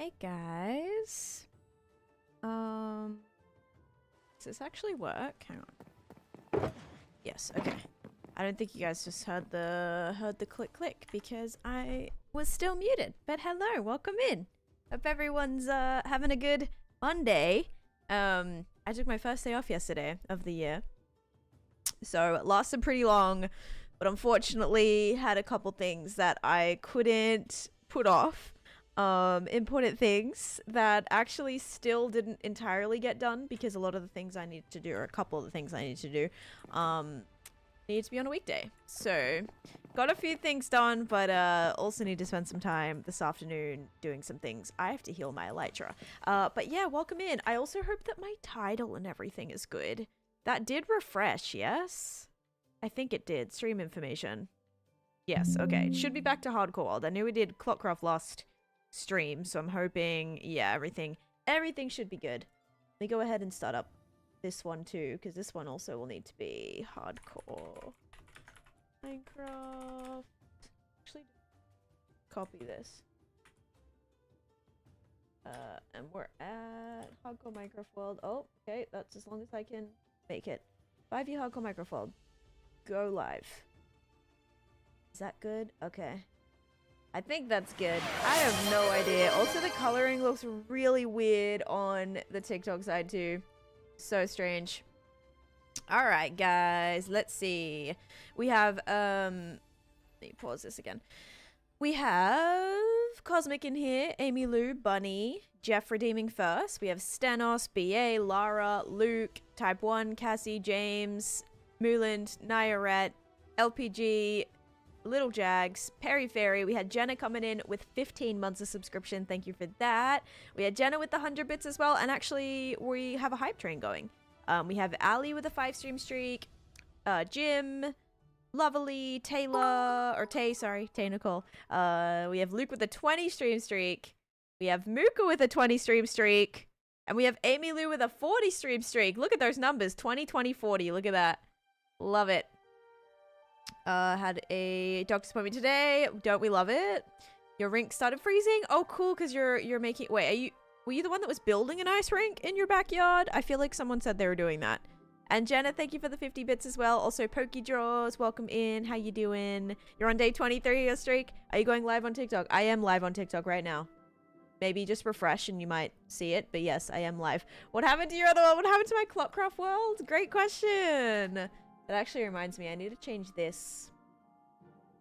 Hey guys. Does this actually work? Hang on. Yes, okay. I don't think you guys just heard the click click because I was still muted. But hello, welcome in. Hope everyone's having a good Monday. I took my first day off yesterday of the year. So it lasted pretty long, but unfortunately had a couple things that I couldn't put off. Important things that actually still didn't entirely get done because a lot of the things I needed to do, or a couple of the things I needed to do, needed to be on a weekday. So got a few things done, but also need to spend some time this afternoon doing some things. I have to heal my elytra. But yeah, welcome in. I also hope that my title and everything is good. That did refresh, yes? I think it did. Stream information. Yes, okay. It should be back to Hardcore World. I knew we did Clockcraft last stream, so I'm hoping, yeah, everything should be good. Let me go ahead and start up this one too, because this one also will need to be hardcore. Minecraft. Actually, copy this. And we're at Hardcore Minecraft World. Oh, okay, that's as long as I can make it. 5e Hardcore Minecraft World. Go live. Is that good? Okay. I think that's good. I have no idea. Also, the coloring looks really weird on the TikTok side too. So strange. All right, guys. Let's see. We have, let me pause this again. We have Cosmic in here, Amy Lou, Bunny, Jeff redeeming first. We have Stenos, BA, Lara, Luke, Type 1, Cassie, James, Mooland, Nyaret, LPG, Little Jags, Perry Fairy. We had Jenna coming in with 15 months of subscription. Thank you for that. We had Jenna with the 100 bits as well. And actually, we have a hype train going. We have Ali with a 5-stream streak. Jim, Lovely, Taylor, or Tay, sorry, Tay Nicole. We have Luke with a 20-stream streak. We have Mooka with a 20-stream streak. And we have Amy Lou with a 40-stream streak. Look at those numbers. 20, 20, 40. Look at that. Love it. Had a doctor's appointment today. Don't we love it? Your rink started freezing? Oh, cool, because you're making... Wait, were you the one that was building an ice rink in your backyard? I feel like someone said they were doing that. And Jenna, thank you for the 50 bits as well. Also, Pokey Draws, welcome in. How you doing? You're on day 23 of your streak. Are you going live on TikTok? I am live on TikTok right now. Maybe just refresh and you might see it. But yes, I am live. What happened to your other one? What happened to my Clockcraft world? Great question. That actually reminds me, I need to change this.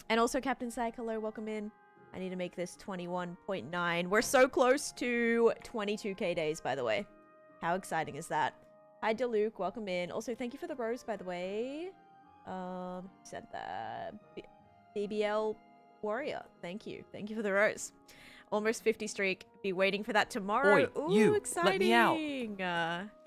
And also, Captain Psych, hello, welcome in. I need to make this 21.9. We're so close to 22k days, by the way. How exciting is that? Hi, Deluke, welcome in. Also, thank you for the rose, by the way. Said that. BBL Warrior, thank you. Thank you for the rose. Almost 50 streak. Be waiting for that tomorrow. Oi, ooh, you, exciting. let me out.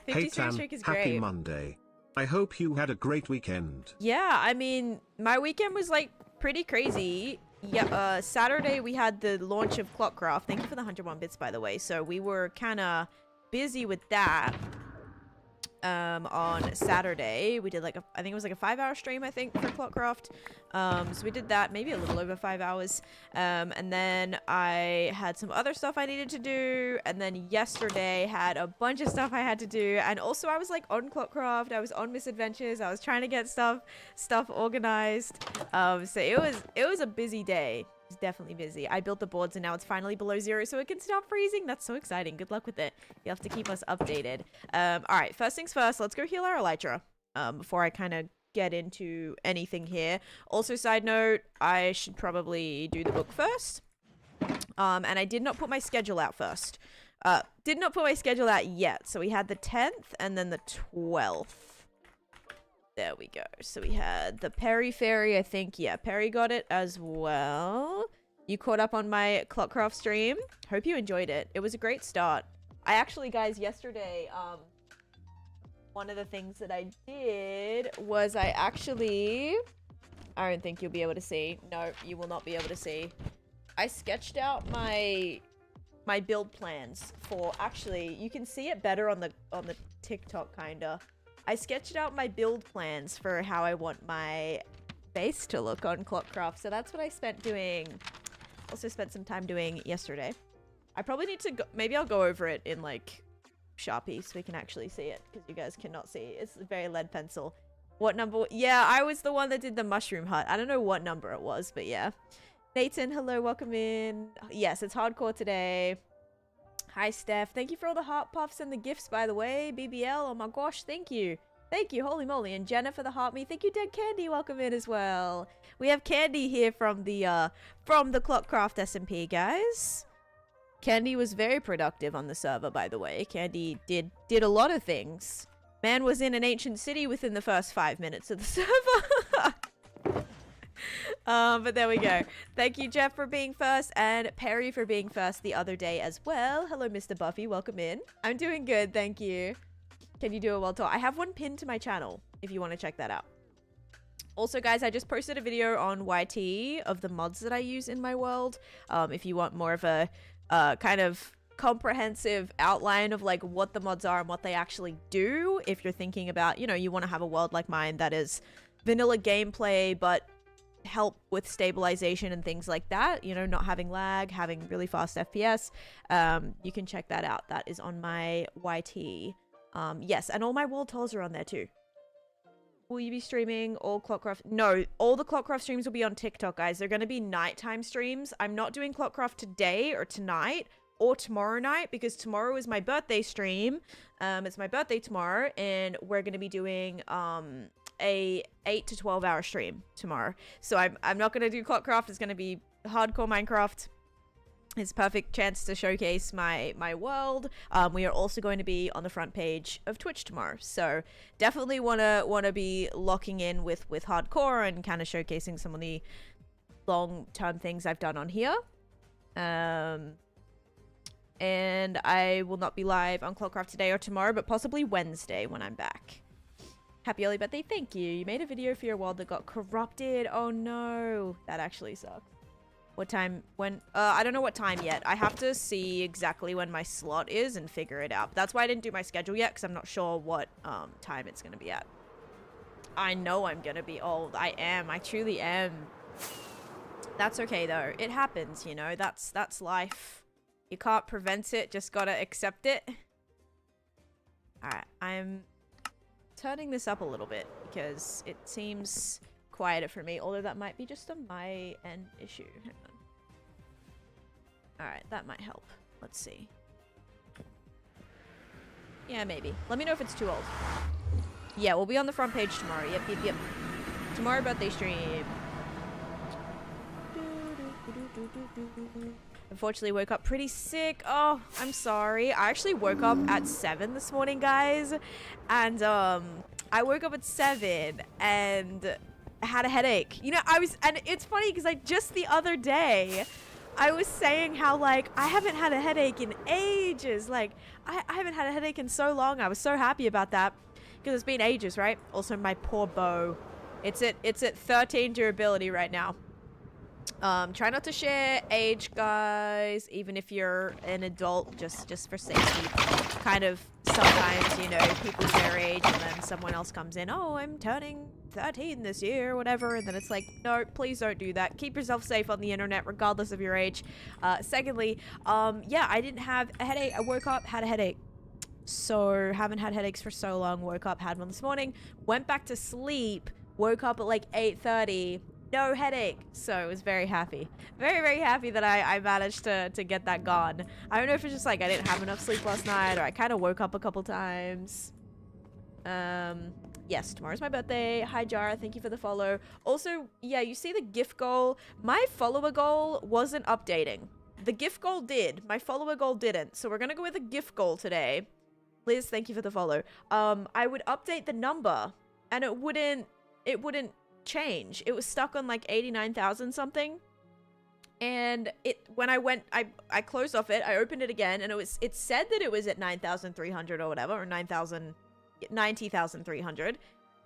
50 streak is great. Happy Monday. I hope you had a great weekend. Yeah, I mean, my weekend was like pretty crazy. Yeah, Saturday we had the launch of Clockcraft. Thank you for the 101 bits, by the way. So we were kind of busy with that. On Saturday we did like I think it was like a 5-hour stream, I think, for Clockcraft. So we did that, maybe a little over 5 hours. And then I had some other stuff I needed to do, and then yesterday had a bunch of stuff I had to do, and also I was like on Clockcraft, I was on Misadventures, I was trying to get stuff organized. So it was a busy day. It's definitely busy. I built the boards and now it's finally below 0 so it can stop freezing. That's so exciting. Good luck with it. You have to keep us updated. All right, first things first, let's go heal our elytra before I kind of get into anything here. Also, side note, I should probably do the book first. And I did not put my schedule out first. Did not put my schedule out yet. So we had the 10th and then the 12th. There we go. So we had the Perry Fairy, I think. Yeah, Perry got it as well. You caught up on my Clockcraft stream. Hope you enjoyed it. It was a great start. I actually, guys, yesterday, one of the things that I did was I don't think you'll be able to see. No, you will not be able to see. I sketched out my build plans for, actually, you can see it better on the TikTok, kinda. I sketched out my build plans for how I want my base to look on Clockcraft. So that's what I spent doing. Also spent some time doing yesterday. I probably need to go, maybe I'll go over it in like Sharpie so we can actually see it, because you guys cannot see. It's a very lead pencil. What number? Yeah, I was the one that did the mushroom hut. I don't know what number it was, but yeah. Nathan, hello, welcome in. Yes, it's hardcore today. Hi, Steph. Thank you for all the heart puffs and the gifts, by the way. BBL, oh my gosh, thank you. Thank you, holy moly. And Jenna for the heart me. Thank you, Dead Candy. Welcome in as well. We have Candy here from the Clockcraft SMP, guys. Candy was very productive on the server, by the way. Candy did a lot of things. Man was in an ancient city within the first 5 minutes of the server. But there we go. Thank you, Jeff, for being first, and Perry for being first the other day as well. Hello, Mr. Buffy. Welcome in. I'm doing good, thank you. Can you do a world tour? I have one pinned to my channel if you want to check that out. Also, guys, I just posted a video on YT of the mods that I use in my world. If you want more of a kind of comprehensive outline of like what the mods are and what they actually do, if you're thinking about, you know, you want to have a world like mine that is vanilla gameplay but help with stabilization and things like that, you know, not having lag, having really fast FPS, you can check that out. That is on my YT. Yes, and all my world tours are on there too. Will you be streaming all Clockcraft? No, all the Clockcraft streams will be on TikTok, guys. They're going to be nighttime streams. I'm not doing Clockcraft today or tonight or tomorrow night, because tomorrow is my birthday stream. It's my birthday tomorrow, and we're going to be doing a 8 to 12 hour stream tomorrow. So I'm not going to do Clockcraft. It's going to be hardcore Minecraft. It's a perfect chance to showcase my world. We are also going to be on the front page of Twitch tomorrow, so definitely wanna be locking in with hardcore and kind of showcasing some of the long-term things I've done on here. And I will not be live on Clockcraft today or tomorrow, but possibly Wednesday when I'm back. Happy early birthday! Thank you. You made a video for your world that got corrupted. Oh no, that actually sucks. What time? When? I don't know what time yet. I have to see exactly when my slot is and figure it out. But that's why I didn't do my schedule yet, because I'm not sure what time it's going to be at. I know I'm going to be old. I am. I truly am. That's okay, though. It happens, you know. That's life. You can't prevent it. Just got to accept it. Alright. I'm turning this up a little bit because it seems quieter for me, although that might be just a my end issue. Hang on. Alright, that might help. Let's see. Yeah, maybe. Let me know if it's too old. Yeah, we'll be on the front page tomorrow. Yep. Tomorrow birthday stream. Unfortunately, woke up pretty sick. Oh, I'm sorry. I actually woke up at 7 this morning, guys. And I woke up at 7 and had a headache. You know, and it's funny because just the other day I was saying how like I haven't had a headache in ages. Like I haven't had a headache in so long. I was so happy about that because it's been ages, right? Also, my poor bow. It's at 13 durability right now. Try not to share age, guys, even if you're an adult, just for safety. Kind of sometimes, you know, people share age and then someone else comes in, oh, I'm turning 13 this year or whatever, and then it's like, no, please don't do that. Keep yourself safe on the internet regardless of your age. Secondly, yeah, I didn't have a headache. I woke up, had a headache. So haven't had headaches for so long. Woke up, had one this morning, went back to sleep, woke up at like 8:30, no headache. So I was very happy. Very happy that I managed to get that gone. I don't know if it's just like I didn't have enough sleep last night, or I kind of woke up a couple times. Yes, tomorrow's my birthday. Hi, Jara. Thank you for the follow. Also, yeah, you see the gift goal. My follower goal wasn't updating. The gift goal did. My follower goal didn't. So we're going to go with a gift goal today. Liz, thank you for the follow. I would update the number and it wouldn't change. It was stuck on like 89,000 something. And when I closed off it, I opened it again and it said that it was at 9,300 or whatever, or 90,300,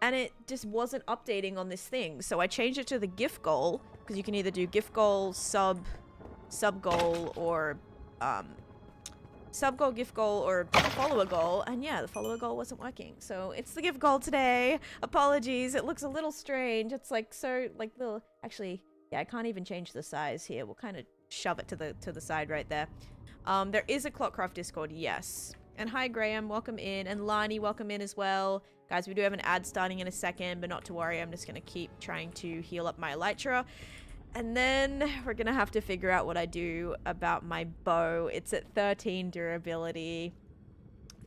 and it just wasn't updating on this thing. So I changed it to the gift goal, because you can either do gift goal, sub goal, or sub goal, gift goal, or follower goal. And yeah, the follower goal wasn't working, so it's the gift goal today. Apologies, it looks a little strange. It's like so like little, actually, yeah, I can't even change the size here. We'll kind of shove it to the side right there. There is a Clockcraft Discord, yes. And hi, Graham, welcome in. And Lani, welcome in as well. Guys, we do have an ad starting in a second, but not to worry. I'm just going to keep trying to heal up my Elytra. And then we're going to have to figure out what I do about my bow. It's at 13 durability.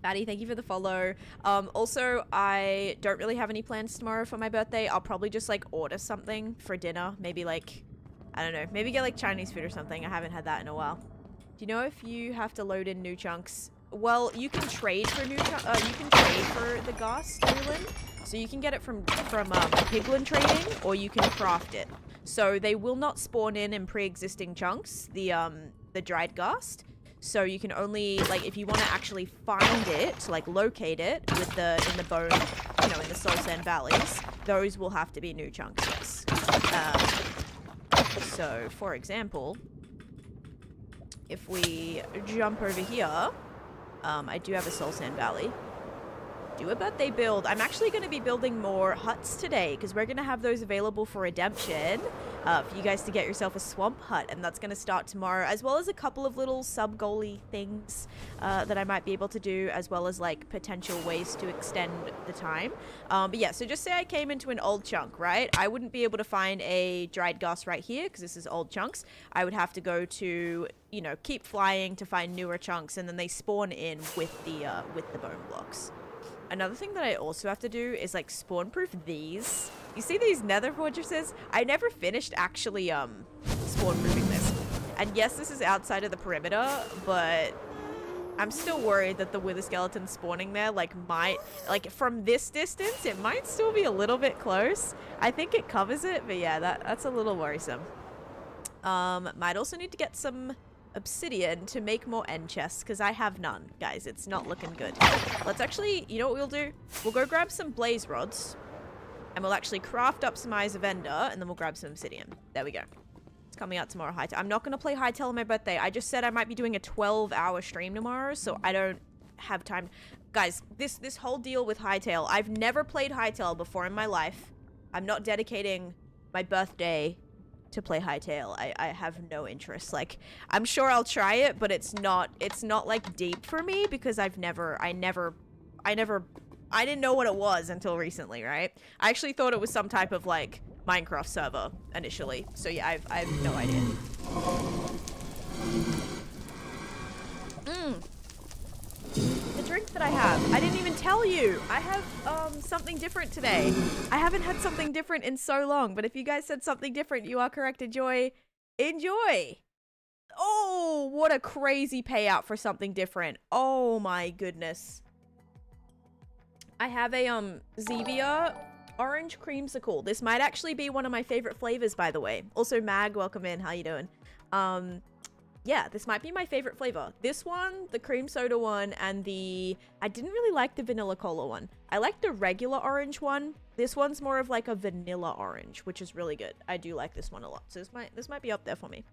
Batty, thank you for the follow. Also, I don't really have any plans tomorrow for my birthday. I'll probably just, like, order something for dinner. Maybe, like, I don't know. Maybe get, like, Chinese food or something. I haven't had that in a while. Do you know if you have to load in new chunks? Well, you can trade for new chunks. You can trade for the ghast, Leland. So you can get it from Piglin Trading, or you can craft it. So they will not spawn in pre-existing chunks, the dried ghast. So you can only, like, if you want to actually find it, like locate it in the bone, you know, in the Soul Sand Valleys, those will have to be new chunks, yes. So, for example, if we jump over here, I do have a Soul Sand Valley. Do a birthday build. I'm actually going to be building more huts today because we're going to have those available for redemption for you guys to get yourself a swamp hut, and that's going to start tomorrow, as well as a couple of little sub-goalie things that I might be able to do, as well as like potential ways to extend the time. But yeah, so just say I came into an old chunk, right? I wouldn't be able to find a dried ghast right here because this is old chunks. I would have to go to, you know, keep flying to find newer chunks, and then they spawn in with the bone blocks. Another thing that I also have to do is like spawn proof these. You see these nether fortresses? I never finished actually spawn proofing this. And yes, this is outside of the perimeter, but I'm still worried that the wither skeleton spawning there might from this distance it might still be a little bit close. I think it covers it, but yeah, that's a little worrisome. Might also need to get some obsidian to make more end chests because I have none, guys. It's not looking good. Let's actually, you know what we'll do? We'll go grab some blaze rods and we'll actually craft up some eyes of ender, and then we'll grab some obsidian. There we go. It's coming out tomorrow, Hytale. I'm not going to play Hytale on my birthday. I just said I might be doing a 12-hour stream tomorrow, so I don't have time. Guys, this whole deal with Hytale, I've never played Hytale before in my life. I'm not dedicating my birthday to play Hytale. I have no interest. Like, I'm sure I'll try it, but it's not like deep for me because I didn't know what it was until recently, right? I actually thought it was some type of like Minecraft server initially. So yeah, I have no idea. The drink that I have, I didn't even tell you. I have something different today. I haven't had something different in so long, but if you guys said something different, you are correct. Enjoy. Oh, what a crazy payout for something different. Oh my goodness. I have a Zevia orange creamsicle. This might actually be one of my favorite flavors, by the way. Also, Mag, welcome in. How you doing? Yeah, this might be my favorite flavor. This one, the cream soda one, and I didn't really like the vanilla cola one. I like the regular orange one. This one's more of like a vanilla orange, which is really good. I do like this one a lot. So this might be up there for me.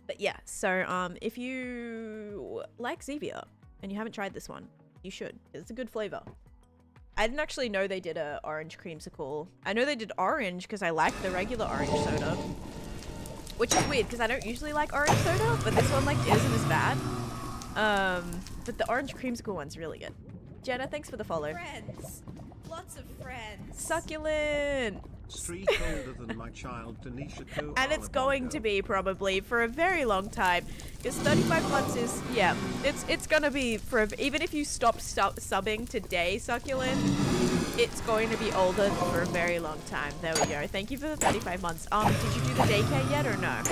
But yeah, so if you like Zevia and you haven't tried this one, you should. It's a good flavor. I didn't actually know they did a orange creamsicle. I know they did orange because I like the regular orange soda. Which is weird because I don't usually like orange soda, but this one like isn't as bad. But the orange creamsicle one's really good. Jenna, thanks for the follow. Friends. Lots of friends. Succulent. Streak older than my child Taneesha. And it's going to be probably for a very long time. Because 35 months is, yeah, it's gonna be for, even if you stop subbing today, Succulent, it's going to be older for a very long time. There we go. Thank you for the 35 months. Did you do the daycare yet or no?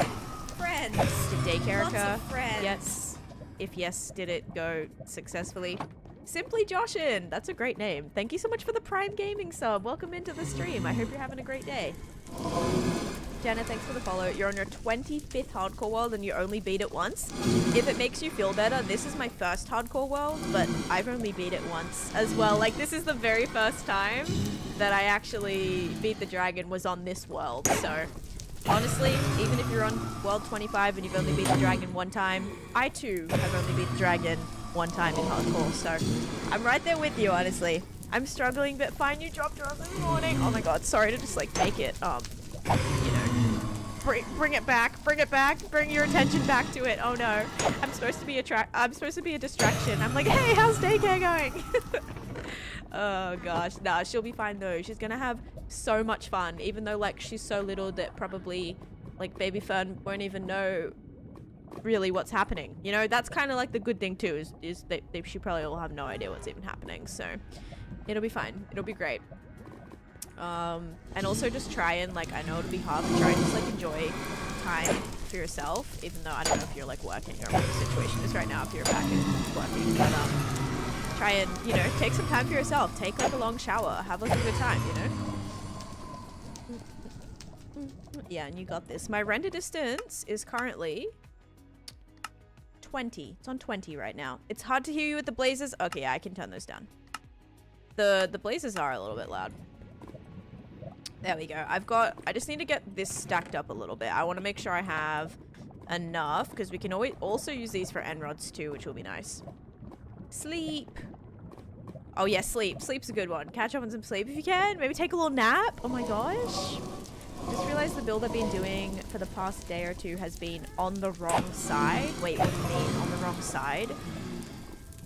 Friends. Did daycare occur? Yes. If yes, did it go successfully? Simply Joshin. That's a great name. Thank you so much for the Prime Gaming sub. Welcome into the stream. I hope you're having a great day. Jenna, thanks for the follow. You're on your 25th hardcore world and you only beat it once. If it makes you feel better, this is my first hardcore world, but I've only beat it once as well. Like, this is the very first time that I actually beat the dragon was on this world. So, honestly, even if you're on world 25 and you've only beat the dragon one time, I too have only beat the dragon one time in hardcore. So, I'm right there with you, honestly. I'm struggling, but fine, you dropped her off this morning. Oh my god, sorry to just like make it, you know, bring it back. Bring it back. Bring your attention back to it. Oh no. I'm supposed to be a distraction. I'm like, hey, how's daycare going? Oh gosh. Nah, she'll be fine though. She's gonna have so much fun, even though like she's so little that probably like baby Fern won't even know really what's happening. You know, that's kind of like the good thing too, is that she probably will have no idea what's even happening. So it'll be fine. It'll be great. And also just try and like, I know it'll be hard, but try and just like enjoy time for yourself, even though I don't know if you're like working or what the situation is right now, if you're back and working, but try and, you know, take some time for yourself. Take like a long shower. Have like a good time, you know? Yeah, and you got this. My render distance is currently 20. It's on 20 right now. It's hard to hear you with the blazers. Okay, yeah, I can turn those down. The blazers are a little bit loud. There we go. I just need to get this stacked up a little bit. I want to make sure I have enough, because we can always also use these for end rods too, which will be nice. Sleep. Oh yeah, sleep. Sleep's a good one. Catch up on some sleep if you can. Maybe take a little nap. Oh my gosh. Just realized the build I've been doing for the past day or two has been on the wrong side. Wait, what do you mean on the wrong side?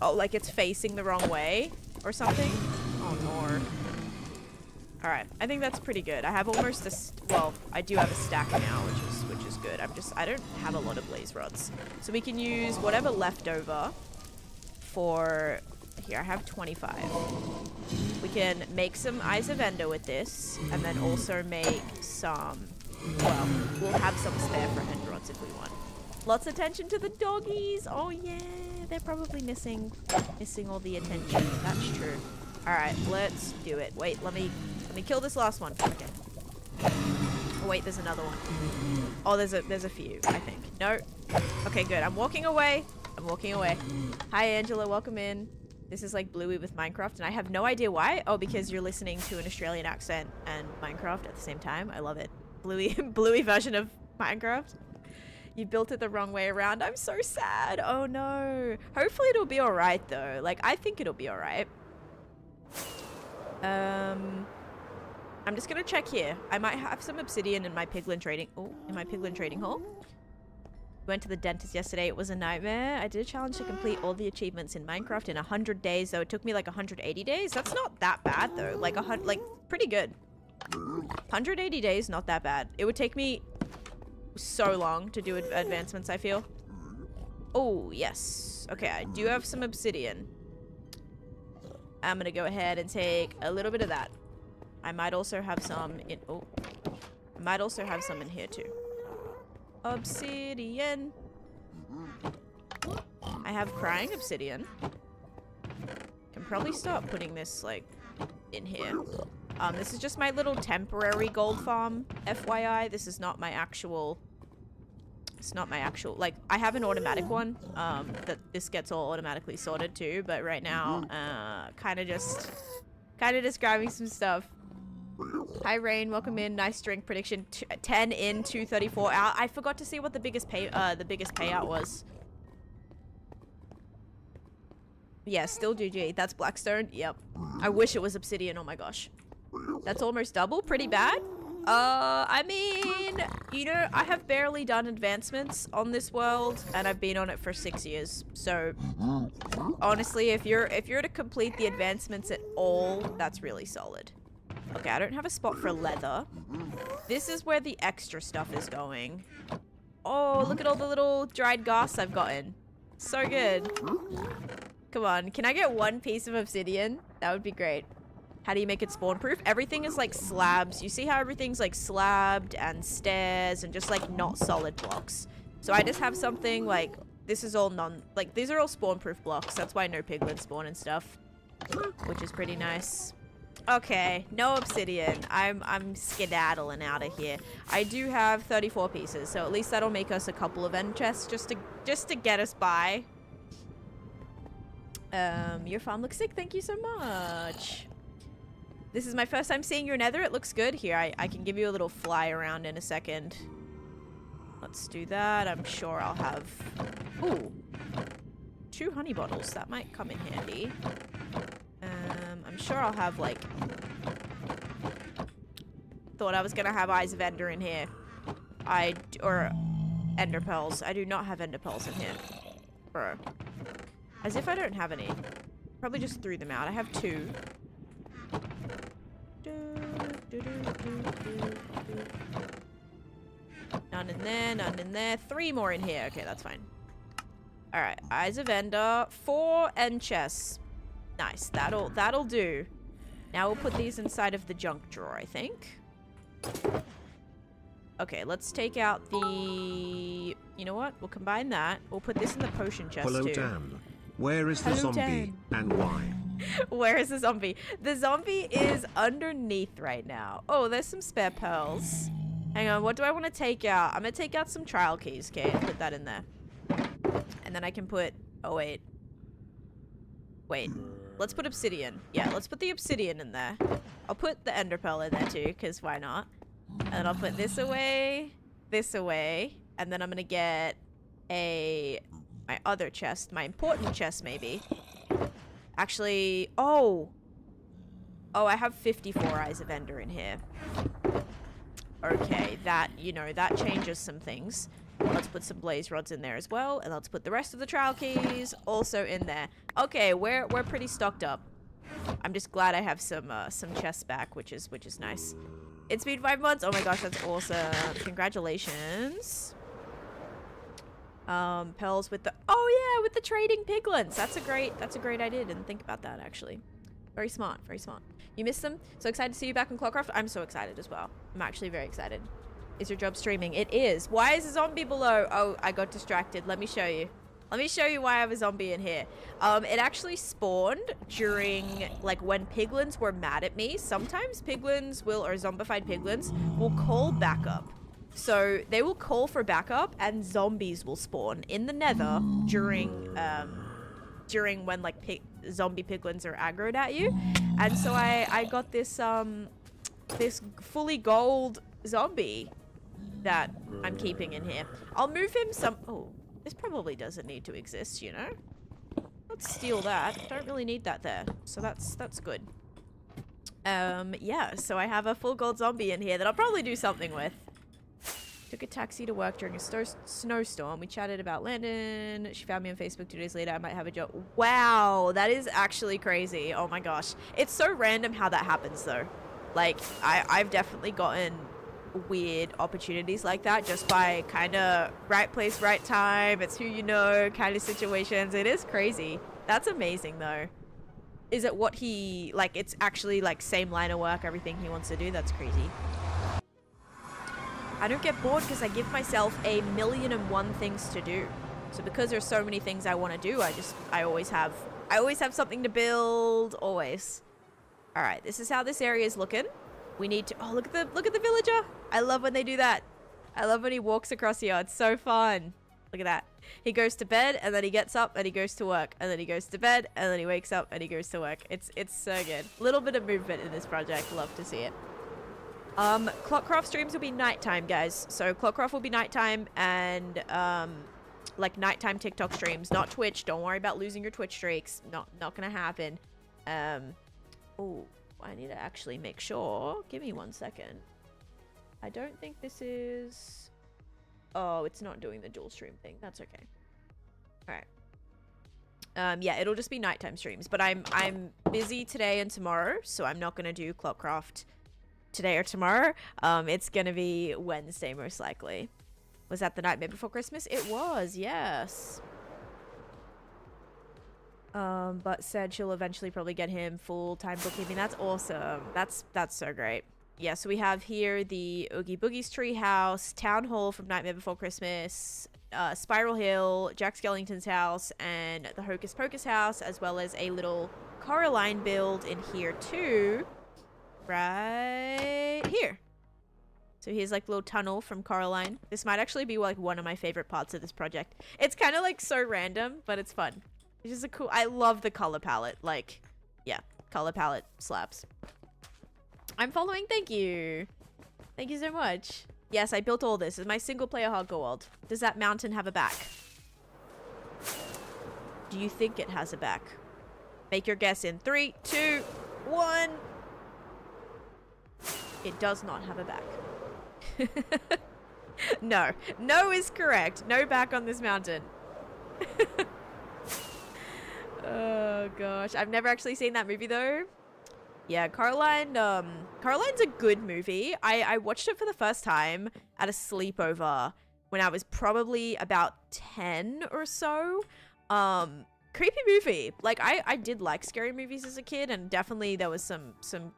Oh, like it's facing the wrong way or something? Oh no. Alright, I think that's pretty good. I have almost well, I do have a stack now, which is good. I don't have a lot of blaze rods. So we can use whatever left over for, here I have 25. We can make some Eyes of Ender with this, and then also make some, well, we'll have some spare for end rods if we want. Lots of attention to the doggies. Oh yeah, they're probably missing all the attention. That's true. Alright, let's do it. Wait, let me kill this last one. Okay. Oh wait, there's another one. Oh, there's a few, I think. No. Okay, good. I'm walking away. Hi Angela, welcome in. This is like Bluey with Minecraft, and I have no idea why. Oh, because you're listening to an Australian accent and Minecraft at the same time. I love it. Bluey version of Minecraft. You built it the wrong way around. I'm so sad. Oh no. Hopefully it'll be alright though. Like, I think it'll be alright. I'm just gonna check here. I might have some obsidian in my piglin trading. Oh, in my piglin trading hall. Went to the dentist yesterday. It was a nightmare. I did a challenge to complete all the achievements in Minecraft in 100 days, though it took me like 180 days. That's not that bad though. Like pretty good. 180 days, not that bad. It would take me so long to do advancements, I feel. Oh, yes. Okay, I do have some obsidian. I'm gonna go ahead and take a little bit of that. I might also have some in, oh. I might also have some in here too. Obsidian. I have crying obsidian. Can probably start putting this like in here. This is just my little temporary gold farm, FYI. This is not my actual. It's not my actual. Like, I have an automatic one. That this gets all automatically sorted too. But right now, kind of just grabbing some stuff. Hi Rain, welcome in. Nice drink prediction. 10 in, 234 out. I forgot to see what the biggest payout was. Yeah, still GG. That's Blackstone. Yep. I wish it was obsidian. Oh my gosh. That's almost double. Pretty bad. I mean, you know, I have barely done advancements on this world, and I've been on it for 6 years. So, honestly, if you're to complete the advancements at all, that's really solid. Okay, I don't have a spot for leather. This is where the extra stuff is going. Oh, look at all the little dried grass I've gotten. So good. Come on, can I get one piece of obsidian? That would be great. How do you make it spawn proof? Everything is like slabs. You see how everything's like slabbed and stairs and just like not solid blocks. So I just have something like, this is all like these are all spawn proof blocks. That's why no piglins spawn and stuff, which is pretty nice. Okay, no obsidian. I'm skedaddling out of here. I do have 34 pieces, so at least that'll make us a couple of end chests just to get us by. Your farm looks sick. Thank you so much. This is my first time seeing your nether. It looks good. Here, I can give you a little fly around in a second. Let's do that. I'm sure I'll have... Ooh. 2 honey bottles. That might come in handy. I'm sure I'll have, like... Thought I was gonna have Eyes of Ender in here. or ender pearls. I do not have ender pearls in here. Bro. As if I don't have any. Probably just threw them out. I have 2. None in there, none in there. 3 more in here. Okay, that's fine. Alright, Eyes of Ender. 4 end chests. Nice. That'll do. Now we'll put these inside of the junk drawer, I think. Okay, let's take out the... You know what? We'll combine that. We'll put this in the potion chest, Hello, too. Dan. Where is the Hello, zombie, and why? Where is the zombie? The zombie is underneath right now. Oh, there's some spare pearls. Hang on, what do I want to take out? I'm going to take out some trial keys, okay? Put that in there. And then I can put... Oh, wait. Wait. Let's put obsidian. Yeah, let's put the obsidian in there. I'll put the ender pearl in there, too, because why not? And then I'll put this away, and then I'm going to get my other chest, my important chest, maybe. Actually, oh, I have 54 Eyes of Ender in here. Okay, that, you know, that changes some things. Let's put some blaze rods in there as well, and let's put the rest of the trial keys also in there. Okay, we're pretty stocked up. I'm just glad I have some chests back, which is nice. It's been 5 months. Oh my gosh, that's awesome! Congratulations. Pearls with the with the trading piglins. That's a great idea. Didn't think about that actually. Very smart, very smart. You missed them? So excited to see you back in Clockcraft. I'm so excited as well. I'm actually very excited. Is your job streaming? It is. Why is a zombie below? Oh, I got distracted. Let me show you. Let me show you why I have a zombie in here. It actually spawned during, like, when piglins were mad at me. Sometimes piglins will, or zombified piglins, will call backup. So they will call for backup, and zombies will spawn in the nether during when, like, zombie piglins are aggroed at you. And so I got this, this fully gold zombie that I'm keeping in here. I'll move him some... Oh, this probably doesn't need to exist, you know? Let's steal that. Don't really need that there. So that's good. Yeah, so I have a full gold zombie in here that I'll probably do something with. Took a taxi to work during a snowstorm. We chatted about Landon. She found me on Facebook 2 days later. I might have a job. Wow, that is actually crazy. Oh my gosh. It's so random how that happens though. Like, I've definitely gotten weird opportunities like that just by kind of right place, right time. It's who you know kind of situations. It is crazy. That's amazing though. Is it what he, like, it's actually like same line of work, everything he wants to do? That's crazy. I don't get bored because I give myself 1,000,001 things to do. So because there's so many things I want to do, I always have something to build, always. All right, this is how this area is looking. We need to, oh, look at the villager. I love when they do that. I love when he walks across here. It's so fun. Look at that. He goes to bed and then he gets up and he goes to work and then he goes to bed and then he wakes up and he goes to work. It's so good. Little bit of movement in this project. Love to see it. Clockcraft streams will be nighttime, guys. So Clockcraft will be nighttime and like nighttime TikTok streams, not Twitch. Don't worry about losing your Twitch streaks. Not gonna happen. Oh, I need to actually make sure. Give me 1 second. I don't think this is... Oh, it's not doing the dual stream thing. That's okay. All right. Yeah, it'll just be nighttime streams. But I'm busy today and tomorrow, so I'm not gonna do Clockcraft today or tomorrow. It's gonna be Wednesday most likely. Was that the nightmare before Christmas? It was, yes. But said she'll eventually probably get him full-time bookkeeping. That's awesome. That's so great. Yeah, so we have here the Oogie Boogie's treehouse, Town Hall from Nightmare Before Christmas, Spiral Hill, Jack Skellington's house, and the Hocus Pocus house, as well as a little Coraline build in here too. Right here. So here's like a little tunnel from Coraline. This might actually be like one of my favorite parts of this project. It's kind of like so random, but it's fun. It's just a cool, I love the color palette. Like, yeah, color palette slaps. I'm following, thank you. Thank you so much. Yes, I built all this. It's my single player hardcore world. Does that mountain have a back? Do you think it has a back? Make your guess in 3, 2, 1. It does not have a back. No. No is correct. No back on this mountain. Oh gosh. I've never actually seen that movie though. Yeah, Caroline's a good movie. I watched it for the first time at a sleepover when I was probably about 10 or so. Creepy movie. Like I did like scary movies as a kid, and definitely there was some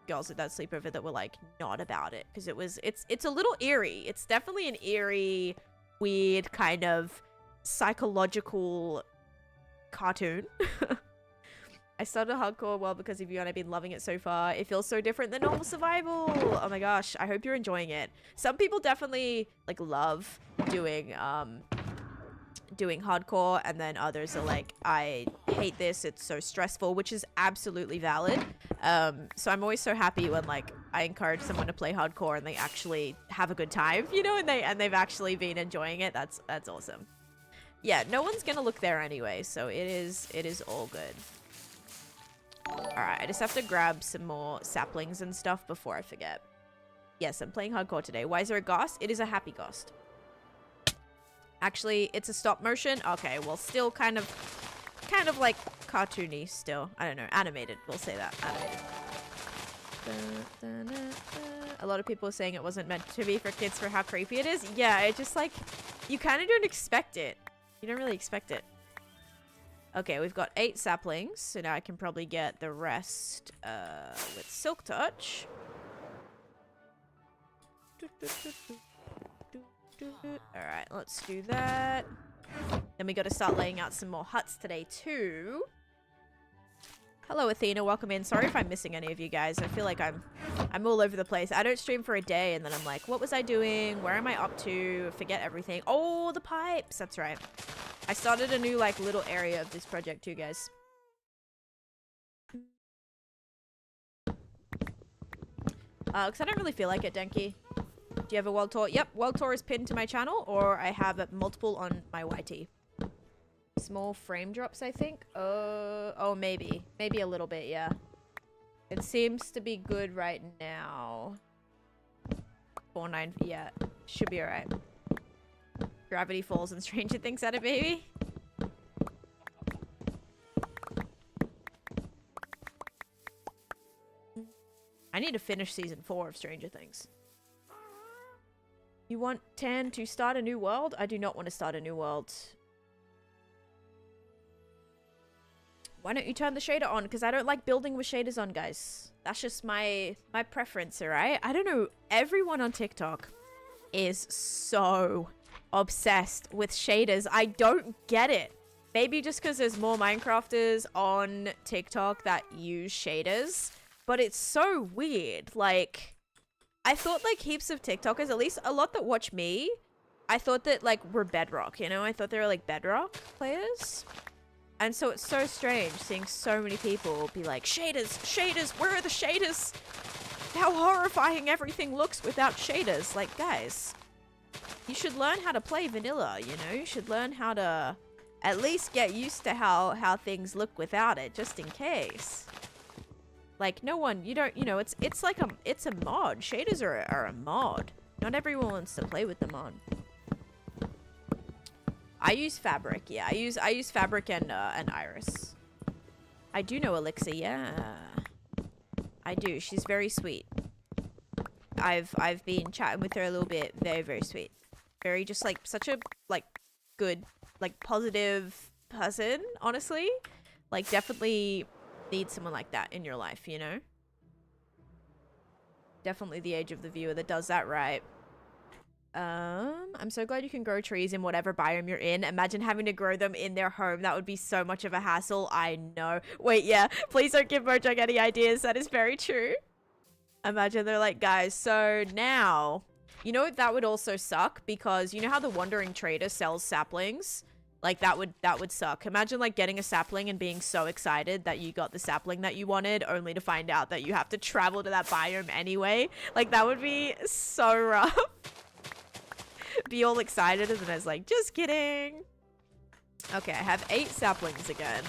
girls at that sleepover that were like not about it because it's a little eerie. It's definitely an eerie, weird kind of psychological cartoon. I started hardcore well because of you, and I've been loving it so far. It feels so different than normal survival. Oh my gosh, I hope you're enjoying it. Some people definitely like love doing hardcore, and then others are like, I hate this, it's so stressful, which is absolutely valid. So I'm always so happy when like I encourage someone to play hardcore and they actually have a good time, you know, and they've actually been enjoying it. That's awesome. Yeah, no one's gonna look there anyway, so it is all good. Alright, I just have to grab some more saplings and stuff before I forget. Yes, I'm playing hardcore today. Why is there a ghost? It is a happy ghost. Actually, it's a stop motion. Okay, well, still kind of like cartoony still. I don't know, animated. We'll say that. Animated. A lot of people are saying it wasn't meant to be for kids for how creepy it is. Yeah, it just like, you kind of don't expect it. You don't really expect it. Okay, we've got 8 saplings, so now I can probably get the rest with Silk Touch. Alright, let's do that. Then we got to start laying out some more huts today too. Hello Athena, welcome in. Sorry if I'm missing any of you guys. I feel like I'm all over the place. I don't stream for a day and then I'm like, what was I doing? Where am I up to? Forget everything. Oh, the pipes. That's right. I started a new like little area of this project too, guys. Because I don't really feel like it, Denki. Do you have a world tour? Yep, world tour is pinned to my channel, or I have multiple on my YT. Small frame drops, I think. Oh, maybe a little bit, yeah. It seems to be good right now. 4.9, yeah, should be alright. Gravity Falls and Stranger Things had a baby. I need to finish season 4 of Stranger Things. You want Tan to start a new world? I do not want to start a new world. Why don't you turn the shader on? Because I don't like building with shaders on, guys. That's just my preference, alright? I don't know. Everyone on TikTok is so obsessed with shaders. I don't get it. Maybe just because there's more Minecrafters on TikTok that use shaders. But it's so weird. Like, I thought like heaps of TikTokers, at least a lot that watch me, I thought that like we're Bedrock, you know? I thought they were like Bedrock players. And so it's so strange seeing so many people be like, shaders, where are the shaders? How horrifying everything looks without shaders. Like, guys, you should learn how to play vanilla, you know? You should learn how to at least get used to how things look without it, just in case. Like, no one, you don't, you know, it's like it's a mod. Shaders are a mod. Not everyone wants to play with the mod. I use Fabric, yeah. I use Fabric and Iris. I do know Elixir, yeah. I do. She's very sweet. I've been chatting with her a little bit. Very, very sweet. Very just like such a like good, like positive person, honestly. Like definitely need someone like that in your life, you know? Definitely the age of the viewer that does that right. I'm so glad you can grow trees in whatever biome you're in. Imagine having to grow them in their home. That would be so much of a hassle. I know. Wait, yeah. Please don't give Mojang any ideas. That is very true. Imagine they're like, guys, so now, you know, that would also suck because you know how the Wandering Trader sells saplings? Like that would suck. Imagine like getting a sapling and being so excited that you got the sapling that you wanted only to find out that you have to travel to that biome anyway. Like that would be so rough. Be all excited and then it's like, just kidding. Okay, I have 8 saplings again.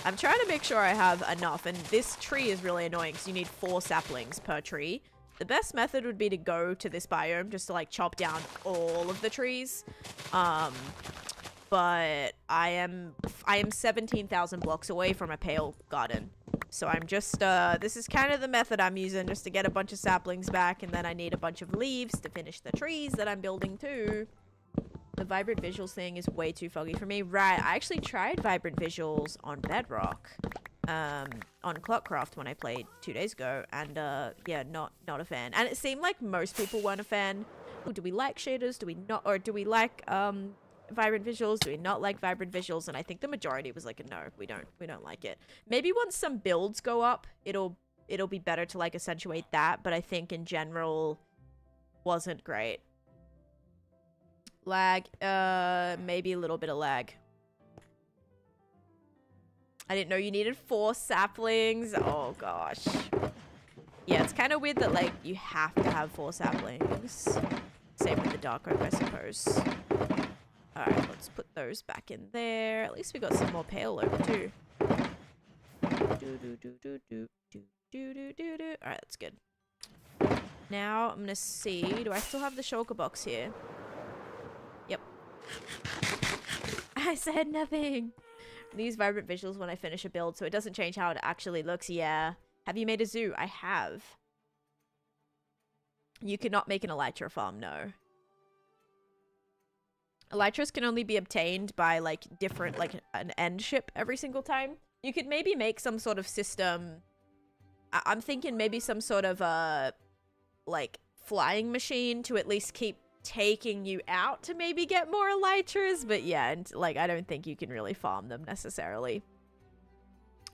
I'm trying to make sure I have enough, and this tree is really annoying because you need 4 saplings per tree. The best method would be to go to this biome just to like chop down all of the trees. But I am 17,000 blocks away from a pale garden. So I'm just, this is kind of the method I'm using just to get a bunch of saplings back, and then I need a bunch of leaves to finish the trees that I'm building too. The vibrant visuals thing is way too foggy for me. Right, I actually tried vibrant visuals on Bedrock, on Clockcraft when I played 2 days ago, and yeah, not a fan. And it seemed like most people weren't a fan. Ooh, do we like shaders? Do we not? Or do we like, vibrant visuals? Do we not like vibrant visuals? And I think the majority was like, no, we don't like it. Maybe once some builds go up, it'll be better to like accentuate that, but I think in general wasn't great. Lag, maybe a little bit of lag. I didn't know you needed 4 saplings. Oh gosh. Yeah, it's kind of weird that like you have to have 4 saplings. Same with the dark oak, I suppose. Alright, let's put those back in there. At least we got some more pale oak too. Alright, that's good. Now I'm gonna see. Do I still have the shulker box here? Yep. I said nothing. These vibrant visuals when I finish a build, so it doesn't change how it actually looks. Yeah. Have you made a zoo? I have. You cannot make an elytra farm, no. Elytras can only be obtained by, like, different, like, an end ship every single time. You could maybe make some sort of system. I'm thinking maybe some sort of, like, flying machine to at least keep taking you out to maybe get more elytras. But yeah, and, like, I don't think you can really farm them necessarily.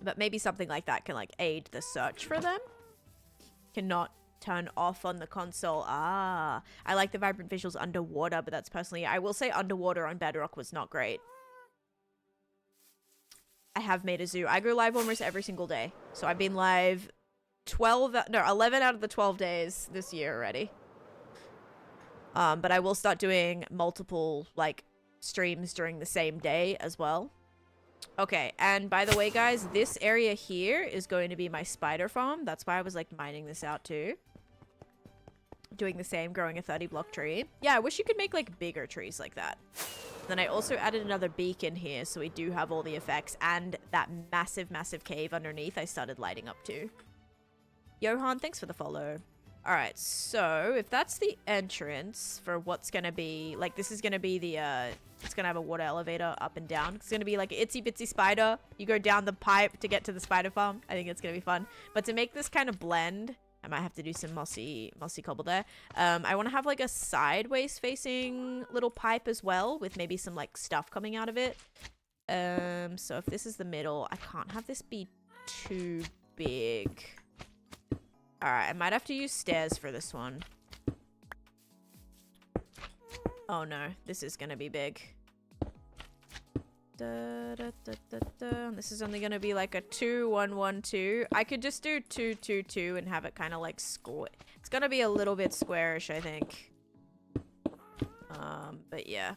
But maybe something like that can, like, aid the search for them. Cannot turn off on the console. Ah, I like the vibrant visuals underwater, but that's personally, I will say underwater on Bedrock was not great. I have made a zoo. I go live almost every single day. So I've been live 11 out of the 12 days this year already. But I will start doing multiple, like, streams during the same day as well. Okay, and by the way, guys, this area here is going to be my spider farm. That's why I was, like, mining this out too. Doing the same, growing a 30-block tree. Yeah, I wish you could make, like, bigger trees like that. Then I also added another beacon here, so we do have all the effects. And that massive, massive cave underneath I started lighting up too. Johan, thanks for the follow. Alright, so if that's the entrance for what's gonna be, like, this is gonna be the, it's gonna have a water elevator up and down. It's gonna be like an itsy-bitsy spider. You go down the pipe to get to the spider farm. I think it's gonna be fun. But to make this kind of blend, I might have to do some mossy cobble there. I want to have, like, a sideways facing little pipe as well, with maybe some, like, stuff coming out of it. So if this is the middle, I can't have this be too big. Alright, I might have to use stairs for this one. Oh no, this is gonna be big. This is only gonna be like a 2 1 1 2. I could just do 2 2 2 and have it kind of like square. It's gonna be a little bit squarish, I think. But yeah.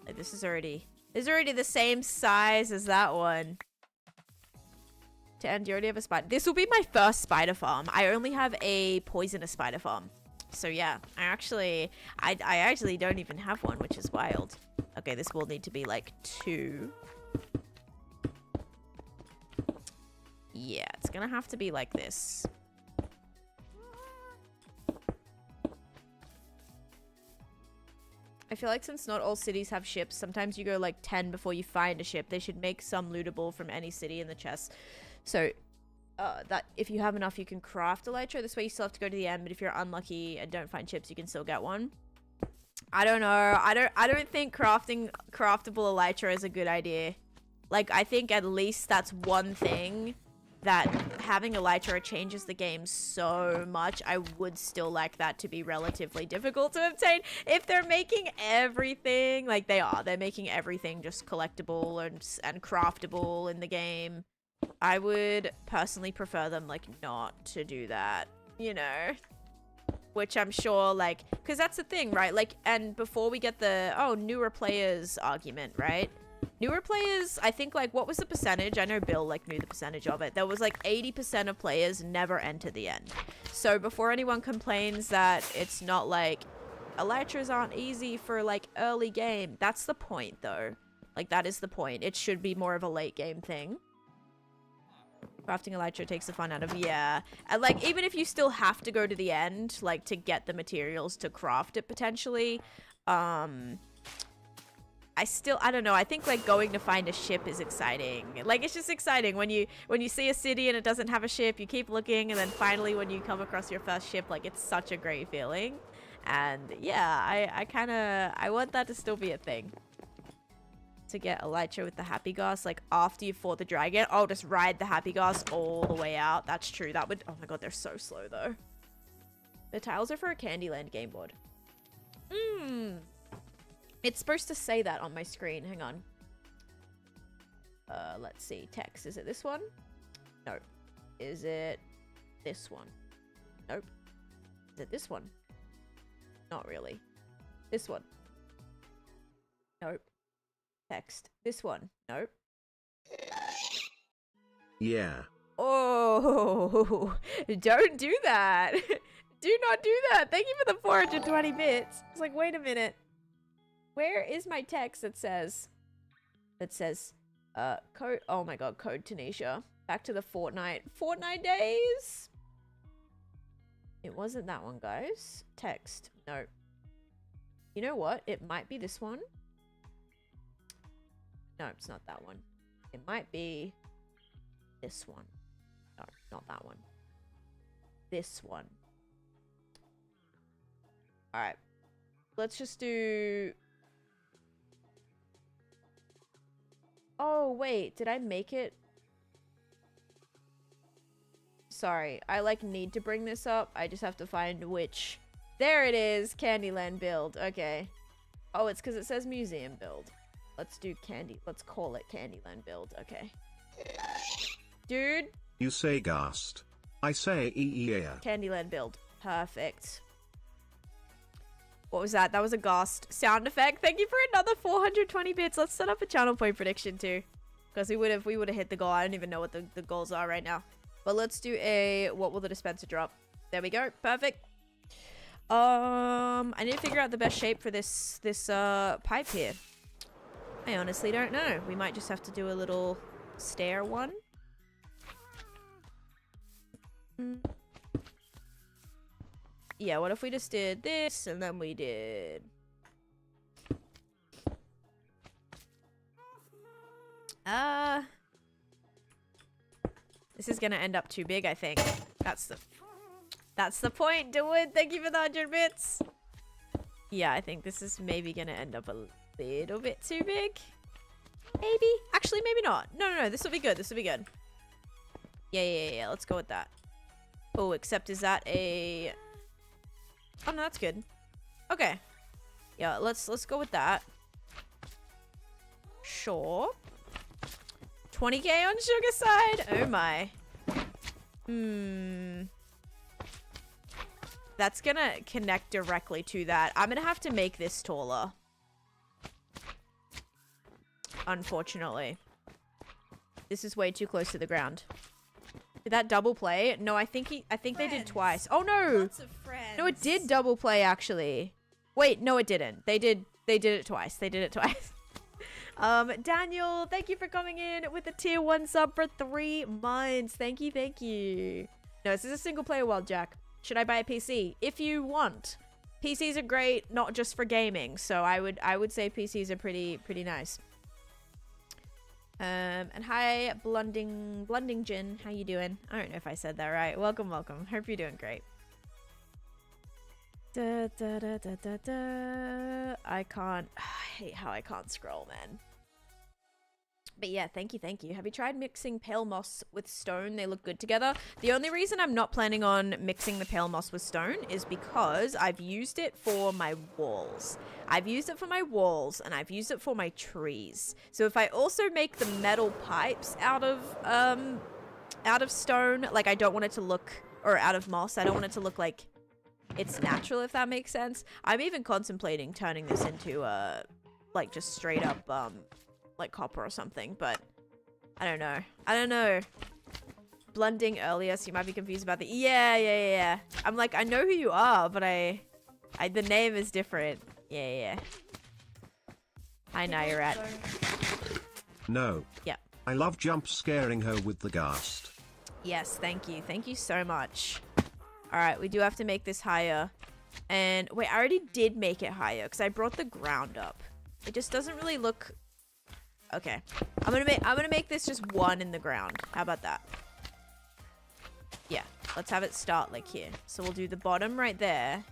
Like, this is already the same size as that one. To end, you already have a spider. This will be my first spider farm. I only have a poisonous spider farm. So yeah, I actually don't even have one, which is wild. Okay, this will need to be like 2. Yeah, it's gonna have to be like this. I feel like since not all cities have ships, sometimes you go like 10 before you find a ship. They should make some lootable from any city in the chest. So that if you have enough, you can craft elytra. This way you still have to go to the end, but if you're unlucky and don't find chips, you can still get one. I don't know. I don't think crafting craftable elytra is a good idea. Like, I think at least that's one thing that having elytra changes the game so much. I would still like that to be relatively difficult to obtain. If they're making everything, like they're making everything just collectible and craftable in the game, I would personally prefer them, like, not to do that, you know? Which I'm sure, like, because that's the thing, right? Like, and before we get the, oh, newer players argument, right? Newer players, I think, like, what was the percentage? I know Bill, like, knew the percentage of it. There was, like, 80% of players never enter the end. So before anyone complains that it's not, like, elytras aren't easy for, like, early game, that's the point, though. Like, that is the point. It should be more of a late game thing. Crafting elytra takes the fun out of, yeah. And, like, even if you still have to go to the end, like, to get the materials to craft it, potentially, I don't know. I think like going to find a ship is exciting. Like it's just exciting when you see a city and it doesn't have a ship, you keep looking, and then finally when you come across your first ship, like it's such a great feeling. And yeah, I want that to still be a thing. To get elytra with the happy gas, like after you fought the dragon, I'll just ride the happy gas all the way out. That's true. That would, oh my god, they're so slow though. The tiles are for a Candyland game board. It's supposed to say that on my screen. Hang on. Let's see. Text. Is it this one? No. Is it this one? Nope. Is it this one? Not really. This one? Nope. Text. This one? Nope. Yeah. Oh, don't do that. Do not do that. Thank you for the 420 bits. It's like, wait a minute. Where is my text that says, code, oh my god, code Taneesha. Back to the Fortnite days? It wasn't that one, guys. Text, no. You know what? It might be this one. No, it's not that one. It might be this one. No, not that one. This one. Alright. Let's just do... Oh, wait. Did I make it? Sorry. I, like, need to bring this up. I just have to find which... There it is. Candyland build. Okay. Oh, it's because it says museum build. Let's do Let's call it Candyland build. Okay. Dude. You say ghast. I say yeah. Candyland build. Perfect. What was that? That was a ghast sound effect. Thank you for another 420 bits. Let's set up a channel point prediction too. Because we would have hit the goal. I don't even know what the goals are right now. But let's do a what will the dispenser drop? There we go. Perfect. I need to figure out the best shape for this pipe here. I honestly don't know. We might just have to do a little stair one. Yeah, what if we just did this and then we did... This is gonna end up too big, I think. That's the point, Dewood. Thank you for the 100 bits. Yeah, I think this is maybe gonna end up a little bit too big. Maybe? Actually, maybe not. No, this will be good. This will be good. Yeah. Let's go with that. Oh, except is that a... Oh, no, that's good. Okay. Yeah, let's go with that. Sure. 20k on sugar side? Oh my. That's gonna connect directly to that. I'm gonna have to make this taller. Unfortunately. This is way too close to the ground. Did that double play? No, I think they did twice. Oh no! Lots of friends. No, it did double play actually. Wait, no, it didn't. They did it twice. They did it twice. Daniel, thank you for coming in with a tier 1 sub for 3 months. Thank you. No, this is a single player world, Jack. Should I buy a PC? If you want. PCs are great, not just for gaming. So I would say PCs are pretty nice. And hi, Blunding Jin. How you doing? I don't know if I said that right. Welcome. Hope you're doing great. I hate how I can't scroll, man. But yeah, thank you. Have you tried mixing pale moss with stone? They look good together. The only reason I'm not planning on mixing the pale moss with stone is because I've used it for my walls. I've used it for my walls and I've used it for my trees. So if I also make the metal pipes out of stone, like I don't want it to look, or out of moss, I don't want it to look like it's natural, if that makes sense. I'm even contemplating turning this into like just straight up like copper or something, but I don't know. I don't know. Blending earlier, so you might be confused about the... Yeah. I'm like, I know who you are, but the name is different. Yeah. Hi, Nairat. No. Yeah. I love jump scaring her with the ghast. Yes, thank you. Thank you so much. Alright, we do have to make this higher. And wait, I already did make it higher because I brought the ground up. It just doesn't really look... Okay. I'm gonna make this just one in the ground. How about that? Yeah, let's have it start like here. So we'll do the bottom right there.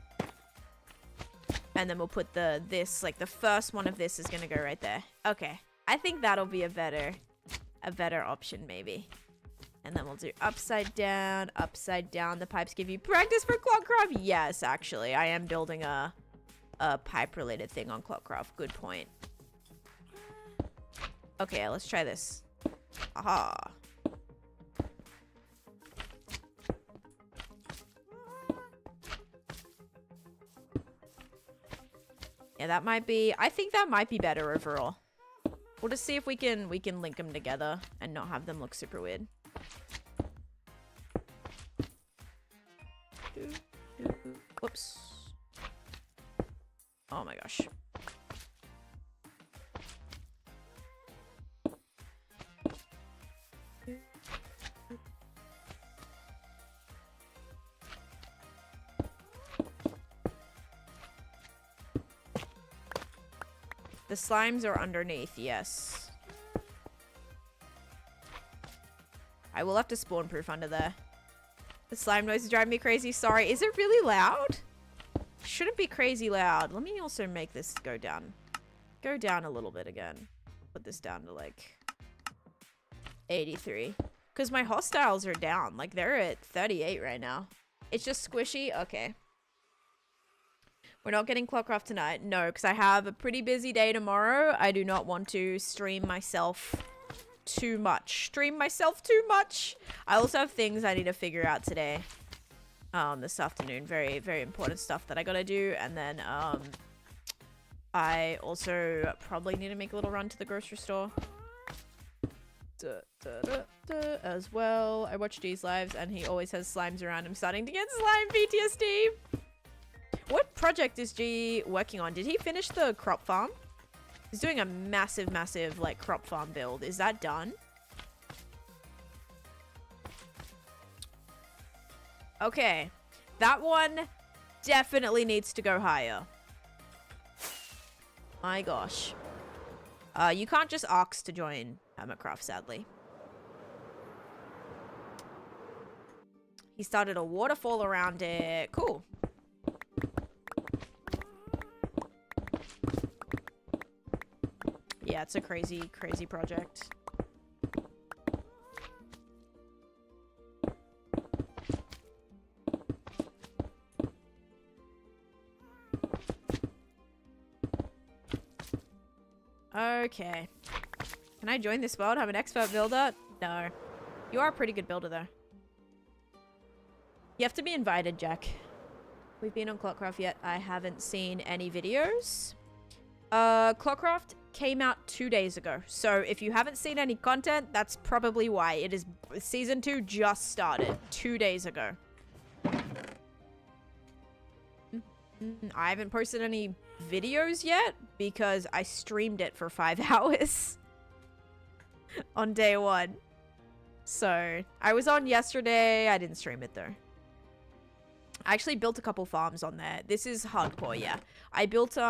And then we'll put this, like the first one of this is gonna go right there. Okay. I think that'll be a better option maybe. And then we'll do upside down. The pipes give you practice for Clockcraft. Yes, actually, I am building a pipe related thing on Clockcraft. Good point. Okay, let's try this. Aha. Yeah, that might be... I think that might be better overall. We'll just see if we can link them together and not have them look super weird. Whoops. Oh my gosh. The slimes are underneath, yes. I will have to spawn proof under there. The slime noise is driving me crazy. Sorry. Is it really loud? Shouldn't be crazy loud. Let me also make this go down. Go down a little bit again. Put this down to like 83. Because my hostiles are down. Like they're at 38 right now. It's just squishy. Okay. We're not getting Clockcraft tonight. No, because I have a pretty busy day tomorrow. I do not want to stream myself too much. I also have things I need to figure out today. This afternoon. Very, very important stuff that I gotta do. And then, I also probably need to make a little run to the grocery store. As well. I watch G's lives and he always has slimes around him starting to get slime PTSD. What project is G working on? Did he finish the crop farm? He's doing a massive, like, crop farm build. Is that done? Okay. That one definitely needs to go higher. My gosh. You can't just ask to join Hermitcraft, sadly. He started a waterfall around it. Cool. Yeah, it's a crazy, crazy project. Okay. Can I join this world? I'm an expert builder? No. You are a pretty good builder, though. You have to be invited, Jack. We've been on Clockcraft yet. I haven't seen any videos. Clockcraft came out 2 days ago. So if you haven't seen any content, that's probably why. It is season 2 just started 2 days ago. I haven't posted any videos yet because I streamed it for 5 hours on day 1. So I was on yesterday. I didn't stream it though. I actually built a couple farms on there. This is hardcore, yeah. I built do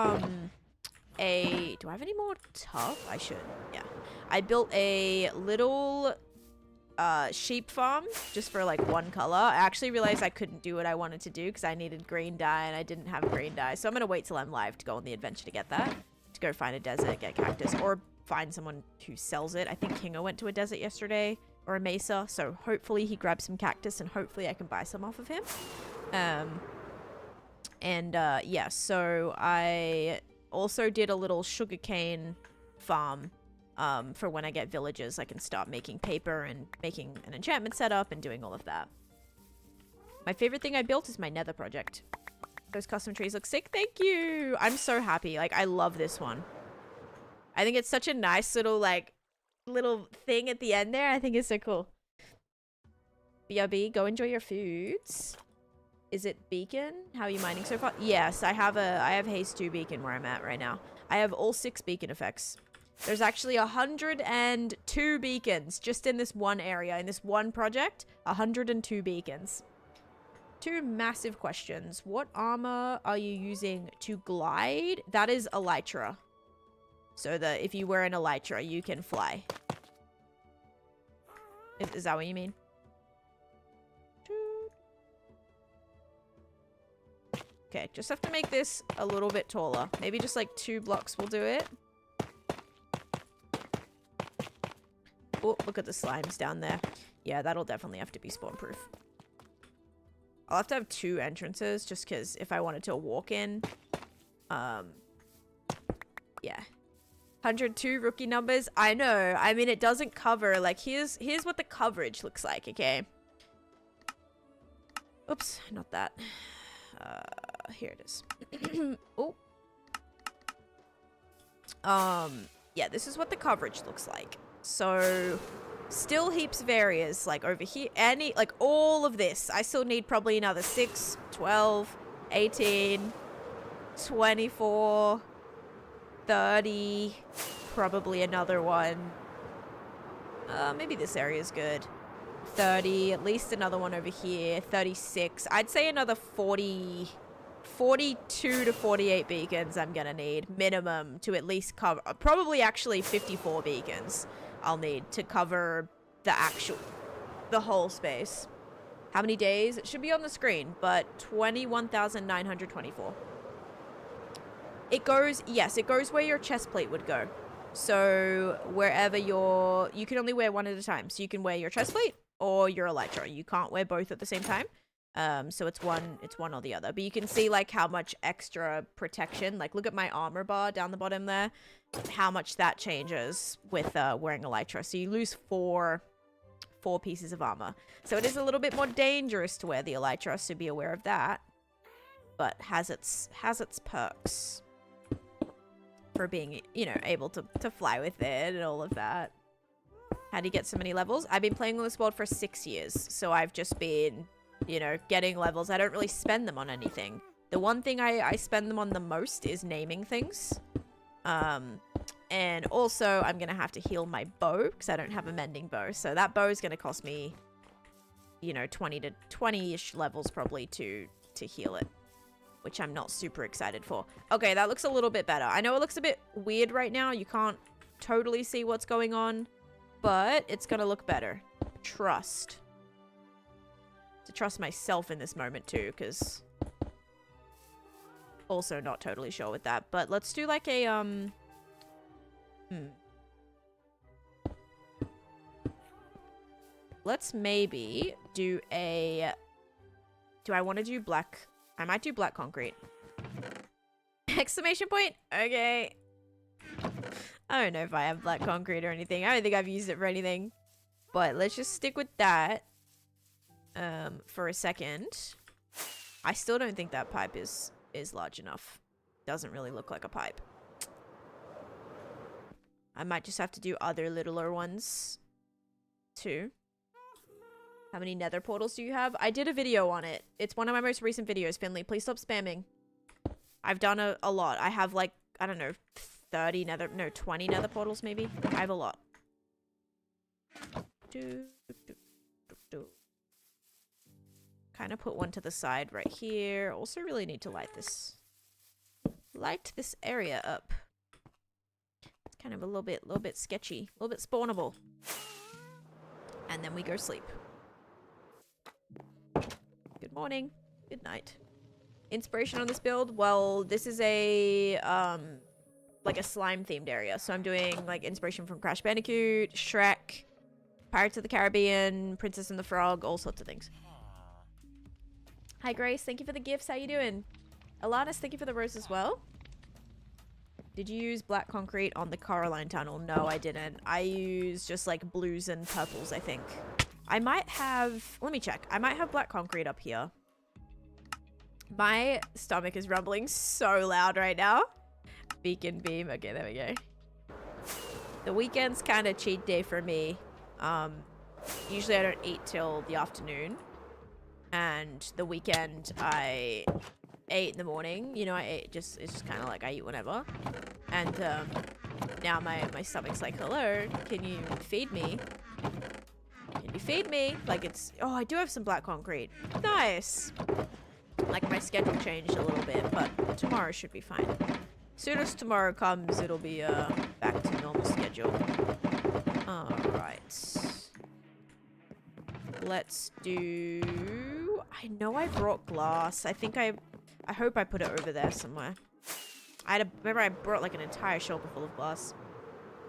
I have any more tough? I should. Yeah. I built a little sheep farm just for like one color. I actually realized I couldn't do what I wanted to do because I needed green dye and I didn't have green dye. So I'm gonna wait till I'm live to go on the adventure to get that. To go find a desert, get cactus, or find someone who sells it. I think Kingo went to a desert yesterday or a mesa. So hopefully he grabbed some cactus and hopefully I can buy some off of him. Yeah, so I also did a little sugarcane farm for when I get villagers. I can start making paper and making an enchantment setup and doing all of that. My favorite thing I built is my nether project. Those custom trees look sick. Thank you. I'm so happy. Like, I love this one. I think it's such a nice little, like, little thing at the end there. I think it's so cool. BRB, go enjoy your foods. Is it beacon? How are you mining so far? Yes, I have haste 2 beacon where I'm at right now. I have all 6 beacon effects. There's actually 102 beacons just in this one area, in this one project. 102 beacons. 2 massive questions. What armor are you using to glide? That is elytra. So that if you wear an elytra, you can fly. Is that what you mean? Okay, just have to make this a little bit taller. Maybe just like 2 blocks will do it. Oh, look at the slimes down there. Yeah, that'll definitely have to be spawn proof. I'll have to have 2 entrances just because if I wanted to walk in. Yeah. 102 rookie numbers. I know. I mean, it doesn't cover. Like, here's what the coverage looks like, okay? Oops, not that. Here it is. Oh. Yeah, this is what the coverage looks like. So, still heaps of areas, like over here, like all of this. I still need probably another 6, 12, 18, 24, 30, probably another one. Maybe this area is good. 30, at least another one over here, 36. I'd say another 42 to 48 beacons I'm gonna need, minimum, to at least cover, probably actually 54 beacons I'll need to cover the whole space. How many days? It should be on the screen, but 21,924. It goes, yes, it goes where your chest plate would go. So wherever you can only wear one at a time. So you can wear your chest plate or your elytra. You can't wear both at the same time. So it's one or the other. But you can see like how much extra protection, like look at my armor bar down the bottom there, how much that changes with wearing elytra. So you lose four pieces of armor. So it is a little bit more dangerous to wear the elytra, so be aware of that. But has its perks for being, you know, able to fly with it and all of that. How do you get so many levels? I've been playing on this world for 6 years, so I've just been, you know, getting levels. I don't really spend them on anything. The one thing I spend them on the most is naming things. And also I'm gonna have to heal my bow because I don't have a mending bow. So that bow is gonna cost me, you know, 20-ish levels probably to heal it, which I'm not super excited for. Okay, that looks a little bit better. I know it looks a bit weird right now. You can't totally see what's going on, but it's gonna look better. Trust. To trust myself in this moment too, because also not totally sure with that. But let's do like a let's maybe do a, do I want to do black? I might do black concrete. Exclamation point. Okay. I don't know if I have black concrete or anything. I don't think I've used it for anything, but let's just stick with that for a second. I still don't think that pipe is large enough. Doesn't really look like a pipe. I might just have to do other littler ones too. How many nether portals do you have? I did a video on it. It's one of my most recent videos, Finley. Please stop spamming. I've done a lot. I have like, I don't know, 20 nether portals maybe. I have a lot. Kind of put one to the side right here. Also really need to light this area up. It's kind of a little bit sketchy, a little bit spawnable. And then we go sleep. Good morning. Good night. Inspiration on this build? Well, this is a like a slime themed area. So I'm doing like inspiration from Crash Bandicoot, Shrek, Pirates of the Caribbean, Princess and the Frog, all sorts of things. Hi Grace, thank you for the gifts. How you doing? Alanis, thank you for the rose as well. Did you use black concrete on the Coraline tunnel? No, I didn't. I used just like blues and purples, I think. I might have, let me check. I might have black concrete up here. My stomach is rumbling so loud right now. Beacon beam. Okay, there we go. The weekend's kind of cheat day for me. Usually I don't eat till the afternoon. And the weekend I ate in the morning. You know, it's just kind of like I eat whenever. And now my stomach's like, hello, can you feed me? Can you feed me? Like it's, oh, I do have some black concrete. Nice. Like my schedule changed a little bit, but tomorrow should be fine. As soon as tomorrow comes, it'll be back to normal schedule. Alright. Let's do... I know I brought glass. I think I hope I put it over there somewhere. Remember I brought like an entire shoulder full of glass.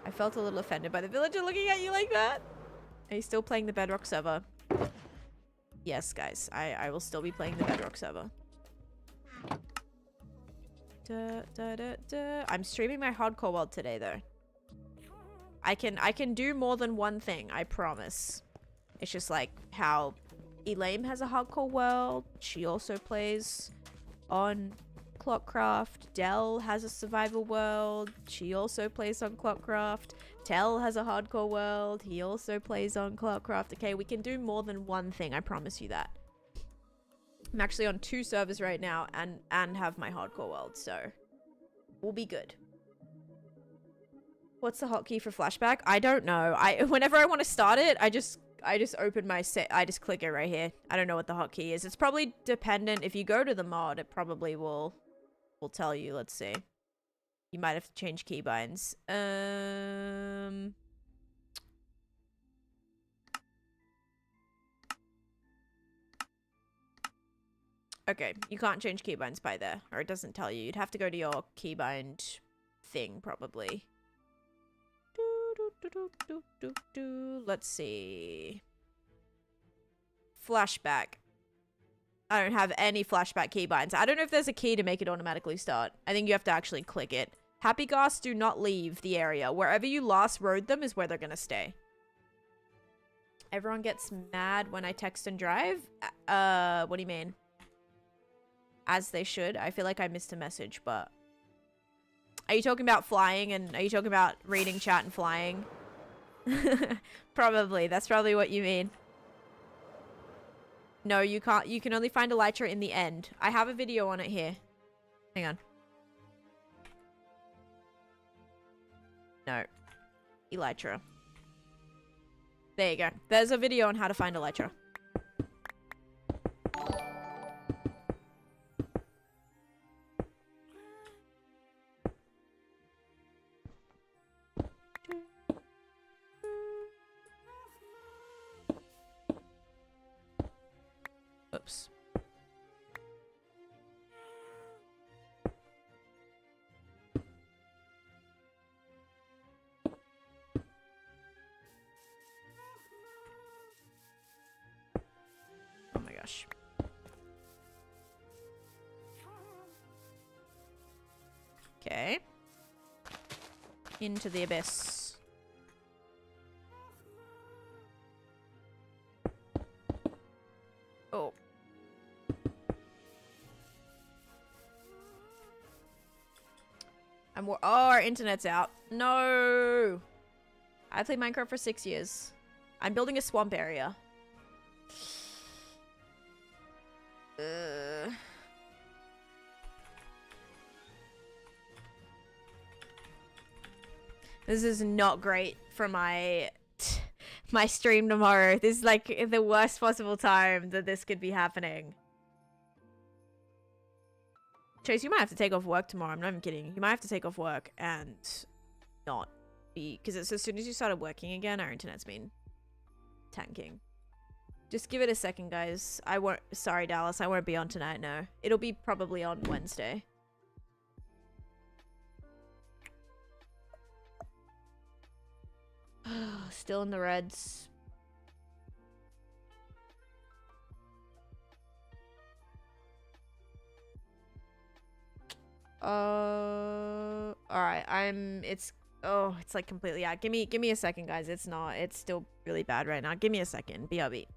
I felt a little offended by the villager looking at you like that. Are you still playing the Bedrock server? Yes, guys. I will still be playing the Bedrock server. I'm streaming my hardcore world today, though. I can do more than one thing, I promise. It's just like how Elaine has a hardcore world. She also plays on Clockcraft. Dell has a survival world. She also plays on Clockcraft. Tell has a hardcore world. He also plays on Clockcraft. Okay, we can do more than one thing, I promise you that. I'm actually on 2 servers right now and have my hardcore world, so we'll be good. What's the hotkey for flashback? I don't know. Whenever I want to start it, I just open my set. I just click it right here. I don't know what the hotkey is. It's probably dependent. If you go to the mod, it probably will tell you. Let's see. You might have to change keybinds. Okay, you can't change keybinds by there, or it doesn't tell you. You'd have to go to your keybind thing, probably. Let's see. Flashback. I don't have any flashback keybinds. I don't know if there's a key to make it automatically start. I think you have to actually click it. Happy ghasts do not leave the area. Wherever you last rode them is where they're gonna stay. Everyone gets mad when I text and drive? What do you mean? As they should. I feel like I missed a message, but... Are you talking about flying, and are you talking about reading chat and flying? Probably. That's probably what you mean. No, you can't. You can only find Elytra in the end. I have a video on it here. Hang on. No. Elytra. There you go. There's a video on how to find Elytra. Oops. Oh my gosh. Okay. Into the abyss. Oh. Oh, our internet's out. No. I played Minecraft for 6 years. I'm building a swamp area. This is not great for my stream tomorrow. This is like the worst possible time that this could be happening. Chase, you might have to take off work tomorrow. I'm not even kidding. You might have to take off work and not be... Because it's as soon as you started working again, our internet's been tanking. Just give it a second, guys. I won't... Sorry, Dallas. I won't be on tonight, no. It'll be probably on Wednesday. Still in the reds. Alright, it's like completely out. Give me a second, guys. It's still really bad right now. Give me a second. BRB.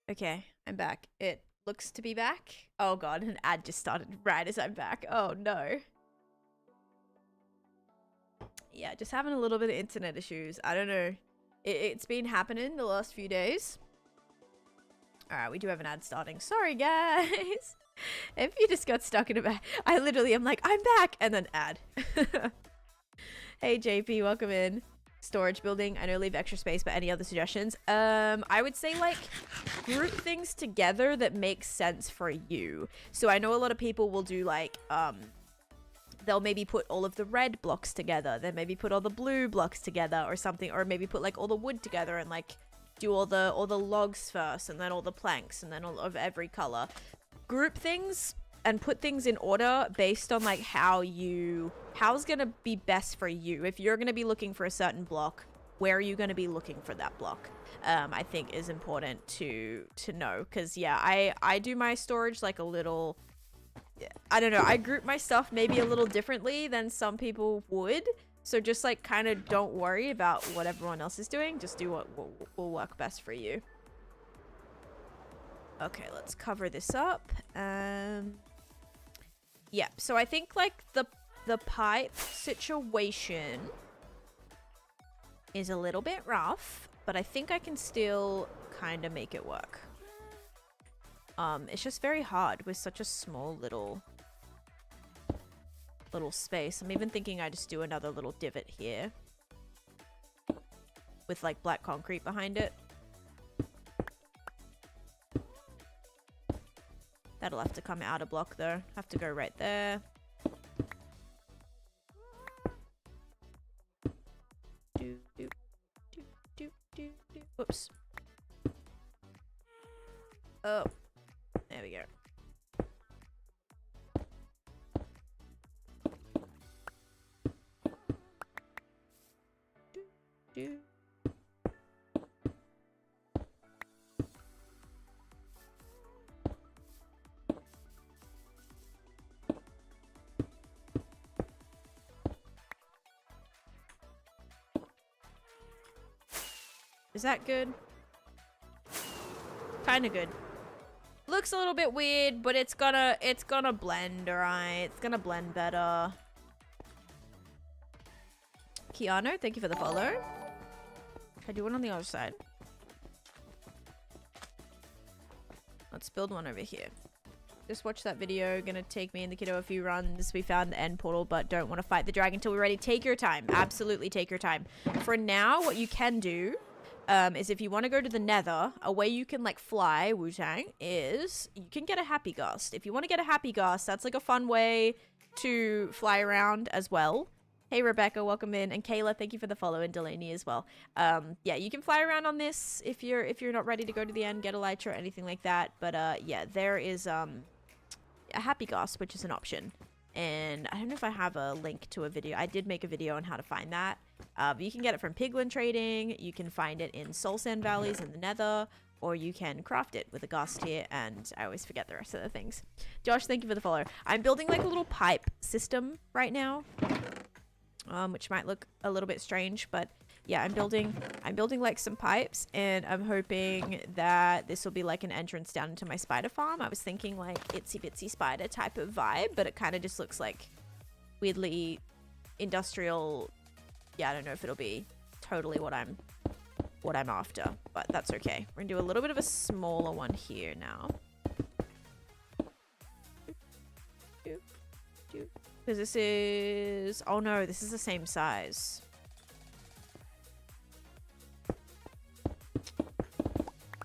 Okay, I'm back. It looks to be back. Oh god, an ad just started right as I'm back. Oh no. Yeah, just having a little bit of internet issues. I don't know. It's been happening the last few days. Alright, we do have an ad starting. Sorry, guys. If you just got stuck in a back, I literally am like, I'm back! And then ad. Hey, JP, welcome in. Storage building. I know leave extra space, but any other suggestions? I would say, like, group things together that make sense for you. So I know a lot of people will do, like, they'll maybe put all of the red blocks together, then maybe put all the blue blocks together or something, or maybe put, like, all the wood together and, like, do all the logs first, and then all the planks, and then all of every color. Group things and put things in order based on like how's gonna be best for you. If you're gonna be looking for a certain block, where are you gonna be looking for that block? I think is important to know, because yeah, I do my storage like a little, I don't know, I group my stuff maybe a little differently than some people would. So just like kind of don't worry about what everyone else is doing. Just do what will work best for you. Okay, let's cover this up. Yeah, so I think like the pipe situation is a little bit rough, but I think I can still kind of make it work. It's just very hard with such a small little space. I'm even thinking I just do another little divot here with like black concrete behind it. That'll have to come out a block though. Have to go right there. Whoops. Oh, there we go. Is that good? Kind of good. Looks a little bit weird, but it's gonna blend, alright? It's gonna blend better. Keanu, thank you for the follow. I do one on the other side. Let's build one over here. Just watch that video. Gonna take me and the kiddo a few runs. We found the end portal, but don't want to fight the dragon until we're ready. Take your time. Absolutely take your time. For now, what you can do is if you want to go to the nether, a way you can like fly, Wu-Tang, is you can get a happy gust. If you want to get a happy gust, that's like a fun way to fly around as well. Hey Rebecca, welcome in, and Kayla, thank you for the follow, and Delaney as well. Yeah, you can fly around on this if you're not ready to go to the end, get a elytra or anything like that. But yeah, there is a happy gust, which is an option. And I don't know if I have a link to a video. I did make a video on how to find that. You can get it from Piglin Trading. You can find it in Soul Sand Valleys in the Nether, or you can craft it with a gust here, and I always forget the rest of the things. Josh, thank you for the follow. I'm building like a little pipe system right now, which might look a little bit strange, but yeah, I'm building like some pipes, and I'm hoping that this will be like an entrance down into my spider farm. I was thinking like itsy bitsy spider type of vibe, but it kind of just looks like weirdly industrial. Yeah, I don't know if it'll be totally what I'm after, but that's okay. We're gonna do a little bit of a smaller one here now. Because this is, oh no, this is the same size.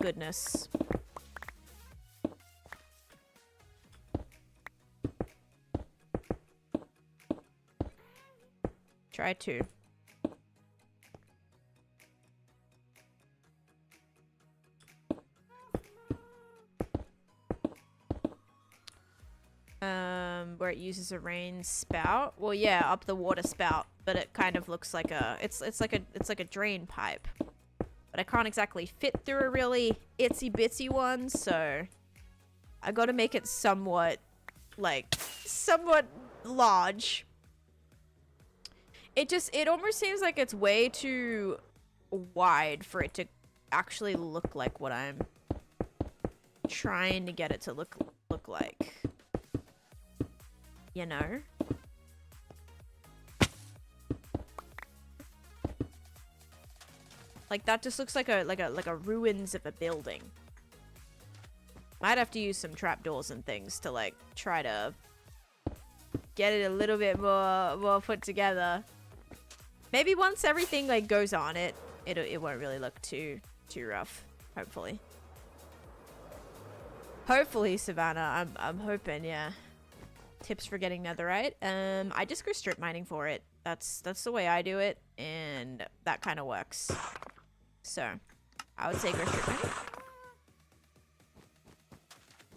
Goodness. Try to. Where it uses a rain spout. Well, yeah, up the water spout, but it kind of looks like a it's like a drain pipe. But I can't exactly fit through a really itsy bitsy one, so I got to make it somewhat large. It almost seems like it's way too wide for it to actually look like what I'm trying to get it to look like, you know. Like that just looks like a ruins of a building. Might have to use some trapdoors and things to like try to get it a little bit more put together. Maybe once everything like goes on it won't really look too rough. Hopefully. Hopefully, Savannah. I'm hoping, yeah. Tips for getting netherite. I just go strip mining for it. That's the way I do it, and that kind of works. So, I would say go strip mining.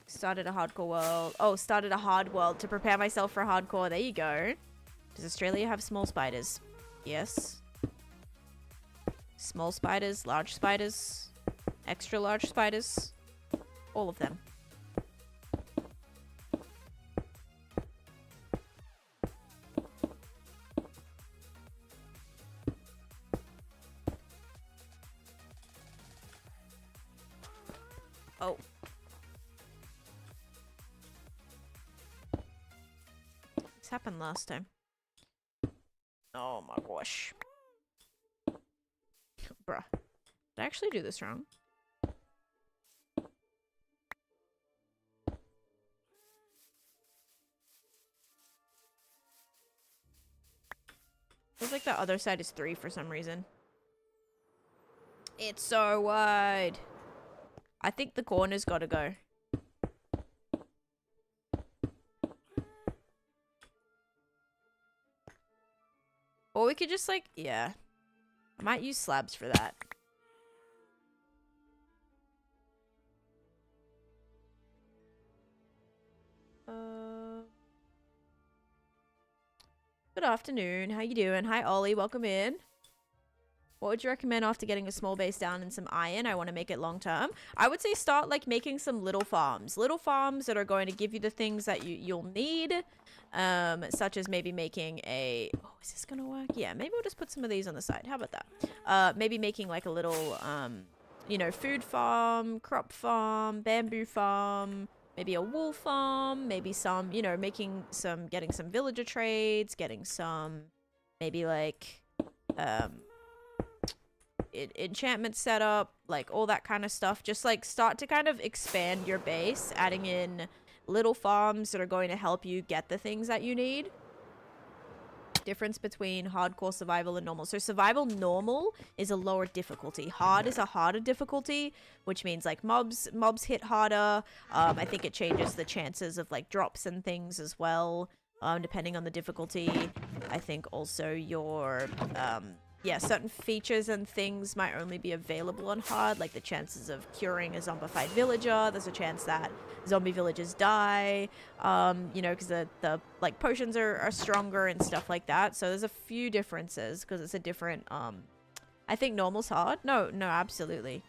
Started a hardcore world. Oh, started a hard world to prepare myself for hardcore. There you go. Does Australia have small spiders? Yes. Small spiders, large spiders, extra large spiders. All of them. Oh. This happened last time. Oh my gosh. Bruh. Did I actually do this wrong? Feels like the other side is 3 for some reason. It's so wide. I think the corner's gotta go. Or we could just like, yeah. I might use slabs for that. Good afternoon. How you doing? Hi, Ollie. Welcome in. What would you recommend after getting a small base down and some iron? I want to make it long term. I would say start like making some little farms. Little farms that are going to give you the things that you'll need. Such as maybe making a... Oh, is this going to work? Yeah, maybe we'll just put some of these on the side. How about that? Maybe making like a little, you know, food farm, crop farm, bamboo farm, maybe a wool farm, maybe some, you know, getting some villager trades, getting some, maybe like, enchantment setup, like all that kind of stuff. Just like start to kind of expand your base, adding in little farms that are going to help you get the things that you need. Difference between hardcore survival and normal. So survival normal is a lower difficulty. Hard is a harder difficulty, which means like mobs hit harder. I think it changes the chances of like drops and things as well, depending on the difficulty. I think also your yeah, certain features and things might only be available on hard, like the chances of curing a zombified villager. There's a chance that zombie villagers die, you know, because the like potions are stronger and stuff like that. So there's a few differences because it's a different, I think normal's hard. No, absolutely.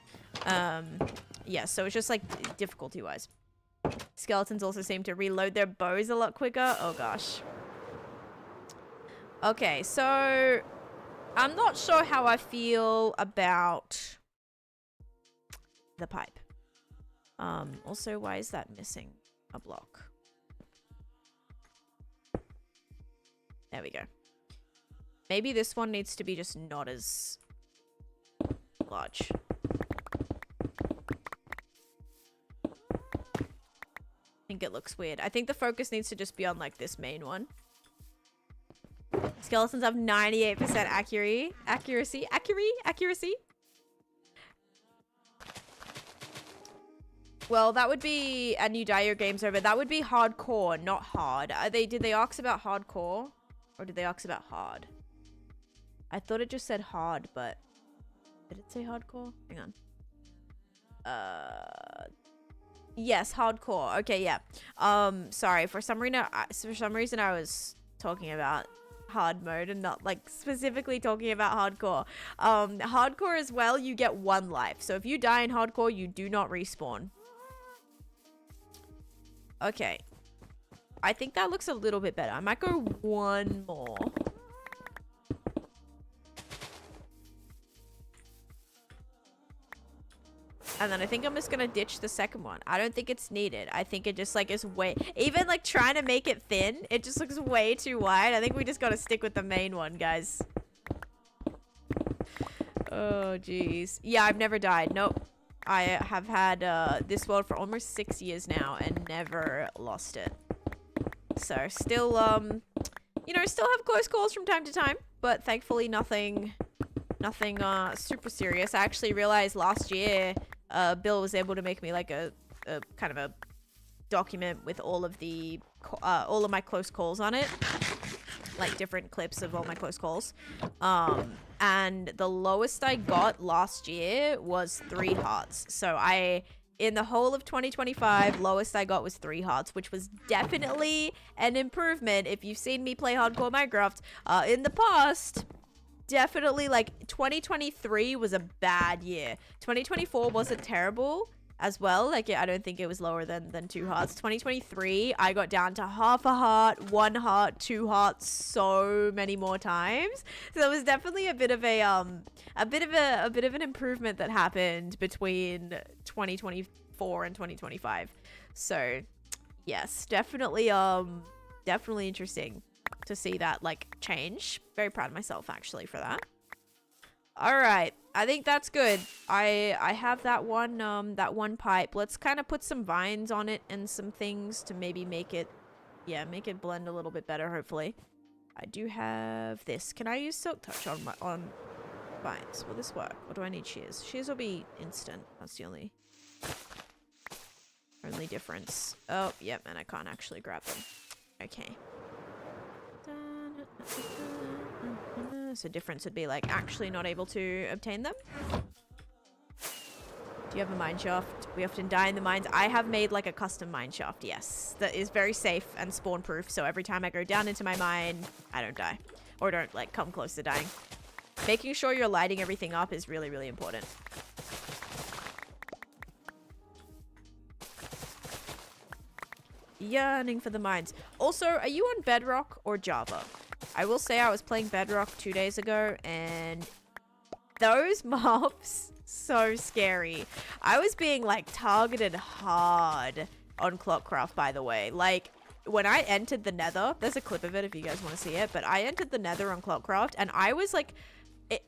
Yeah, so it's just like difficulty wise. Skeletons also seem to reload their bows a lot quicker. Oh gosh. Okay, so I'm not sure how I feel about the pipe. Also, why is that missing a block? There we go. Maybe this one needs to be just not as large. I think it looks weird. I think the focus needs to just be on like this main one. Skeletons have 98% accuracy. Well, that would be, and you die, your game's over. That would be hardcore, not hard. Did they ask about hardcore? Or did they ask about hard? I thought it just said hard, but did it say hardcore? Hang on. Yes, hardcore. Okay, yeah. Sorry, for some reason I was talking about hard mode and not like specifically talking about hardcore. Hardcore as well, you get 1 life. So if you die in hardcore, you do not respawn. Okay. I think that looks a little bit better. I might go 1 more. And then I think I'm just gonna ditch the second one. I don't think it's needed. I think it just like is way, even like trying to make it thin, it just looks way too wide. I think we just gotta stick with the main one, guys. Oh, jeez. Yeah, I've never died. Nope. I have had this world for almost 6 years now and never lost it. So still, you know, still have close calls from time to time, but thankfully nothing super serious. I actually realized last year, Bill was able to make me like a kind of a document with all of my close calls on it, like different clips of all my close calls. And the lowest I got last year was 3 hearts. So in the whole of 2025, lowest I got was 3 hearts, which was definitely an improvement. If you've seen me play Hardcore Minecraft in the past, definitely, like, 2023 was a bad year. 2024 wasn't terrible as well. Like, I don't think it was lower than 2 hearts. 2023, I got down to half a heart, 1 heart, 2 hearts, so many more times. So it was definitely a bit of an improvement that happened between 2024 and 2025. So, yes, definitely interesting to see that like change. Very proud of myself actually for that. All right, I think that's good. I have that one pipe. Let's kind of put some vines on it and some things to maybe make it blend a little bit better, hopefully. I do have this. Can I use silk touch on vines? Will this work? Or do I need shears? Shears will be instant. That's the only difference. Oh, yep, and I can't actually grab them. Okay. So difference would be like actually not able to obtain them. Do you have a mine shaft? We often die in the mines. I have made like a custom mine shaft, yes. That is very safe and spawn proof. So every time I go down into my mine, I don't die. Or don't like come close to dying. Making sure you're lighting everything up is really, really important. Yearning for the mines. Also, are you on Bedrock or Java? I will say I was playing Bedrock 2 days ago and those mobs, so scary. I was being like targeted hard on Clockcraft, by the way. Like when I entered the nether, there's a clip of it if you guys want to see it, but I entered the nether on Clockcraft and I was like,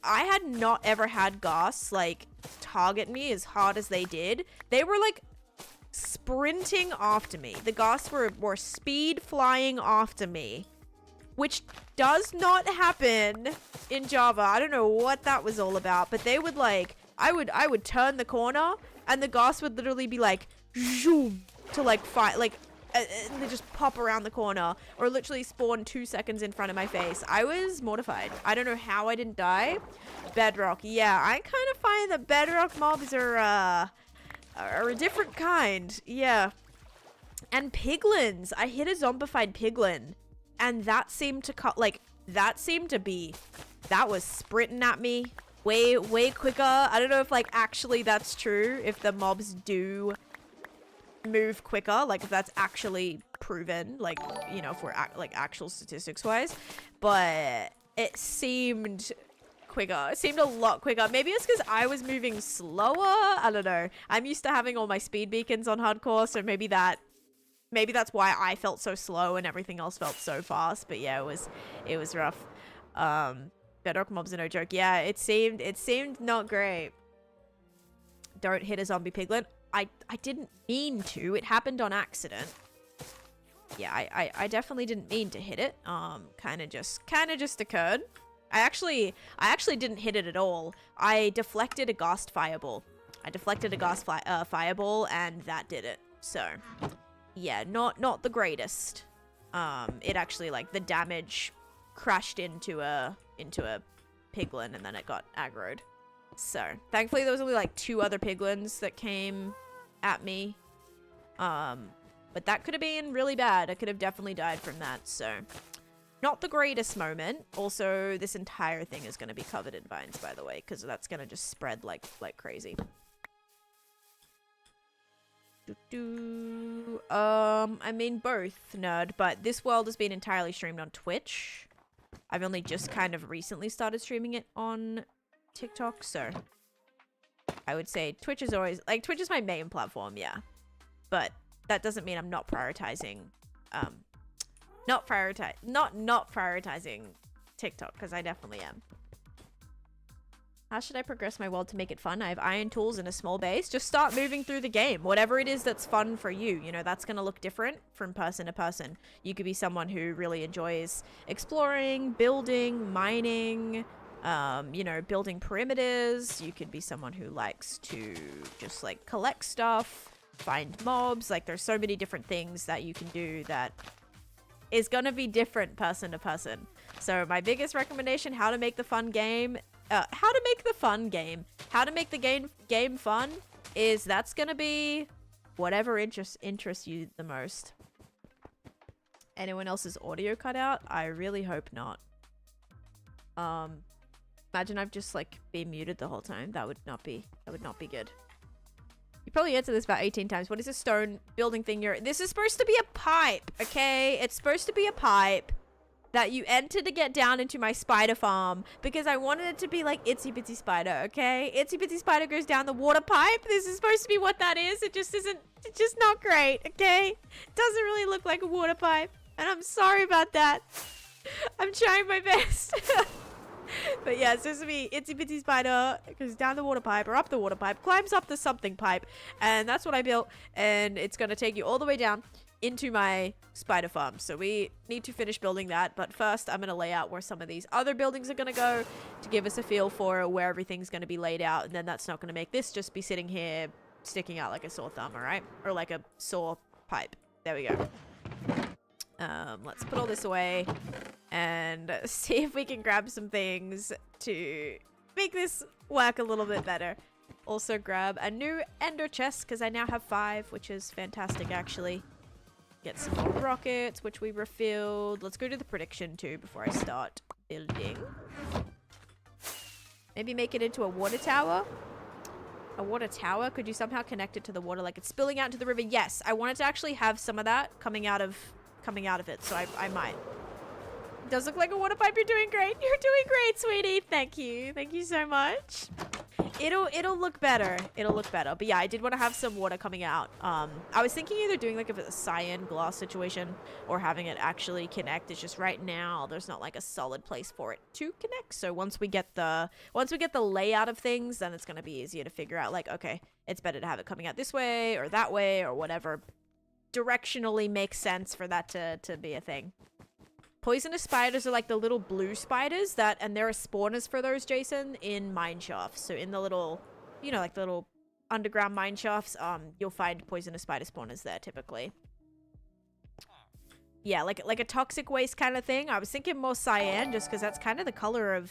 I had not ever had ghasts like target me as hard as they did. They were like sprinting after me. The ghasts were speed flying after me, which does not happen in Java. I don't know what that was all about, but they would like, I would turn the corner and the ghasts would literally be like, zoom, to like fight, like, and they just pop around the corner or literally spawn 2 seconds in front of my face. I was mortified. I don't know how I didn't die. Bedrock. Yeah, I kind of find that Bedrock mobs are a different kind. Yeah. And piglins. I hit a zombified piglin. And that seemed to that was sprinting at me way quicker. I don't know if like actually that's true, if the mobs do move quicker, like if that's actually proven, like, you know, if we're like actual statistics wise, but it seemed quicker. It seemed a lot quicker. Maybe it's because I was moving slower. I don't know. I'm used to having all my speed beacons on hardcore, so maybe that's why I felt so slow and everything else felt so fast. But yeah, it was rough. Bedrock mobs are no joke. Yeah, it seemed not great. Don't hit a zombie piglin. I didn't mean to. It happened on accident. Yeah, I definitely didn't mean to hit it. Kind of just occurred. I actually didn't hit it at all. I deflected a ghast fireball. Fireball, and that did it. So, yeah, not the greatest. It actually, like, the damage crashed into a piglin, and then it got aggroed. So, thankfully there was only like 2 other piglins that came at me. But that could have been really bad. I could have definitely died from that, so not the greatest moment. Also, this entire thing is going to be covered in vines, by the way, because that's going to just spread like crazy. I mean both, nerd, but this world has been entirely streamed on Twitch. I've only just kind of recently started streaming it on TikTok, so I would say Twitch is always, like, Twitch is my main platform, yeah. But that doesn't mean I'm not prioritizing, not prioritizing TikTok, because I definitely am. How should I progress my world to make it fun? I have iron tools and a small base. Just start moving through the game. Whatever it is that's fun for you. You know, that's going to look different from person to person. You could be someone who really enjoys exploring, building, mining, you know, building perimeters. You could be someone who likes to just, like, collect stuff, find mobs. Like, there's so many different things that you can do that is going to be different person to person. So my biggest recommendation, how to make the game fun, is that's gonna be whatever interests you the most. Anyone else's audio cut out? I really hope not. Imagine I've just, like, been muted the whole time. That would not be good. You probably answered this about 18 times. What is this stone building thing this is supposed to be a pipe, okay? It's supposed to be a pipe that you enter to get down into my spider farm, because I wanted it to be like Itsy Bitsy Spider, okay? Itsy Bitsy Spider goes down the water pipe. This is supposed to be what that is. It just isn't, it's just not great, okay? It doesn't really look like a water pipe, and I'm sorry about that. I'm trying my best. But yeah, it's supposed to be Itsy Bitsy Spider goes down the water pipe, or up the water pipe, climbs up the something pipe, and that's what I built, and it's gonna take you all the way down into my spider farm. So we need to finish building that, but first I'm going to lay out where some of these other buildings are going to go to give us a feel for where everything's going to be laid out, and then that's not going to make this just be sitting here sticking out like a sore thumb, all right? Or like a sore pipe. There we go. Let's put all this away and see if we can grab some things to make this work a little bit better. Also grab a new ender chest, because I now have 5, which is fantastic actually. Get some more rockets, which we refilled. Let's go to the prediction too before I start building. Maybe make it into a water tower. A water tower? Could you somehow connect it to the water like it's spilling out into the river? Yes, I wanted to actually have some of that coming out of it, so I might. It does look like a water pipe. You're doing great. You're doing great, sweetie. Thank you. Thank you so much. It'll look better. It'll look better. But yeah, I did want to have some water coming out. I was thinking either doing like a cyan glass situation or having it actually connect. It's just right now there's not like a solid place for it to connect. So once we get the layout of things, then it's gonna be easier to figure out, like, okay, it's better to have it coming out this way or that way or whatever directionally makes sense for that to be a thing. Poisonous spiders are like the little blue spiders and there are spawners for those, Jason, in mine shafts. So in the little, you know, like the little underground mine shafts, you'll find poisonous spider spawners there typically. Yeah, like a toxic waste kind of thing. I was thinking more cyan, just because that's kind of the color of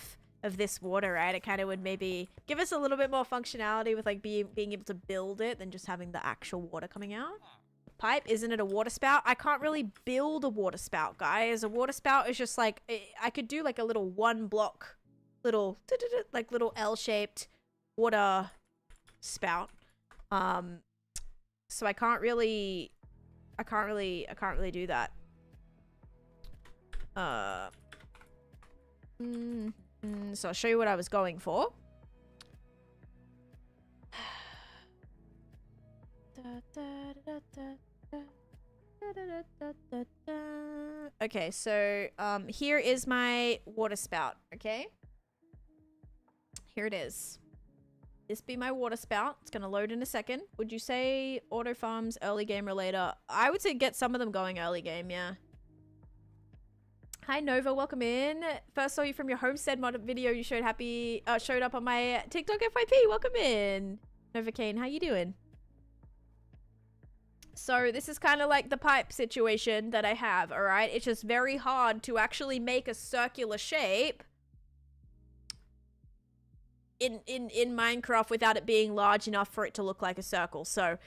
this water, right? It kind of would maybe give us a little bit more functionality with like being able to build it than just having the actual water coming out. Pipe, isn't it a water spout? I can't really build a water spout, guys. A water spout is just like, I could do like a little 1 block, little L-shaped water spout. So I can't really do that. So I'll show you what I was going for. Okay, so here is my water spout, okay? Here it is. This be my water spout. It's gonna load in a second. Would you say auto farms early game or later? I would say get some of them going early game, yeah. Hi Nova, welcome in. First saw you from your homestead mod video you showed up on my TikTok FYP. Welcome in. Nova Kane, how you doing? So this is kind of like the pipe situation that I have, all right? It's just very hard to actually make a circular shape in Minecraft without it being large enough for it to look like a circle. So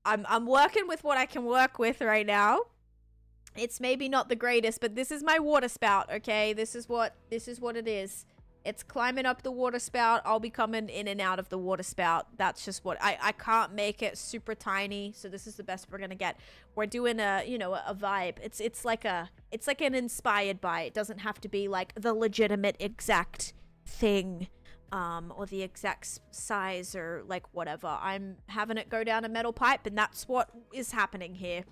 I'm working with what I can work with right now. It's maybe not the greatest, but this is my water spout, okay? This is what it is. It's climbing up the water spout. I'll be coming in and out of the water spout. That's just what I can't make it super tiny. So this is the best we're gonna get. We're doing a vibe. It's like an inspired by. It doesn't have to be like the legitimate exact thing. or the exact size or like whatever. I'm having it go down a metal pipe, and that's what is happening here.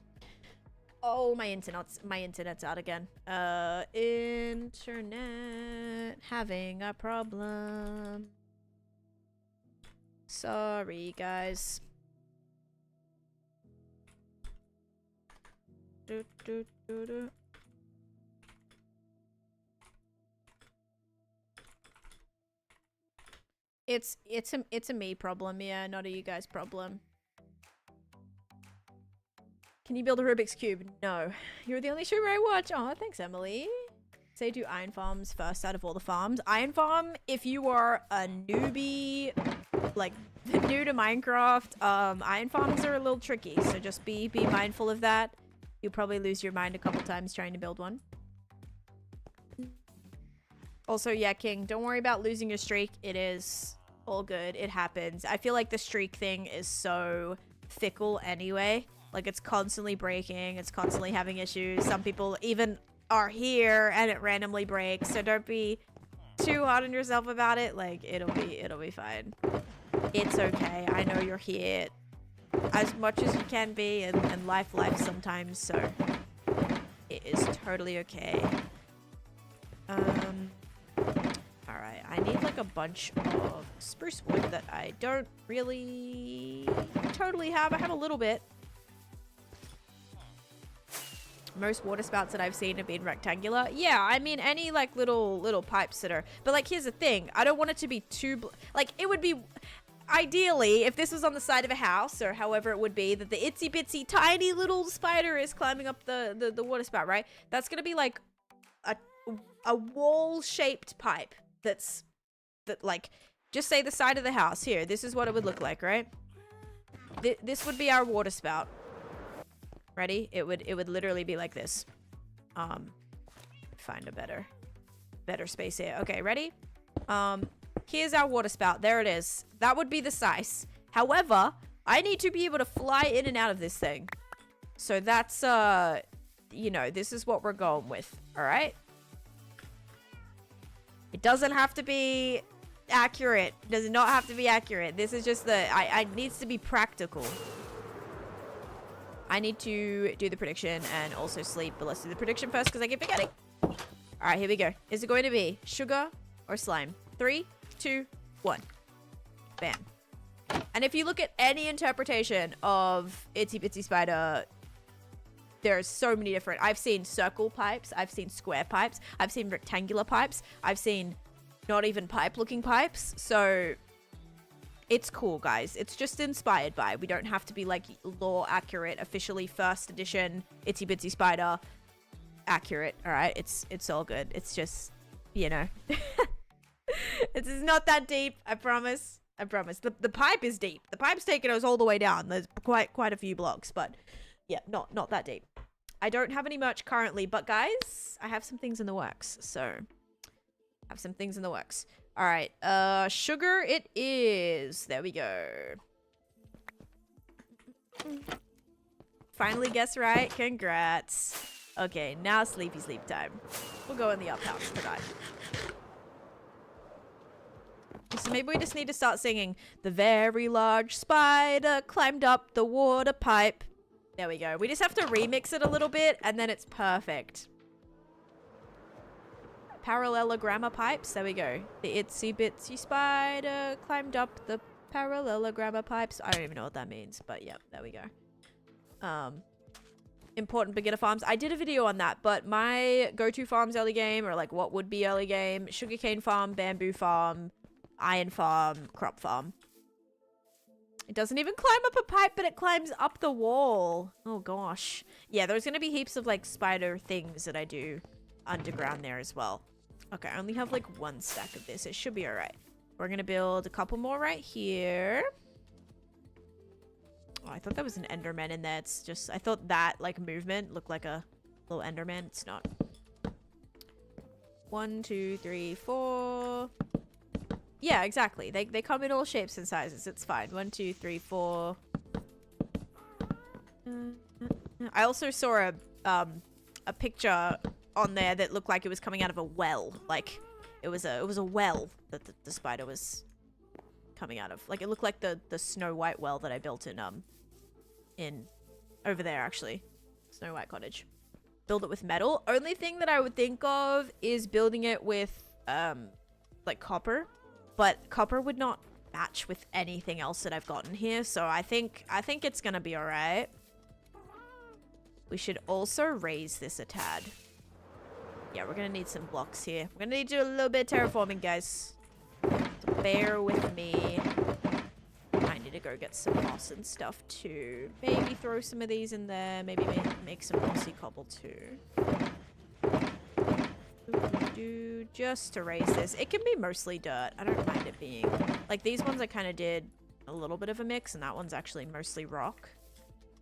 Oh, my internet's out again. Internet having a problem. Sorry, guys. Do, do, do, do. It's a me problem, yeah, not a you guys problem. Can you build a Rubik's Cube? No. You're the only streamer I watch. Oh, thanks, Emily. Say do iron farms first out of all the farms. Iron farm, if you are a newbie, like new to Minecraft, iron farms are a little tricky, so just be mindful of that. You'll probably lose your mind a couple times trying to build one. Also, yeah, King, don't worry about losing your streak. It is all good. It happens. I feel like the streak thing is so fickle anyway. Like, it's constantly breaking. It's constantly having issues. Some people even are here and it randomly breaks. So don't be too hard on yourself about it. Like, it'll be fine. It's okay. I know you're here as much as you can be, and life sometimes. So it is totally okay. Alright, I need like a bunch of spruce wood that I don't really totally have. I have a little bit. Most water spouts that I've seen have been rectangular. Yeah, I mean, any like little pipes that are, but like, here's the thing. I don't want it to be too, like, it would be, ideally, if this was on the side of a house, or however it would be, that the itsy bitsy tiny little spider is climbing up the water spout, right? That's gonna be like a wall-shaped pipe that like, just say the side of the house. Here, this is what it would look like, right? This would be our water spout. Ready? It would literally be like this. Find a better space here. Okay, ready? Here's our water spout. There it is. That would be the size. However, I need to be able to fly in and out of this thing. So that's you know, this is what we're going with. All right? It doesn't have to be accurate. It does not have to be accurate. This is just I needs to be practical. I need to do the prediction and also sleep, but let's do the prediction first because I keep forgetting. All right, here we go. Is it going to be sugar or slime? 3, 2, 1. Bam. And if you look at any interpretation of Itsy Bitsy Spider, there's so many different. I've seen circle pipes. I've seen square pipes. I've seen rectangular pipes. I've seen not even pipe-looking pipes. So it's cool, guys. It's just inspired by. We don't have to be like lore accurate, officially first edition Itsy Bitsy Spider accurate. All right, it's all good. It's just, you know, it's not that deep. I promise. I promise. The pipe is deep. The pipe's taken us all the way down. There's quite a few blocks, but yeah, not that deep. I don't have any merch currently, but guys, I have some things in the works. So, I have some things in the works. All right, sugar it is. There we go. Finally guess right. Congrats. Okay, now sleepy sleep time. We'll go in the up house tonight. So maybe we just need to start singing. The very large spider climbed up the water pipe. There we go. We just have to remix it a little bit and then it's perfect. Parallelogram pipes. There we go. The itsy bitsy spider climbed up the parallelogram pipes. I don't even know what that means, but yeah, there we go. Important beginner farms. I did a video on that, but my go-to farms early game, or like what would be early game: sugarcane farm, bamboo farm, iron farm, crop farm. It doesn't even climb up a pipe, but it climbs up the wall. Oh gosh. Yeah, there's gonna be heaps of like spider things that I do underground there as well. Okay, I only have like one stack of this. It should be all right. We're gonna build a couple more right here. Oh, I thought that was an Enderman in there. It's just, I thought that like movement looked like a little Enderman. It's not. 1, 2, 3, 4. Yeah, exactly. They come in all shapes and sizes. It's fine. 1, 2, 3, 4. I also saw a picture on there that looked like it was coming out of a well. Like, It was a well that the spider was coming out of. Like, it looked like the Snow White well that I built in over there, actually. Snow White Cottage. Build it with metal. Only thing that I would think of is building it with, like, copper. But copper would not match with anything else that I've gotten here, so I think it's gonna be alright. We should also raise this a tad. Yeah, we're gonna need some blocks here. We're gonna need to do a little bit of terraforming, guys. So bear with me. I need to go get some moss and stuff too. Maybe throw some of these in there. Maybe make some mossy cobble too. Just to raise this. It can be mostly dirt. I don't mind it being... Like, these ones I kind of did a little bit of a mix, and that one's actually mostly rock.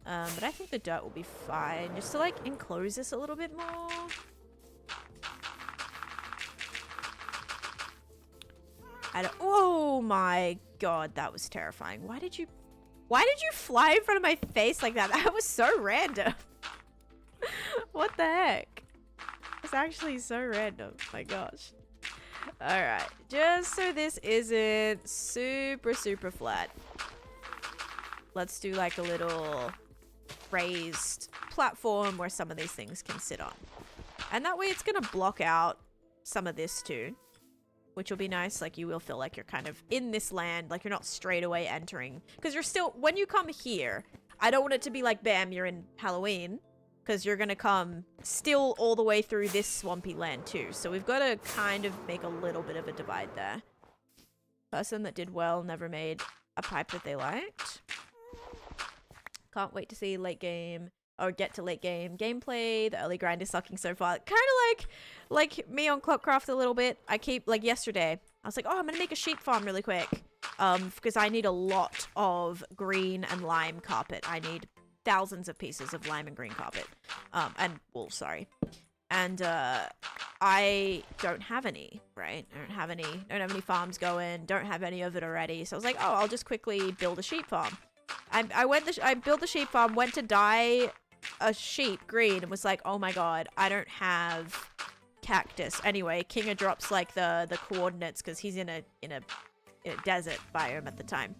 But I think the dirt will be fine. Just to, like, enclose this a little bit more. Oh my god, that was terrifying. Why did you fly in front of my face like that? That was so random. What the heck? It's actually so random. My gosh. Alright. Just so this isn't super flat. Let's do like a little raised platform where some of these things can sit on. And that way it's going to block out some of this too. Which will be nice. Like, you will feel like you're kind of in this land. Like, you're not straight away entering. Because you're still... When you come here, I don't want it to be like, bam, you're in Halloween. Because you're going to come still all the way through this swampy land too. So we've got to kind of make a little bit of a divide there. Person that did well never made a pipe that they liked. Can't wait to see late game... Or get to late game gameplay. The early grind is sucking so far. Kind of like me on Clockcraft a little bit. I keep, like yesterday, I was like, oh, I'm gonna make a sheep farm really quick. Because I need a lot of green and lime carpet. I need thousands of pieces of lime and green carpet. And wool, sorry. And I don't have any, right? I don't have any farms going. Don't have any of it already. So I was like, oh, I'll just quickly build a sheep farm. I built the sheep farm, went to dye a sheep green and was like, oh my god, I don't have cactus. Anyway, Kinga drops like the coordinates because he's in a desert biome at the time.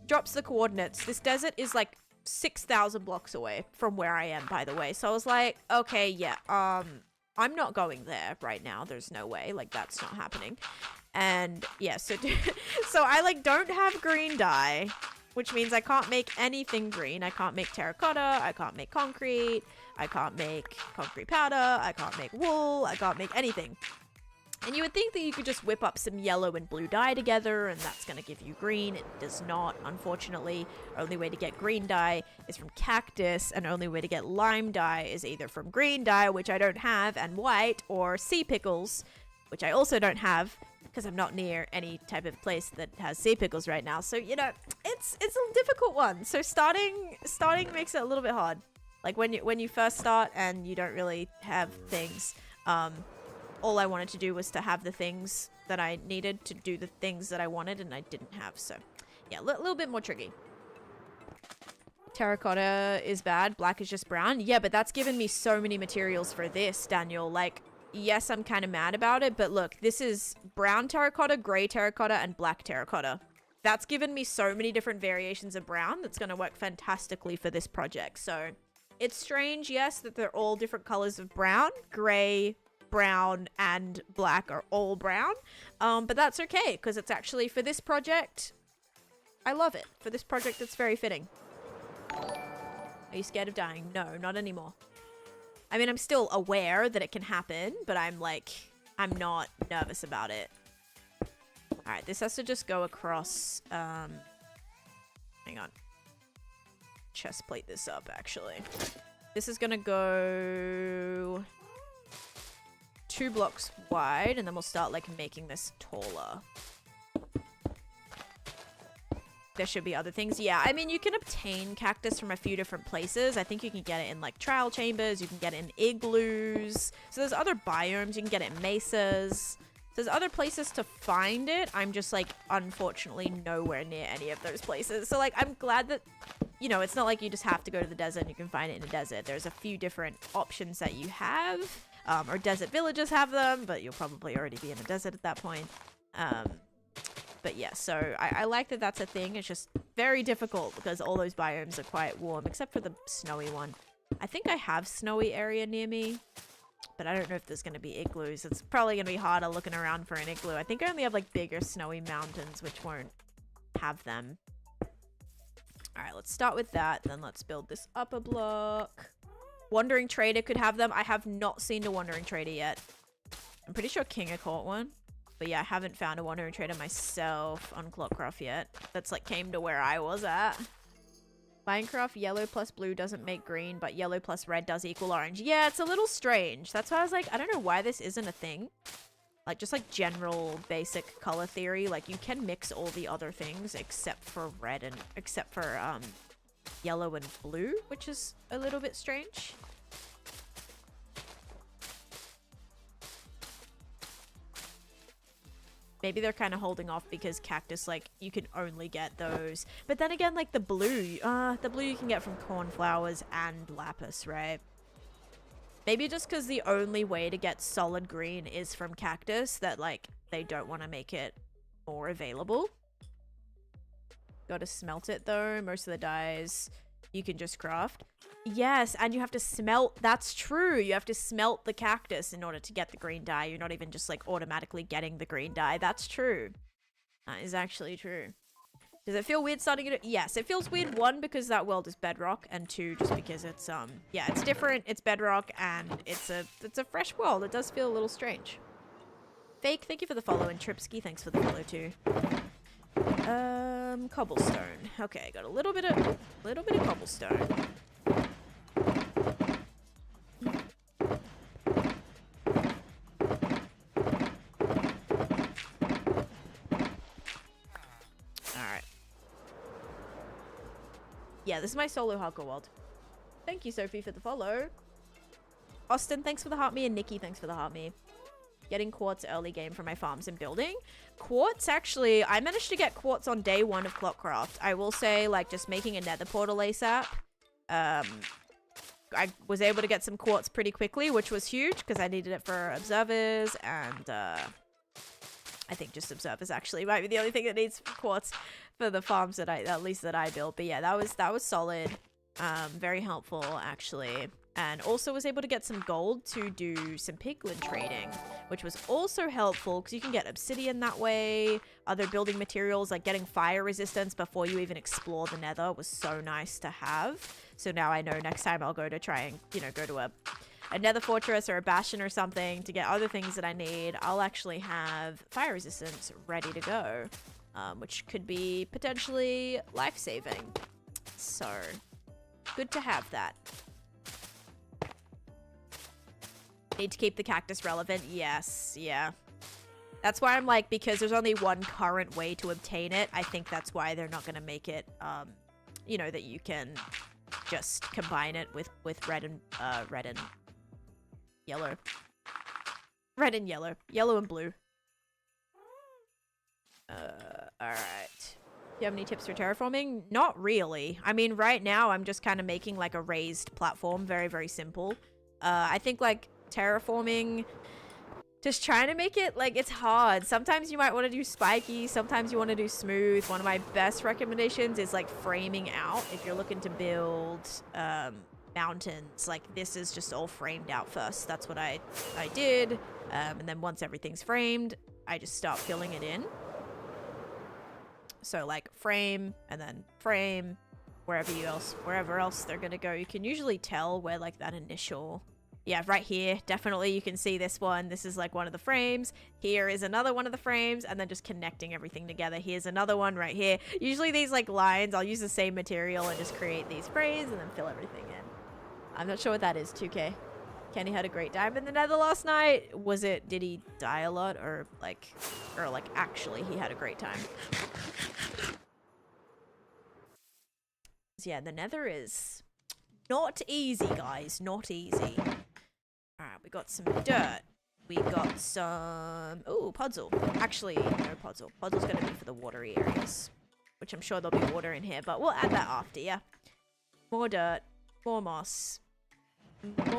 Drops the coordinates. This desert is like 6,000 blocks away from where I am, by the way. So I was like, okay, yeah, I'm not going there right now. There's no way. Like, that's not happening. And yeah, so I like don't have green dye. Which means I can't make anything green. I can't make terracotta. I can't make concrete. I can't make concrete powder. I can't make wool. I can't make anything. And you would think that you could just whip up some yellow and blue dye together and that's going to give you green. It does not, unfortunately. Only way to get green dye is from cactus, and only way to get lime dye is either from green dye, which I don't have, and white, or sea pickles, which I also don't have. Because I'm not near any type of place that has sea pickles right now. So, you know, it's a difficult one. So starting makes it a little bit hard. Like when you first start and you don't really have things. All I wanted to do was to have the things that I needed to do the things that I wanted, and I didn't have. So, yeah, a little bit more tricky. Terracotta is bad. Black is just brown. Yeah, but that's given me so many materials for this, Daniel. Like... Yes, I'm kind of mad about it, but look, this is brown terracotta, gray terracotta, and black terracotta. That's given me so many different variations of brown that's going to work fantastically for this project. So it's strange, yes, that they're all different colors of brown. Gray, brown, and black are all brown. But that's okay, because it's actually, for this project, I love it. For this project, it's very fitting. Are you scared of dying? No, not anymore. I mean, I'm still aware that it can happen, but I'm not nervous about it. Alright, this has to just go across, hang on. Chest plate this up, actually. This is gonna go 2 blocks wide, and then we'll start, like, making this taller. There should be other things. Yeah, I mean, you can obtain cactus from a few different places. I think you can get it in, like, trial chambers. You can get it in igloos. So there's other biomes. You can get it in mesas. There's other places to find it. I'm just, like, unfortunately nowhere near any of those places. So, like, I'm glad that, you know, it's not like you just have to go to the desert and you can find it in the desert. There's a few different options that you have. Or desert villages have them, but you'll probably already be in a desert at that point. But yeah, so I like that that's a thing. It's just very difficult because all those biomes are quite warm, except for the snowy one. I think I have snowy area near me, but I don't know if there's going to be igloos. It's probably going to be harder looking around for an igloo. I think I only have like bigger snowy mountains, which won't have them. All right, let's start with that. Then let's build this upper block. Wandering Trader could have them. I have not seen a Wandering Trader yet. I'm pretty sure Kinga caught one. But yeah, I haven't found a Wandering Trader myself on Clockcraft yet. That's like came to where I was at. Minecraft, yellow plus blue doesn't make green, but yellow plus red does equal orange. Yeah, it's a little strange. That's why I was like, I don't know why this isn't a thing. Like, just like general basic color theory. Like, you can mix all the other things except for red and... except for, yellow and blue, which is a little bit strange. Maybe they're kind of holding off because cactus, like, you can only get those. But then again, like, the blue you can get from cornflowers and lapis, right? Maybe just because the only way to get solid green is from cactus that, like, they don't want to make it more available. Gotta smelt it, though. Most of the dyes you can just craft. Yes, and you have to smelt... That's true. You have to smelt the cactus in order to get the green dye. You're not even just, like, automatically getting the green dye. That's true. That is actually true. Does it feel weird starting it? Yes, it feels weird, one, because that world is bedrock, and two, just because it's, yeah, it's different, it's bedrock, and it's a fresh world. It does feel a little strange. Fake, thank you for the follow, and Tripsky, thanks for the follow, too. Cobblestone. Okay, got a little bit of cobblestone. Alright. Yeah, this is my solo hardcore world. Thank you, Sophie, for the follow. Austin, thanks for the heart me, and Nikki, thanks for the heart me. Getting quartz early game for my farms and building. Quartz, actually, I managed to get quartz on day 1 of Clockcraft. I will say, like, just making a nether portal ASAP. I was able to get some quartz pretty quickly, which was huge, because I needed it for observers, and, I think just observers, actually, might be the only thing that needs quartz for the farms that at least that I built. But yeah, that was solid. Very helpful, actually. And also was able to get some gold to do some piglin trading, which was also helpful because you can get obsidian that way. Other building materials, like getting fire resistance before you even explore the nether, was so nice to have. So now I know next time I'll go to try and, you know, go to a nether fortress or a bastion or something to get other things that I need, I'll actually have fire resistance ready to go, which could be potentially life-saving. So, good to have that. Need to keep the cactus relevant. Yes, yeah. That's why I'm like, because there's only one current way to obtain it, I think that's why they're not going to make it, you know, that you can just combine it with red and yellow. Red and yellow. Yellow and blue. Alright. Do you have any tips for terraforming? Not really. I mean, right now, I'm just kind of making, like, a raised platform. Very, very simple. I think, like, terraforming, just trying to make it, like, it's hard. Sometimes you might want to do spiky, sometimes you want to do smooth. One of my best recommendations is, like, framing out. If you're looking to build mountains, like, this is just all framed out first. That's what I did, and then once everything's framed, I just start filling it in. So, like, frame, and then frame, wherever else they're gonna go. You can usually tell where, like, that initial... Yeah, right here, definitely you can see this one. This is like one of the frames. Here is another one of the frames, and then just connecting everything together. Here's another one right here. Usually these like lines, I'll use the same material and just create these frames and then fill everything in. I'm not sure what that is, 2K. Kenny had a great time in the nether last night. Did he die a lot or like actually he had a great time? So yeah, the nether is not easy, guys. Not easy. Alright, we got some dirt. We got some... Ooh, puzzle. Actually, no puzzle. Puzzle's going to be for the watery areas. Which I'm sure there'll be water in here, but we'll add that after, yeah. More dirt. More moss.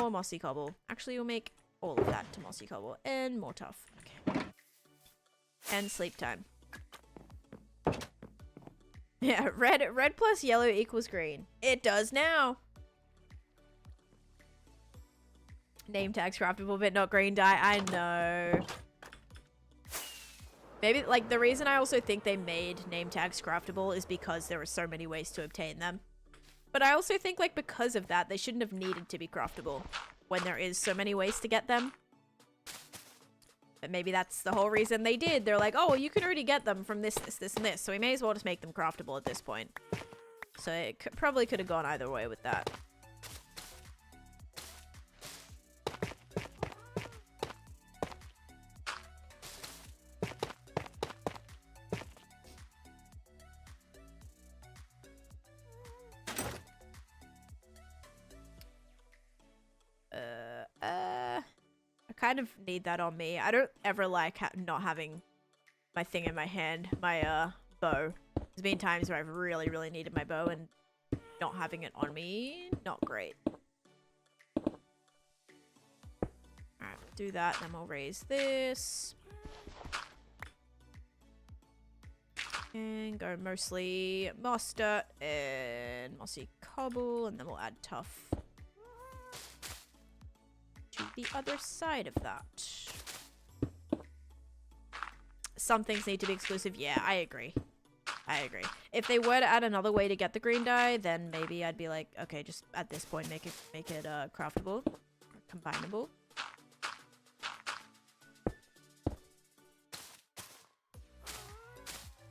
More mossy cobble. Actually, we'll make all of that to mossy cobble and more tough. Okay. And sleep time. Yeah, red plus yellow equals green. It does now. Name tags craftable, but not green dye. I know. Maybe, like, the reason I also think they made name tags craftable is because there are so many ways to obtain them. But I also think, like, because of that, they shouldn't have needed to be craftable when there is so many ways to get them. But maybe that's the whole reason they did. They're like, oh, well, you can already get them from this, and this. So we may as well just make them craftable at this point. So it probably could have gone either way with that. I kind of need that on me. I don't ever like not having my thing in my hand, my bow. There's been times where I've really, really needed my bow and not having it on me, not great. Alright, do that, then we'll raise this. And go mostly moss dirt and mossy cobble, and then we'll add tough to the other side of that. Some things need to be exclusive. Yeah, I agree. I agree. If they were to add another way to get the green dye, then maybe I'd be like, okay, just at this point make it craftable, or combinable.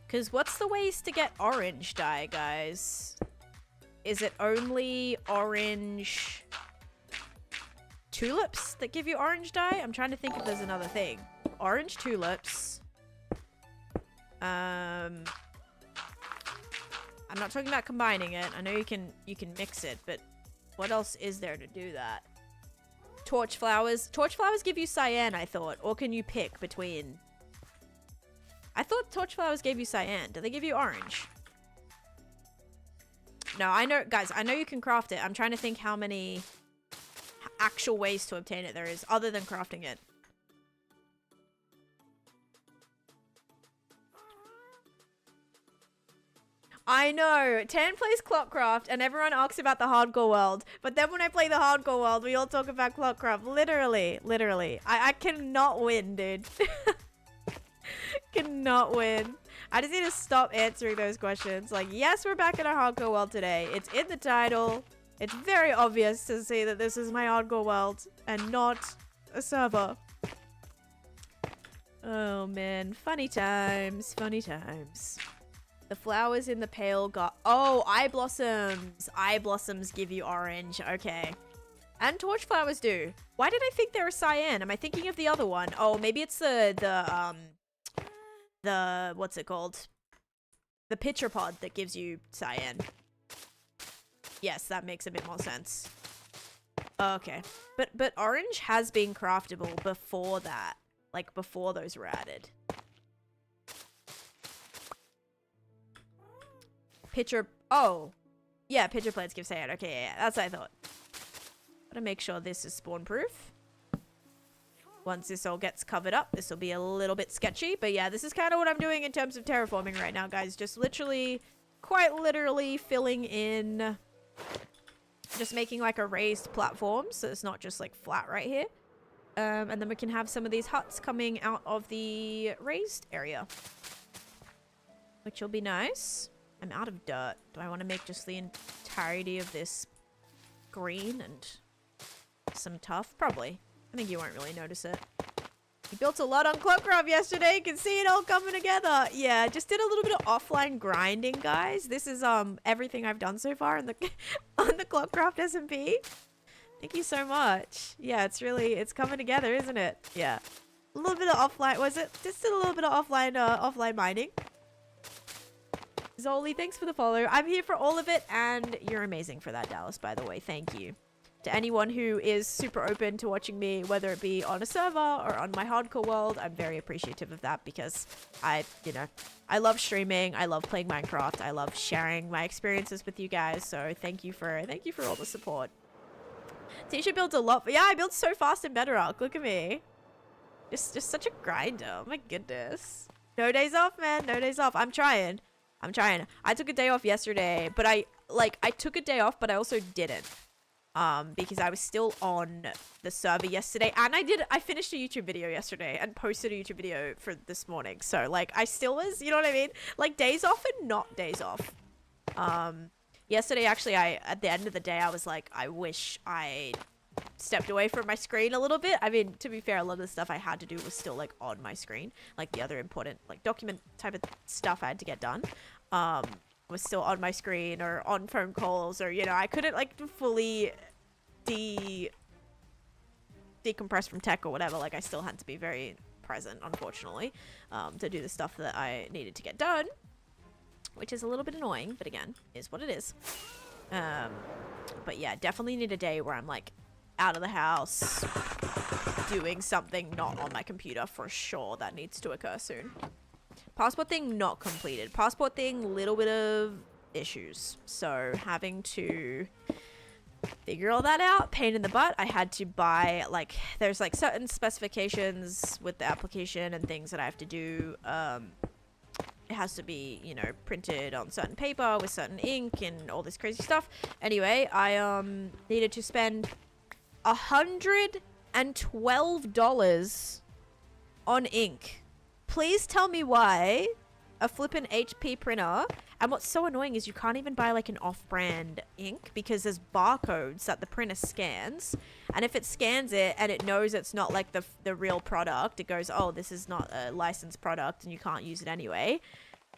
Because what's the ways to get orange dye, guys? Is it only orange tulips that give you orange dye? I'm trying to think if there's another thing. Orange tulips. I'm not talking about combining it. I know you can mix it, but what else is there to do that? Torch flowers. Torch flowers give you cyan, I thought. Or can you pick between? I thought torch flowers gave you cyan. Do they give you orange? No, I know, guys, I know you can craft it. I'm trying to think how many actual ways to obtain it there is other than crafting it. I know. Tan plays Clockcraft and everyone asks about the hardcore world. But then when I play the hardcore world, we all talk about Clockcraft. Literally. Literally. I cannot win, dude. Cannot win. I just need to stop answering those questions. Like, yes, we're back in our hardcore world today. It's in the title. It's very obvious to see that this is my hardcore world and not a server. Oh, man. Funny times. Funny times. The flowers in the pale got... Oh, eye blossoms. Eye blossoms give you orange. Okay. And torch flowers do. Why did I think they were cyan? Am I thinking of the other one? Oh, maybe it's the what's it called? The pitcher pod that gives you cyan. Yes, that makes a bit more sense. Okay. But orange has been craftable before that. Like, before those were added. Pitcher... Oh. Yeah, pitcher plants give cyan. Okay, yeah, that's what I thought. Gotta make sure this is spawn proof. Once this all gets covered up, this will be a little bit sketchy. But yeah, this is kind of what I'm doing in terms of terraforming right now, guys. Just literally, quite literally filling in... Just making like a raised platform, so it's not just like flat right here. And then we can have some of these huts coming out of the raised area. Which will be nice. I'm out of dirt. Do I want to make just the entirety of this green and some tough? Probably. I think you won't really notice it. You built a lot on Clockcraft yesterday. You can see it all coming together. Yeah, just did a little bit of offline grinding, guys. This is everything I've done so far in the on the Clockcraft SMP. Thank you so much. Yeah, it's coming together, isn't it? Yeah. A little bit of offline, was it? Just did a little bit of offline mining. Zoli, thanks for the follow. I'm here for all of it, and you're amazing for that, Dallas, by the way. Thank you. To anyone who is super open to watching me, whether it be on a server or on my hardcore world, I'm very appreciative of that because I love streaming. I love playing Minecraft. I love sharing my experiences with you guys. So thank you for all the support. Taneesha builds a lot. Yeah, I build so fast in Bedrock. Look at me. Just such a grinder. Oh my goodness. No days off, man. No days off. I'm trying. I took a day off yesterday, but I took a day off, but I also didn't. Because I was still on the server yesterday, and I finished a YouTube video yesterday and posted a YouTube video for this morning. So like I still was, you know what I mean? Like days off and not days off. Yesterday actually at the end of the day I was like, I wish I stepped away from my screen a little bit. I mean, to be fair, a lot of the stuff I had to do was still like on my screen, like the other important like document type of stuff I had to get done. Was still on my screen or on phone calls, or you know, I couldn't like fully decompress from tech or whatever. Like I still had to be very present, unfortunately, to do the stuff that I needed to get done, which is a little bit annoying, but again, is what it is. But yeah, definitely need a day where I'm like out of the house doing something not on my computer for sure. That needs to occur soon. Passport thing not completed. Passport thing, little bit of issues. So having to figure all that out. Pain in the butt. I had to buy like, there's like certain specifications with the application and things that I have to do. It has to be, you know, printed on certain paper with certain ink and all this crazy stuff. Anyway, I needed to spend $112 on ink. Please tell me why a flippin' HP printer, and what's so annoying is you can't even buy like an off-brand ink because there's barcodes that the printer scans, and if it scans it and it knows it's not like the real product, it goes, oh, this is not a licensed product and you can't use it anyway.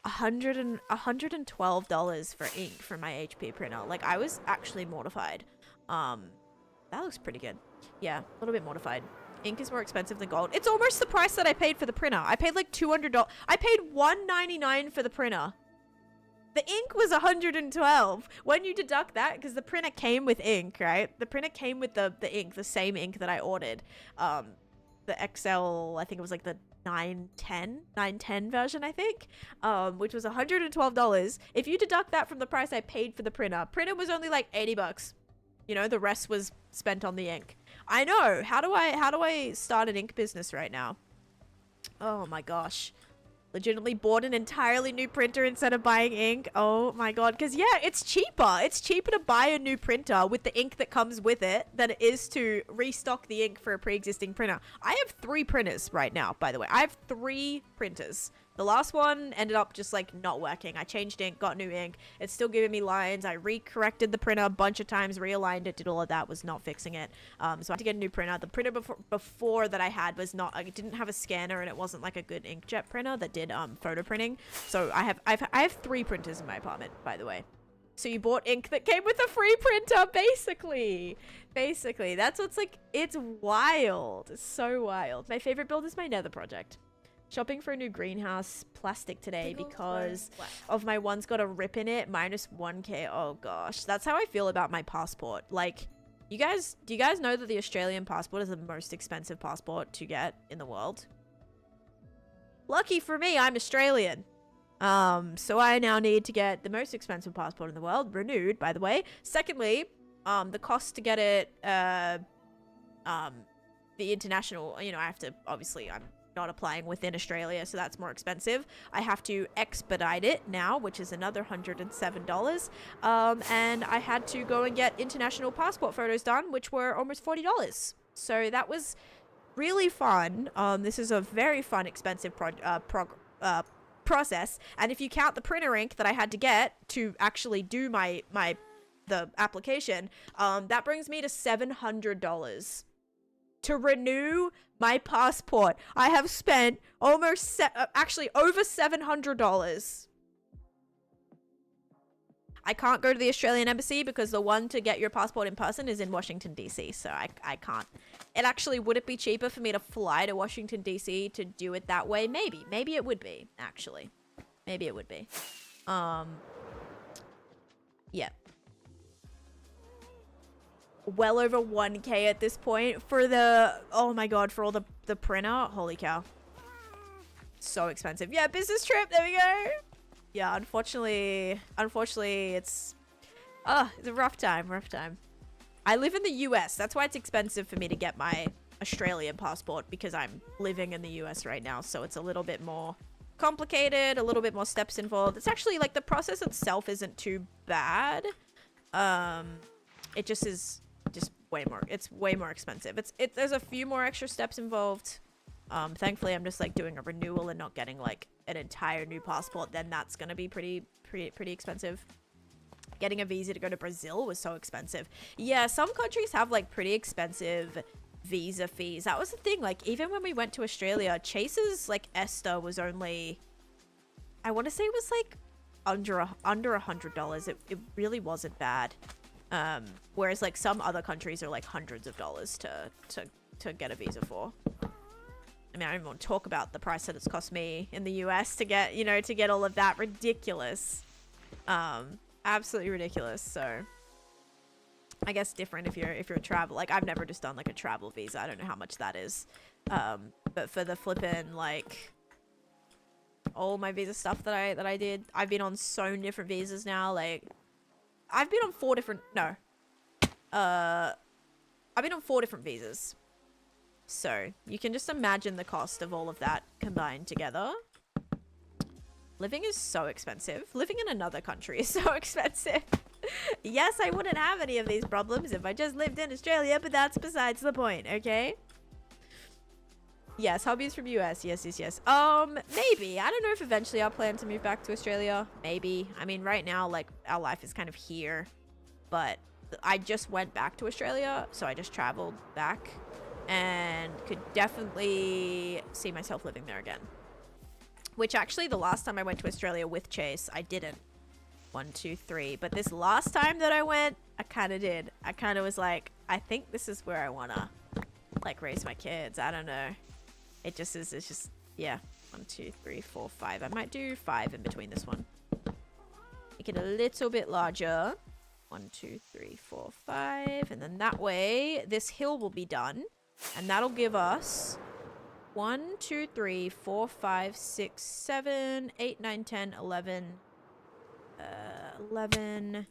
$112 for ink for my HP printer. Like I was actually mortified. That looks pretty good. Yeah, a little bit mortified. Ink is more expensive than gold. It's almost the price that I paid for the printer. I paid like $200. I paid $199 for the printer. The ink was $112. When you deduct that, because the printer came with ink, right? The printer came with the ink, the same ink that I ordered. The XL, I think it was like the 910 version, I think, which was $112. If you deduct that from the price I paid for the printer was only like $80. You know, the rest was spent on the ink. I know. How do I start an ink business right now? Oh my gosh. Legitimately bought an entirely new printer instead of buying ink. Oh my god. Because yeah, it's cheaper. It's cheaper to buy a new printer with the ink that comes with it than it is to restock the ink for a pre-existing printer. I have 3 printers right now, by the way. I have 3 printers. The last one ended up just like not working. I changed ink, got new ink. It's still giving me lines. I recorrected the printer a bunch of times, realigned it, did all of that, was not fixing it. So I had to get a new printer. The printer before that I had was not, it didn't have a scanner, and it wasn't like a good inkjet printer that did photo printing. So I have 3 printers in my apartment, by the way. So you bought ink that came with a free printer, basically. Basically, that's what's like, it's wild. It's so wild. My favorite build is my Nether project. Shopping for a new greenhouse plastic today because of my one's got a rip in it, minus 1k. Oh gosh, that's how I feel about my passport. Like, do you guys know that the Australian passport is the most expensive passport to get in the world? Lucky for me, I'm Australian. So I now need to get the most expensive passport in the world, renewed, by the way. Secondly, the cost to get it, the international, you know, I have to, obviously, I'm not applying within Australia, so that's more expensive. I have to expedite it now, which is another $107. And I had to go and get international passport photos done, which were almost $40. So that was really fun. This is a very fun, expensive process. And if you count the printer ink that I had to get to actually do the application, that brings me to $700. To renew my passport, I have spent almost actually over $700. I can't go to the Australian embassy because the one to get your passport in person is in Washington DC, so I can't. It actually, would it be cheaper for me to fly to Washington DC to do it that way? Maybe it would be, actually. Maybe it would be. Yeah. Well over 1k at this point for the, oh my god, for all the printer. Holy cow. So expensive. Yeah, business trip. There we go. Yeah, unfortunately it's a rough time. I live in the US. That's why it's expensive for me to get my Australian passport, because I'm living in the US right now. So it's a little bit more complicated, a little bit more steps involved. It's actually like the process itself isn't too bad. It just is just way more. It's way more expensive. There's a few more extra steps involved. Thankfully, I'm just like doing a renewal and not getting like an entire new passport. Then that's gonna be pretty expensive. Getting a visa to go to Brazil was so expensive. Yeah, some countries have like pretty expensive visa fees. That was the thing. Like even when we went to Australia, Chase's like Esther was only, I want to say it was like under $100. It really wasn't bad. Whereas like some other countries are like hundreds of dollars to get a visa for. I mean, I don't even want to talk about the price that it's cost me in the US to get, you know, to get all of that. Ridiculous. Absolutely ridiculous. So I guess different if you're a travel. Like I've never just done like a travel visa. I don't know how much that is. But for the flippin' like all my visa stuff that I did, I've been on so many different visas now. Like I've been on 4 different I've been on 4 different visas. So you can just imagine the cost of all of that combined together. Living is so expensive. Living in another country is so expensive. Yes, I wouldn't have any of these problems if I just lived in Australia, but that's besides the point, okay? Yes, hobbies from US. Yes. Maybe. I don't know if eventually I'll plan to move back to Australia. Maybe. I mean, right now, like, our life is kind of here. But I just went back to Australia, so I just traveled back. And could definitely see myself living there again. Which actually, the last time I went to Australia with Chase, I didn't. 1, 2, 3. But this last time that I went, I kind of did. I kind of was like, I think this is where I want to, like, raise my kids. I don't know. It just is, it's just, yeah. 1, 2, 3, 4, 5. I might do 5 in between this one. Make it a little bit larger. 1, 2, 3, 4, 5. And then that way, this hill will be done. And that'll give us 1, 2, 3, 4, 5, 6, 7, 8, 9, 10, 11, 11,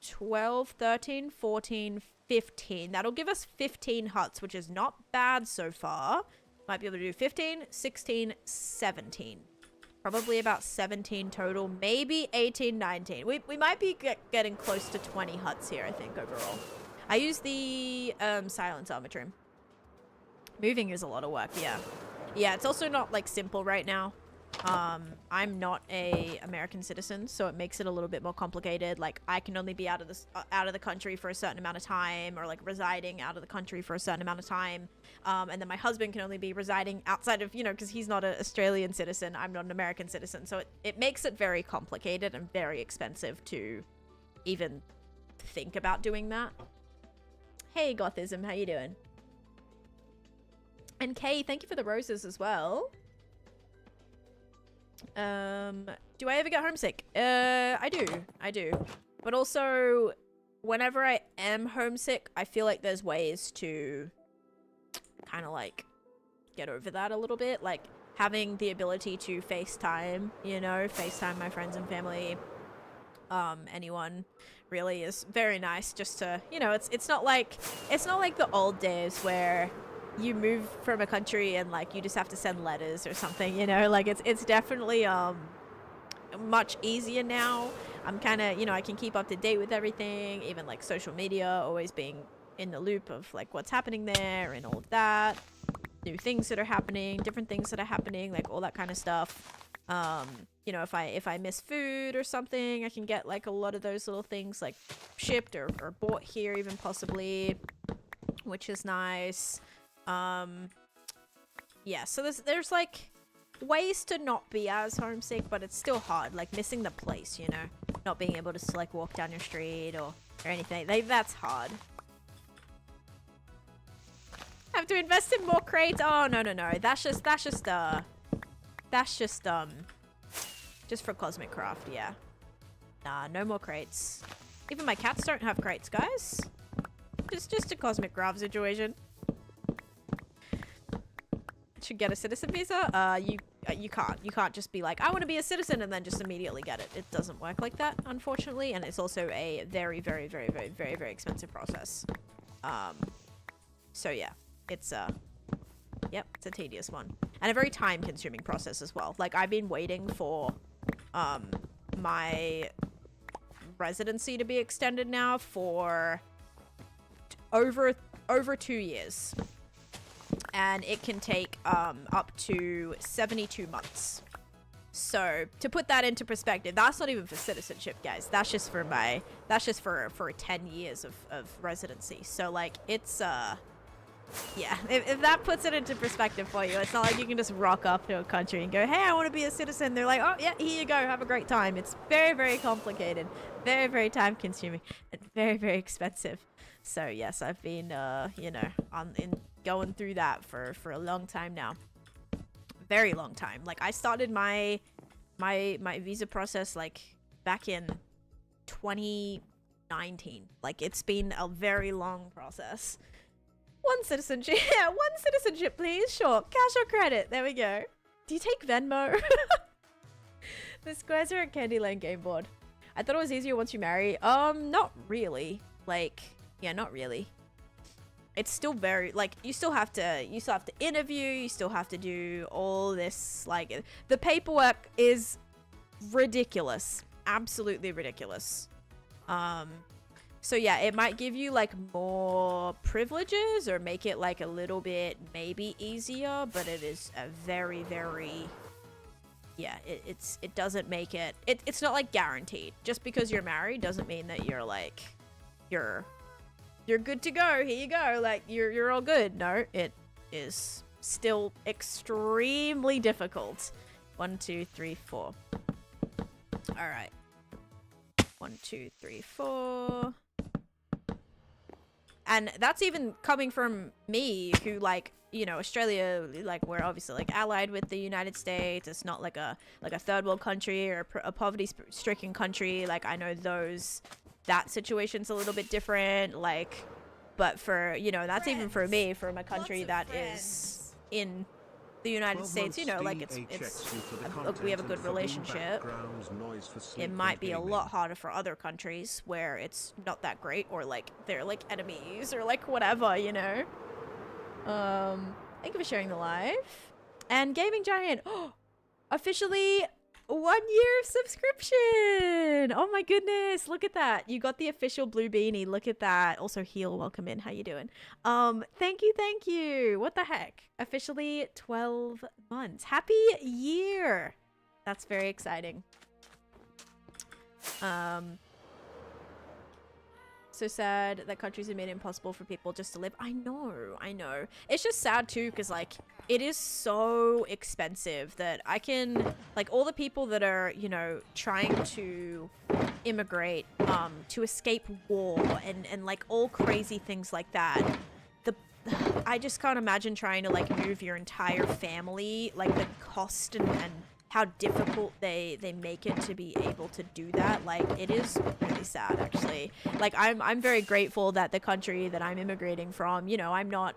12, 13, 14, 15. That'll give us 15 huts, which is not bad so far. Might be able to do 15, 16, 17. Probably about 17 total. Maybe 18, 19. We might be getting close to 20 huts here, I think, overall. I use the silence armature. Moving is a lot of work, yeah. Yeah, it's also not, like, simple right now. I'm not a American citizen, so it makes it a little bit more complicated. Like, I can only be out of the country for a certain amount of time, or, like, residing out of the country for a certain amount of time. And then my husband can only be residing outside of, you know, because he's not an Australian citizen. I'm not an American citizen. So it makes it very complicated and very expensive to even think about doing that. Hey, Gothism, how you doing? And Kay, thank you for the roses as well. Do I ever get homesick? I do. But also, whenever I am homesick, I feel like there's ways to kind of like get over that a little bit. Like having the ability to FaceTime, you know, FaceTime my friends and family, anyone really is very nice just to, you know, it's not like the old days where you move from a country and like you just have to send letters or something, you know, like it's definitely much easier now. I'm kind of, you know, I can keep up to date with everything, even like social media, always being in the loop of like what's happening there and all of that, new things that are happening, different things that are happening, like all that kind of stuff. You know, if I miss food or something, I can get like a lot of those little things like shipped or bought here even possibly, which is nice. Yeah, so there's like ways to not be as homesick, but it's still hard, like missing the place, you know, not being able to like walk down your street or anything. That's hard. Have to invest in more crates. Oh no, that's just for Cosmic Craft. Yeah, nah, no more crates. Even my cats don't have crates, guys. Just a Cosmic Craft situation. Should get a citizen visa. you can't just be like, I want to be a citizen and then just immediately get it. It doesn't work like that, unfortunately, and it's also a very, very, very, very, very, very expensive process. So yeah, it's yep, it's a tedious one and a very time-consuming process as well. Like, I've been waiting for my residency to be extended now for over 2 years. And it can take up to 72 months. So to put that into perspective, that's not even for citizenship, guys. That's just for 10 years of residency. So like, it's yeah, if that puts it into perspective for you, it's not like you can just rock up to a country and go, hey, I want to be a citizen. They're like, oh yeah, here you go, have a great time. It's very, very complicated, very, very time consuming, and very, very expensive. So yes, I've been you know, going through that for a long time now. Very long time. Like, I started my visa process like back in 2019. Like, it's been a very long process. One citizenship. Yeah, one citizenship, please. Sure. Cash or credit. There we go. Do you take Venmo? The squares are a Candyland game board. I thought it was easier once you marry. Not really. Like, yeah, not really. It's still very, like, you still have to interview, you still have to do all this, like, the paperwork is ridiculous. Absolutely ridiculous. So yeah, it might give you like more privileges or make it like a little bit maybe easier, but it is a very, very, yeah, it doesn't make it, it's not like guaranteed. Just because you're married doesn't mean that you're like, you're good to go. Here you go. Like, you're all good. No, it is still extremely difficult. 1, 2, 3, 4. All right. 1, 2, 3, 4. And that's even coming from me, who, like, you know, Australia, like, we're obviously like allied with the United States. It's not like a third world country or a poverty-stricken country. Like, I know that situation's a little bit different. Like, but for, you know, that's even for me, from a country that is in the United States, you know, like, it's we have a good relationship. It might be a lot harder for other countries where it's not that great, or like they're like enemies or like whatever, you know. Thank you for sharing the live. And Gaming Giant, officially 1 year of subscription. Oh my goodness, look at that. You got the official blue beanie. Look at that. Also, Heal, welcome in. How you doing? Thank you. What the heck? Officially 12 months. Happy year. That's very exciting. So sad that countries have made it impossible for people just to live. I know. It's just sad too, because like, it is so expensive that I can, like, all the people that are, you know, trying to immigrate to escape war and like all crazy things like that. I just can't imagine trying to like move your entire family, like the cost and how difficult they make it to be able to do that. Like, it is really sad, actually. Like, I'm very grateful that the country that I'm immigrating from, you know, I'm not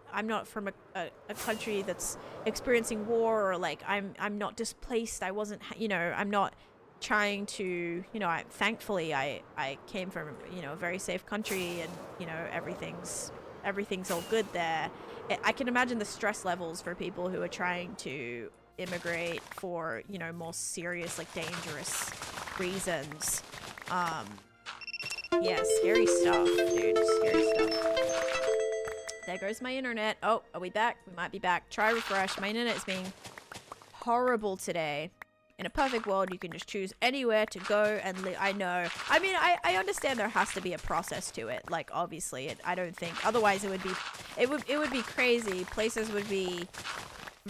from a country that's experiencing war, or like I'm not displaced. I wasn't, you know, I'm not trying to, you know, thankfully I came from, you know, a very safe country, and, you know, everything's all good there. I can imagine the stress levels for people who are trying to immigrate for, you know, more serious, like, dangerous reasons. Yeah, scary stuff, dude. Scary stuff. There goes my internet. Oh, are we back? We might be back. Try refresh. My internet is being horrible today. In a perfect world, you can just choose anywhere to go and live. I know. I mean, I understand there has to be a process to it. Like, obviously, I don't think, otherwise it would be crazy. Places would be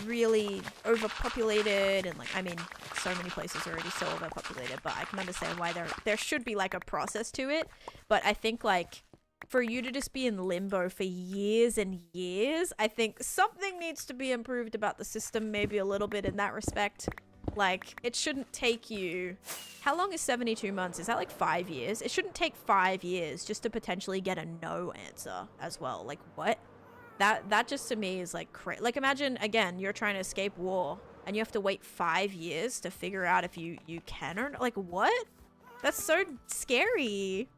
really overpopulated, and like, I mean, so many places are already so overpopulated, but I can understand why there should be like a process to it. But I think, like, for you to just be in limbo for years and years, I think something needs to be improved about the system, maybe a little bit in that respect. Like, it shouldn't take you, how long is 72 months? Is that like 5 years? It shouldn't take 5 years just to potentially get a no answer as well. Like, what? That just to me is like crazy. Like, imagine, again, you're trying to escape war and you have to wait 5 years to figure out if you can or not. Like, what? That's so scary.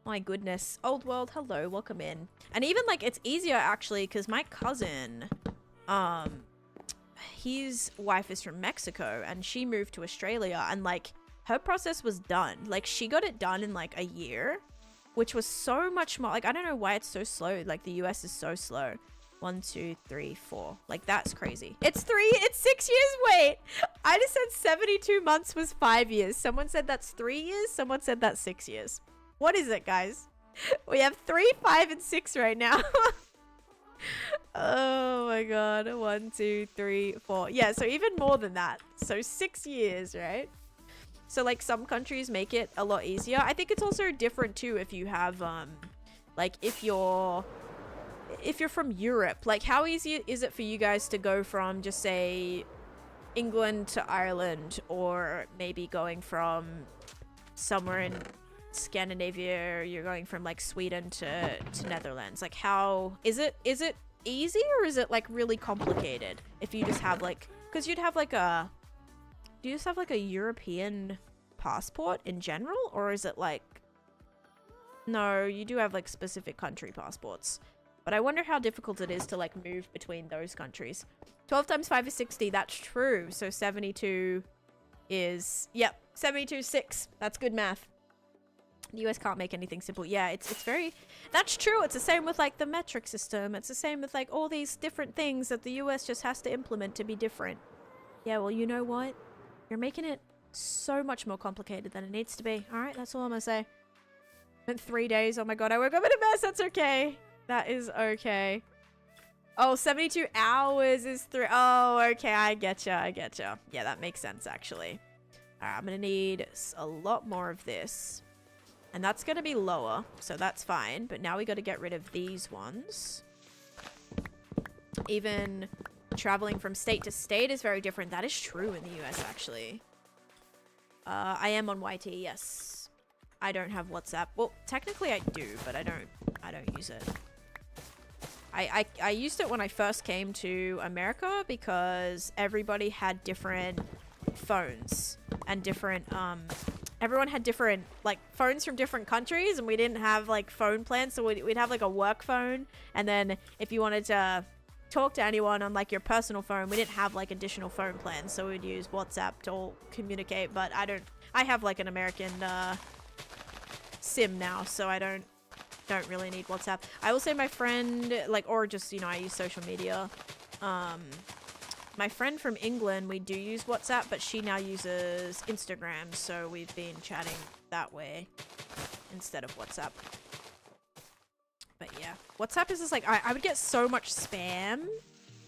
My goodness. Old world, hello, welcome in. And even like it's easier actually because my cousin, his wife is from Mexico and she moved to Australia, and like her process was done. Like she got it done in like a year, which was so much more. Like I don't know why it's so slow. Like the US is so slow. 1, 2, 3, 4. Like that's crazy. It's 6 years. Wait, I just said 72 months was 5 years. Someone said that's 3 years. Someone said that's 6 years. What is it, guys? We have 3, 5, and 6 right now. Oh my god. 1, 2, 3, 4. Yeah, so even more than that. So 6 years, right? So like some countries make it a lot easier. I think it's also different too if you have like if you're from Europe. Like how easy is it for you guys to go from just say England to Ireland, or maybe going from somewhere in Scandinavia, or you're going from like Sweden to Netherlands? Like how is it easy, or is it like really complicated if you just have like, because you'd have like a, do you just have like a European passport in general, or is it like, no, you do have like specific country passports? But I wonder how difficult it is to like move between those countries. 12 times 5 is 60. That's true. So 72 is, yep, 72 is 6. That's good math. The US can't make anything simple. Yeah, it's very, that's true. It's the same with like the metric system. It's the same with like all these different things that the US just has to implement to be different. Yeah, well, you know what? You're making it so much more complicated than it needs to be. All right, that's all I'm gonna say. In 3 days. Oh my god, I woke up in a mess. That's okay. That is okay. Oh, 72 hours is 3. Oh, okay. I getcha. Yeah, that makes sense, actually. All right, I'm going to need a lot more of this. And that's going to be lower, so that's fine. But now we got to get rid of these ones. Even traveling from state to state is very different. That is true in the US, actually. I am on YT, yes. I don't have WhatsApp. Well, technically I do, but I don't use it. I used it when I first came to America because everybody had different phones and different, everyone had different, like, phones from different countries, and we didn't have, like, phone plans, so we'd have, like, a work phone, and then if you wanted to talk to anyone on, like, your personal phone, we didn't have, like, additional phone plans, so we'd use WhatsApp to all communicate, but I have, like, an American, SIM now, so I don't really need WhatsApp. I will say my friend, like, or just, you know, I use social media. My friend from England, we do use WhatsApp, but she now uses Instagram, so we've been chatting that way instead of WhatsApp. But yeah, WhatsApp is just like, I would get so much spam.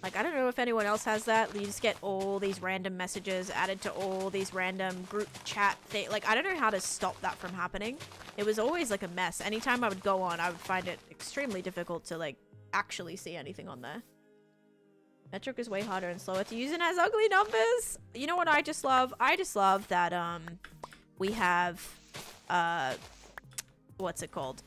Like, I don't know if anyone else has that. You just get all these random messages added to all these random group chat things. Like, I don't know how to stop that from happening. It was always, like, a mess. Anytime I would go on, I would find it extremely difficult to, like, actually see anything on there. Metric is way harder and slower to use and has ugly numbers. You know what I just love? I just love that, we have, what's it called?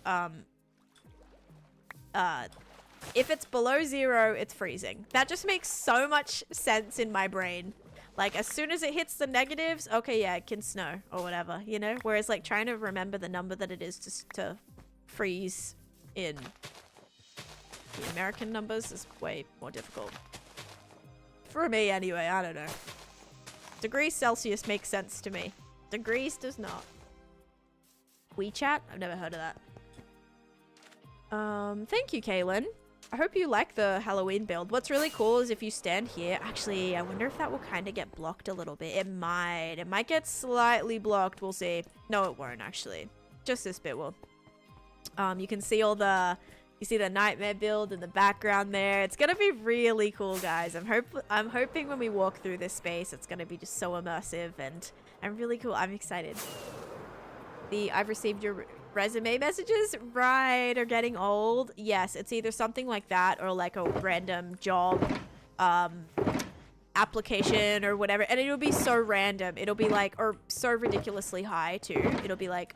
If it's below 0, it's freezing. That just makes so much sense in my brain. Like, as soon as it hits the negatives, okay, yeah, it can snow or whatever, you know? Whereas, like, trying to remember the number that it is to freeze in the American numbers is way more difficult. For me, anyway, I don't know. Degrees Celsius makes sense to me. Degrees does not. WeChat? I've never heard of that. Thank you, Kaylin. I hope you like the Halloween build. What's really cool is if you stand here, actually, I wonder if that will kind of get blocked a little bit. It might get slightly blocked. We'll see. No, it won't, actually. Just this bit will. You can see all the, you see the nightmare build in the background there. It's gonna be really cool, guys. I'm hoping when we walk through this space, it's gonna be just so immersive and really cool. I'm excited. I've received your resume messages, right, are getting old. Yes, it's either something like that or like a random job application or whatever, and it'll be so random. It'll be like, or so ridiculously high too. It'll be like,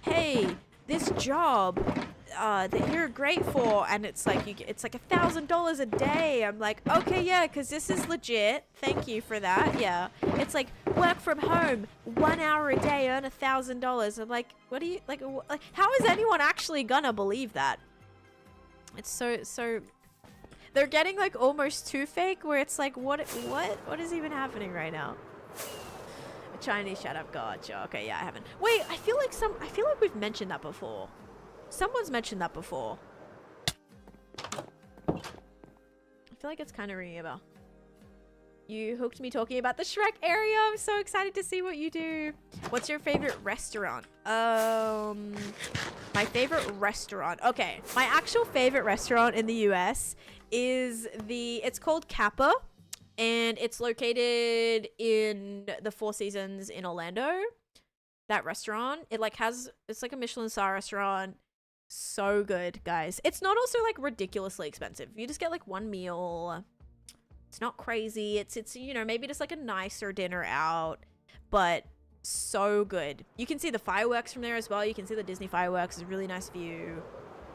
hey, this job, that you're great for, and it's like it's like $1,000 a day. I'm like, okay, yeah, because this is legit. Thank you for that. Yeah, it's like work from home, 1 hour a day, earn $1,000. I'm like, what do you like? How is anyone actually gonna believe that? It's so. They're getting like almost too fake, where it's like, what is even happening right now? Chinese, shut up, gotcha. Okay, yeah, I haven't. Wait, I feel like we've mentioned that before. Someone's mentioned that before. I feel like it's kind of ringing a bell. You hooked me talking about the Shrek area. I'm so excited to see what you do. What's your favorite restaurant? My favorite restaurant. Okay, my actual favorite restaurant in the US is it's called Kappa. And it's located in the Four Seasons in Orlando. That restaurant, it's like a Michelin star restaurant. So good, guys. It's not also like ridiculously expensive. You just get like one meal. It's not crazy. It's you know, maybe just like a nicer dinner out, but so good. You can see the fireworks from there as well. You can see the Disney fireworks. It's a really nice view.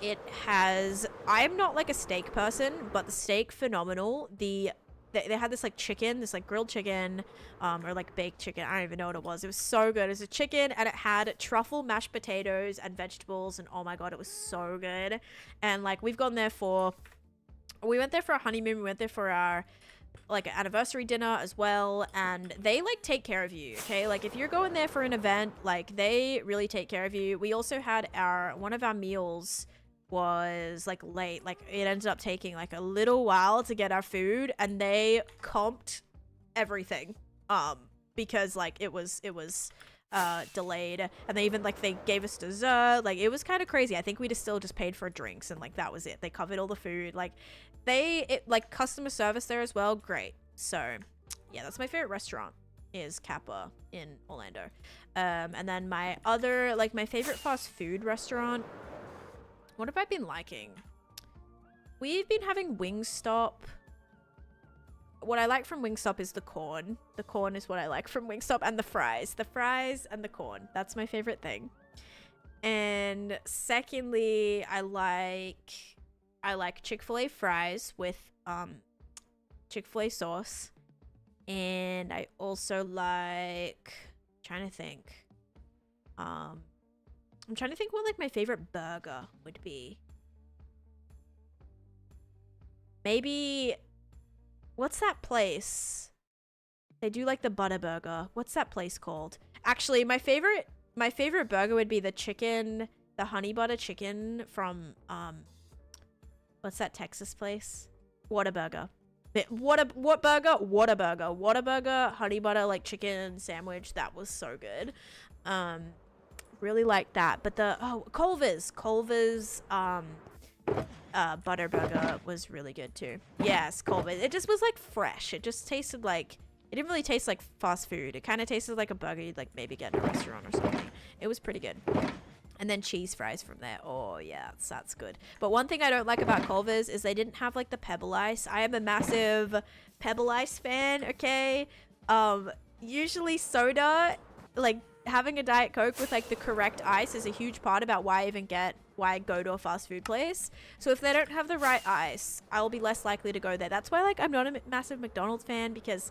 It has, I'm not like a steak person, but the steak, phenomenal. They had this like chicken, this like grilled chicken, or like baked chicken. I don't even know what it was. It was so good. It was a chicken, and it had truffle, mashed potatoes, and vegetables. And oh my god, it was so good. And like we went there for our honeymoon. We went there for our like anniversary dinner as well. And they like take care of you. Okay, like if you're going there for an event, like they really take care of you. We also had one of our meals was like late. Like it ended up taking like a little while to get our food, and they comped everything because like it was delayed, and they even like they gave us dessert. Like it was kind of crazy. I think we still just paid for drinks, and like that was it. They covered all the food. Like like customer service there as well, great. So yeah, that's my favorite restaurant, is Kappa in Orlando. And then my favorite fast food restaurant, what have I been liking? We've been having Wingstop. What I like from Wingstop is the corn. The corn is what I like from Wingstop, and the fries. The fries and the corn. That's my favorite thing. And secondly, I like Chick-fil-A fries with Chick-fil-A sauce. And I also like, I'm trying to think what like my favorite burger would be. Maybe, what's that place? They do like the butter burger. What's that place called? Actually, my favorite burger would be the honey butter chicken from what's that Texas place? Whataburger. What burger? Whataburger honey butter like chicken sandwich. That was so good. Really like that. But Culver's butter burger was really good too. Yes, Culver's. It just was like fresh. It just tasted like, it didn't really taste like fast food. It kind of tasted like a burger you'd like maybe get in a restaurant or something. It was pretty good. And then cheese fries from there. Oh yeah, that's good. But one thing I don't like about Culver's is they didn't have like the pebble ice. I am a massive pebble ice fan, okay? Usually soda, like having a Diet Coke with like the correct ice is a huge part about why I go to a fast food place. So if they don't have the right ice, I'll be less likely to go there. That's why like I'm not a massive McDonald's fan, because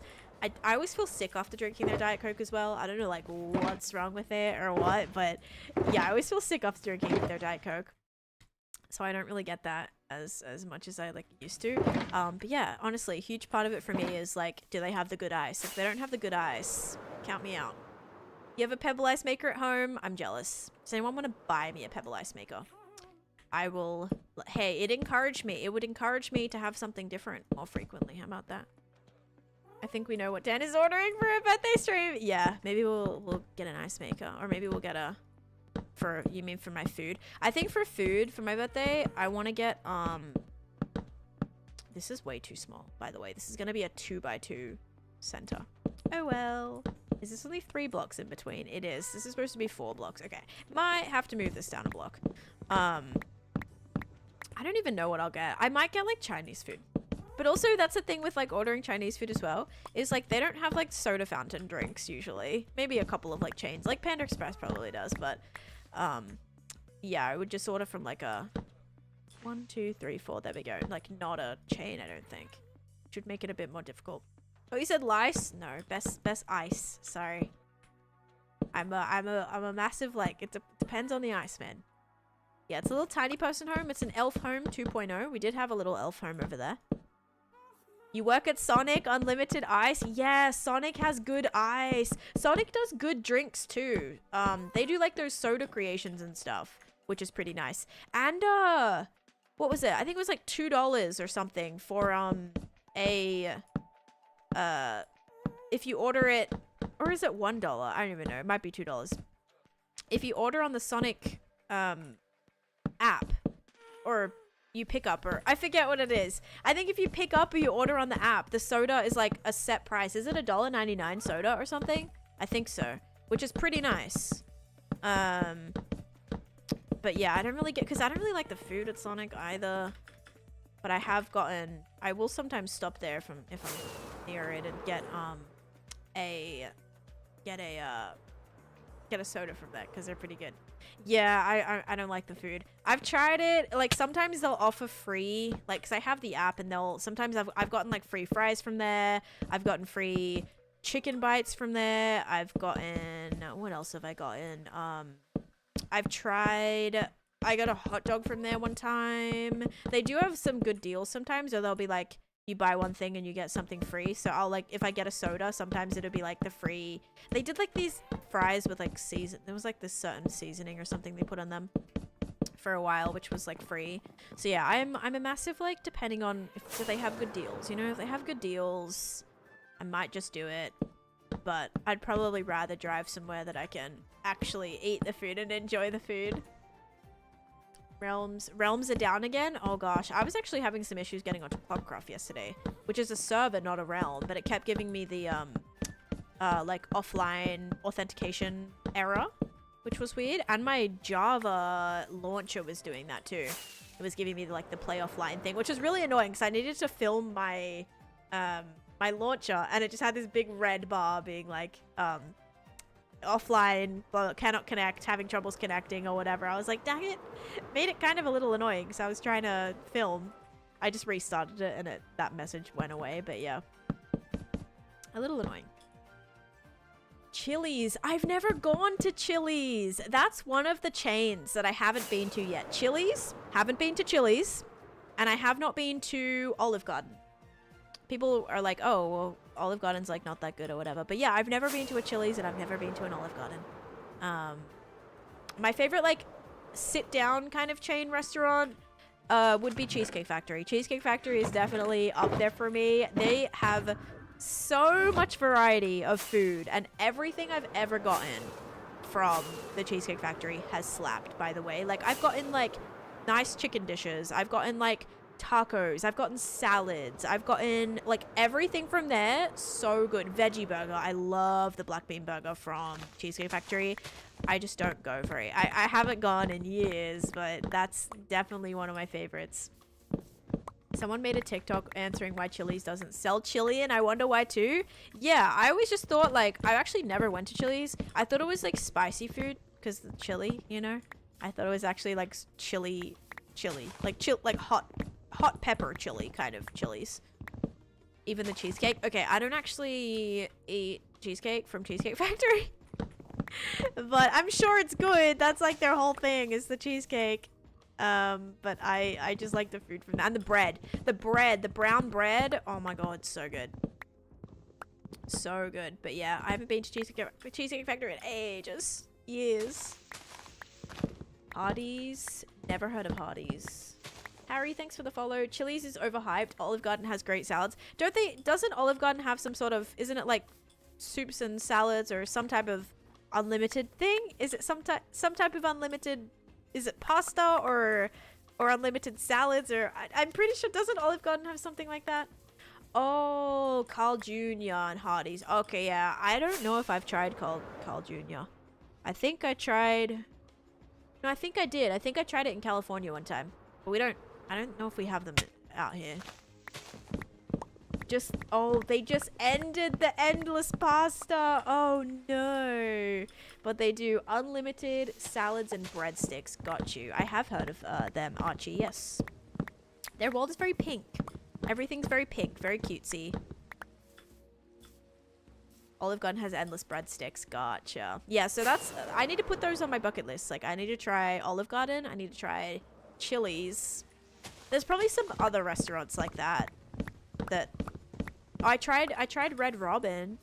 I always feel sick after drinking their Diet Coke as well. I don't know like what's wrong with it or what, but yeah, I always feel sick after drinking their Diet Coke. So I don't really get that as much as I like used to. But yeah, honestly, a huge part of it for me is like, do they have the good ice? If they don't have the good ice, count me out. You have a pebble ice maker at home? I'm jealous. Does anyone want to buy me a pebble ice maker? I will. Hey, it would encourage me to have something different more frequently. How about that? I think we know what Dan is ordering for a birthday stream. Yeah, maybe we'll get an ice maker, or maybe we'll get you mean for my food? I think for food for my birthday, I want to get this is way too small, by the way. This is going to be a 2x2 center. Oh well. Is this only 3 blocks in between? It is. This is supposed to be 4 blocks. Okay. Might have to move this down a block. I don't even know what I'll get. I might get like Chinese food. But also that's the thing with like ordering Chinese food as well, is like they don't have like soda fountain drinks usually. Maybe a couple of like chains. Like Panda Express probably does, but yeah, I would just order from like a 1, 2, 3, 4. There we go. Like not a chain, I don't think. Should make it a bit more difficult. Oh, you said lice? No, best ice. Sorry. I'm a massive like it depends on the ice, man. Yeah, it's a little tiny person home. It's an elf home 2.0. We did have a little elf home over there. You work at Sonic Unlimited Ice? Yeah, Sonic has good ice. Sonic does good drinks too. They do like those soda creations and stuff, which is pretty nice. And what was it? I think it was like $2 or something for if you order it, or is it $1? I don't even know. It might be $2. If you order on the Sonic app, or you pick up, or I forget what it is. I think if you pick up or you order on the app, the soda is like a set price. Is it $1.99 soda or something? I think so, which is pretty nice. But yeah, I don't really get, because I don't really like the food at Sonic either. But I will sometimes stop there if I'm near it and get a soda from that, because they're pretty good. Yeah, I don't like the food. I've tried it. Like sometimes they'll offer free, like, because I have the app, and sometimes I've gotten like free fries from there. I've gotten free chicken bites from there. I've gotten, what else have I gotten? I got a hot dog from there one time. They do have some good deals sometimes, or they'll be like, you buy one thing and you get something free. So I'll like, if I get a soda, sometimes it'll be like the free. They did like these fries with like there was like this certain seasoning or something they put on them for a while, which was like free. So yeah, I'm a massive like, depending on if they have good deals, you know, if they have good deals, I might just do it. But I'd probably rather drive somewhere that I can actually eat the food and enjoy the food. Realms are down again. Oh gosh, I was actually having some issues getting onto Popcraft yesterday, which is a server, not a realm, but it kept giving me the like offline authentication error, which was weird. And my Java launcher was doing that too. It was giving me like the play offline thing, which was really annoying because I needed to film my my launcher, and it just had this big red bar being like offline, but cannot connect, having troubles connecting or whatever. I was like, dang it. Made it kind of a little annoying because I was trying to film. I just restarted it and that message went away, but yeah. A little annoying. Chili's. I've never gone to Chili's. That's one of the chains that I haven't been to yet. Chili's. Haven't been to Chili's. And I have not been to Olive Garden. People are like, oh, well, Olive Garden's like not that good or whatever. But yeah, I've never been to a Chili's and I've never been to an Olive Garden. My favorite like sit down kind of chain restaurant would be Cheesecake Factory. Cheesecake Factory is definitely up there for me. They have so much variety of food, and everything I've ever gotten from the Cheesecake Factory has slapped, by the way. Like I've gotten like nice chicken dishes. I've gotten like tacos. I've gotten salads. I've gotten like everything from there. So good. Veggie burger. I love the black bean burger from Cheesecake Factory. I just don't go for it. I haven't gone in years, but that's definitely one of my favorites. Someone made a TikTok answering why Chili's doesn't sell chili, and I wonder why too. Yeah, I always just thought like, I actually never went to Chili's. I thought it was like spicy food because the chili, you know? I thought it was actually like chili, like hot pepper chili kind of chilies. Even the cheesecake. Okay, I don't actually eat cheesecake from Cheesecake Factory. But I'm sure it's good. That's like their whole thing is the cheesecake. But I just like the food from that. And the brown bread. Oh my god, it's so good. So good. But yeah, I haven't been to Cheesecake Factory in ages. Years. Hardee's. Never heard of Hardee's. Harry, thanks for the follow. Chili's is overhyped. Olive Garden has great salads. Doesn't Olive Garden have some sort of, isn't it like soups and salads or some type of unlimited thing? Is it some type of unlimited, is it pasta or unlimited salads? Or I'm pretty sure, doesn't Olive Garden have something like that? Oh, Carl Jr. and Hardee's. Okay, yeah. I don't know if I've tried Carl Jr. I think I tried, no, I think I did. I think I tried it in California one time. But I don't know if we have them out here. they just ended the endless pasta. Oh no. But they do unlimited salads and breadsticks. Got you. I have heard of them, Archie. Yes. Their world is very pink. Everything's very pink, very cutesy. Olive Garden has endless breadsticks. Gotcha. Yeah, so that's... I need to put those on my bucket list. Like, I need to try Olive Garden. I need to try Chili's. There's probably some other restaurants like that. I tried Red Robin.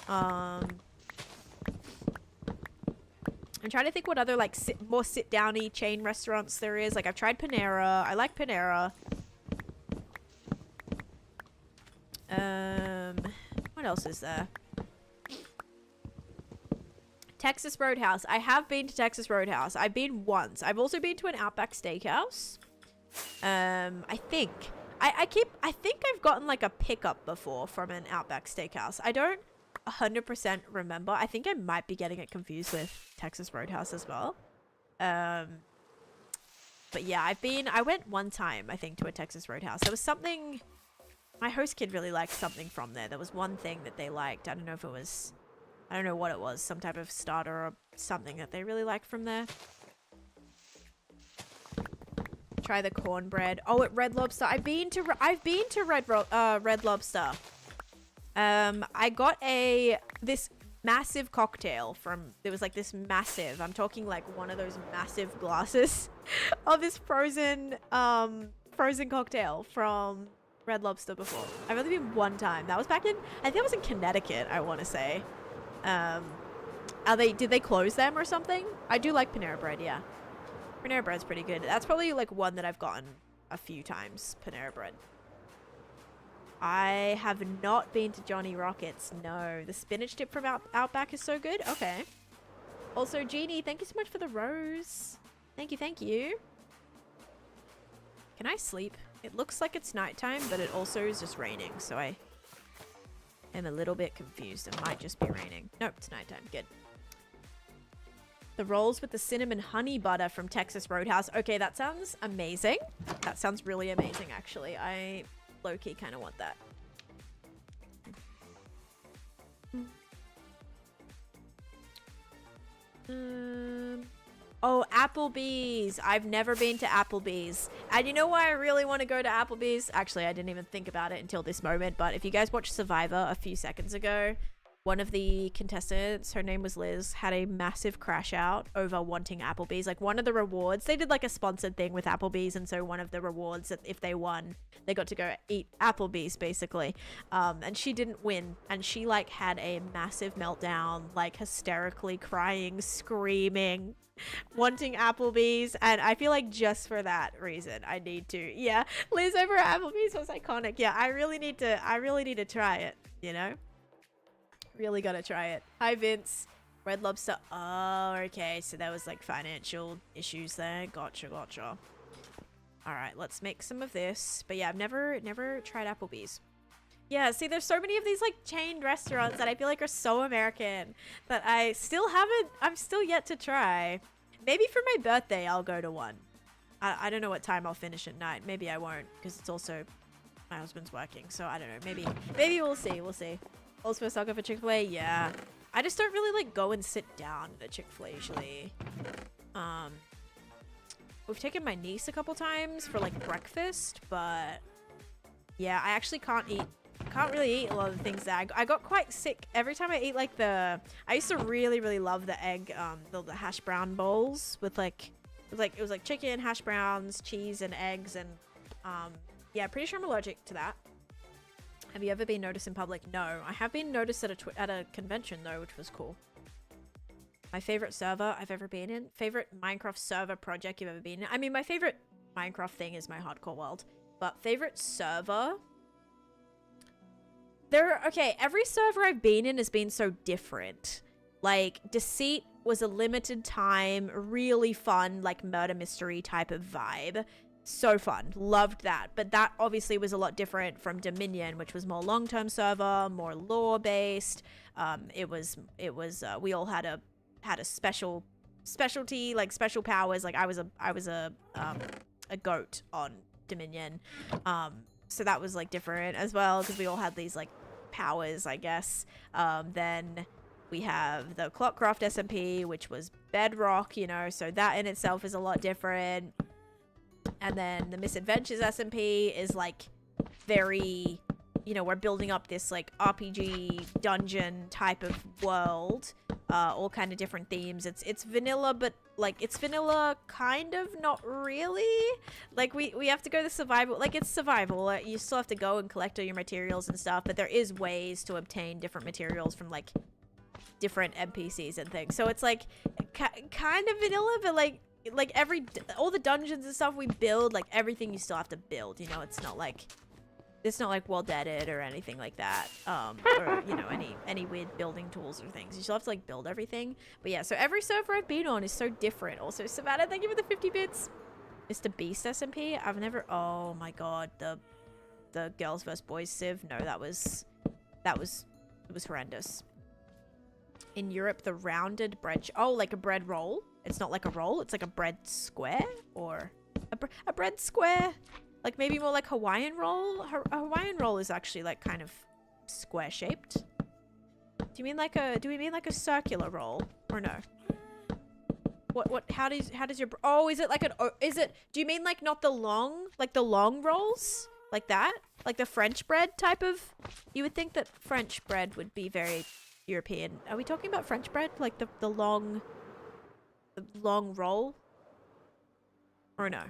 I'm trying to think what other, like, more sit-down-y chain restaurants there is. Like, I've tried Panera. I like Panera. What else is there? Texas Roadhouse. I have been to Texas Roadhouse. I've been once. I've also been to an Outback Steakhouse. I think. I think I've gotten like a pickup before from an Outback Steakhouse. I don't 100% remember. I think I might be getting it confused with Texas Roadhouse as well. But yeah, I went one time, I think, to a Texas Roadhouse. There was something, my host kid really liked something from there. There was one thing that they liked. I don't know if it was, I don't know what it was, some type of starter or something that they really liked from there. Try the cornbread. Oh, at Red Lobster. I've been to Red Lobster. I got this massive cocktail from, there was like this massive, I'm talking like one of those massive glasses of this frozen cocktail from Red Lobster before. I've only been one time. That was back in, I think it was in Connecticut, I want to say. Did they close them or something? I do like Panera Bread, yeah. Panera Bread's pretty good. That's probably like one that I've gotten a few times, Panera Bread. I have not been to Johnny Rockets. No. The spinach dip from Outback is so good. Okay. Also, Jeannie, thank you so much for the rose. Thank you, thank you. Can I sleep? It looks like it's nighttime, but it also is just raining, so I am a little bit confused. It might just be raining. Nope, it's nighttime. Good. The rolls with the cinnamon honey butter from Texas Roadhouse. Okay, that sounds amazing. That sounds really amazing, actually. I low-key kind of want that. Oh, Applebee's. I've never been to Applebee's. And you know why I really want to go to Applebee's? Actually, I didn't even think about it until this moment. But if you guys watched Survivor a few seconds ago, one of the contestants, her name was Liz, had a massive crash out over wanting Applebee's. Like, one of the rewards, they did like a sponsored thing with Applebee's, and so one of the rewards, that if they won, they got to go eat Applebee's, basically. And she didn't win, and she like had a massive meltdown, like hysterically crying, screaming, wanting Applebee's. And I feel like just for that reason, I need to, yeah, Liz over at Applebee's was iconic. Yeah, I really need to try it, you know? Really gotta try it. Hi, Vince. Red Lobster. Oh, okay. So there was like financial issues there. Gotcha. All right, let's make some of this. But yeah, I've never tried Applebee's. Yeah, see, there's so many of these like chained restaurants that I feel like are so American that I'm still yet to try. Maybe for my birthday, I'll go to one. I don't know what time I'll finish at night. Maybe I won't, because it's also my husband's working. So I don't know. Maybe we'll see. Also a sucker for Chick-fil-A, yeah. I just don't really like go and sit down at a Chick-fil-A usually. We've taken my niece a couple times for like breakfast, but yeah, I actually can't really eat a lot of the things that I got quite sick every time I ate like I used to really love the egg, the hash brown bowls with like, it was like chicken, hash browns, cheese, and eggs, and yeah, pretty sure I'm allergic to that. Have you ever been noticed in public? No. I have been noticed at a convention, though, which was cool. My favorite server I've ever been in. Favorite Minecraft server project you've ever been in. I mean, my favorite Minecraft thing is my hardcore world. But favorite server? Okay, every server I've been in has been so different. Like, Deceit was a limited time, really fun, like, murder mystery type of vibe. So fun. Loved that. But that obviously was a lot different from Dominion, which was more long-term server, more lore-based. We all had a specialty, like special powers. Like I was a goat on Dominion. So that was like different as well, because we all had these like powers, I guess. Then we have the Clockcraft SMP, which was Bedrock, you know, so that in itself is a lot different. And then the Misadventures SMP is like very, you know, we're building up this like RPG dungeon type of world, all kind of different themes. It's vanilla, but like it's vanilla kind of, not really. Like we have to go the survival, like it's survival. You still have to go and collect all your materials and stuff, but there is ways to obtain different materials from like different NPCs and things. So it's like kind of vanilla, but like all the dungeons and stuff we build, like everything you still have to build, you know. It's not like well deaded or anything like that, or you know, any weird building tools or things. You still have to like build everything. But yeah, so every server I've been on is so different. Also, Savannah, thank you for the 50 bits. Mr. Beast SMP, I've never, oh my god, the girls vs boys civ, no, it was horrendous. In Europe, the rounded bread, oh, like a bread roll. It's not like a roll, it's like a bread square, or a bread square. Like maybe more like Hawaiian roll. A Hawaiian roll is actually like kind of square shaped. Do we mean like a circular roll, or no? How does your, oh, is it like do you mean like not the long, like the long rolls? Like that? Like the French bread type of, you would think that French bread would be very European. Are we talking about French bread? Like the long roll? Or no?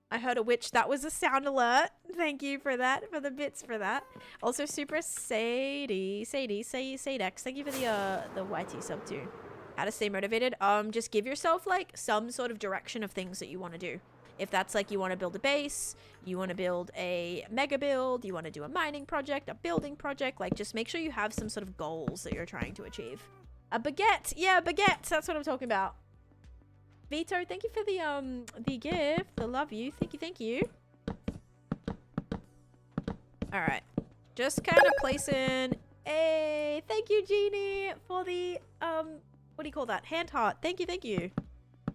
I heard a witch. That was a sound alert. Thank you for that, for the bits for that. Also, Super Sadiex. Thank you for the YT sub too. How to stay motivated? Just give yourself like some sort of direction of things that you want to do. If that's like you want to build a base, you want to build a mega build, you want to do a mining project, a building project, like just make sure you have some sort of goals that you're trying to achieve. A baguette. Yeah, baguette. That's what I'm talking about. Vito, thank you for the gift. I love you. Thank you. All right. Just kind of placing a thank you, Jeannie, for the what do you call that? Hand heart. Thank you.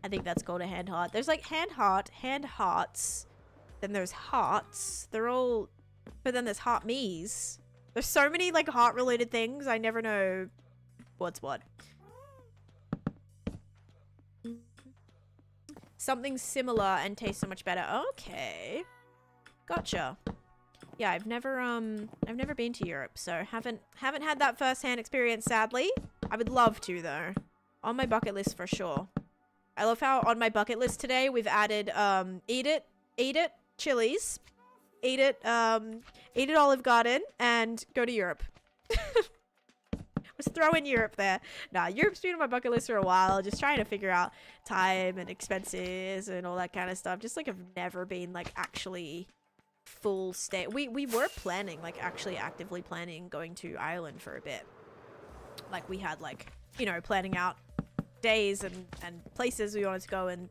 I think that's called a hand heart. There's like hand hearts. Then there's hearts. They're all, but then there's heart me's. There's so many like heart related things. I never know what's what. Something similar and tastes so much better. Okay. Gotcha. Yeah, I've never been to Europe, so haven't had that first-hand experience, sadly. I would love to though. On my bucket list for sure. I love how on my bucket list today we've added eat it Chili's, eat it Olive Garden, and go to Europe. Let's throw in Europe there. Nah, Europe's been on my bucket list for a while, just trying to figure out time and expenses and all that kind of stuff. Just like I've never been like actually full stay. We were planning, like actually actively planning going to Ireland for a bit. Like we had like, you know, planning out days and places we wanted to go and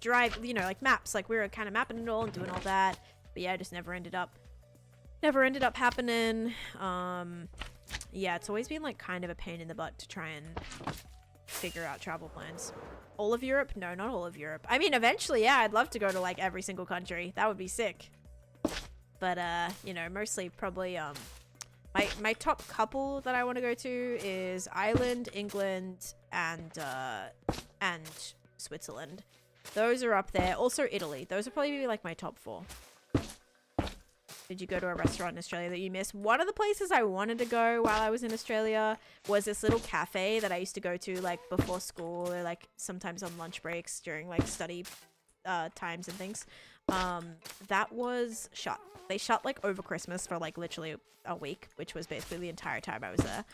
drive, you know, like maps. Like we were kind of mapping it all and doing all that. But yeah, it just never ended up happening. Yeah, it's always been like kind of a pain in the butt to try and figure out travel plans. All of Europe? No, not all of Europe. I mean, eventually, yeah, I'd love to go to like every single country. That would be sick. But you know, mostly probably my top couple that I want to go to is Ireland, England, and Switzerland. Those are up there. Also Italy. Those are probably like my top 4. Did you go to a restaurant in Australia that you missed? One of the places I wanted to go while I was in Australia was this little cafe that I used to go to like before school, or like sometimes on lunch breaks during like study times and things. That was shut. They shut like over Christmas for like literally a week, which was basically the entire time I was there.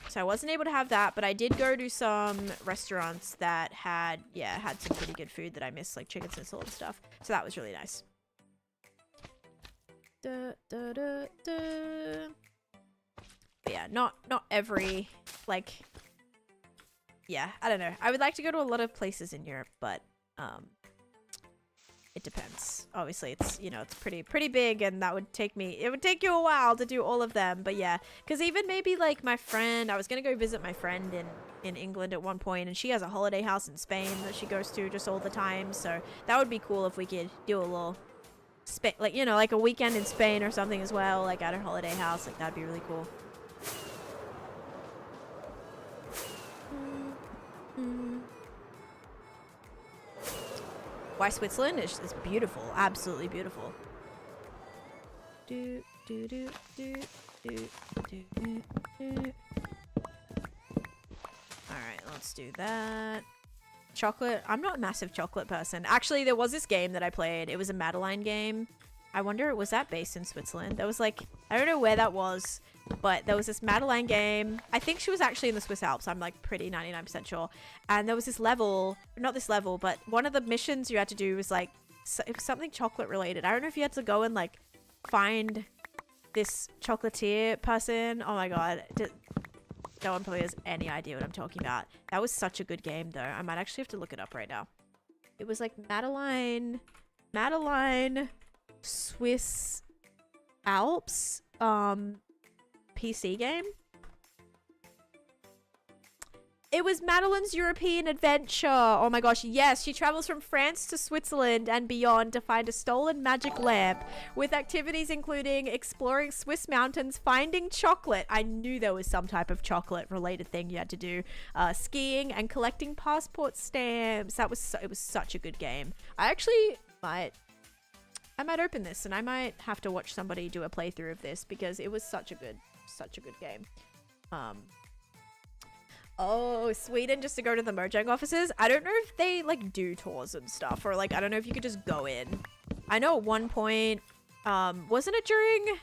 So I wasn't able to have that, but I did go to some restaurants that had some pretty good food that I missed, like chicken schnitzel and stuff. So that was really nice. But yeah, not every, like, yeah, I don't know. I would like to go to a lot of places in Europe, but it depends. Obviously, it's, you know, it's pretty big, and it would take you a while to do all of them. But yeah, because even maybe like my friend, I was gonna go visit my friend in England at one point, and she has a holiday house in Spain that she goes to just all the time. So that would be cool if we could do a little Spain, like, you know, like a weekend in Spain or something as well, like at a holiday house. Like, that'd be really cool. Why Switzerland? It's beautiful. Absolutely beautiful. Do, do, do, do, do, do, do, do. Alright, let's do that. Chocolate. I'm not a massive chocolate person. Actually, there was this game that I played. It was a Madeline game. I wonder, was that based in Switzerland? There was like, I don't know where that was, but there was this Madeline game. I think she was actually in the Swiss Alps. I'm like pretty 99% sure. And there was this level, not this level, but one of the missions you had to do was like, it was something chocolate related. I don't know if you had to go and like find this chocolatier person. Oh my god. No one probably has any idea what I'm talking about. That was such a good game though. I might actually have to look it up right now. It was like Madeline Swiss Alps PC game. It was Madeline's European Adventure. Oh my gosh, yes. She travels from France to Switzerland and beyond to find a stolen magic lamp, with activities including exploring Swiss mountains, finding chocolate. I knew there was some type of chocolate related thing you had to do. Skiing and collecting passport stamps. It was such a good game. I might open this and I might have to watch somebody do a playthrough of this because it was such a good game. Oh, Sweden, just to go to the Mojang offices. I don't know if they like do tours and stuff, or like I don't know if you could just go in. I know at one point, wasn't it during?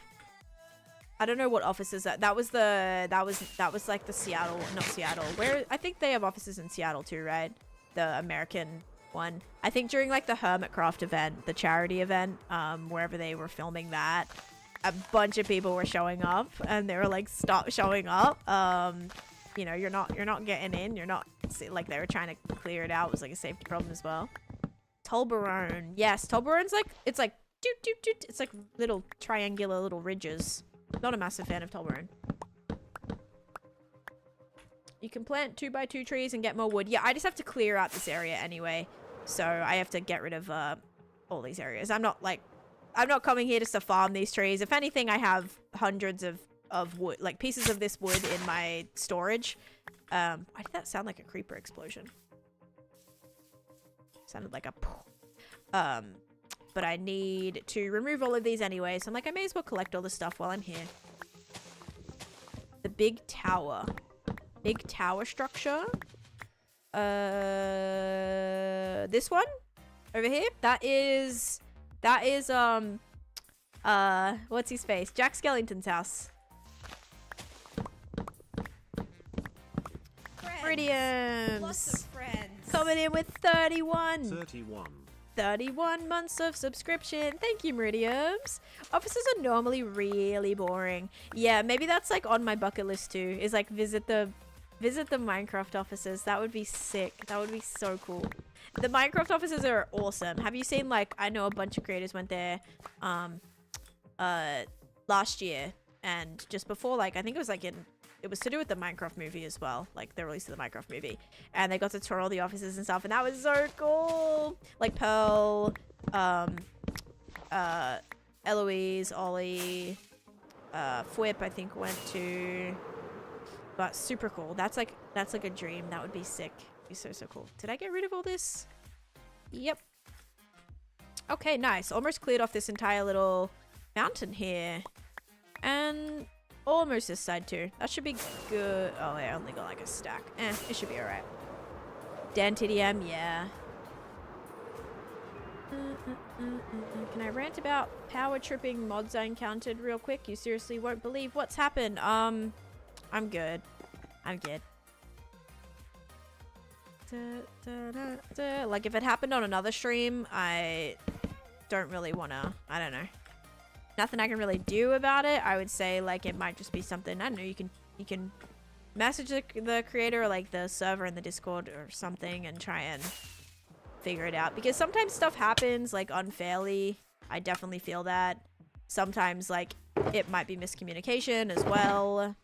I don't know what offices that was like the Seattle, not Seattle. Where I think they have offices in Seattle too, right? The American one. I think during like the Hermitcraft event, the charity event, wherever they were filming that, a bunch of people were showing up, and they were like, "Stop showing up." You know, you're not getting in. You're not, like, they were trying to clear it out. It was like a safety problem as well. Toblerone. Yes, Toblerone's like, it's like doot, doot, doot. It's like little triangular little ridges. Not a massive fan of Toblerone. You can plant 2x2 trees and get more wood. Yeah, I just have to clear out this area anyway, so I have to get rid of all these areas. I'm not coming here just to farm these trees. If anything, I have hundreds of wood, like pieces of this wood in my storage. Why did that sound like a creeper explosion? Sounded like a but I need to remove all of these anyway, so I'm like, I may as well collect all the stuff while I'm here. The big tower structure. This one over here, that is what's his face, Jack Skellington's house. Meridiums. Lots of friends. Coming in with 31 months of subscription. Thank you, Meridiums. Offices are normally really boring. Yeah, maybe that's like on my bucket list too, is like visit the Minecraft offices. That would be sick. That would be so cool. The Minecraft offices are awesome. Have you seen, like, I know a bunch of creators went there last year and just before, like, I think it was like it was to do with the Minecraft movie as well, like the release of the Minecraft movie, and they got to tour all the offices and stuff, and that was so cool. Like Pearl, Eloise, Ollie, Fwip, I think went to, but super cool. That's like a dream. That would be sick. Be so cool. Did I get rid of all this? Yep. Okay, nice. Almost cleared off this entire little mountain here, and almost this side too. That should be good. Oh, I only got like a stack. It should be alright. Dan TDM, yeah. Can I rant about power tripping mods I encountered real quick? You seriously won't believe what's happened. I'm good. I'm good. Like, if it happened on another stream, I don't really wanna, I don't know. Nothing I can really do about it. I would say, like, it might just be something, I don't know, you can message the creator or like the server in the Discord or something and try and figure it out, because sometimes stuff happens like unfairly. I definitely feel that. Sometimes, like, it might be miscommunication as well.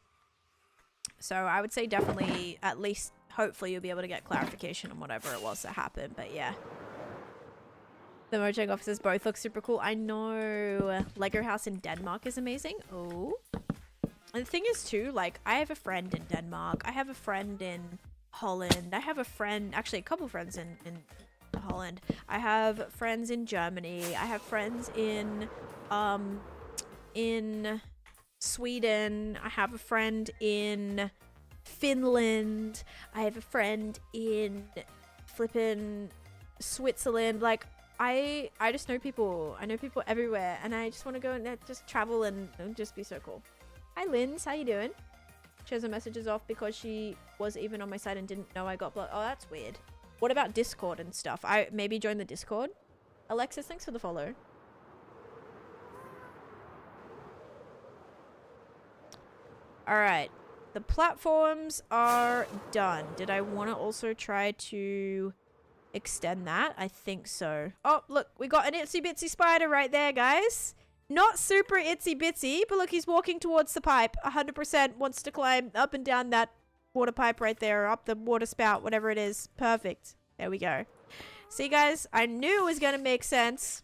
So I would say definitely, at least hopefully you'll be able to get clarification on whatever it was that happened. But yeah. The Mojang offices both look super cool. I know. Lego house in Denmark is amazing. Oh. And the thing is too, like, I have a friend in Denmark. I have a friend in Holland. I have a friend, actually a couple friends in Holland. I have friends in Germany. I have friends in Sweden. I have a friend in Finland. I have a friend in flippin' Switzerland. Like, I just know people. I know people everywhere, and I just want to go and just travel and just be so cool. Hi, Linz. How you doing? She has her messages off because she was even on my side and didn't know I got blocked. Oh, that's weird. What about Discord and stuff? I maybe join the Discord. Alexis, thanks for the follow. All right. The platforms are done. Did I want to also try to extend that? I think so. Oh, look, we got an itsy bitsy spider right there, guys. Not super itsy bitsy, but look, he's walking towards the pipe. 100% wants to climb up and down that water pipe right there, or up the water spout, whatever it is. Perfect. There we go. See, guys, I knew it was going to make sense.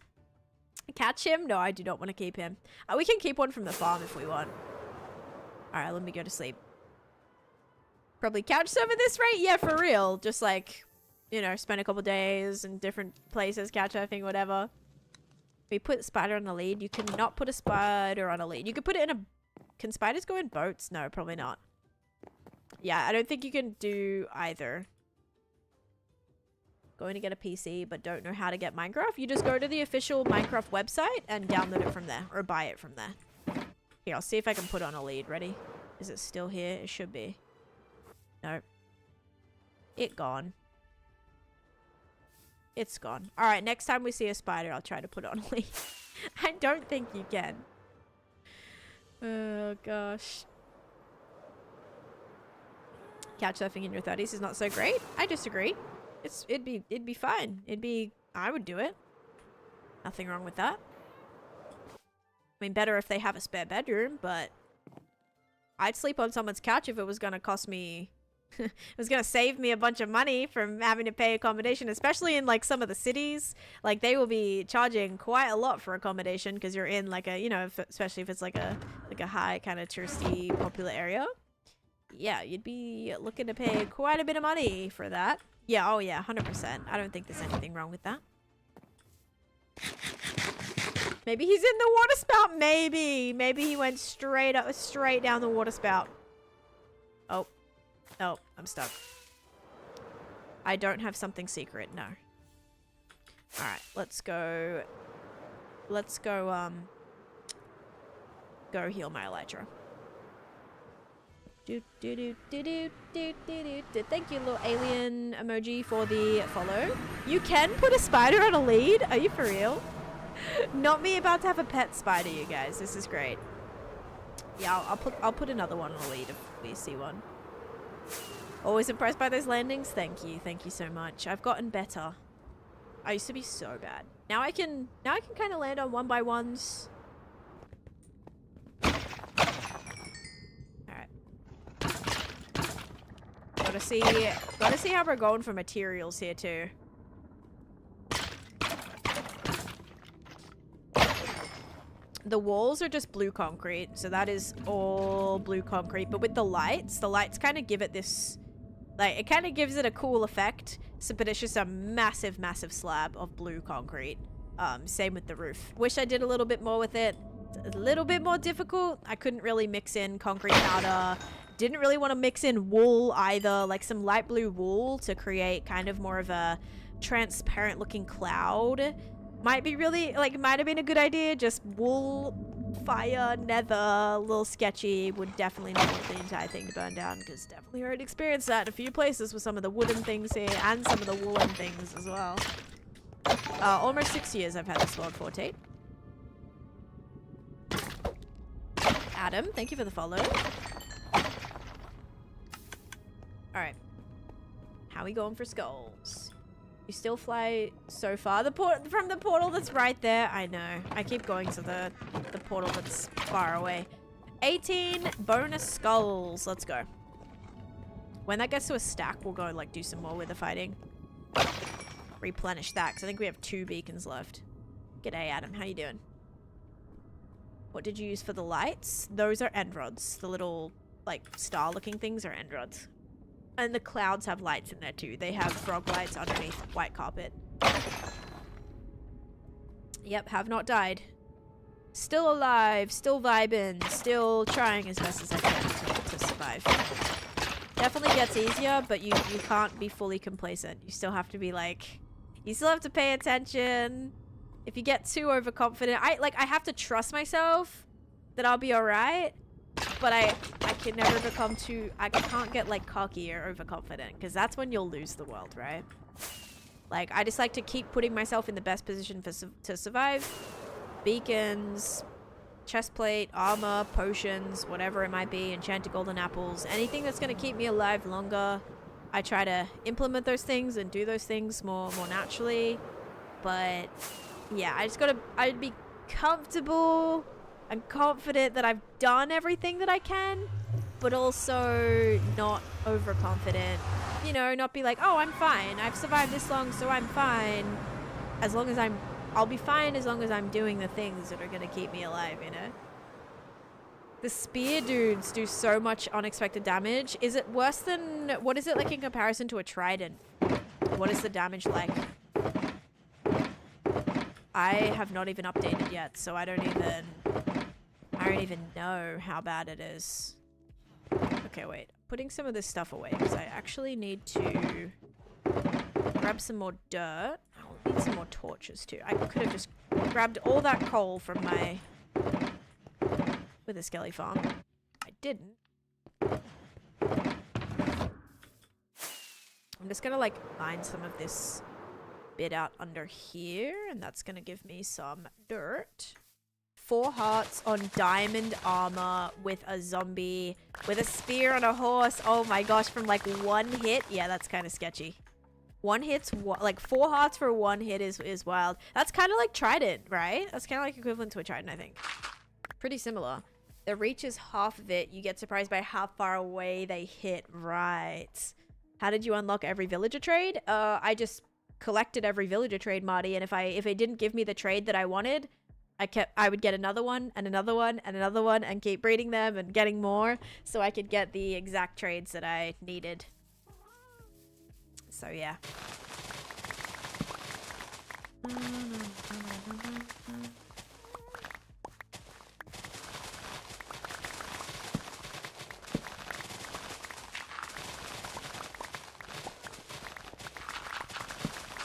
Catch him? No, I do not want to keep him. We can keep one from the farm if we want. All right, let me go to sleep. Probably couch surf at this rate? Yeah, for real. Just like, you know, spend a couple days in different places, couch surfing, whatever. We put spider on a lead. You cannot put a spider on a lead. You could put it in a... Can spiders go in boats? No, probably not. Yeah, I don't think you can do either. Going to get a PC, but don't know how to get Minecraft. You just go to the official Minecraft website and download it from there. Or buy it from there. Here, I'll see if I can put on a lead. Ready? Is it still here? It should be. No. It gone. It's gone. All right, next time we see a spider, I'll try to put it on a lead. I don't think you can. Oh, gosh. Couch surfing in your 30s is not so great. I disagree. It'd be fine. I would do it. Nothing wrong with that. I mean, better if they have a spare bedroom, but I'd sleep on someone's couch if it was going to cost me... it was gonna save me a bunch of money from having to pay accommodation, especially in like some of the cities. Like they will be charging quite a lot for accommodation because you're in like a, you know, especially if it's like a high kind of touristy popular area. Yeah, you'd be looking to pay quite a bit of money for that. Yeah, oh yeah, 100%. I don't think there's anything wrong with that. Maybe he's in the water spout. Maybe he went straight down the water spout. Oh. Oh, I'm stuck. I don't have something secret, no. Alright, let's go... Let's go, go heal my elytra. Thank you, little alien emoji, for the follow. You can put a spider on a lead? Are you for real? Not me about to have a pet spider, you guys. This is great. Yeah, I'll put another one on a lead if we see one. Always impressed by those landings. Thank you so much. I've gotten better. I used to be so bad. Now I can kind of land on 1x1s. All right. Gotta see how we're going for materials here too. The walls are just blue concrete, so that is all blue concrete. But with the lights kind of give it this... Like, it kind of gives it a cool effect, so, but it's just a massive, massive slab of blue concrete. Same with the roof. Wish I did a little bit more with it. It's a little bit more difficult. I couldn't really mix in concrete powder. Didn't really want to mix in wool either, like some light blue wool to create kind of more of a transparent looking cloud. Might be really, like, might have been a good idea. Just wool, fire, nether, a little sketchy. Would definitely not want the entire thing to burn down, because definitely already experienced that in a few places with some of the wooden things here and some of the woolen things as well. Almost 6 years I've had this log for, Tate. Adam, thank you for the follow. Alright. How we going for skulls? You still fly so far? From the portal that's right there? I know. I keep going to the portal that's far away. 18 bonus skulls. Let's go. When that gets to a stack, we'll go and like do some more with the fighting. replenish that because I think we have 2 beacons left. G'day, Adam. How you doing? What did you use for the lights? Those are end rods. The little, like, star-looking things are end rods. And the clouds have lights in there too. They have frog lights underneath white carpet. Yep, have not died. Still alive, still vibing, still trying as best as I can to survive. Definitely gets easier, but you can't be fully complacent. You still have to be like, you still have to pay attention. If you get too overconfident, I have to trust myself that I'll be alright. But I can never become too, I can't get like cocky or overconfident because that's when you'll lose the world, right? Like, I just like to keep putting myself in the best position to survive. Beacons, chestplate, armor, potions, whatever it might be, enchanted golden apples, anything that's going to keep me alive longer. I try to implement those things and do those things more naturally. But yeah, I'd be comfortable and confident that I've done everything that I can, but also not overconfident. You know, not be like, oh, I'm fine. I've survived this long, so I'm fine. As long as I'll be fine as long as I'm doing the things that are going to keep me alive, you know? The spear dudes do so much unexpected damage. Is it worse than... What is it like in comparison to a trident? What is the damage like? I have not even updated yet, so I don't even know how bad it is. Okay, wait. Putting some of this stuff away because I actually need to grab some more dirt. I'll need some more torches too. I could have just grabbed all that coal from my... with a skelly farm. I didn't. I'm just gonna like mine some of this bit out under here, and that's gonna give me some dirt. 4 hearts on diamond armor with a zombie with a spear on a horse. Oh my gosh, from like 1 hit. Yeah, that's kind of sketchy. 1 hit's like 4 hearts for 1 hit is wild. That's kind of like trident, right? That's kind of like equivalent to a trident, I think. Pretty similar. The reach is half of it. You get surprised by how far away they hit. Right. How did you unlock every villager trade? I just collected every villager trade, Marty, and if it didn't give me the trade that I wanted, I would get another one and another one and another one and keep breeding them and getting more so I could get the exact trades that I needed. So yeah.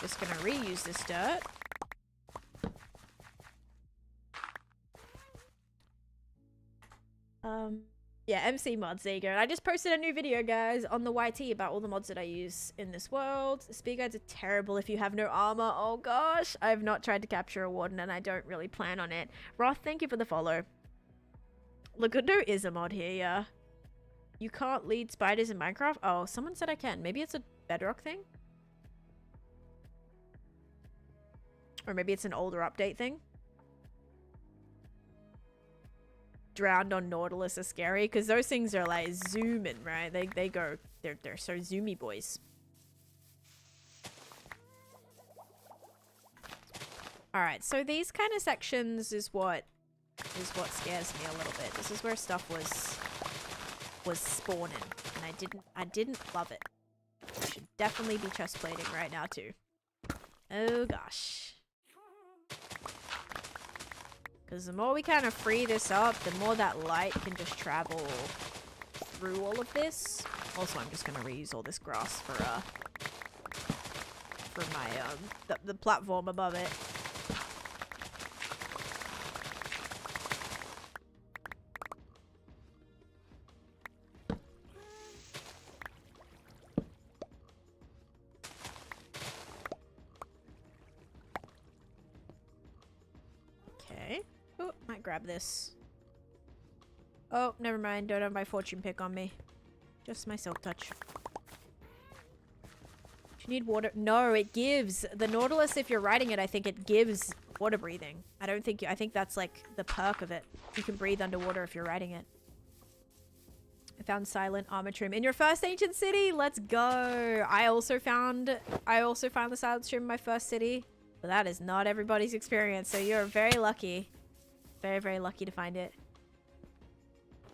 Just gonna reuse this dirt. Yeah, MC mods, there you go. And I just posted a new video, guys, on the YT about all the mods that I use in this world. Spear guides are terrible if you have no armor. Oh gosh, I have not tried to capture a warden and I don't really plan on it. Roth, thank you for the follow. Lagundo is a mod here, yeah. You can't lead spiders in Minecraft? Oh, someone said I can. Maybe it's a bedrock thing? Or maybe it's an older update thing? Drowned on Nautilus are scary because those things are like zooming, right? They go, they're so zoomy boys. All right, so these kind of sections is what scares me a little bit. This is where stuff was spawning, and I didn't love it. I should definitely be chest plating right now too. Oh gosh. Because the more we kind of free this up, the more that light can just travel through all of this. Also, I'm just going to reuse all this grass for my, the platform above it. Grab this. Oh, never mind. Don't have my fortune pick on me. Just my silk touch. Do you need water? No, it gives. The Nautilus, if you're riding it, I think it gives water breathing. I think that's like the perk of it. You can breathe underwater if you're riding it. I found Silent Armor Trim in your first ancient city. Let's go. I also found the Silent Trim in my first city. But that is not everybody's experience. So you're very lucky. Very, very lucky to find it.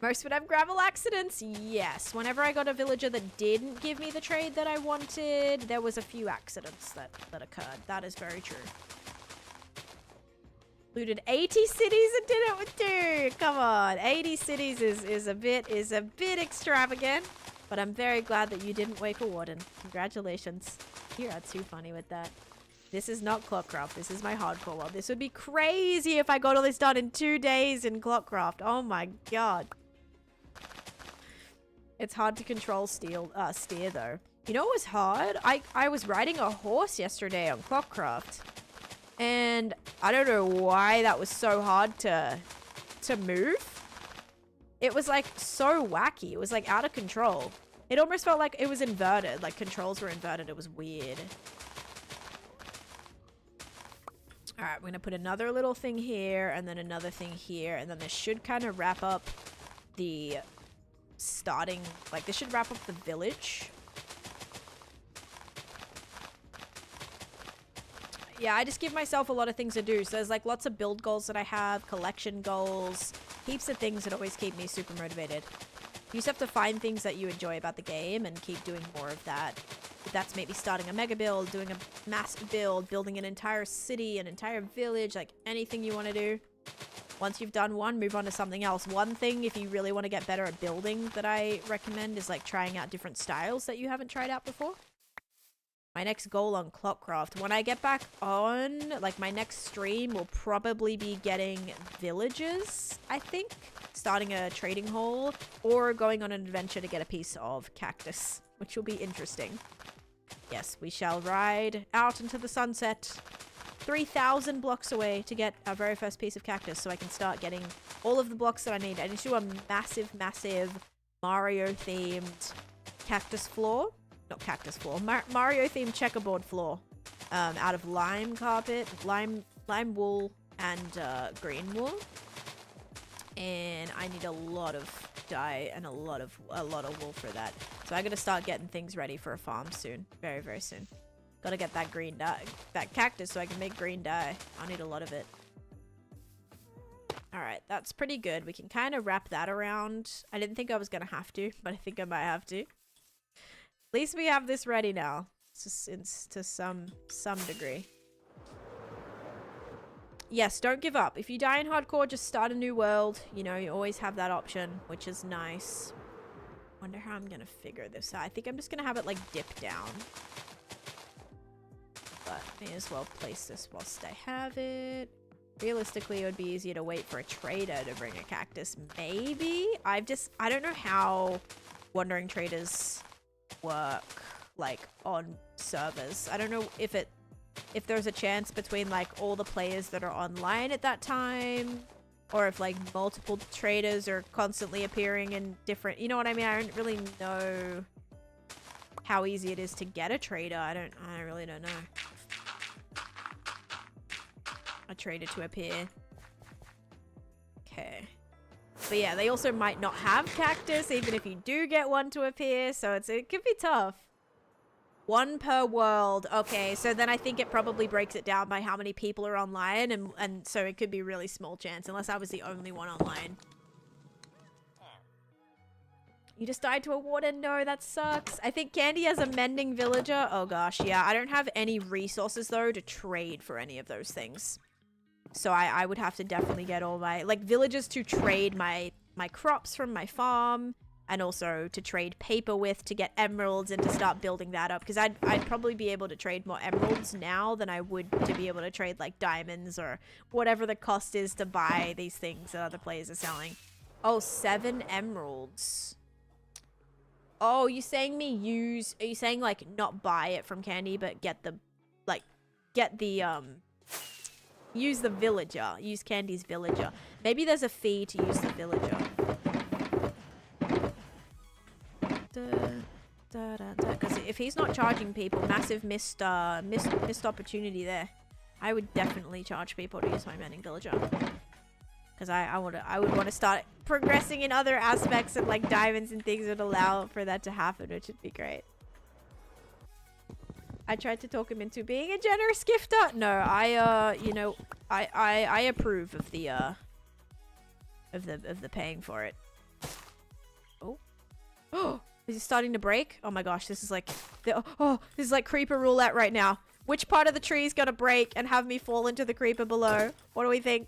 Most would have gravel accidents. Yes. Whenever I got a villager that didn't give me the trade that I wanted, there was a few accidents that occurred. That is very true. Looted 80 cities and did it with 2. Come on. 80 cities is a bit extravagant. But I'm very glad that you didn't wake a warden. Congratulations. You are too funny with that. This is not Clockcraft. This is my hardcore world. This would be crazy if I got all this done in 2 days in Clockcraft. Oh my god. It's hard to control steer though. You know what was hard? I was riding a horse yesterday on Clockcraft. And I don't know why that was so hard to move. It was like so wacky. It was like out of control. It almost felt like it was inverted. Like controls were inverted. It was weird. Alright, we're gonna put another little thing here and then another thing here. And then this should kind of wrap up the starting... Like this should wrap up the village. Yeah, I just give myself a lot of things to do. So there's like lots of build goals that I have, collection goals, heaps of things that always keep me super motivated. You just have to find things that you enjoy about the game and keep doing more of that. If that's maybe starting a mega build, doing a massive build, building an entire city, an entire village, like anything you want to do. Once you've done one, move on to something else. One thing, if you really want to get better at building, that I recommend is like trying out different styles that you haven't tried out before. My next goal on Clockcraft, when I get back on, like my next stream will probably be getting villages, I think. Starting a trading hall or going on an adventure to get a piece of cactus, which will be interesting. Yes, we shall ride out into the sunset. 3,000 blocks away to get our very first piece of cactus so I can start getting all of the blocks that I need. I need to do a massive, massive Mario-themed cactus floor. Not cactus floor. Mario-themed checkerboard floor. Out of lime carpet, lime wool, and green wool. And I need a lot of dye and a lot of wool for that. So I gotta start getting things ready for a farm soon. Very, very soon. Gotta get that green dye, that cactus so I can make green dye. I need a lot of it. Alright, that's pretty good. We can kind of wrap that around. I didn't think I was gonna have to, but I think I might have to. At least we have this ready now. To some degree. Yes, don't give up. If you die in hardcore, just start a new world. You know, you always have that option, which is nice. Wonder how I'm gonna figure this out. I think I'm just gonna have it like dip down. But may as well place this whilst I have it. Realistically, it would be easier to wait for a trader to bring a cactus. Maybe? I don't know how wandering traders work, like, on servers. I don't know if there's a chance between, like, all the players that are online at that time, or if, like, multiple traders are constantly appearing in different... You know what I mean? I don't really know how easy it is to get a trader. I really don't know. A trader to appear. Okay. But yeah, they also might not have cactus, even if you do get one to appear, so it could be tough. One per world. Okay, so then I think it probably breaks it down by how many people are online, and so it could be really small chance, unless I was the only one online. You just died to a warden? No, that sucks. I think Candy has a mending villager. Oh gosh, yeah. I don't have any resources, though, to trade for any of those things. So I would have to definitely get all my, like, villagers to trade my crops from my farm, and also to trade paper with to get emeralds and to start building that up. Because I'd probably be able to trade more emeralds now than I would to be able to trade, like, diamonds or whatever the cost is to buy these things that other players are selling. Oh, 7 emeralds. Oh, you saying are you saying, like, not buy it from Candy, but get the, use the villager. Use Candy's villager. Maybe there's a fee to use the villager. Because if he's not charging people, massive missed opportunity there. I would definitely charge people to use my mending villager. Because I would want to start progressing in other aspects and like diamonds and things would allow for that to happen, which would be great. I tried to talk him into being a generous gifter. No, you know, I approve of the paying for it. Oh. Oh, is he starting to break? Oh my gosh, this is like this is like creeper roulette right now. Which part of the tree is gonna break and have me fall into the creeper below? What do we think?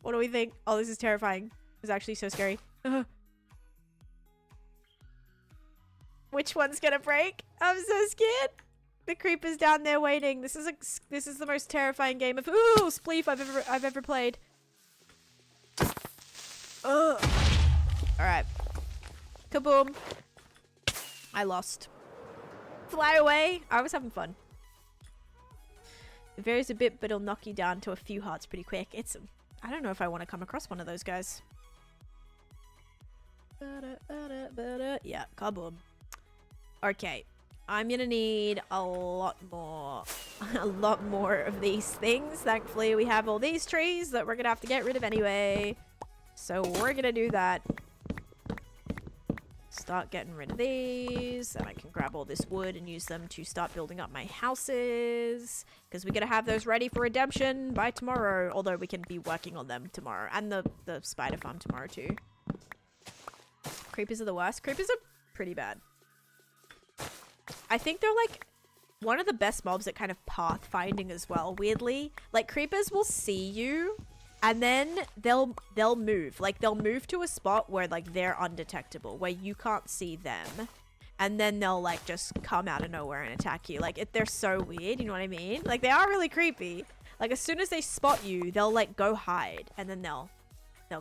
What do we think? Oh, this is terrifying. It's actually so scary. Which one's gonna break? I'm so scared. The creeper's down there waiting. This is the most terrifying game of spleef I've ever played. Ugh. All right. Kaboom. I lost. Fly away. I was having fun. It varies a bit, but it'll knock you down to a few hearts pretty quick. I don't know if I want to come across one of those guys. Yeah, kaboom. Okay. I'm gonna need a lot more of these things. Thankfully, we have all these trees that we're gonna have to get rid of anyway. So we're gonna do that. Start getting rid of these, and I can grab all this wood and use them to start building up my houses, because we're gonna have those ready for redemption by tomorrow, although we can be working on them tomorrow, and the spider farm tomorrow too. Creepers are the worst. Creepers are pretty bad. I think they're like one of the best mobs at kind of pathfinding as well, weirdly. Like, creepers will see you and then they'll move. Like, they'll move to a spot where like they're undetectable, where you can't see them. And then they'll like just come out of nowhere and attack you. Like, they're so weird, you know what I mean? Like, they are really creepy. Like, as soon as they spot you, they'll like go hide and then they'll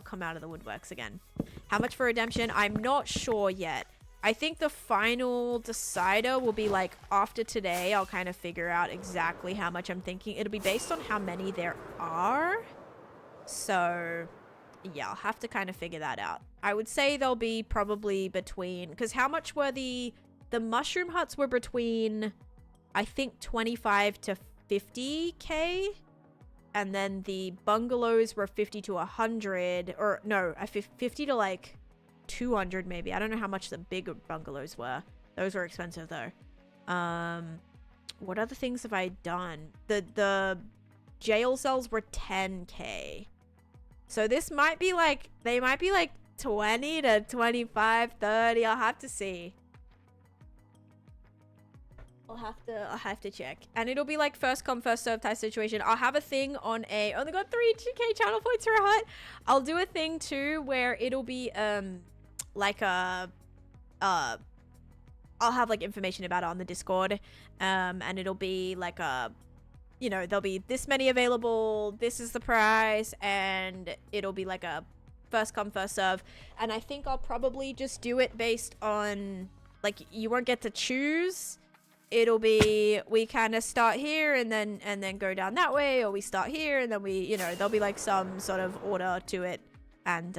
come out of the woodworks again. How much for redemption? I'm not sure yet. I think the final decider will be like after today. I'll kind of figure out exactly how much I'm thinking. It'll be based on how many there are. So yeah, I'll have to kind of figure that out. I would say they'll be probably between, because how much were the mushroom huts were between, I think 25 to 50k, and then the bungalows were 50 to 100, or no, 50 to like 200 maybe. I don't know how much the big bungalows were. Those were expensive though. What other things have I done? The jail cells were 10k. So this might be like, they might be like 20 to 25, 30. I'll have to see. I'll have to check. And it'll be like first come first serve type situation. I'll have a thing on a only got 3k channel points for a hut. I'll do a thing too where it'll be like a I'll have like information about it on the Discord, and it'll be like a, you know, there'll be this many available, this is the price, and it'll be like a first come first serve. And I think I'll probably just do it based on, like, you won't get to choose. It'll be, we kind of start here and then go down that way, or we start here and then we, you know, there'll be like some sort of order to it. And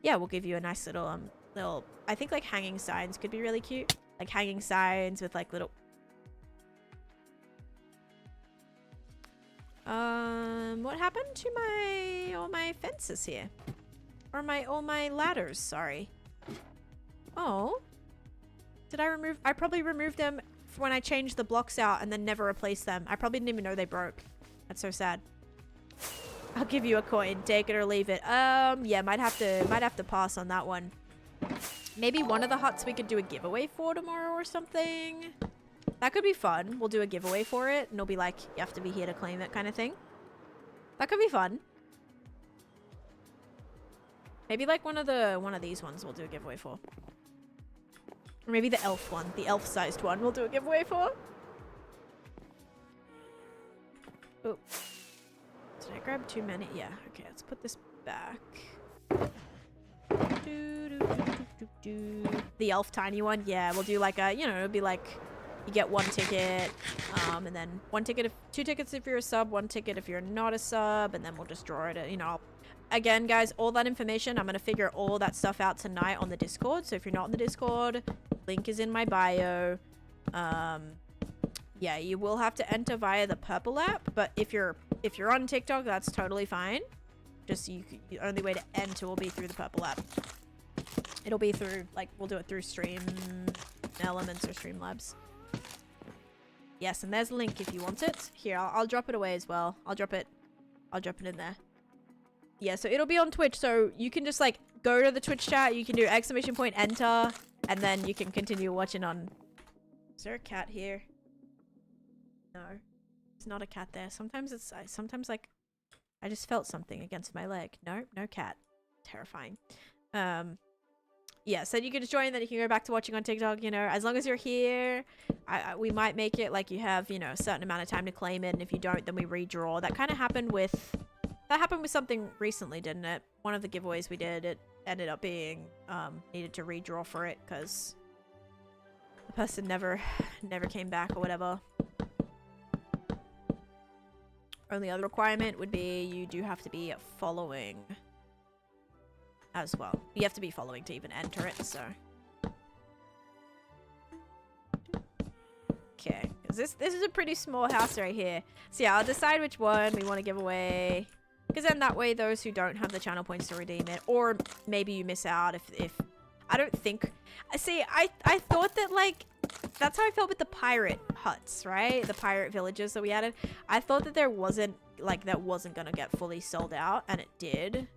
yeah, we'll give you a nice little I think like hanging signs could be really cute. Like hanging signs with like little what happened to all my fences here? Or all my ladders, sorry. Oh. Did I remove? I probably removed them when I changed the blocks out and then never replaced them. I probably didn't even know they broke. That's so sad. I'll give you a coin. Take it or leave it. Yeah, might have to pass on that one. Maybe one of the huts we could do a giveaway for tomorrow or something. That could be fun. We'll do a giveaway for it, and it'll be like, you have to be here to claim it kind of thing. That could be fun. Maybe like one of these ones we'll do a giveaway for. Or maybe the elf one. The elf-sized one we'll do a giveaway for. Oh. Did I grab too many? Yeah. Okay, let's put this back. The elf tiny one. Yeah, we'll do like a, you know, it'll be like you get one ticket, and then two tickets if you're a sub, one ticket if you're not a sub, and then we'll just draw it, you know. Again, guys, all that information, I'm going to figure all that stuff out tonight on the Discord. So if you're not on the Discord, link is in my bio. Yeah, you will have to enter via the purple app, but if you're on TikTok, that's totally fine. Just the only way to enter will be through the purple app. It'll be through, like, we'll do it through Stream Elements or Streamlabs. Yes, and there's a link if you want it. Here, I'll drop it away as well. I'll drop it in there. Yeah, so it'll be on Twitch, so you can just, like, go to the Twitch chat, you can do ! enter, and then you can continue watching on... Is there a cat here? No. There's not a cat there. Sometimes it's... sometimes, like... I just felt something against my leg. No, no cat. Terrifying. Yeah, so you can just join, then you can go back to watching on TikTok, you know, as long as you're here. We might make it like you have, you know, a certain amount of time to claim it, and if you don't, then we redraw. That kind of happened with... That happened with something recently, didn't it? One of the giveaways we did, it ended up being, needed to redraw for it, because the person never came back or whatever. Only other requirement would be you do have to be following as well. You have to be following to even enter it, so. Okay, because this is a pretty small house right here. So yeah, I'll decide which one we want to give away. Because then that way those who don't have the channel points to redeem it, or maybe you miss out if I don't think... See, I thought that, like, that's how I felt with the pirate huts, right? The pirate villages that we added. I thought that there wasn't, like, that wasn't gonna get fully sold out, and it did.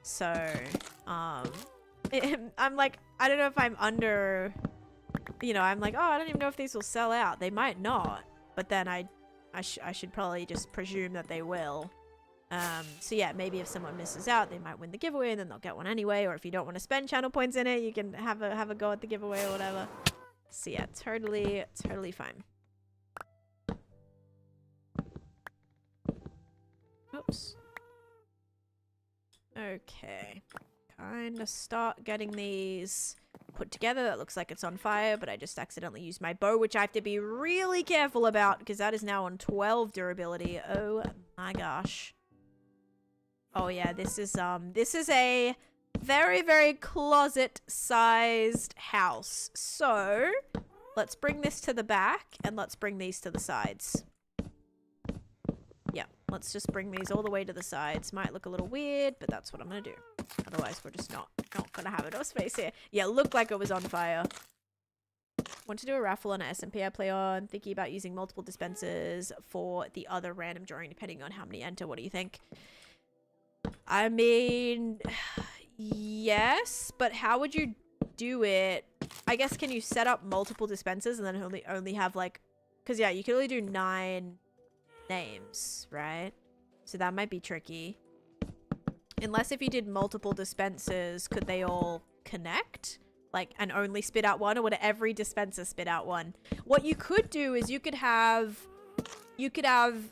So, I'm like, I don't know if I'm under, you know, I'm like, oh, I don't even know if these will sell out. They might not, but then I should probably just presume that they will. So yeah, maybe if someone misses out, they might win the giveaway and then they'll get one anyway. Or if you don't want to spend channel points in it, you can have a go at the giveaway or whatever. So yeah, totally fine. Oops. Okay. Kinda start getting these put together. That looks like it's on fire, but I just accidentally used my bow, which I have to be really careful about because that is now on 12 durability. Oh my gosh. Oh yeah, this is a very, very closet-sized house. So, let's bring this to the back, and let's bring these to the sides. Yeah, let's just bring these all the way to the sides. Might look a little weird, but that's what I'm gonna do. Otherwise, we're just not gonna have enough space here. Yeah, it looked like it was on fire. Want to do a raffle on an SMP I play on. Thinking about using multiple dispensers for the other random drawing, depending on how many enter. What do you think? I mean, yes, but how would you do it? I guess, can you set up multiple dispensers and then only have, like, because yeah, you can only do 9 names, right? So that might be tricky. Unless if you did multiple dispensers, could they all connect? Like, and only spit out one, or would every dispenser spit out one? What you could do is you could have,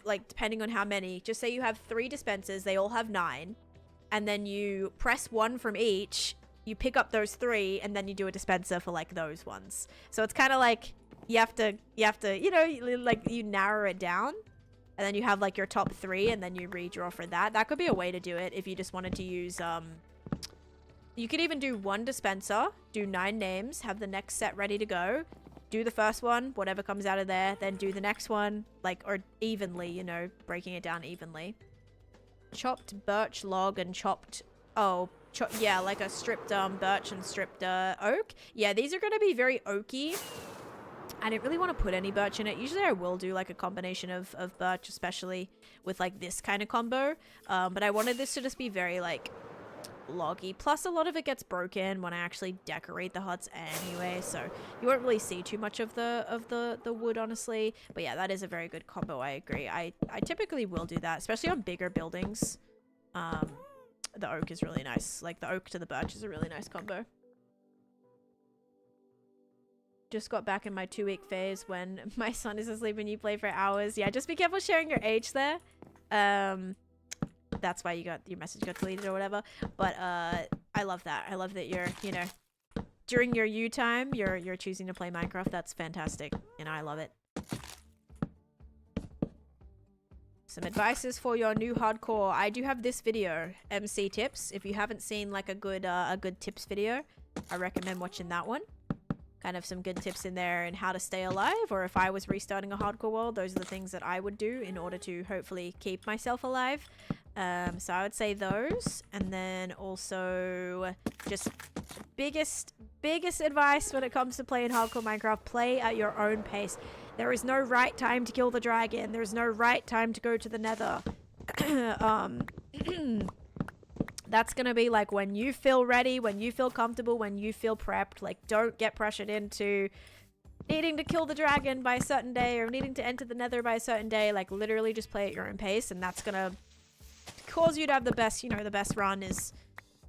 like, depending on how many, just say you have 3 dispensers, they all have 9, and then you press 1 from each, you pick up those 3, and then you do a dispenser for, like, those ones. So it's kind of like, you have to, you know, like, you narrow it down, and then you have, like, your top 3, and then you redraw for that. That could be a way to do it if you just wanted to use, you could even do 1 dispenser, do 9 names, have the next set ready to go, do the first one, whatever comes out of there, then do the next one, like, or evenly, you know, breaking it down evenly. Chopped birch log and chopped, yeah, like a stripped birch and stripped oak. Yeah, these are going to be very oaky. I didn't really want to put any birch in it. Usually I will do like a combination of birch, especially with like this kind of combo. But I wanted this to just be very like loggy. Plus a lot of it gets broken when I actually decorate the huts anyway, so you won't really see too much of the wood, honestly. But yeah, that is a very good combo. I agree. I typically will do that, especially on bigger buildings. The oak is really nice. Like the oak to the birch is a really nice combo. Just got back in my 2-week phase when my son is asleep and you play for hours. Yeah, just be careful sharing your age there. That's why your message got deleted or whatever. But I love that. I love that you're, you know, during your U time, you're choosing to play Minecraft. That's fantastic. You know, I love it. Some advices for your new hardcore. I do have this video, MC tips. If you haven't seen like a good tips video, I recommend watching that one. Kind of some good tips in there and how to stay alive, or if I was restarting a hardcore world, those are the things that I would do in order to hopefully keep myself alive. So I would say those, and then also just biggest advice when it comes to playing hardcore Minecraft: play at your own pace. There is no right time to kill the dragon. There's no right time to go to the nether. That's gonna be like when you feel ready, when you feel comfortable, when you feel prepped. Like, don't get pressured into needing to kill the dragon by a certain day or needing to enter the nether by a certain day. Like, literally just play at your own pace, and that's gonna cause you to have the best, you know, the best run is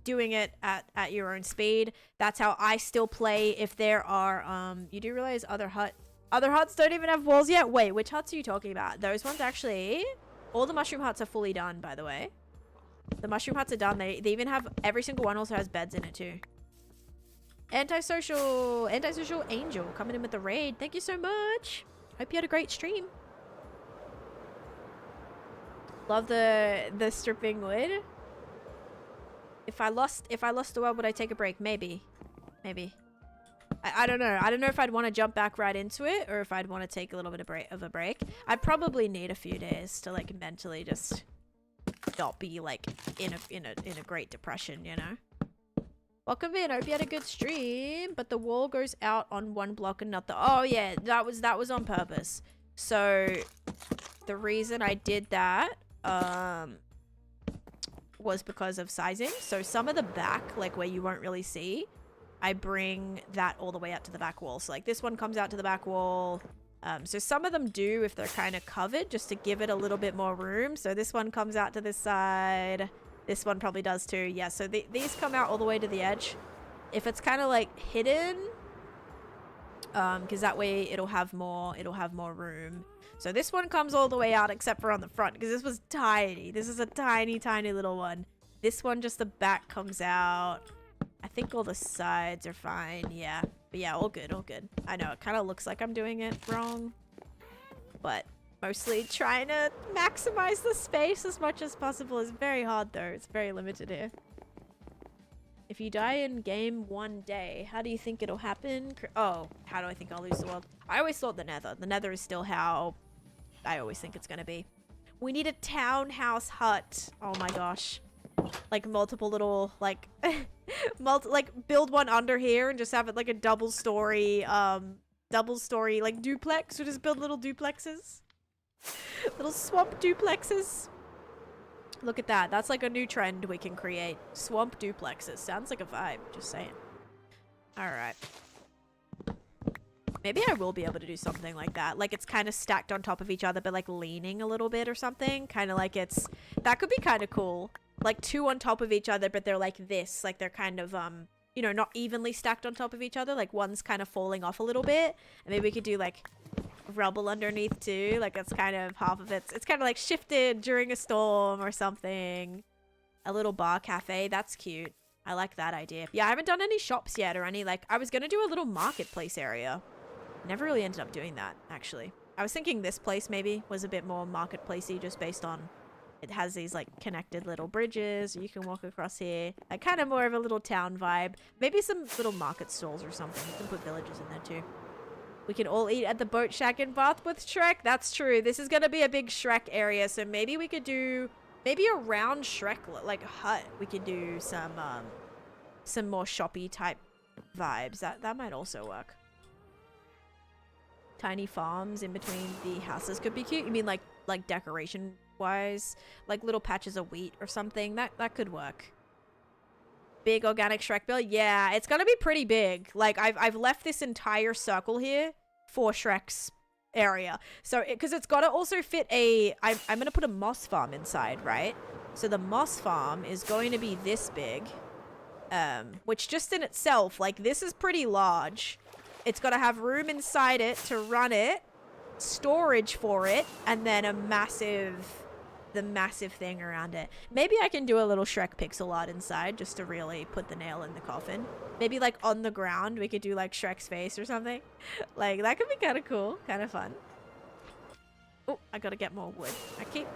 doing it at your own speed. That's how I still play. If there are you do realize other huts don't even have walls yet? Wait, which huts are you talking about? Those ones actually, all the mushroom huts are fully done, by the way. The mushroom huts are done. They even have, every single one also has beds in it too. Antisocial Angel coming in with the raid. Thank you so much. Hope you had a great stream. Love the stripping wood. If I lost the world, would I take a break? Maybe. I don't know. I don't know if I'd want to jump back right into it or if I'd want to take a little bit of a break. I'd probably need a few days to like mentally just not be like in a great depression, you know. Welcome in. Hope you had a good stream. But the wall goes out on one block and not the. Oh yeah, that was on purpose. So the reason I did that was because of sizing. So some of the back, like where you won't really see, I bring that all the way out to the back wall. So like this one comes out to the back wall. So some of them do if they're kind of covered, just to give it a little bit more room. So this one comes out to this side. This one probably does too. Yeah, so these come out all the way to the edge. If it's kind of like hidden, because that way it'll have more room. So this one comes all the way out except for on the front, because this was tiny. This is a tiny little one. This one, just the back comes out. I think all the sides are fine. Yeah. But yeah, all good. I know it kind of looks like I'm doing it wrong, but mostly trying to maximize the space as much as possible is very hard though. It's very limited here. If you die in game one day, how do you think it'll happen? Oh, how do I think I'll lose the world? I always thought the nether. The nether is still how I always think it's gonna be. We need a townhouse hut. Oh my gosh. Like multiple little, like, like build one under here and just have it like a double story, like duplex. We just build little duplexes. Little swamp duplexes. Look at that. That's like a new trend we can create. Swamp duplexes. Sounds like a vibe. Just saying. Alright. Maybe I will be able to do something like that. Like it's kind of stacked on top of each other, but like leaning a little bit or something. Kind of like it's... That could be kind of cool. Like two on top of each other, but they're like this. Like they're kind of, you know, not evenly stacked on top of each other. Like one's kind of falling off a little bit. And maybe we could do like rubble underneath too. Like that's kind of half of it. It's kind of like shifted during a storm or something. A little bar cafe. That's cute. I like that idea. Yeah, I haven't done any shops yet or any like... I was going to do a little marketplace area. Never really ended up doing that, actually. I was thinking this place maybe was a bit more marketplacey just based on... It has these like connected little bridges. You can walk across here. Like kind of more of a little town vibe. Maybe some little market stalls or something. You can put villages in there too. We can all eat at the boat shack in Bath with Shrek. That's true. This is going to be a big Shrek area. So maybe we could do... Maybe around Shrek, like hut, we could do some more shoppy type vibes. That might also work. Tiny farms in between the houses could be cute. You mean like decoration wise, like little patches of wheat or something? That could work. Big organic Shrek build. Yeah, it's gonna be pretty big. Like I've left this entire circle here for Shrek's area, so because it's got to also fit a... I'm gonna put a moss farm inside, right? So the moss farm is going to be this big, which just in itself, like this is pretty large. It's got to have room inside it to run it, storage for it, and then the massive thing around it. Maybe I can do a little Shrek pixel art inside just to really put the nail in the coffin. Maybe like on the ground we could do like Shrek's face or something. Like that could be kind of cool, kind of fun. Oh, I gotta get more wood. I keep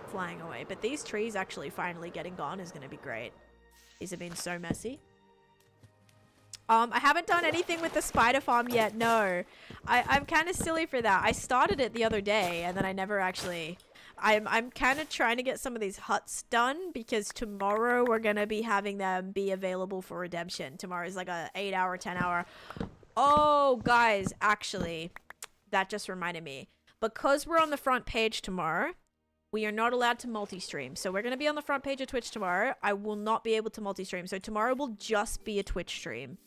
flying away, but these trees actually finally getting gone is gonna be great. These have been so messy. I haven't done anything with the spider farm yet. No, I'm kind of silly for that. I started it the other day and then I never actually I'm kind of trying to get some of these huts done because tomorrow we're gonna be having them be available for redemption. Tomorrow's like a 8-hour, 10-hour. Oh, guys, actually, that just reminded me. Because we're on the front page tomorrow, we are not allowed to multi-stream. So we're gonna be on the front page of Twitch tomorrow. I will not be able to multi-stream. So tomorrow will just be a Twitch stream.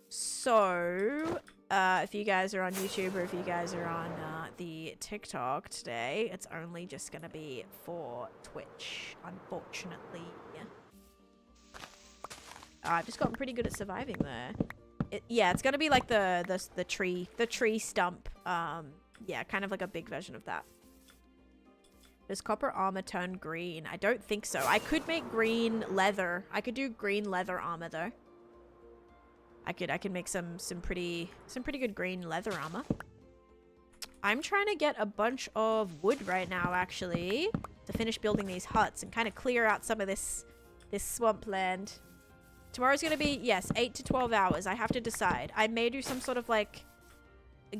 So, if you guys are on YouTube or if you guys are on the TikTok today, it's only just gonna be for Twitch, unfortunately. I've just gotten pretty good at surviving there. Yeah, it's gonna be like the tree stump. Yeah, kind of like a big version of that. Does copper armor turn green? I don't think so. I could make green leather. I could do green leather armor though. I could make some pretty good green leather armor. I'm trying to get a bunch of wood right now, actually, to finish building these huts and kind of clear out some of this swampland. Tomorrow's gonna be, yes, 8 to 12 hours. I have to decide. I may do some sort of like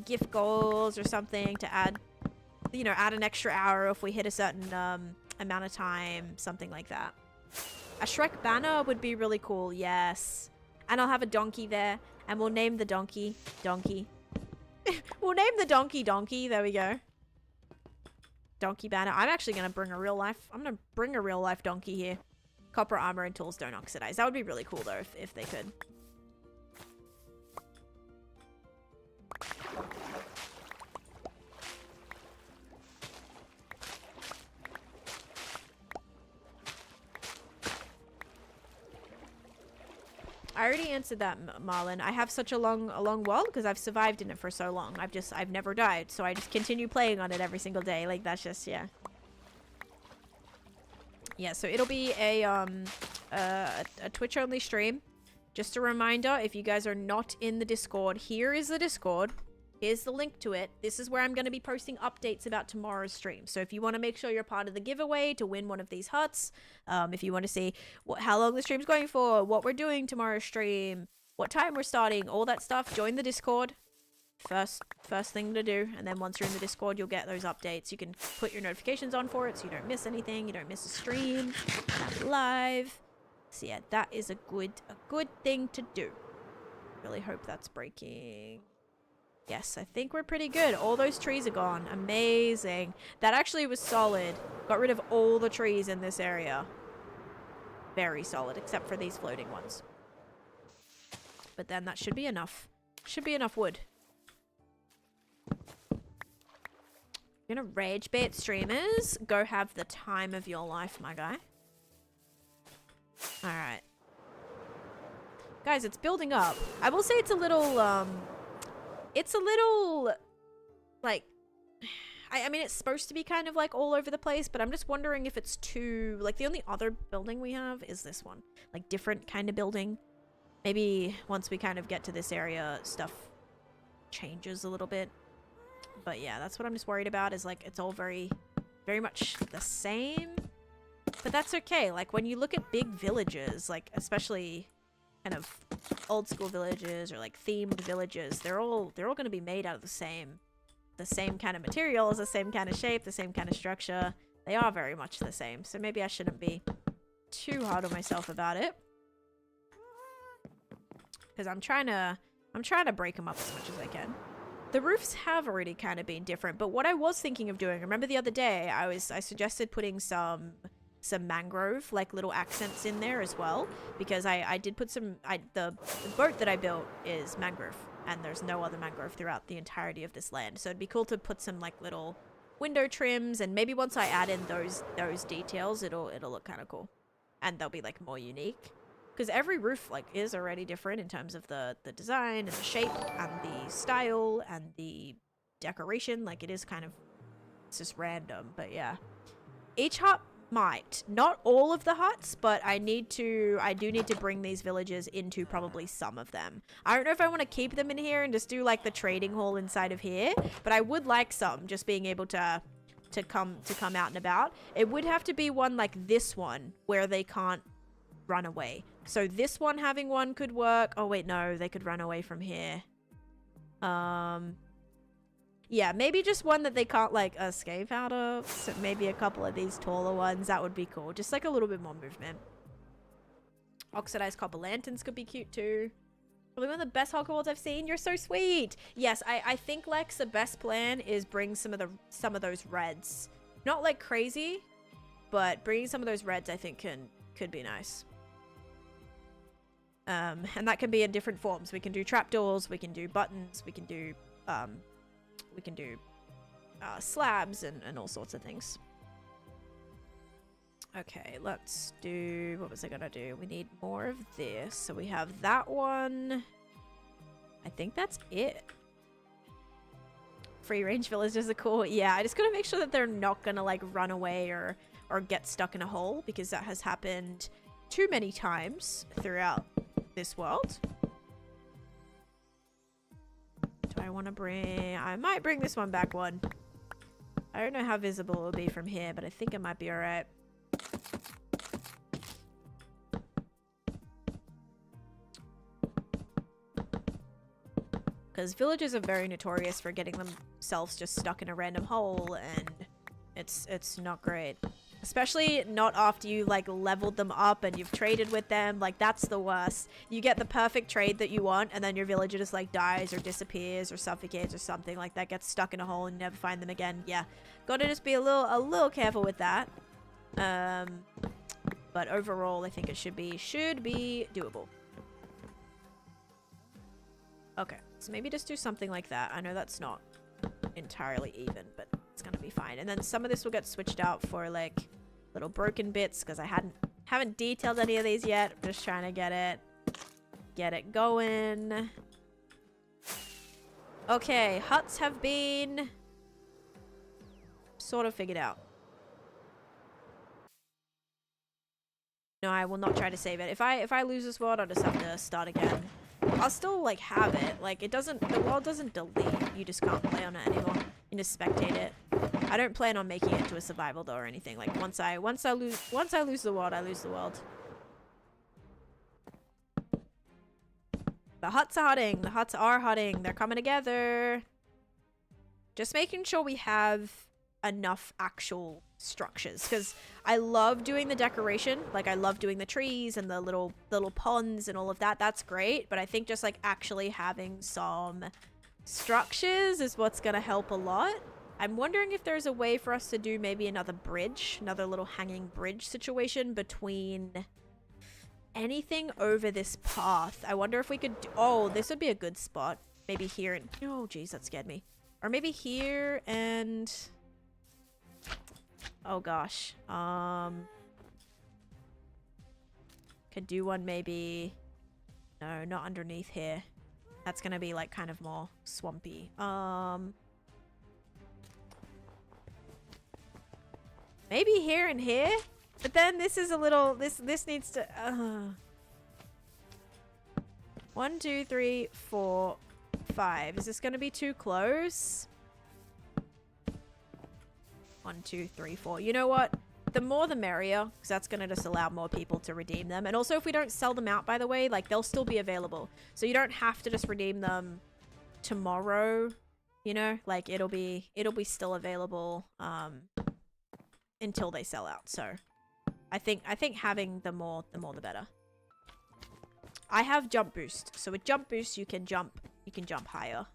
gift goals or something to add, you know, add an extra hour if we hit a certain amount of time, something like that. A Shrek banner would be really cool. Yes. And I'll have a donkey there, and we'll name the donkey Donkey. We'll name the donkey Donkey. There we go. Donkey banner. I'm actually gonna bring a real life. I'm gonna bring a real life donkey here. Copper armor and tools don't oxidize. That would be really cool though if they could. I already answered that, Marlon. I have such a long world because I've survived in it for so long. I've never died, so I just continue playing on it every single day. Like, that's just, yeah. Yeah, so it'll be a Twitch-only stream. Just a reminder, if you guys are not in the Discord, here is the Discord. Here's the link to it. This is where I'm going to be posting updates about tomorrow's stream. So if you want to make sure you're part of the giveaway to win one of these huts, if you want to see how long the stream's going for, what we're doing tomorrow's stream, what time we're starting, all that stuff, join the Discord. First thing to do. And then once you're in the Discord, you'll get those updates. You can put your notifications on for it so you don't miss anything. You don't miss a stream. Live. So yeah, that is a good thing to do. Really hope that's breaking. Yes, I think we're pretty good. All those trees are gone. Amazing. That actually was solid. Got rid of all the trees in this area. Very solid, except for these floating ones. But then that should be enough. Should be enough wood. You're gonna rage bait streamers. Go have the time of your life, my guy. Alright. Guys, it's building up. I will say it's a little, like, I mean, it's supposed to be kind of like all over the place, but I'm just wondering if it's too, like, the only other building we have is this one. Like, different kind of building. Maybe once we kind of get to this area, stuff changes a little bit. But yeah, that's what I'm just worried about, is like, it's all very much the same. But that's okay. Like, when you look at big villages, like, especially kind of old school villages or like themed villages, they're all going to be made out of the same kind of materials, the same kind of shape, the same kind of structure. They are very much the same. So maybe I shouldn't be too hard on myself about it, because I'm trying to break them up as much as I can. The roofs have already kind of been different, but what I was thinking of doing, remember the other day I suggested putting some mangrove, like, little accents in there as well, because I did put some, the boat that I built is mangrove, and there's no other mangrove throughout the entirety of this land. So it'd be cool to put some, like, little window trims, and maybe once I add in those details, it'll look kind of cool, and they'll be, like, more unique, because every roof, like, is already different in terms of the design and the shape and the style and the decoration. Like, it is kind of, it's just random. But yeah, each hut might, not all of the huts, but I do need to bring these villages into probably some of them. I don't know if I want to keep them in here and just do like the trading hall inside of here, but I would like some just being able to come out and about. It would have to be one like this one where they can't run away. So this one, having one could work. Oh wait, no, they could run away from here. Yeah, maybe just one that they can't, like, escape out of. So maybe a couple of these taller ones. That would be cool. Just, like, a little bit more movement. Oxidized copper lanterns could be cute, too. Probably one of the best Hogwarts I've seen. You're so sweet. Yes, I think, Lex, the best plan is bring some of those reds. Not, like, crazy, but bringing some of those reds, I think, could be nice. And that can be in different forms. We can do trapdoors, we can do buttons, we can do slabs and all sorts of things. Okay, let's do... What was I gonna do? We need more of this. So we have that one. I think that's it. Free range villagers are cool. Yeah, I just gotta make sure that they're not gonna, like, run away or get stuck in a hole, because that has happened too many times throughout this world. Do I want to bring... I might bring this one back one. I don't know how visible it will be from here, but I think it might be alright. Because villagers are very notorious for getting themselves just stuck in a random hole, and it's not great. Especially not after you, like, leveled them up and you've traded with them. Like, that's the worst. You get the perfect trade that you want, and then your villager just, like, dies or disappears or suffocates or something like that. Gets stuck in a hole and you never find them again. Yeah. Gotta just be a little careful with that. But overall, I think it should be doable. Okay. So maybe just do something like that. I know that's not entirely even, but it's gonna be fine. And then some of this will get switched out for, like, little broken bits, because I haven't detailed any of these yet. I'm just trying to get it going. Okay, huts have been sort of figured out. No, I will not try to save it. If I lose this world, I'll just have to start again. I'll still, like, have it. Like, the world doesn't delete. You just can't play on it anymore. You just spectate it. I don't plan on making it to a survival though or anything. Like, once I lose the world, I lose the world. The huts are hutting. The huts are hutting. They're coming together. Just making sure we have enough actual structures, because I love doing the decoration. Like, I love doing the trees and the little ponds and all of that. That's great, but I think just, like, actually having some structures is what's gonna help a lot. I'm wondering if there's a way for us to do maybe another bridge, another little hanging bridge situation between anything over this path. I wonder if we could do... Oh, this would be a good spot. Maybe here and... Oh, geez, that scared me. Or maybe here and... Oh, gosh. Could do one maybe... No, not underneath here. That's gonna be, like, kind of more swampy. Maybe here and here? But then this is a little... This needs to... 1, 2, 3, 4, 5. Is this gonna be too close? 1, 2, 3, 4. You know what? The more the merrier, because that's going to just allow more people to redeem them. And also, if we don't sell them out, by the way, like, they'll still be available. So you don't have to just redeem them tomorrow, you know? Like, it'll be still available until they sell out. So I think having the more the better. I have jump boost. So with jump boost, you can jump higher.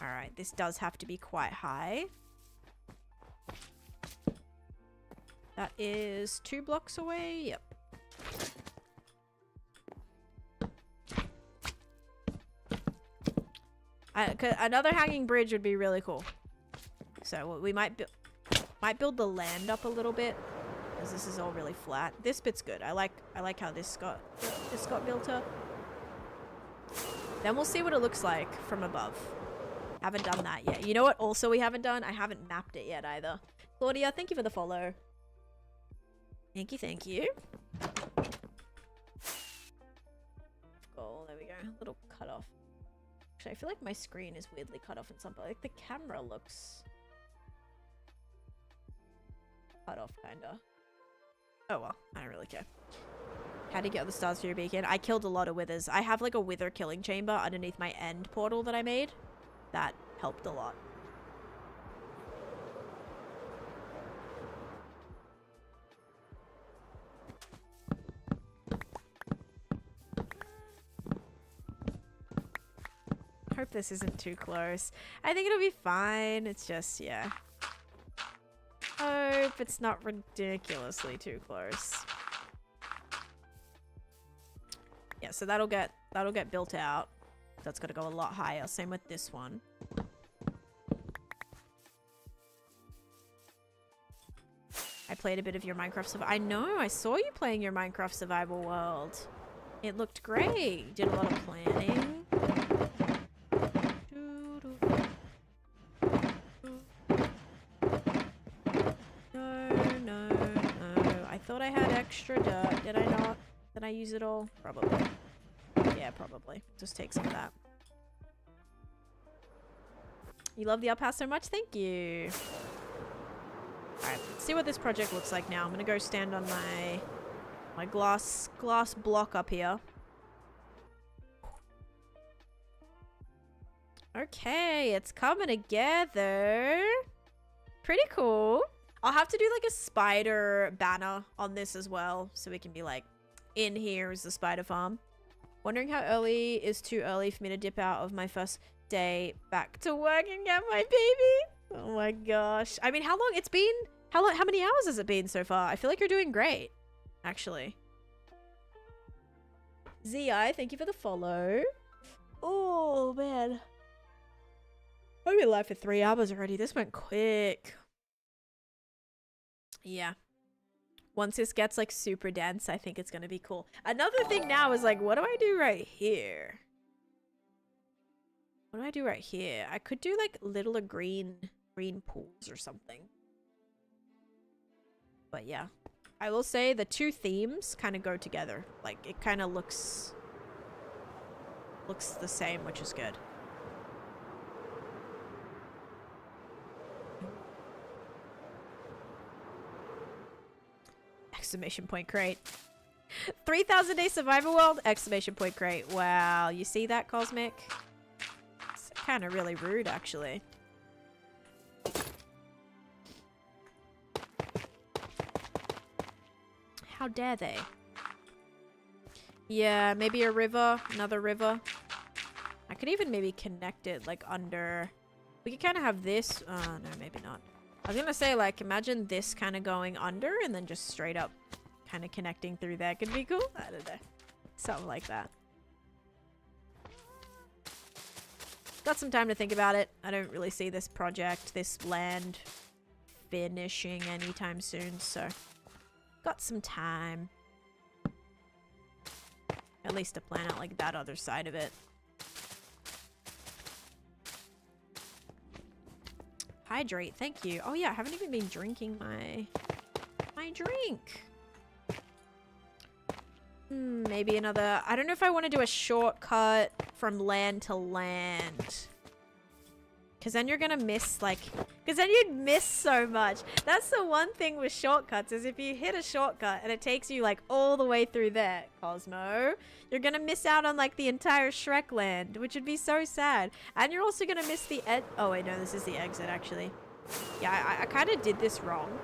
All right, this does have to be quite high. That is 2 blocks away. Yep. Another hanging bridge would be really cool. So we might build the land up a little bit, because this is all really flat. This bit's good. I like how this got built up. Then we'll see what it looks like from above. Haven't done that yet. You know what also we haven't done? I haven't mapped it yet either. Claudia, thank you for the follow. Thank you. Oh, there we go. A little cut off. Actually, I feel like my screen is weirdly cut off in some, but like the camera looks cut off, kinda. Oh well, I don't really care. How do you get the stars for your beacon? I killed a lot of withers. I have like a wither killing chamber underneath my end portal that I made. That helped a lot. Hope this isn't too close. I think it'll be fine. It's just, yeah. Hope it's not ridiculously too close. Yeah, so that'll get built out. That's gonna go a lot higher. Same with this one. I played a bit of your Minecraft survival. I know, I saw you playing your Minecraft survival world. It looked great. You did a lot of planning. No. I thought I had extra dirt. Did I not? Did I use it all? Probably. Yeah, probably. Just take some of that. You love the up house so much? Thank you. Alright, let's see what this project looks like now. I'm gonna go stand on my glass block up here. Okay, it's coming together. Pretty cool. I'll have to do like a spider banner on this as well, so we can be like, in here is the spider farm. Wondering how early is too early for me to dip out of my first day back to work and get my baby. Oh my gosh. I mean, how long it's been? How many hours has it been so far? I feel like you're doing great, actually. ZI, thank you for the follow. Oh man. I've been live for 3 hours already. This went quick. Yeah. Once this gets like super dense, I think it's gonna be cool. Another thing now is like, what do I do right here? What do I do right here? I could do like little green pools or something. But yeah, I will say the two themes kind of go together. Like it kind of looks the same, which is good. Exclamation point crate. 3,000 day survival world! Exclamation point crate. Wow, you see that, Cosmic? It's kind of really rude, actually. How dare they? Yeah, maybe a river. Another river. I could even maybe connect it, like, under... We could kind of have this... Oh, no, maybe not. I was gonna say, like, imagine this kind of going under and then just straight up kind of connecting through there could be cool. I don't know. Something like that. Got some time to think about it. I don't really see this project, this land, finishing anytime soon, so... Got some time. At least to plan out, like, that other side of it. Hydrate, thank you. Oh yeah, I haven't even been drinking my drink. Maybe another... I don't know if I want to do a shortcut from land to land. Because then you're going to miss, like... Because then you'd miss so much. That's the one thing with shortcuts, is if you hit a shortcut and it takes you, like, all the way through there, Cosmo, you're going to miss out on, like, the entire Shrek land, which would be so sad. And you're also going to miss the... Oh, wait, no, this is the exit, actually. Yeah, I kind of did this wrong.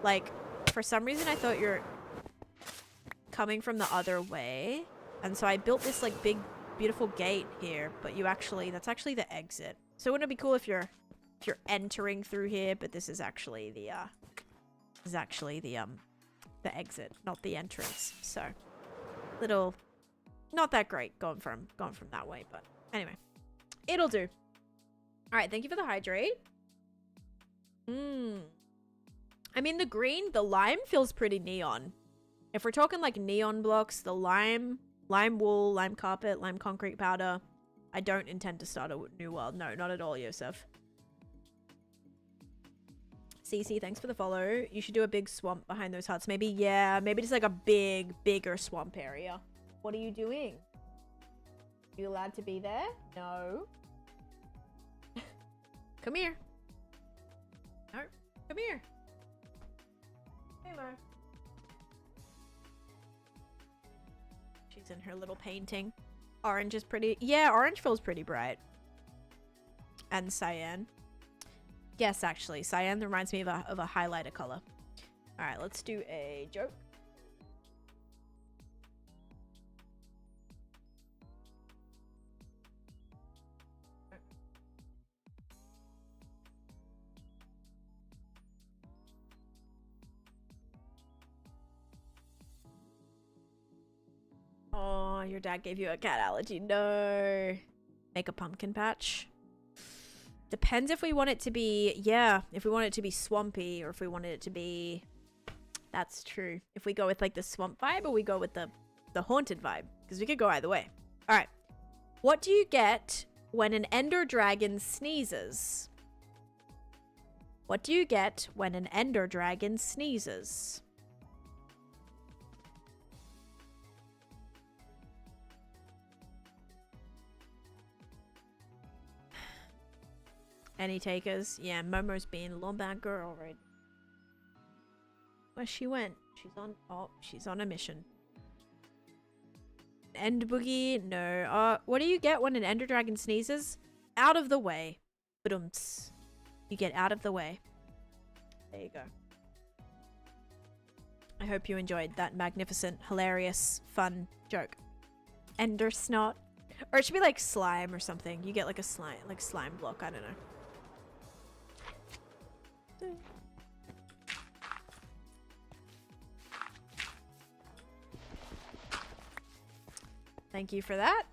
Like, for some reason, I thought you're coming from the other way. And so I built this, like, big, beautiful gate here. But you actually... That's actually the exit. So wouldn't it be cool if you're entering through here, but this is actually the the exit, not the entrance. So little not that great going from that way, but anyway. It'll do. Alright, thank you for the hydrate. I mean the lime feels pretty neon. If we're talking like neon blocks, the lime wool, lime carpet, lime concrete powder. I don't intend to start a new world. No, not at all, Yosef. CC, thanks for the follow. You should do a big swamp behind those huts. Maybe, yeah, maybe just like a bigger swamp area. What are you doing? Are you allowed to be there? No. Come here. No, come here. Hey, Mo. She's in her little painting. Orange is pretty... Yeah, orange feels pretty bright. and cyan. Yes, actually. Cyan reminds me of a highlighter color. Alright, let's do a joke. Oh, your dad gave you a cat allergy. No. Make a pumpkin patch. Depends if we want it to be, yeah, if we want it to be swampy or if we wanted it to be, that's true. If we go with like the swamp vibe or we go with the haunted vibe, because we could go either way. All right. What do you get when an ender dragon sneezes? What do you get when an ender dragon sneezes? Any takers? Yeah, Momo's being a little bad girl, right? Where she went? She's on a mission. End boogie? No. What do you get when an ender dragon sneezes? Out of the way. Badumts. You get out of the way. There you go. I hope you enjoyed that magnificent, hilarious, fun joke. Ender snot. Or it should be like slime or something. You get like a slime block. I don't know. Thank you for that.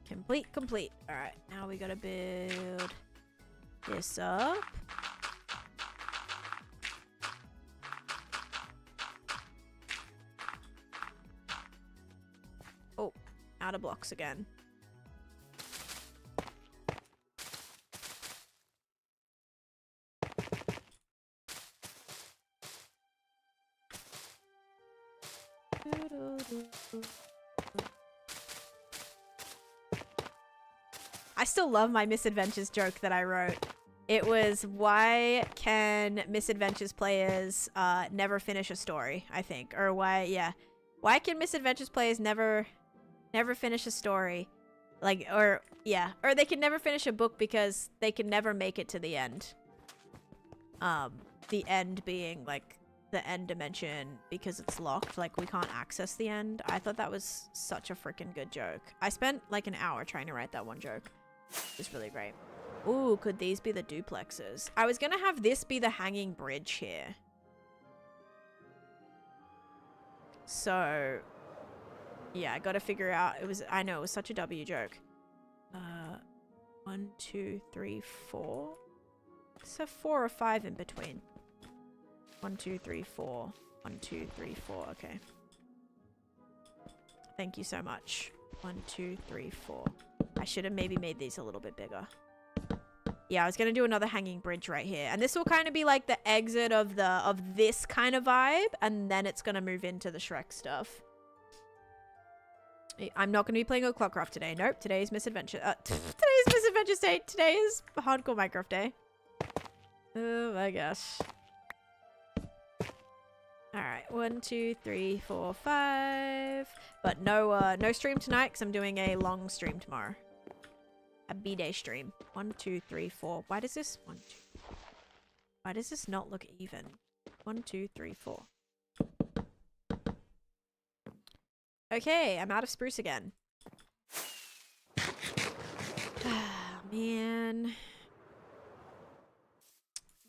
Complete. All right, now we gotta build this up. Oh, out of blocks again. I still love my misadventures joke that I wrote. It was, why can misadventures players never finish a story, I think. Or why can misadventures players never finish a story? Like, or they can never finish a book because they can never make it to the end. The end being like the end dimension because it's locked, like we can't access the end. I thought that was such a freaking good joke. I spent like an hour trying to write that one joke. It was really great. Ooh, could these be the duplexes? I was gonna have this be the hanging bridge here. So yeah, I gotta figure out, I know it was such a W joke. 1, 2, 3, 4. So 4 or 5 in between. 1, 2, 3, 4. 1, 2, 3, 4. Okay. Thank you so much. 1, 2, 3, 4. I should have maybe made these a little bit bigger. Yeah, I was gonna do another hanging bridge right here, and this will kind of be like the exit of this kind of vibe, and then it's gonna move into the Shrek stuff. I'm not gonna be playing O'Clockcraft today. Nope. Today's misadventure. Today's misadventure day. Today is hardcore Minecraft day. Oh my gosh. Alright, 1, 2, 3, 4, 5. But no stream tonight because I'm doing a long stream tomorrow. A B-day stream. 1, 2, 3, 4. Why does this... 1, 2... Why does this not look even? 1, 2, 3, 4. Okay, I'm out of spruce again. Man...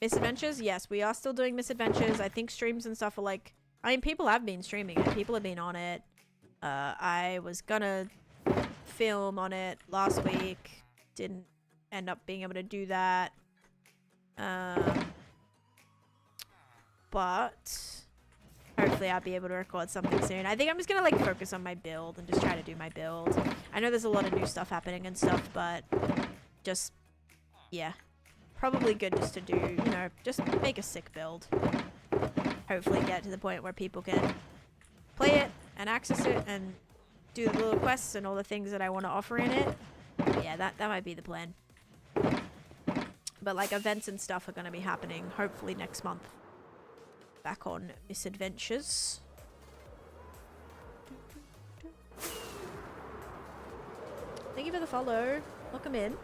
Misadventures? Yes, we are still doing misadventures. I think streams and stuff are like... I mean, people have been streaming it. People have been on it. I was gonna film on it last week. Didn't end up being able to do that. But... hopefully I'll be able to record something soon. I think I'm just gonna like focus on my build and just try to do my build. I know there's a lot of new stuff happening and stuff, but... just... yeah. Probably good just to do, you know, just make a sick build. Hopefully get to the point where people can play it and access it and do the little quests and all the things that I want to offer in it. Yeah, that might be the plan. But like events and stuff are going to be happening hopefully next month. Back on Misadventures. Thank you for the follow. Welcome in.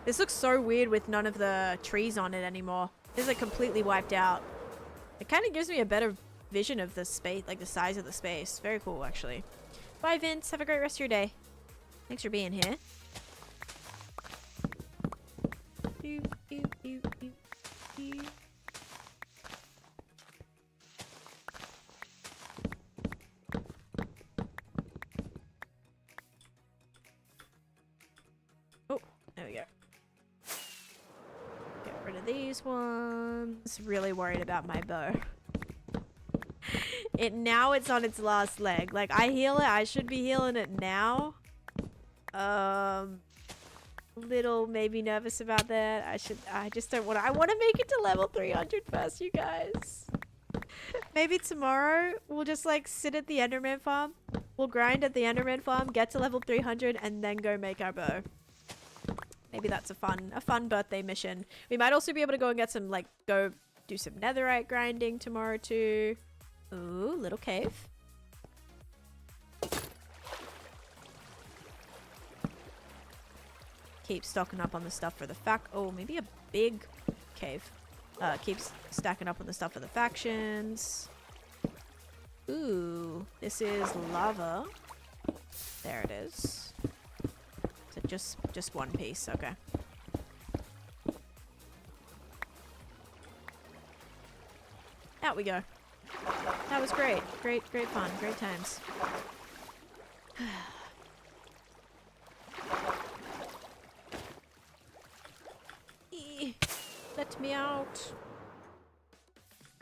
This looks so weird with none of the trees on it anymore. This is like completely wiped out. It kind of gives me a better vision of the space, like the size of the space. Very cool, actually. Bye, Vince. Have a great rest of your day. Thanks for being here. Oh, there we go. Get rid of these ones. Really worried about my bow. Now it's on its last leg. Like, I heal it. I should be healing it now. Little maybe nervous about that. I just don't want to. I want to make it to level 300 first, you guys. Maybe tomorrow we'll just like sit at the Enderman farm. We'll grind at the Enderman farm, get to level 300, and then go make our bow. Maybe that's a fun birthday mission. We might also be able to go and get some, like, go do some netherite grinding tomorrow too. Ooh, little cave. Keep stocking up on the stuff for the oh, maybe a big cave. Keeps stacking up on the stuff for the factions. Ooh, this is lava. There it is. So just one piece, okay. Out we go. That was great. Great fun. Great times. Let me out.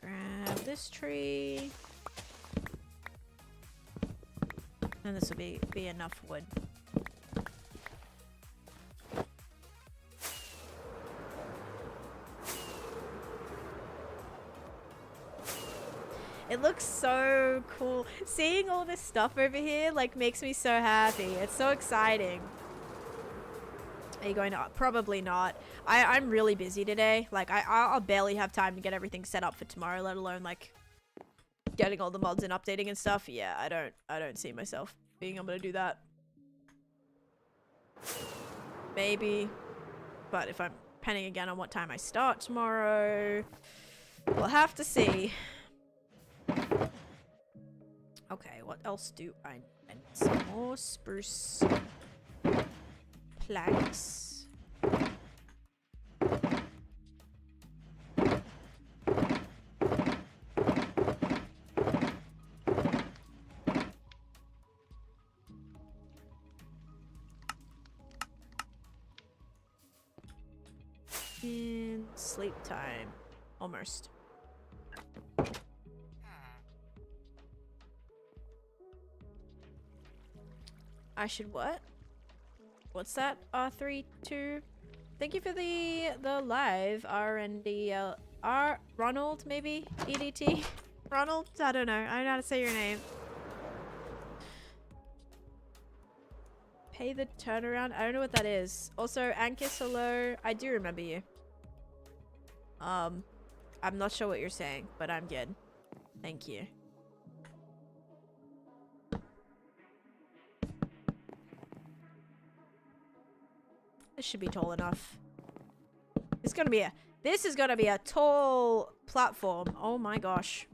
Grab this tree. And this will be enough wood. It looks so cool. Seeing all this stuff over here, like, makes me so happy. It's so exciting. Are you going to? Probably not. I'm really busy today. Like, I'll barely have time to get everything set up for tomorrow, let alone, like, getting all the mods and updating and stuff. Yeah, I don't see myself being able to do that. Maybe. But if I'm depending again on what time I start tomorrow, we'll have to see. Okay, what else do I need? Some more spruce planks. And sleep time. Almost. I should what? What's that? R32? Thank you for the live R Ronald maybe? EDT? Ronald? I don't know. I don't know how to say your name. Pay the turnaround? I don't know what that is. Also, Ankis, hello. I do remember you. I'm not sure what you're saying, but I'm good. Thank you. This should be tall enough. This is gonna be a tall platform. Oh my gosh.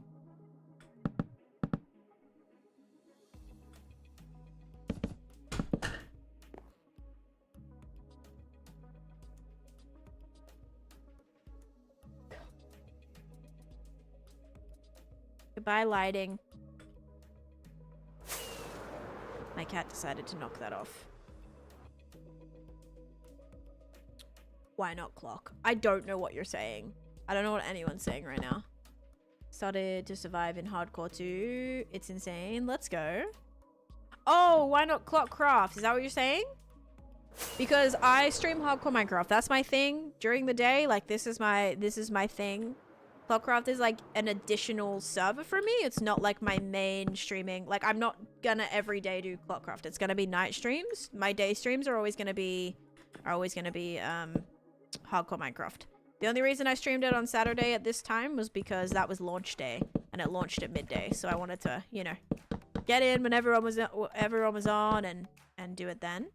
Goodbye, lighting. My cat decided to knock that off. Why not clock? I don't know what you're saying. I don't know what anyone's saying right now. Started to survive in hardcore too. It's insane. Let's go. Oh, why not clock craft? Is that what you're saying? Because I stream hardcore Minecraft. That's my thing during the day. Like, this is my thing. Clockcraft is like an additional server for me. It's not like my main streaming. Like, I'm not gonna every day do Clockcraft. It's gonna be night streams. My day streams are always gonna be hardcore Minecraft. The only reason I streamed it on Saturday at this time was because that was launch day and it launched at midday. So I wanted to, you know, get in when everyone was on and do it then.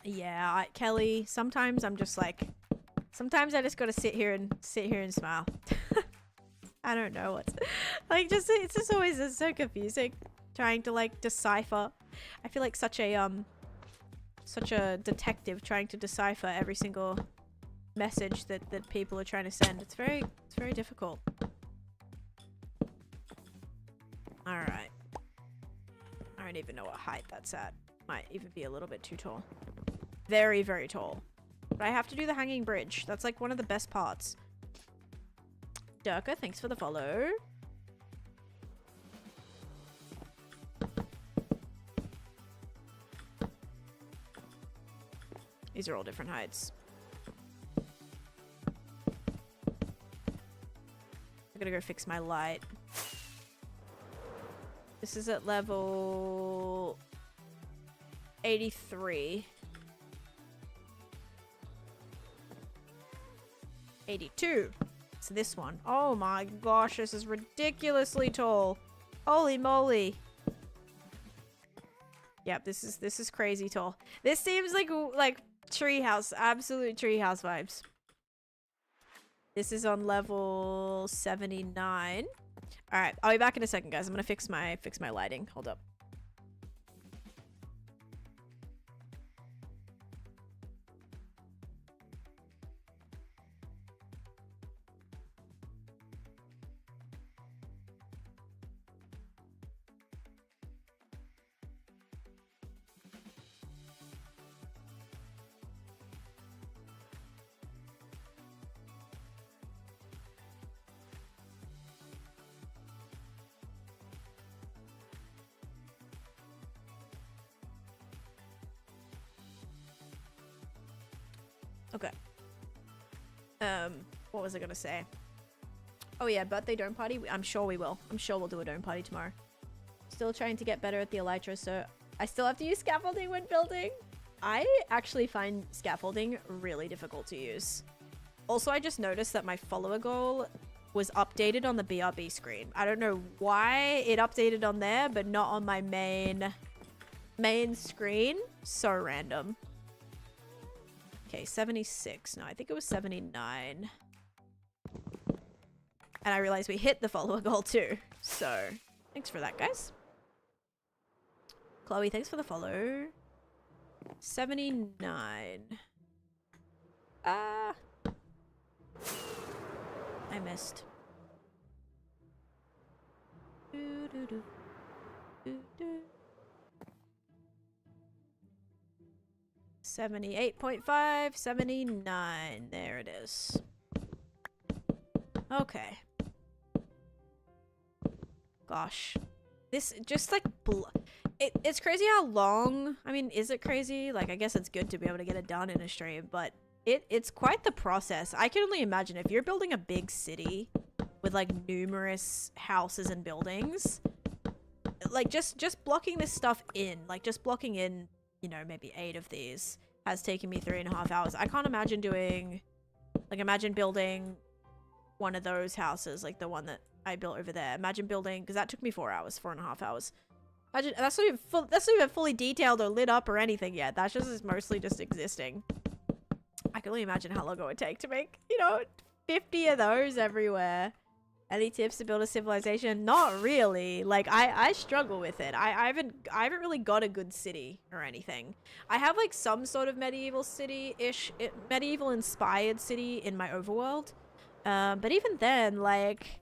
Yeah, Kelly, sometimes I'm just like, sometimes I just gotta sit here and smile. I don't know what's like, just it's just always so confusing trying to like decipher. I feel like such a detective trying to decipher every single message that people are trying to send. It's very difficult. All right. I don't even know what height that's at. Might even be a little bit too tall. Very, very tall. But I have to do the hanging bridge. That's like one of the best parts. Durka, thanks for the follow. These are all different heights. I gotta go fix my light. This is at level 83. 82. It's this one. Oh my gosh, this is ridiculously tall. Holy moly. Yep, this is crazy tall. This seems like treehouse, absolute treehouse vibes. This is on level 79. All right, I'll be back in a second, guys. I'm gonna fix my lighting. Hold up. Okay. What was I gonna say? Oh yeah, birthday dome party. I'm sure we will. I'm sure we'll do a dome party tomorrow. Still trying to get better at the elytra, so I still have to use scaffolding when building. I actually find scaffolding really difficult to use. Also, I just noticed that my follower goal was updated on the BRB screen. I don't know why it updated on there, but not on my main screen. So random. Okay, 76. No, I think it was 79. And I realized we hit the follower goal too. So, thanks for that, guys. Chloe, thanks for the follow. 79. I missed. 78.5, 79. There it is. Okay. Gosh. This just like it's crazy how long. I mean, is it crazy? Like, I guess it's good to be able to get it done in a stream, but it's quite the process. I can only imagine if you're building a big city with like numerous houses and buildings, like just blocking this stuff in, like just blocking in, you know, maybe 8 of these has taken me 3.5 hours. I can't imagine doing, like, imagine building one of those houses, like the one that I built over there. Imagine building, because that took me 4.5 hours. Imagine, that's not even fully detailed or lit up or anything yet. That's just mostly just existing. I can only imagine how long it would take to make, you know, 50 of those everywhere. Any tips to build a civilization? Not really. Like, I struggle with it. I haven't really got a good city or anything. I have like some sort of medieval city-ish, medieval inspired city in my overworld. But even then, like,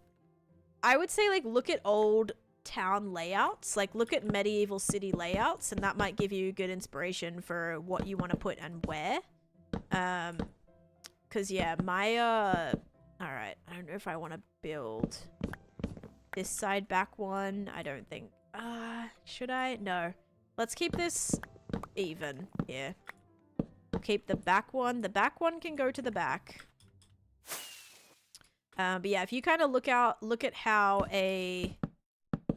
I would say like look at old town layouts, like look at medieval city layouts, and that might give you good inspiration for what you want to put and where. Cause yeah, my all right, I don't know if I want to build this side back one. I don't think, should I? No, let's keep this even here. We'll keep the back one. The back one can go to the back. But yeah, if you kind of look at how a,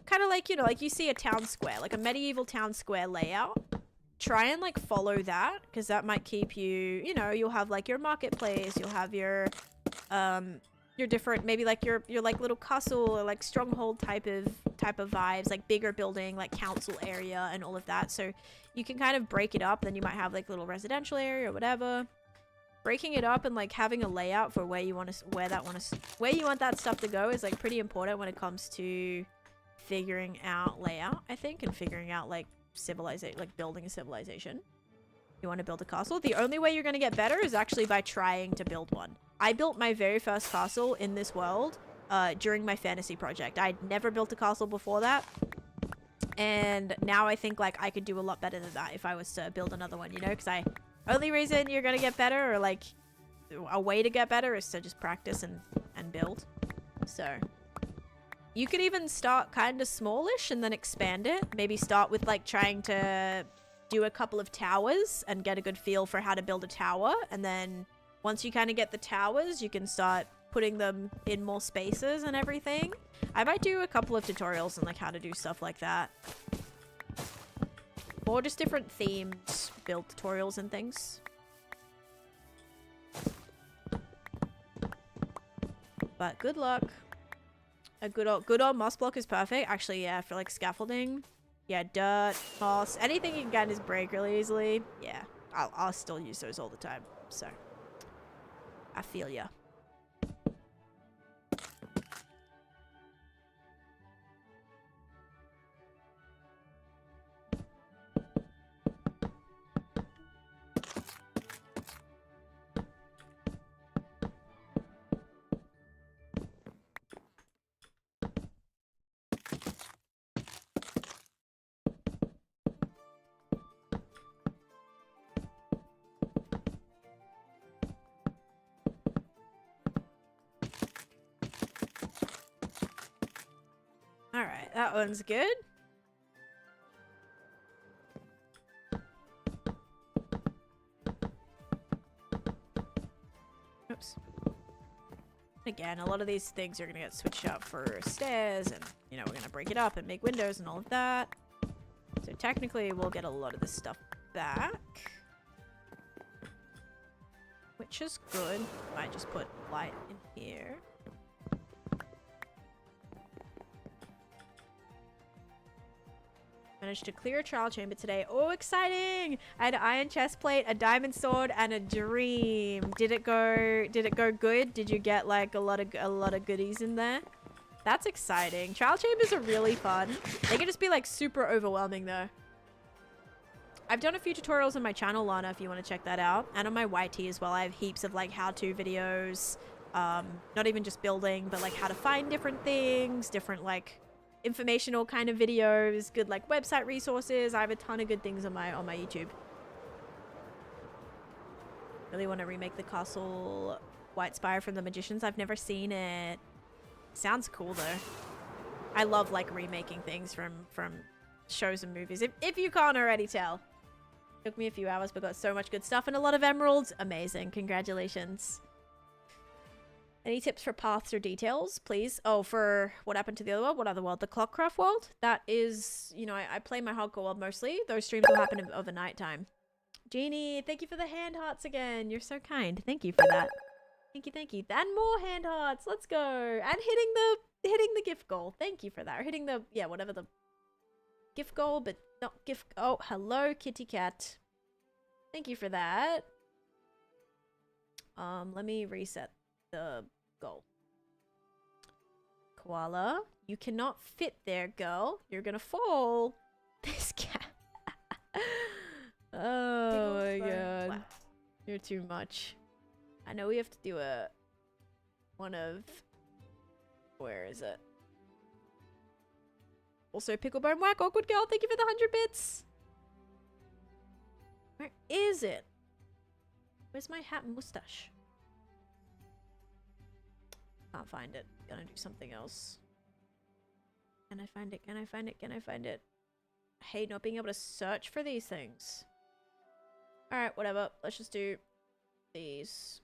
kind of like, you know, like you see a town square, like a medieval town square layout, try and like follow that, because that might keep you, you know, you'll have like your marketplace, you'll have your, your different, maybe like your like little castle or like stronghold type of vibes, like bigger building, like council area and all of that. So you can kind of break it up. Then you might have like little residential area or whatever. Breaking it up and like having a layout for where you want to, where you want that stuff to go is like pretty important when it comes to figuring out layout, I think, and figuring out like civilization, like building a civilization. You want to build a castle. The only way you're going to get better is actually by trying to build one. I built my very first castle in this world during my fantasy project. I'd never built a castle before that. And now I think like I could do a lot better than that if I was to build another one, you know, because only reason you're going to get better, or like a way to get better, is to just practice and build. So you could even start kind of smallish and then expand it. Maybe start with like trying to do a couple of towers and get a good feel for how to build a tower. And then once you kind of get the towers, you can start putting them in more spaces and everything. I might do a couple of tutorials on like how to do stuff like that. Or just different themed build tutorials and things. But good luck. A good old moss block is perfect. Actually, yeah, for like scaffolding. Yeah, dirt, moss, anything you can kind of break really easily. Yeah, I'll still use those all the time. So, I feel ya. Alright, that one's good. Oops. Again, a lot of these things are going to get switched out for stairs, and, you know, we're going to break it up and make windows and all of that. So technically, we'll get a lot of this stuff back. Which is good. Might just put light in here. Managed to clear a trial chamber today. Oh, exciting! I had an iron chest plate, a diamond sword, and a dream. Did it go good? Did you get like a lot of goodies in there? That's exciting. Trial chambers are really fun. They can just be like super overwhelming though. I've done a few tutorials on my channel, Lana, if you want to check that out. And on my YT as well. I have heaps of like how-to videos. Not even just building, but like how to find different things, different like informational kind of videos, good like website resources. I have a ton of good things on my YouTube. Really want to remake the castle White Spire from the Magicians. I've never seen it. Sounds cool though. I love like remaking things from shows and movies. If you can't already tell. Took me a few hours but got so much good stuff and a lot of emeralds. Amazing. Congratulations. Any tips for paths or details, please? Oh, for what happened to the other world? What other world? The Clockcraft world? That is, you know, I play my hardcore world mostly. Those streams will happen over night time. Jeannie, thank you for the hand hearts again. You're so kind. Thank you for that. Thank you, thank you. And more hand hearts. Let's go. And hitting the gift goal. Thank you for that. Or hitting the, yeah, whatever the gift goal, but not gift. Oh, hello, kitty cat. Thank you for that. Let me reset the goal. Koala, you cannot fit there, girl. You're gonna fall. This cat. Oh my god. Wow. You're too much. I know we have to do one of... Where is it? Also, Picklebone Whack. Oh, good girl. Thank you for the 100 bits. Where is it? Where's my hat and mustache? Can't find it. Gonna do something else. Can I find it? Can I find it? Can I find it? I hate not being able to search for these things. Alright, whatever. Let's just do these.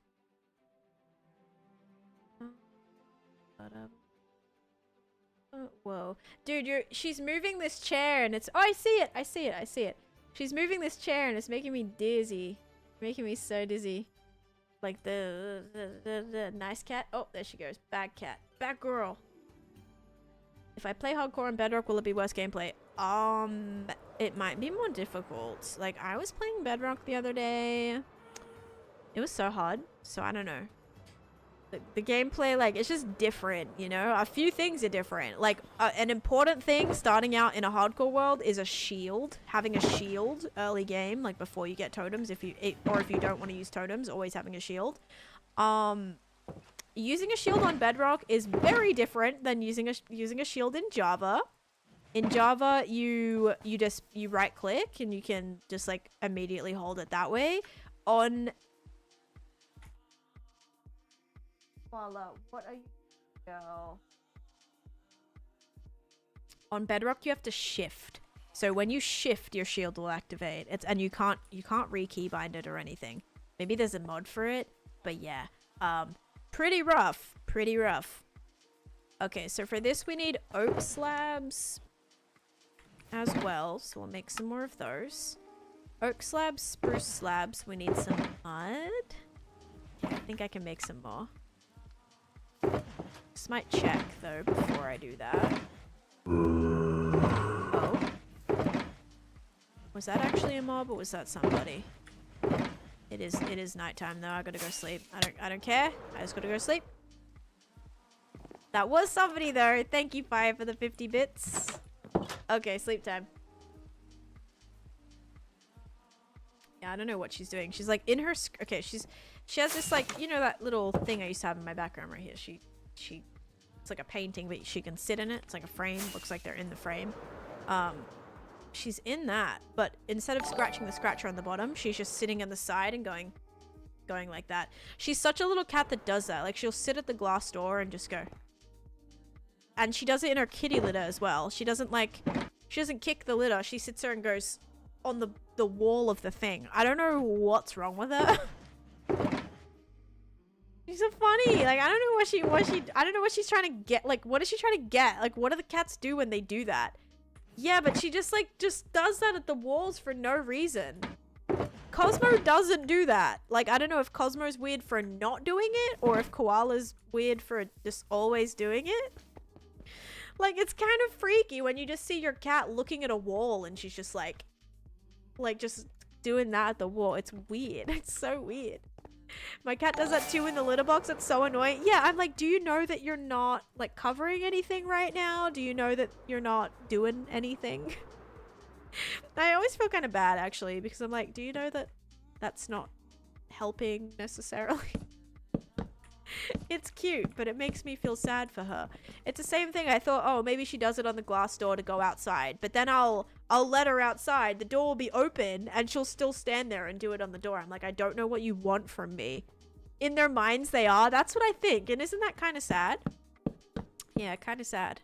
Whoa. Dude, she's moving this chair and it's... Oh, I see it! I see it! I see it! She's moving this chair and it's making me dizzy. Making me so dizzy. Like the nice cat. Oh, there she goes. Bad cat. Bad girl. If I play hardcore on Bedrock, will it be worse gameplay? It might be more difficult. Like, I was playing Bedrock the other day. It was so hard. So, I don't know. The gameplay, like, it's just different, you know? A few things are different. Like, an important thing starting out in a hardcore world is a shield. Having a shield early game, like, before you get totems. If you don't want to use totems, always having a shield. Using a shield on Bedrock is very different than using a shield in Java. In Java, you right click and you can just like immediately hold it that way. On Voila, what are you, girl? On Bedrock, you have to shift. So when you shift, your shield will activate. And you can't re-keybind it or anything. Maybe there's a mod for it, but yeah. Pretty rough. Pretty rough. Okay, so for this we need oak slabs as well. So we'll make some more of those. Oak slabs, spruce slabs. We need some mud. I think I can make some more. Just might check though before I do that. Oh. Was that actually a mob or was that somebody? It is nighttime though. I gotta go sleep. I don't care. I just gotta go sleep. That was somebody though. Thank you, Fire, for the 50 bits. Okay, sleep time. Yeah, I don't know what she's doing. She's like in her okay, she has this like, you know that little thing I used to have in my background right here. She it's like a painting, but she can sit in it. It's like a frame. Looks like they're in the frame. She's in that, but instead of scratching the scratcher on the bottom, she's just sitting on the side and going like that. She's such a little cat that does that. Like, she'll sit at the glass door and just go. And she does it in her kitty litter as well. She doesn't kick the litter. She sits there and goes on the wall of the thing. I don't know what's wrong with her. She's so funny. Like, I don't know I don't know what she's trying to get. Like, what is she trying to get? Like, what do the cats do when they do that? Yeah, but she just does that at the walls for no reason. Cosmo doesn't do that. Like, I don't know if Cosmo's weird for not doing it or if Koala's weird for just always doing it. Like, it's kind of freaky when you just see your cat looking at a wall and she's just like just doing that at the wall. It's weird. It's so weird. My cat does that too in the litter box. It's so annoying. Yeah, I'm like, do you know that you're not like covering anything right now? Do you know that you're not doing anything? I always feel kind of bad actually because I'm like, do you know that that's not helping necessarily? It's cute, but it makes me feel sad for her. It's the same thing. I thought, oh, maybe she does it on the glass door to go outside, but then I'll let her outside. The door will be open and she'll still stand there and do it on the door. I'm like, I don't know what you want from me. In their minds, they are. That's what I think. And isn't that kind of sad? Yeah, kind of sad.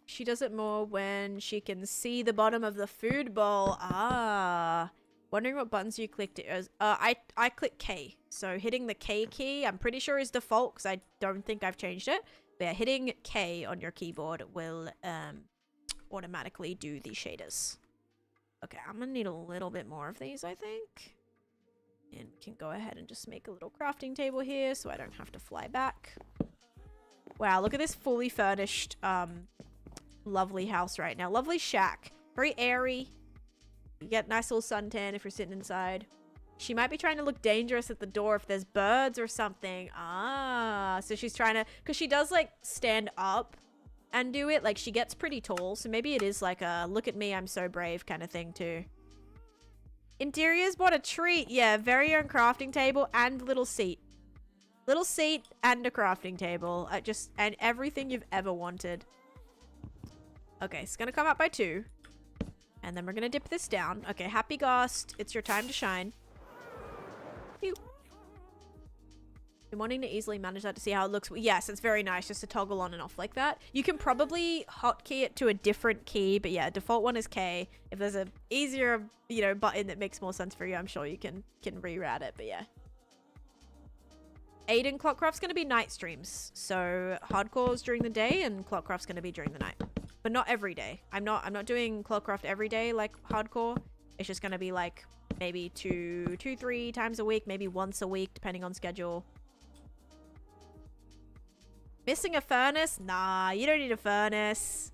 She does it more when she can see the bottom of the food bowl. Ah. Wondering what buttons you clicked. I click K. So hitting the K key, I'm pretty sure is default because I don't think I've changed it. But yeah, hitting K on your keyboard will automatically do the shaders. Okay, I'm gonna need a little bit more of these, I think. And we can go ahead and just make a little crafting table here so I don't have to fly back. Wow, look at this fully furnished lovely house right now. Lovely shack. Very airy. You get nice little suntan if you're sitting inside. She might be trying to look dangerous at the door if there's birds or something. Ah, so she's trying to... Because she does, like, stand up and do it. Like, she gets pretty tall. So maybe it is, like, a look at me, I'm so brave kind of thing, too. Interiors, what a treat. Yeah, very own crafting table and little seat. Little seat and a crafting table. And everything you've ever wanted. Okay, it's gonna come up by 2. And then we're gonna dip this down. Okay, happy Ghost. It's your time to shine. Pew. Been wanting to easily manage that to see how it looks. Yes, it's very nice just to toggle on and off like that. You can probably hotkey it to a different key, but yeah, default one is K. If there's a easier, you know, button that makes more sense for you, I'm sure you can reroute it, but yeah. Aiden Clockcraft's gonna be night streams. So hardcore's during the day and Clockcraft's gonna be during the night. but not every day. I'm not doing Clockcraft every day like hardcore. It's just gonna be like maybe two, 3 times a week, maybe once a week, depending on schedule. Missing a furnace? Nah, you don't need a furnace.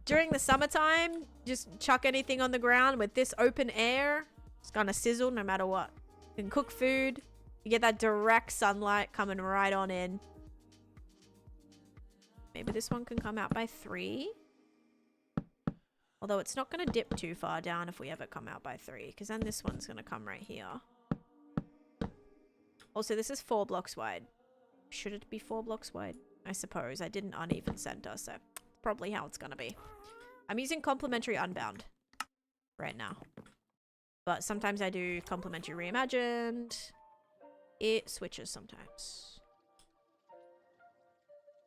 During the summertime, just chuck anything on the ground with this open air. It's gonna sizzle no matter what. You can cook food. You get that direct sunlight coming right on in. Maybe this one can come out by 3. Although it's not going to dip too far down if we ever come out by 3. Because then this one's going to come right here. Also, this is 4 blocks wide. Should it be 4 blocks wide? I suppose. I did an uneven center, so probably how it's going to be. I'm using complementary unbound right now. But sometimes I do complementary reimagined. It switches sometimes.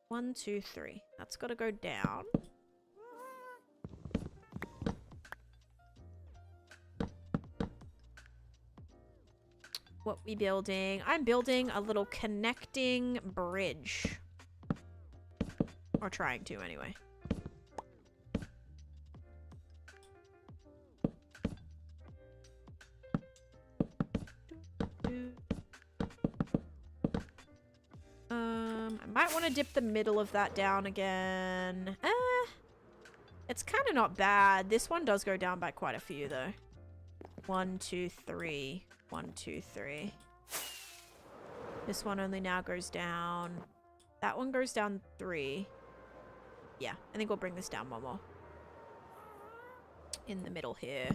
1, 2, 3. That's got to go down. What we building? I'm building a little connecting bridge. Or trying to, anyway. I might want to dip the middle of that down again. It's kind of not bad. This one does go down by quite a few, though. 1, 2, 3. 1, 2, 3. This one only now goes down. That one goes down 3. Yeah, I think we'll bring this down 1 more. In the middle here.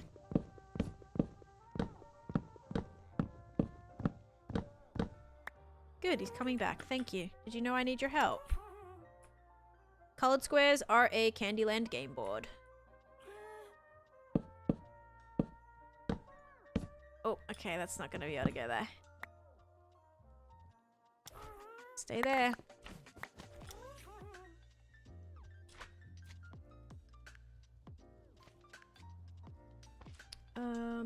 Good, he's coming back. Thank you. Did you know I need your help? Colored squares are a Candyland game board. Oh, okay, that's not going to be able to go there. Stay there.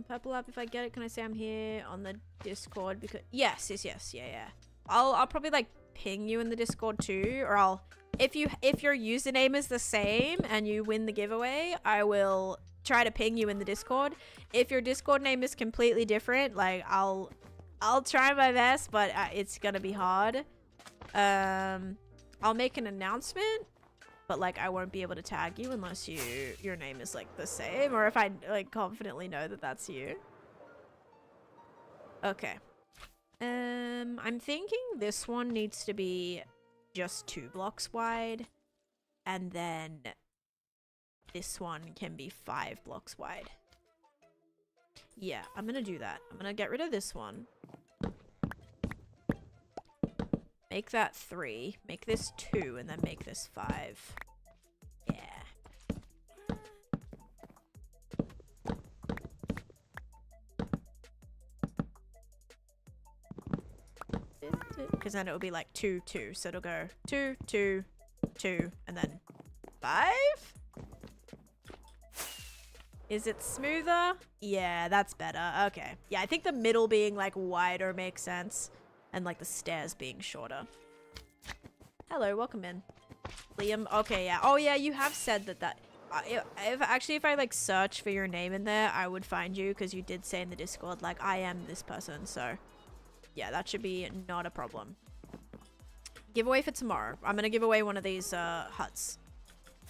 Purple app, if I get it, can I say I'm here on the Discord? Because yes, yeah. I'll probably like ping you in the Discord too, or I'll if your username is the same and you win the giveaway, I will try to ping you in the Discord. If your Discord name is completely different, like I'll try my best, but it's gonna be hard. I'll make an announcement, but like I won't be able to tag you unless your name is like the same, or if I like confidently know that that's you. Okay. I'm thinking this one needs to be just 2 blocks wide, and then this one can be 5 blocks wide. Yeah, I'm gonna do that. I'm gonna get rid of this one. Make that 3. Make this 2, and then make this 5. Yeah. Because then it will be like 2, 2. So it'll go 2, 2, 2, and then 5? Is it smoother? Yeah, that's better. Okay. Yeah, I think the middle being like wider makes sense. And like the stairs being shorter. Hello, welcome in. Liam. Okay, yeah. Oh yeah, you have said that if I like search for your name in there, I would find you, because you did say in the Discord like I am this person. So yeah, that should be not a problem. Giveaway for tomorrow. I'm gonna give away one of these huts.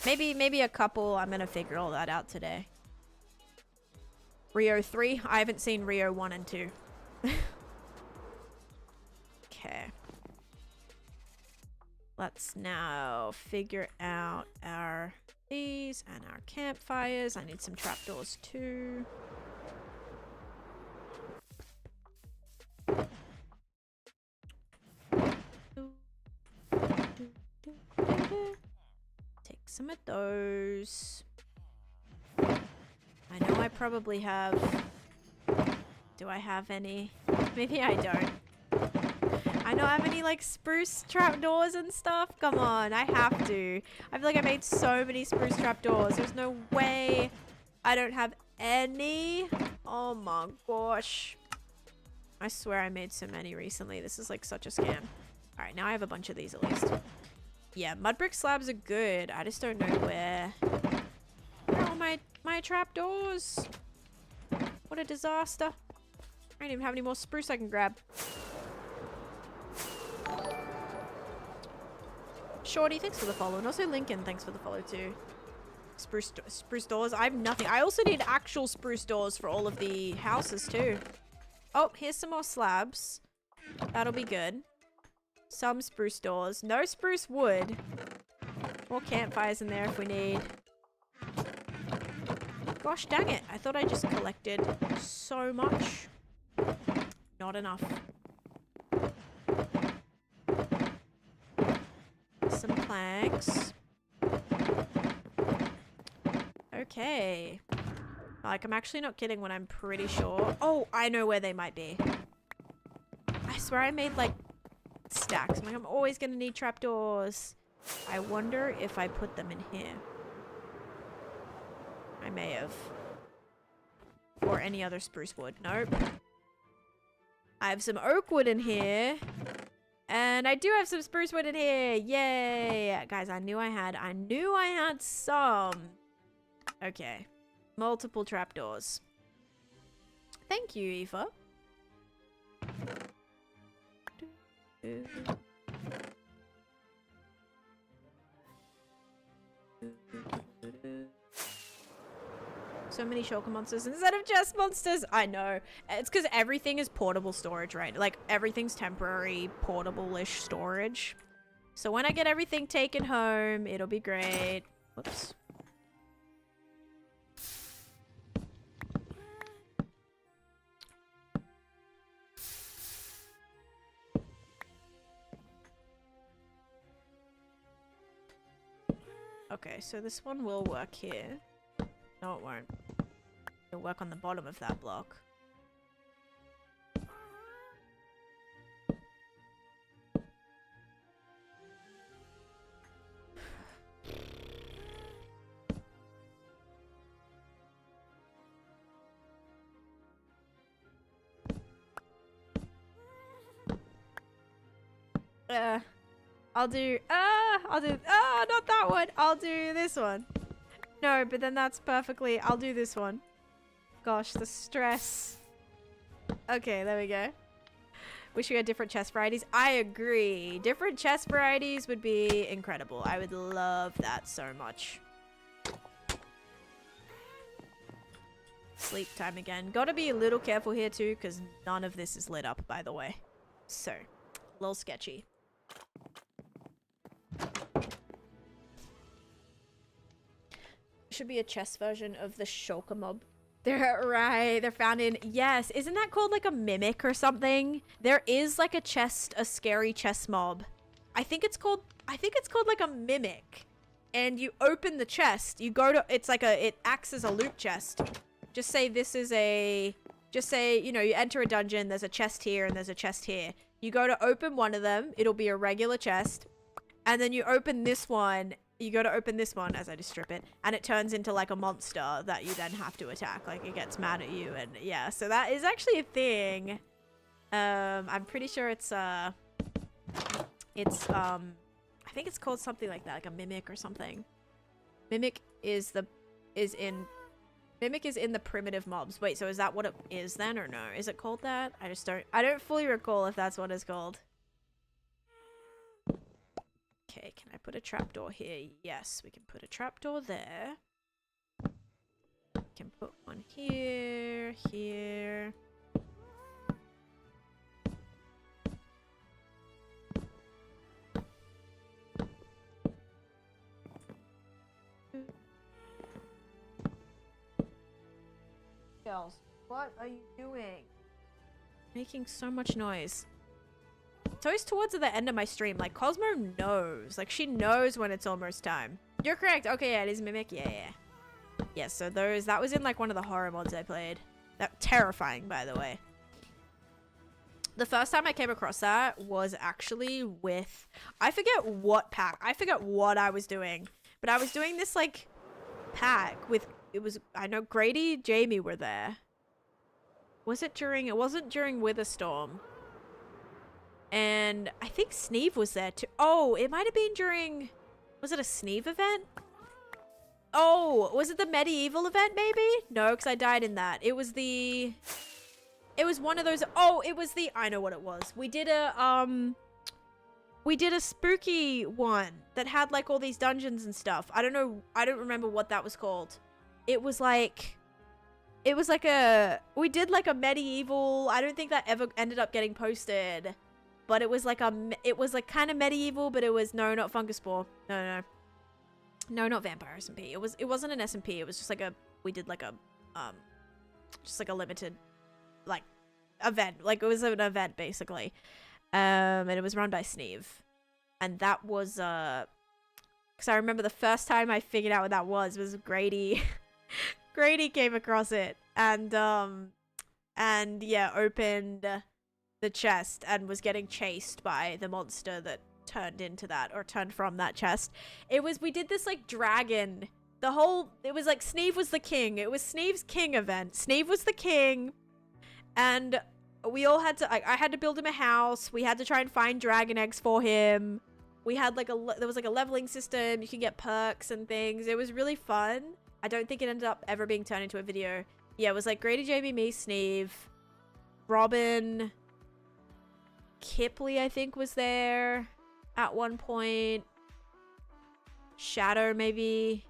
Maybe a couple. I'm gonna figure all that out today. Rio 3. I haven't seen Rio 1 and 2. Okay. Let's now figure out our these and our campfires. I need some trapdoors too. Take some of those. I know I probably have... Do I have any? Maybe I don't. I don't have any like spruce trapdoors and stuff. Come on, I have to. I feel like I made so many spruce trapdoors. There's no way I don't have any. Oh my gosh. I swear I made so many recently. This is like such a scam. Alright, now I have a bunch of these at least. Yeah, mud brick slabs are good. I just don't know where. Where are my trapdoors? What a disaster. I don't even have any more spruce I can grab. Shorty, thanks for the follow. And also Lincoln, thanks for the follow too. Spruce doors. I have nothing. I also need actual spruce doors for all of the houses too. Oh, here's some more slabs. That'll be good. Some spruce doors. No spruce wood. More campfires in there if we need. Gosh dang it. I thought I just collected so much. Not enough. Some planks. Okay. Like, I'm actually not kidding when I'm pretty sure. Oh, I know where they might be. I swear I made, like, stacks. I'm like, I'm always gonna need trapdoors. I wonder if I put them in here. I may have. Or any other spruce wood. Nope. I have some oak wood in here. And I do have some spruce wood in here. Yay! Guys, I knew I had some. Okay. Multiple trapdoors. Thank you, Eva. So many shulker monsters instead of chest monsters. I know. It's because everything is portable storage, right? Like, everything's temporary, portable-ish storage. So when I get everything taken home, it'll be great. Whoops. Okay, so this one will work here. No, it won't. It'll work on the bottom of that block. Not that one. I'll do this one. No, but then that's perfectly, I'll do this one. Gosh, the stress. Okay, there we go. Wish we had different chest varieties. I agree. Different chest varieties would be incredible. I would love that so much. Sleep time again. Gotta be a little careful here too, because none of this is lit up, by the way. So, a little sketchy. Should be a chest version of the shulker mob. They're right. They're found in, yes. Isn't that called like a mimic or something? There is like a scary chest mob. I think it's called like a mimic. And you open the chest. You go to, it acts as a loot chest. Just say, you know, you enter a dungeon. There's a chest here and there's a chest here. You go to open one of them. It'll be a regular chest. And then you open this one. You go to open this one as I just strip it, and it turns into like a monster that you then have to attack. Like, it gets mad at you, and yeah, so that is actually a thing. I'm pretty sure it's I think it's called something like that, like a mimic or something. Mimic is in the primitive mobs. Wait, so is that what it is then, or no? Is it called that? I don't fully recall if that's what it's called. Okay, can I put a trapdoor here? Yes, we can put a trapdoor there. We can put one here, here. Girls, what are you doing? Making so much noise. It's always towards the end of my stream. Like, Cosmo knows. Like, she knows when it's almost time. You're correct. Okay, yeah, it is Mimic. Yeah. Yeah, so that was in, like, one of the horror mods I played. That terrifying, by the way. The first time I came across that was actually with... I forget what pack. I forget what I was doing. But I was doing this, like, pack with... I know Grady, Jamie were there. Was it during... It wasn't during Witherstorm. And I think Sneeve was there too. Oh, it might have been during... Was it a Sneeve event? Oh, was it the medieval event maybe? No, because I died in that. It was the... It was one of those... Oh, it was the... I know what it was. We did a, We did a spooky one that had, like, all these dungeons and stuff. I don't know. I don't remember what that was called. It was like... It was like a... We did, like, a medieval... I don't think that ever ended up getting posted. But it was like a... It was, like, kind of medieval, but it was... No, not fungus spore. No. No, not vampire SMP. It wasn't an SMP. It was just like a... We did, like, a... Just, like, a limited... Like, event. Like, it was an event, basically. And it was run by Sneeve. And that was, because I remember the first time I figured out what that was Grady. Grady came across it. And yeah, opened the chest and was getting chased by the monster that turned into that, or turned from that chest. We did this, like, dragon. It was, like, Sneeve was the king. It was Sneeve's king event. Sneeve was the king. And... we all had to, I had to build him a house. We had to try and find dragon eggs for him. We had like there was like a leveling system. You can get perks and things. It was really fun. I don't think it ended up ever being turned into a video. Yeah, it was like Grady, Jamie, me, Sneeve, Robin, Kipley, I think was there at one point. Shadow, maybe.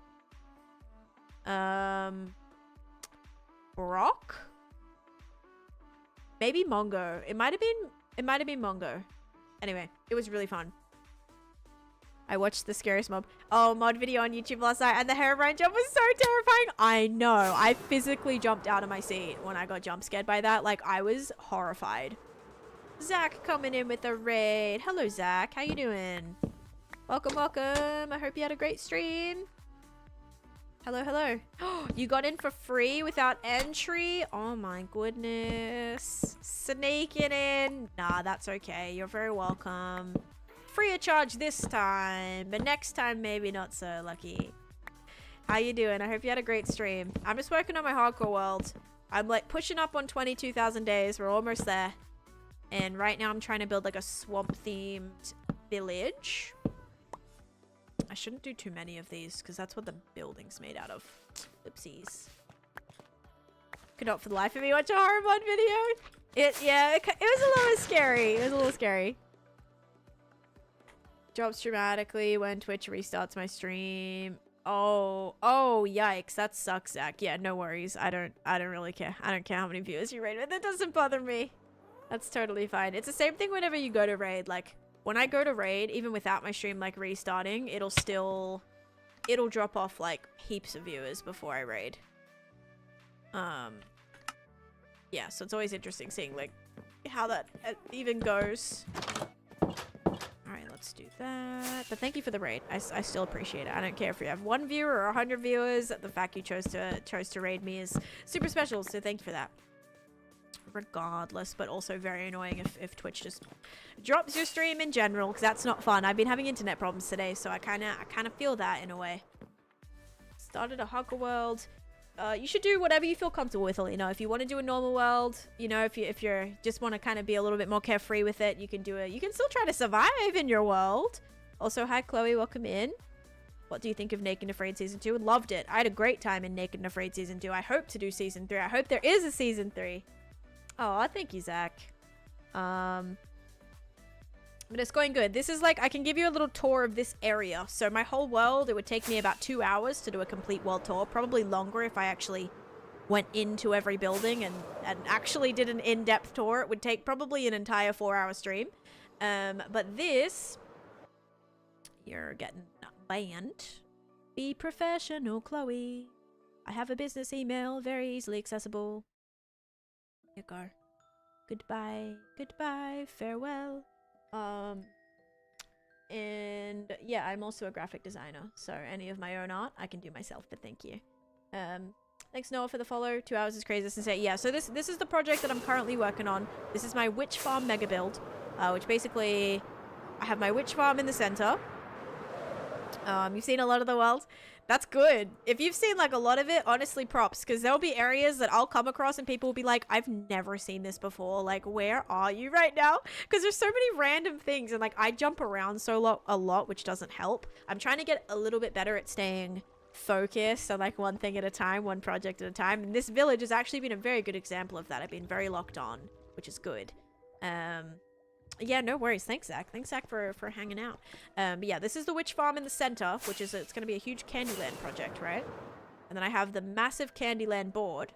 Brock? Maybe Mongo. It might have been Mongo. Anyway, it was really fun. I watched the scariest mod video on YouTube last night, and the Herobrine jump was so terrifying. I know. I physically jumped out of my seat when I got jump scared by that. Like, I was horrified. Zach coming in with a raid. Hello, Zach. How you doing? Welcome, welcome. I hope you had a great stream. Hello, hello. You got in for free without entry? Oh my goodness. Sneaking in. Nah, that's okay. You're very welcome. Free of charge this time, but next time maybe not so lucky. How you doing? I hope you had a great stream. I'm just working on my hardcore world. I'm like pushing up on 22,000 days. We're almost there. And right now I'm trying to build like a swamp themed village. I shouldn't do too many of these because that's what the building's made out of. Oopsies. Could not for the life of me watch a horror mod video. It was a little scary. It was a little scary. Drops dramatically when Twitch restarts my stream. Oh, yikes. That sucks, Zach. Yeah, no worries. I don't really care. I don't care how many viewers you raid with. That doesn't bother me. That's totally fine. It's the same thing whenever you go to raid. Like, when I go to raid, even without my stream, like, restarting, it'll drop off, like, heaps of viewers before I raid. Yeah, so it's always interesting seeing, like, how that even goes. Alright, let's do that. But thank you for the raid. I still appreciate it. I don't care if you have 1 viewer or 100 viewers. The fact you chose to raid me is super special, so thank you for that. Regardless, but also very annoying if Twitch just drops your stream in general, because that's not fun. I've been having internet problems today, so I kind of feel that in a way. Started a hardcore world. You should do whatever you feel comfortable with, you know. If you want to do a normal world, you know, if you're just want to kind of be a little bit more carefree with it, you can do it. You can still try to survive in your world. Also, hi Chloe, welcome in. What do you think of Naked and Afraid Season 2? Loved it. I had a great time in Naked and Afraid Season 2. I hope to do Season 3. I hope there is a Season 3. Oh, thank you, Zach. But it's going good. This is like, I can give you a little tour of this area. So my whole world, it would take me about 2 hours to do a complete world tour. Probably longer if I actually went into every building and actually did an in-depth tour. It would take probably an entire 4-hour stream. But this, you're getting banned. Be professional, Chloe. I have a business email, very easily accessible. You go. Goodbye. Goodbye. Farewell. And yeah, I'm also a graphic designer, so any of my own art I can do myself, but thank you. Thanks Noah for the follow. 2 hours is crazy to say. Yeah, so this is the project that I'm currently working on. This is my witch farm mega build, which basically I have my witch farm in the center. You've seen a lot of the world. That's good. If you've seen like a lot of it, honestly, props. Because there'll be areas that I'll come across and people will be like, I've never seen this before. Like, where are you right now? Because there's so many random things. And like, I jump around a lot, which doesn't help. I'm trying to get a little bit better at staying focused on like one thing at a time, one project at a time. And this village has actually been a very good example of that. I've been very locked on, which is good. Yeah, no worries. Thanks, Zach. Thanks, Zach, for hanging out. But yeah, this is the witch farm in the center, which is, it's going to be a huge Candyland project, right? And then I have the massive Candyland board.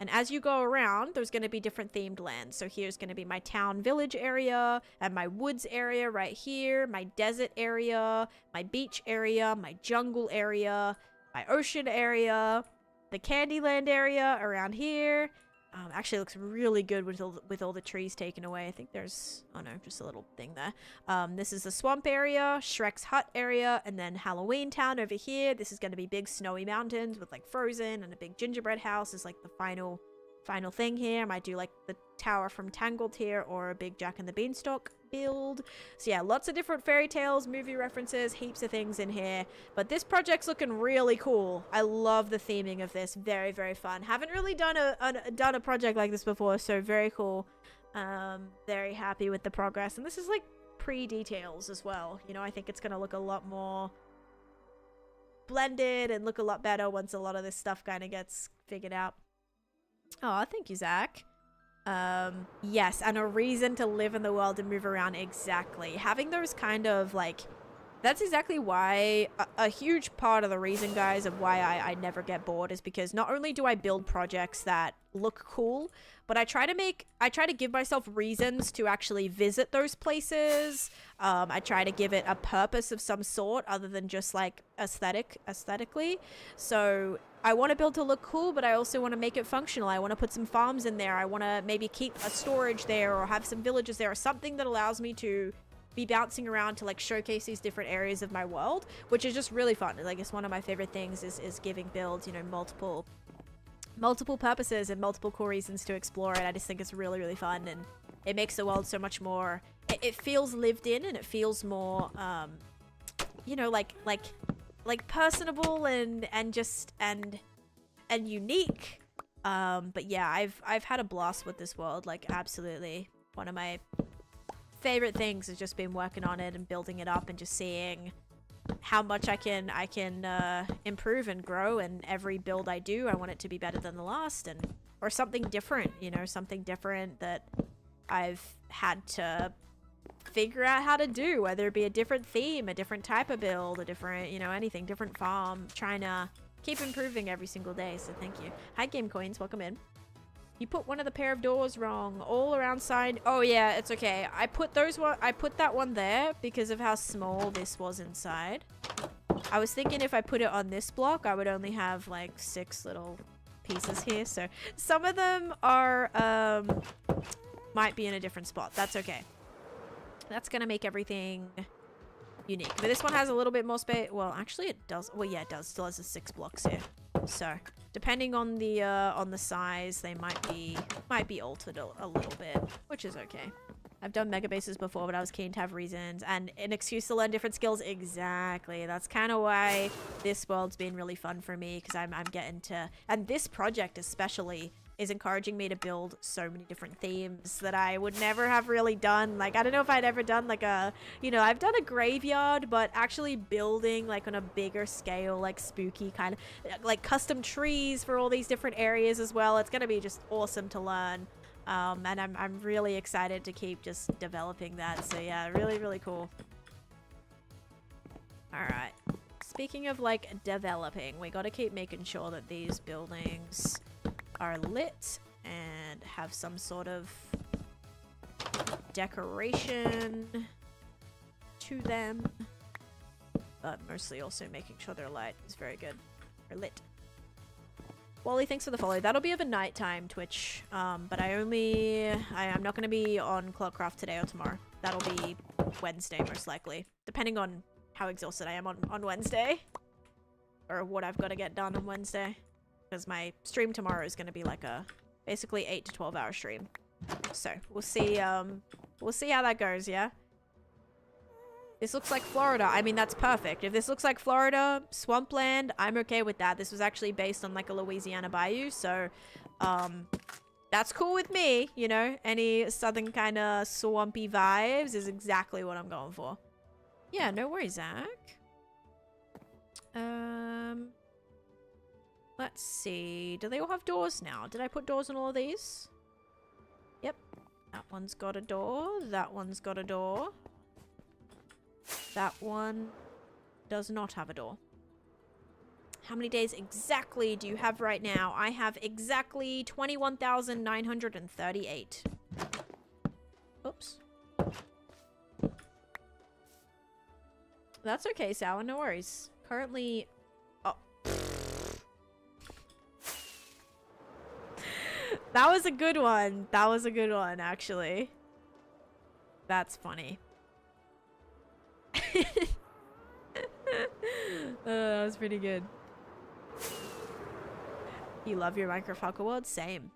And as you go around, there's going to be different themed lands. So here's going to be my town village area, and my woods area right here, my desert area, my beach area, my jungle area, my ocean area, the Candyland area around here. Actually looks really good with all the trees taken away. I think there's, oh no, just a little thing there. This is the swamp area, Shrek's hut area, and then Halloween Town over here. This is going to be big snowy mountains with like Frozen, and a big gingerbread house is like the final thing here. I might do like the tower from Tangled here, or a big Jack and the Beanstalk build. So yeah, lots of different fairy tales, movie references, heaps of things in here. But this project's looking really cool. I love the theming of this. Very, very fun. Haven't really done a project like this before, so very cool. Very happy with the progress. And this is like pre-details as well. You know, I think it's gonna look a lot more blended and look a lot better once a lot of this stuff kind of gets figured out. Oh, thank you, Zach. Yes, and a reason to live in the world and move around. Exactly. Having those kind of like, that's exactly why a huge part of the reason, guys, of why I never get bored is because not only do I build projects that look cool, but I try to give myself reasons to actually visit those places. I try to give it a purpose of some sort other than just like aesthetically. So I want to build to look cool, but I also want to make it functional. I want to put some farms in there. I want to maybe keep a storage there, or have some villages there, or something that allows me to be bouncing around to like showcase these different areas of my world, which is just really fun. Like, it's one of my favorite things is giving builds, you know, multiple purposes and multiple cool reasons to explore it. I just think it's really, really fun, and it makes the world so much more, it feels lived in, and it feels more, you know, like personable and unique. But yeah, I've had a blast with this world. Like, absolutely one of my favorite things has just been working on it and building it up, and just seeing how much I can improve and grow. And every build I do, I want it to be better than the last, or something different, you know, something different that I've had to figure out how to do, whether it be a different theme, a different type of build, a different, you know, anything, different farm. Trying to keep improving every single day. So thank you. Hi, Game Coins, welcome in. You put one of the pair of doors wrong, all around side. Oh yeah, it's okay. I put that one there because of how small this was inside. I was thinking if I put it on this block, I would only have like 6 little pieces here. So some of them are might be in a different spot. That's okay. That's gonna make everything unique. But this one has a little bit more space. Well, actually it does. Well, yeah, it does. Still has the 6 blocks here. So depending on the size, they might be altered a little bit, which is okay. I've done mega bases before, but I was keen to have reasons and an excuse to learn different skills. Exactly. That's kind of why this world's been really fun for me, because I'm getting to, and this project especially is encouraging me to build so many different themes that I would never have really done. Like, I don't know if I'd ever done like a, you know, I've done a graveyard, but actually building like on a bigger scale, like spooky kind of, like custom trees for all these different areas as well. It's going to be just awesome to learn. And I'm really excited to keep just developing that. So yeah, really, really cool. All right. Speaking of like developing, we got to keep making sure that these buildings are lit and have some sort of decoration to them, but mostly also making sure they're light is very good. Or lit. Wally, thanks for the follow. That'll be of a nighttime Twitch, but I'm not going to be on Clockcraft today or tomorrow. That'll be Wednesday most likely, depending on how exhausted I am on Wednesday, or what I've got to get done on Wednesday. Because my stream tomorrow is going to be like a basically 8 to 12 hour stream. So we'll see how that goes, yeah? This looks like Florida. I mean, that's perfect. If this looks like Florida, swampland, I'm okay with that. This was actually based on like a Louisiana bayou, so that's cool with me, you know? Any southern kind of swampy vibes is exactly what I'm going for. Yeah, no worries, Zach. Let's see. Do they all have doors now? Did I put doors on all of these? Yep. That one's got a door. That one's got a door. That one does not have a door. How many days exactly do you have right now? I have exactly 21,938. Oops. That's okay, Sour. No worries. Currently... Oh. That was a good one. That was a good one, actually. That's funny. That was pretty good. You love your Minecraft Hardcore world? Same.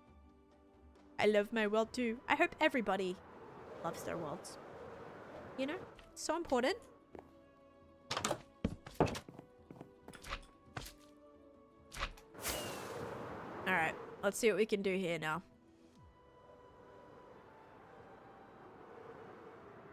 I love my world too. I hope everybody loves their worlds. You know? It's so important. Alright. Let's see what we can do here now.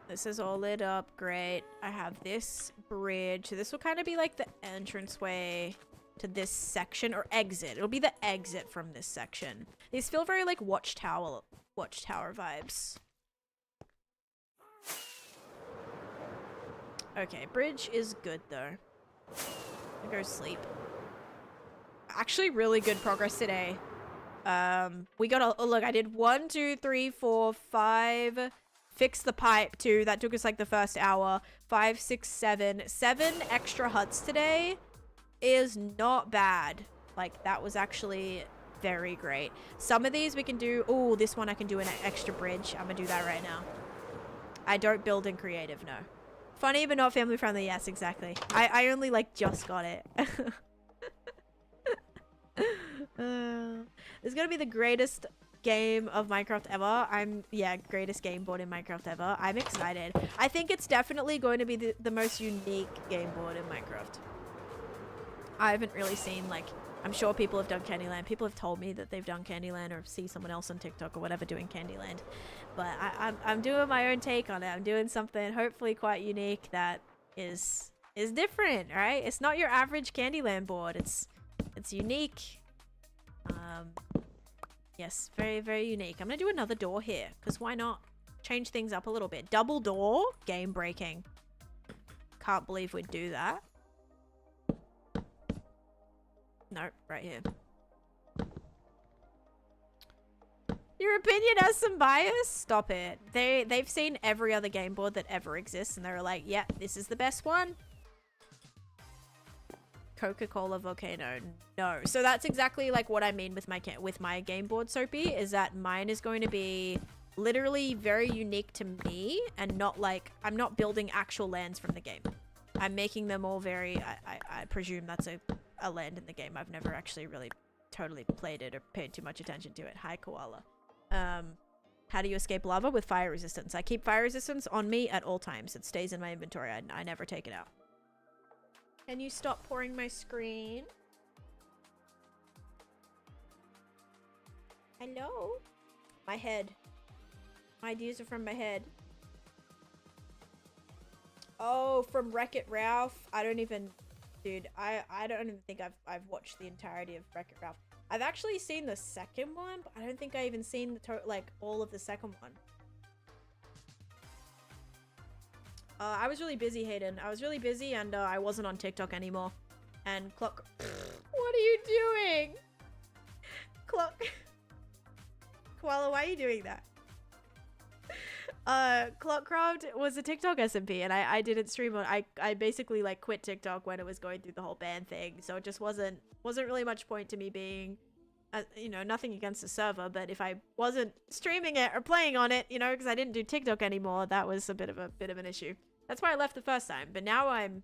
This is all lit up. Great. I have this bridge. So this will kind of be like the entranceway to this section, or exit. It'll be the exit from this section. These feel very like watchtower vibes. Okay, bridge is good though. I'll go sleep. Actually, really good progress today. We got a look. I did 1, 2, 3, 4, 5. Fix the pipe too. That took us like the first hour. 5, 6, 7. 7 extra huts today is not bad. Like, that was actually very great. Some of these we can do. Oh, this one I can do an extra bridge. I'm gonna do that right now. I don't build in creative, no. Funny but not family friendly. Yes, exactly. I only like just got it. It's gonna be the greatest game of Minecraft ever. Greatest game board in Minecraft ever. I'm excited. I think it's definitely going to be the most unique game board in Minecraft. I haven't really seen, like, I'm sure people have done Candyland. People have told me that they've done Candyland, or see someone else on TikTok or whatever doing Candyland. But I'm doing my own take on it. I'm doing something hopefully quite unique that is different, right? It's not your average Candyland board. It's unique. Yes, very, very unique. I'm gonna do another door here, because why not? Change things up a little bit. Double door? Game breaking. Can't believe we'd do that. No, right here. Your opinion has some bias? Stop it. They've seen every other game board that ever exists, and they're like, yeah, this is the best one. Coca-Cola volcano. No. So that's exactly like what I mean with my game board, Soapy, is that mine is going to be literally very unique to me, and not like, I'm not building actual lands from the game. I'm making them all very, I presume that's a land in the game. I've never actually really totally played it or paid too much attention to it. Hi, Koala. How do you escape lava? With fire resistance. I keep fire resistance on me at all times. It stays in my inventory. I never take it out. Can you stop pouring my screen? Hello? My head. My ideas are from my head. Oh, from Wreck-It Ralph. I don't even... Dude, I don't even think I've watched the entirety of Wreck-It Ralph. I've actually seen the second one, but I don't think I even seen the like all of the second one. I was really busy, Hayden. I was really busy, and I wasn't on TikTok anymore. And Clock... What are you doing? Clock... Koala, why are you doing that? Clockcraft was a TikTok SMP, and I didn't stream on... I basically, like, quit TikTok when it was going through the whole ban thing, so it just wasn't really much point to me being... you know, nothing against the server, but if I wasn't streaming it or playing on it, you know, because I didn't do TikTok anymore, that was a bit of an issue. That's why I left the first time. But now I'm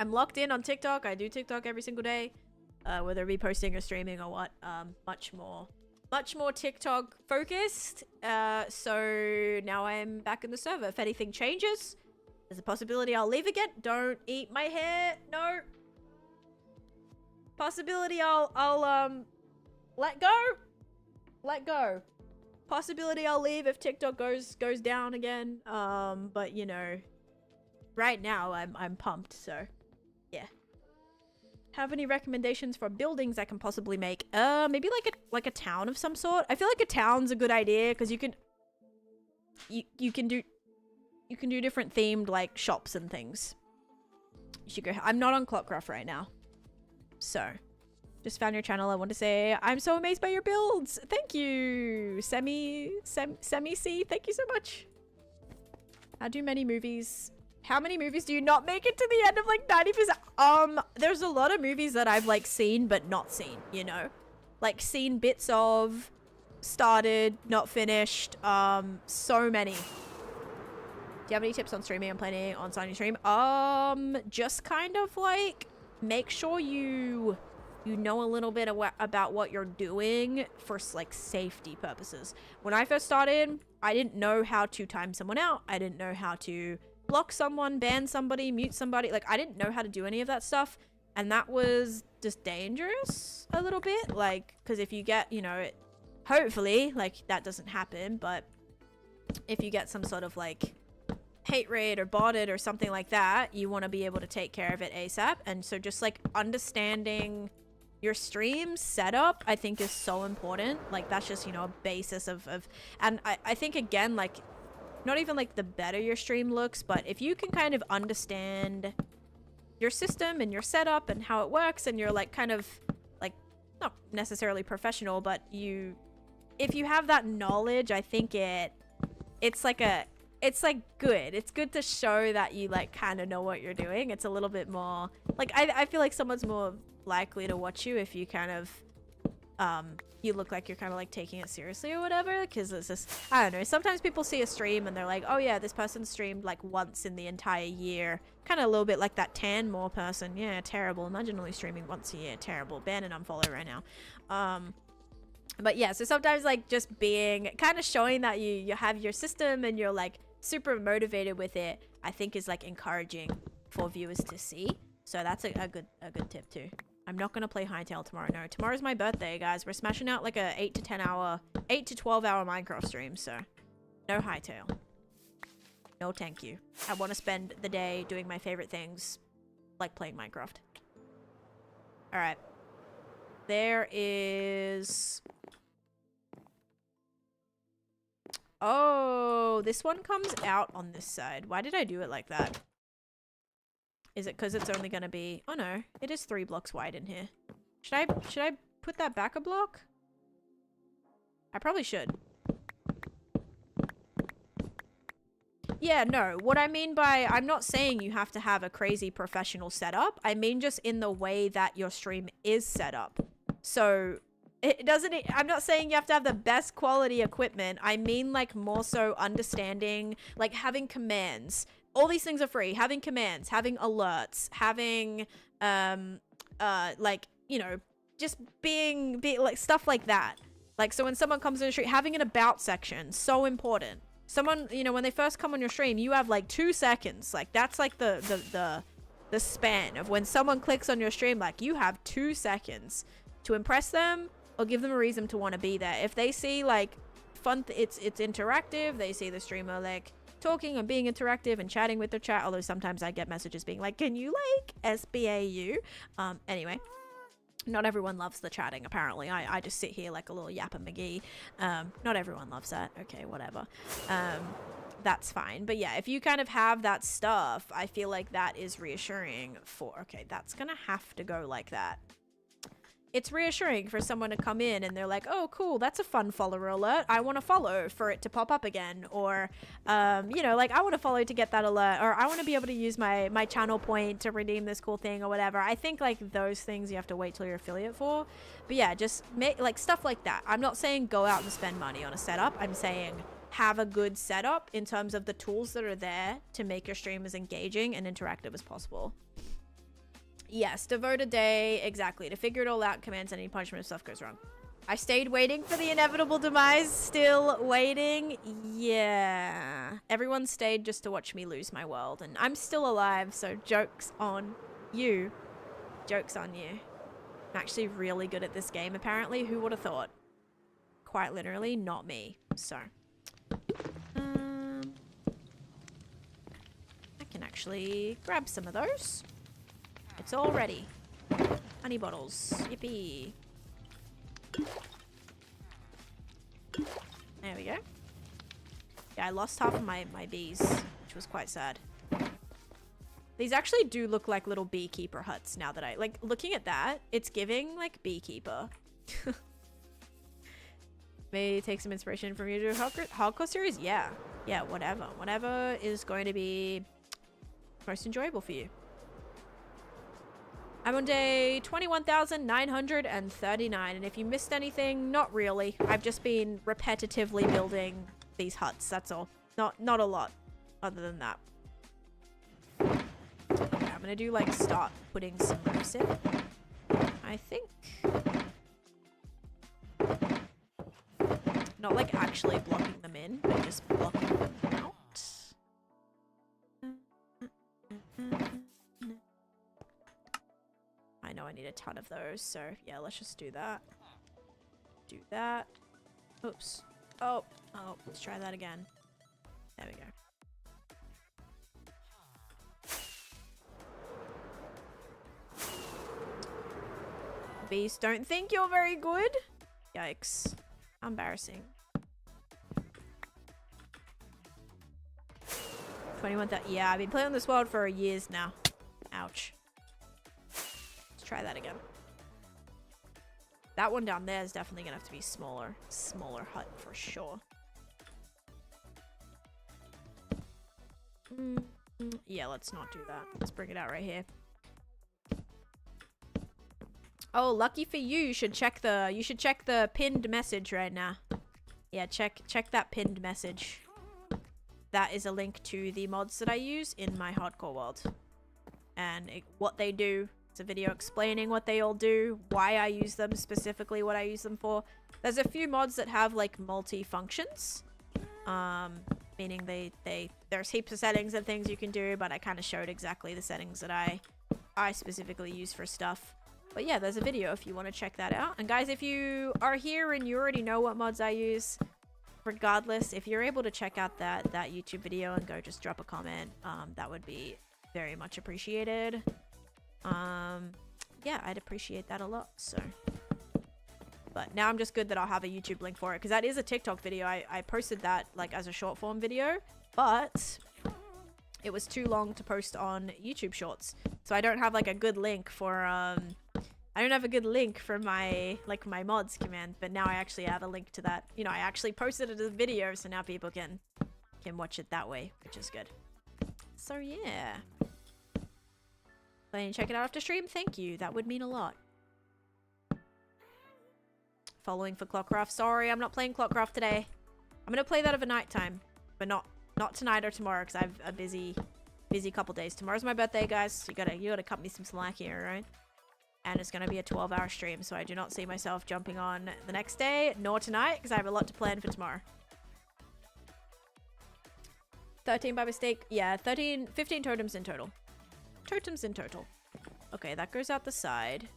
locked in on TikTok. I do TikTok every single day, whether it be posting or streaming or what. Much more TikTok focused. So now I'm back in the server. If anything changes, There's a possibility I'll leave again. Don't eat my hair. No. Possibility I'll let go. Let go. Possibility I'll leave if TikTok goes down again. But you know, right now I'm pumped, so yeah. Have any recommendations for buildings I can possibly make? Maybe like a town of some sort. I feel like a town's a good idea because you can do different themed like shops and things. You should go. I'm not on Clockcraft right now, so just found your channel. I want to say I'm so amazed by your builds. Thank you, Semi C. Thank you so much. How many movies do you not make it to the end of like 90%? There's a lot of movies that I've like seen but not seen, you know? Like seen bits of, started, not finished, so many. Do you have any tips on streaming? I'm planning on starting stream. Just kind of like make sure you know a little bit about what you're doing for like safety purposes. When I first started, I didn't know how to time someone out. I didn't know how to block someone, ban somebody, mute somebody. Like I didn't know how to do any of that stuff. And that was just dangerous a little bit. Like, because if you get, you know, hopefully like that doesn't happen. But if you get some sort of like hate raid or botted or something like that, you want to be able to take care of it ASAP. And so just like understanding your stream setup, I think, is so important. Like that's just, you know, a basis of and I think again, like not even like the better your stream looks, but if you can kind of understand your system and your setup and how it works, and you're like kind of like not necessarily professional, but if you have that knowledge, I think it's like good. It's good to show that you like kind of know what you're doing. It's a little bit more like I feel like someone's more likely to watch you if you kind of you look like you're kind of like taking it seriously or whatever, because it's just, I don't know, sometimes people see a stream and they're like, oh yeah, this person streamed like once in the entire year, kind of a little bit like that Tan More person. Yeah, terrible. Imagine only streaming once a year. Terrible. Ban and unfollow right now. But yeah, so sometimes like just being kind of showing that you have your system and you're like super motivated with it, I think is like encouraging for viewers to see. So that's a good tip too. I'm not gonna play Hytale tomorrow. No, tomorrow's my birthday, guys. We're smashing out like a 8 to 12 hour Minecraft stream, so no Hytale. No thank you. I want to spend the day doing my favorite things, like playing Minecraft. Alright. There is... Oh, this one comes out on this side. Why did I do it like that? Is it because it's only going to be... Oh no, it is 3 blocks wide in here. Should I put that back a block? I probably should. Yeah, no. What I mean by... I'm not saying you have to have a crazy professional setup. I mean just in the way that your stream is set up. So... It doesn't... I'm not saying you have to have the best quality equipment. I mean like more so understanding... Like having commands... All these things are free. Having commands, having alerts, having, like, you know, just being like stuff like that. Like, so when someone comes in the stream, having an about section, so important. Someone, you know, when they first come on your stream, you have like 2 seconds. Like, that's like the span of when someone clicks on your stream, like you have 2 seconds to impress them or give them a reason to want to be there. If they see like fun, it's interactive. They see the streamer like talking and being interactive and chatting with the chat, although sometimes I get messages being like, can you like SBAU? Anyway, not everyone loves the chatting apparently. I just sit here like a little yapper McGee. Not everyone loves that. Okay, whatever. That's fine. But yeah, if you kind of have that stuff, I feel like that is reassuring for... Okay, that's gonna have to go like that. It's reassuring for someone to come in and they're like, oh, cool, that's a fun follower alert. I want to follow for it to pop up again. Or, you know, like, I want to follow to get that alert. Or I want to be able to use my channel point to redeem this cool thing or whatever. I think, like, those things you have to wait till you're affiliate for. But yeah, just make, like, stuff like that. I'm not saying go out and spend money on a setup. I'm saying have a good setup in terms of the tools that are there to make your stream as engaging and interactive as possible. Yes, devote a day, exactly, to figure it all out, commands any punishment if stuff goes wrong. I stayed waiting for the inevitable demise. Still waiting. Yeah. Everyone stayed just to watch me lose my world. And I'm still alive, so joke's on you. Joke's on you. I'm actually really good at this game, apparently. Who would have thought? Quite literally, not me. So. I can actually grab some of those. It's all ready. Honey bottles. Yippee. There we go. Yeah, I lost half of my bees, which was quite sad. These actually do look like little beekeeper huts now that like, looking at that, it's giving, like, beekeeper. Maybe take some inspiration from you to do a hardcore series? Yeah. Yeah, whatever. Whatever is going to be most enjoyable for you. I'm on day 21,939, and if you missed anything, not really. I've just been repetitively building these huts, that's all. Not a lot, other than that. Okay, I'm gonna do, like, start putting some roofs in, I think. Not, like, actually blocking them in, but just blocking them out. I know I need a ton of those, so yeah, let's just do that. Do that. Oops. Oh, let's try that again. There we go. Bees don't think you're very good? Yikes. How embarrassing. 21, yeah, I've been playing on this world for years now. Ouch. Try that again. That one down there is definitely gonna have to be smaller hut for sure. Yeah, let's not do that. Let's bring it out right here. Oh, lucky for you, you should check the pinned message right now. Yeah, check that pinned message. That is a link to the mods that I use in my hardcore world. And what they do. It's a video explaining what they all do, why I use them, specifically what I use them for. There's a few mods that have, like, multi-functions. Meaning there's heaps of settings and things you can do, but I kind of showed exactly the settings that I specifically use for stuff. But yeah, there's a video if you want to check that out. And guys, if you are here and you already know what mods I use, regardless, if you're able to check out that YouTube video and go just drop a comment, that would be very much appreciated. Yeah, I'd appreciate that a lot, so. But now I'm just good that I'll have a YouTube link for it, because that is a TikTok video. I posted that, like, as a short form video, but it was too long to post on YouTube Shorts. So I don't have, like, a good link for, I don't have a good link for my, like, my mods command, but now I actually have a link to that. You know, I actually posted it as a video, so now people can watch it that way, which is good. So, yeah. Plan to check it out after stream? Thank you. That would mean a lot. Following for Clockcraft. Sorry, I'm not playing Clockcraft today. I'm gonna play that over night time, but not tonight or tomorrow because I have a busy couple days. Tomorrow's my birthday, guys. You gotta cut me some slack here, right? And it's gonna be a 12-hour stream, so I do not see myself jumping on the next day nor tonight because I have a lot to plan for tomorrow. 13 by mistake. Yeah, 15 totems in total. Totems in total. Okay, that goes out the side.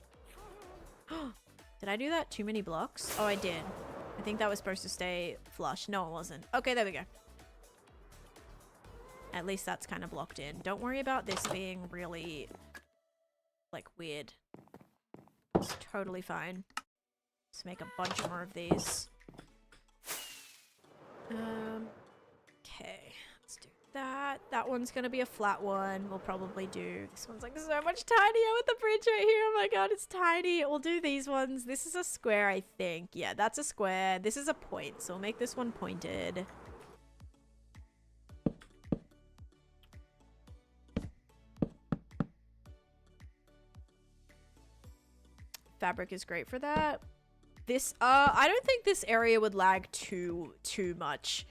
Did I do that? Too many blocks? Oh, I did. I think that was supposed to stay flush. No, it wasn't. Okay, there we go. At least that's kind of blocked in. Don't worry about this being really, like, weird. It's totally fine. Let's make a bunch more of these. Okay. Let's do that. That one's gonna be a flat one. We'll probably do... This one's, like, so much tinier with the bridge right here. Oh my god, it's tiny. We'll do these ones. This is a square, I think. Yeah, that's a square. This is a point, so we'll make this one pointed. Fabric is great for that. This, I don't think this area would lag too much.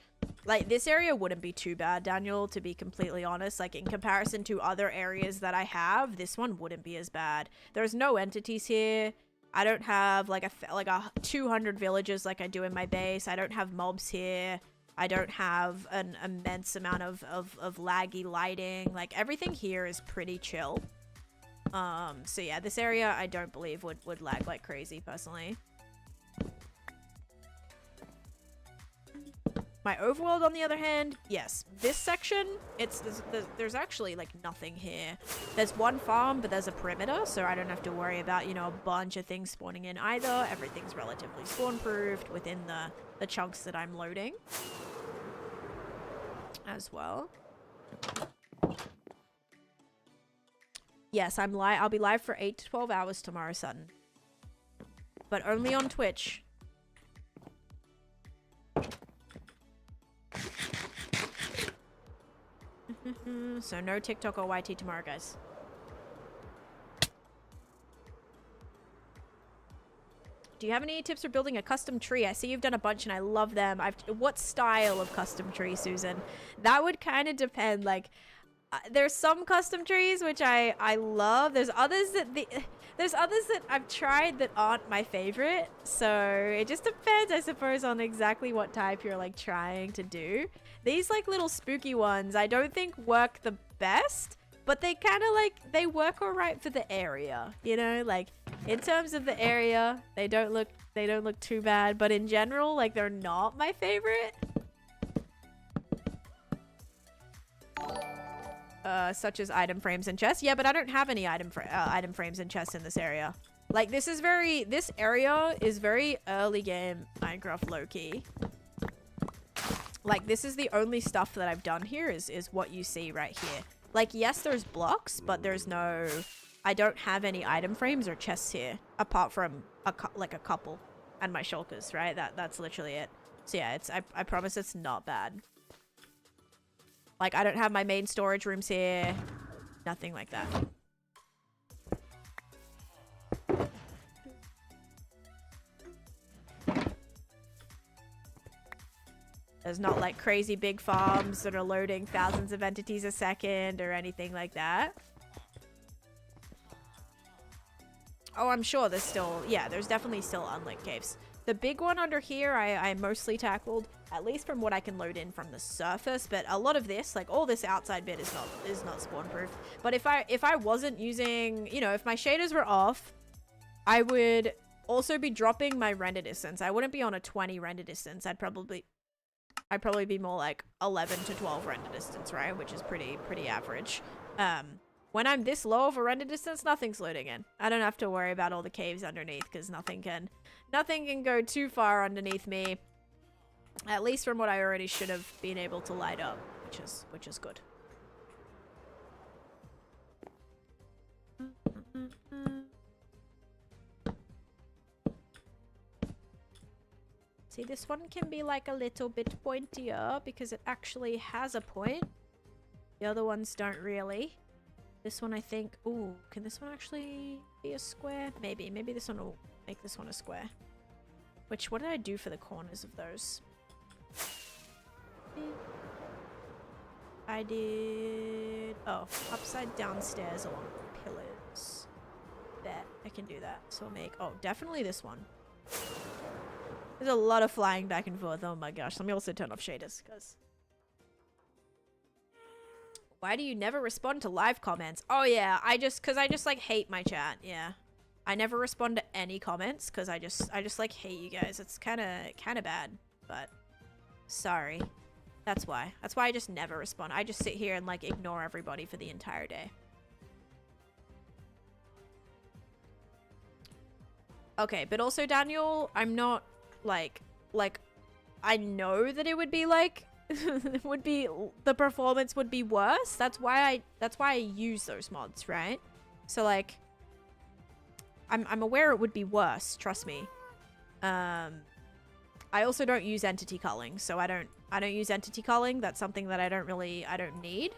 Like, this area wouldn't be too bad, Daniel, to be completely honest. Like, in comparison to other areas that I have, this one wouldn't be as bad. There's no entities here. I don't have like a 200 villagers like I do in my base. I don't have mobs here. I don't have an immense amount of laggy lighting. Like everything here is pretty chill. So yeah, this area I don't believe would lag like crazy personally. My overworld, on the other hand, yes. This section, there's actually, like, nothing here. There's one farm, but there's a perimeter, so I don't have to worry about, you know, a bunch of things spawning in either. Everything's relatively spawn-proofed within the chunks that I'm loading. As well. Yes, I'll be live for 8 to 12 hours tomorrow, Sutton. But only on Twitch. So no TikTok or YT tomorrow, guys. Do you have any tips for building a custom tree? I see you've done a bunch and I love them. What style of custom tree, Susan? That would kind of depend. Like, there's some custom trees which I love. There's others that I've tried that aren't my favorite. So it just depends, I suppose, on exactly what type you're like trying to do. These like little spooky ones I don't think work the best, but they kind of like, they work all right for the area, you know? Like in terms of the area, they don't look too bad, but in general, like they're not my favorite. Such as item frames and chests. Yeah, but I don't have any item frames and chests in this area. Like this area is very early game Minecraft low-key. Like this is the only stuff that I've done here is what you see right here. Like yes, there's blocks, but there's no, I don't have any item frames or chests here apart from a couple and my shulkers, right? That's literally it. So yeah, I promise it's not bad. Like, I don't have my main storage rooms here. Nothing like that. There's not, like, crazy big farms that are loading thousands of entities a second or anything like that. Oh, I'm sure there's still... Yeah, there's definitely still unlit caves. The big one under here, I mostly tackled, at least from what I can load in from the surface. But a lot of this, like all this outside bit, is not spawn proof. But if I wasn't using, you know, if my shaders were off, I would also be dropping my render distance. I wouldn't be on a 20 render distance. I'd probably be more like 11 to 12 render distance, right? Which is pretty average. When I'm this low of a render distance, nothing's loading in. I don't have to worry about all the caves underneath because nothing can go too far underneath me. At least from what I already should have been able to light up, which is good. See, this one can be like a little bit pointier because it actually has a point. The other ones don't really. This one, I think... Ooh, can this one actually be a square? Maybe. Maybe this one will make this one a square. Which, what did I do for the corners of those? I did... Oh, upside down stairs along the pillars. There, I can do that. So I'll make... Oh, definitely this one. There's a lot of flying back and forth. Oh my gosh. Let me also turn off shaders, because... Why do you never respond to live comments? Oh yeah, I just like hate my chat. Yeah, I never respond to any comments because I just like hate you guys. It's kind of bad, but sorry. That's why I just never respond. I just sit here and like ignore everybody for the entire day. Okay, but also Daniel, I'm not like I know that it would be like the performance would be worse. That's why I use those mods, right? So like I'm aware it would be worse, trust me. I also don't use entity culling, so I don't use entity culling. That's something that I don't need.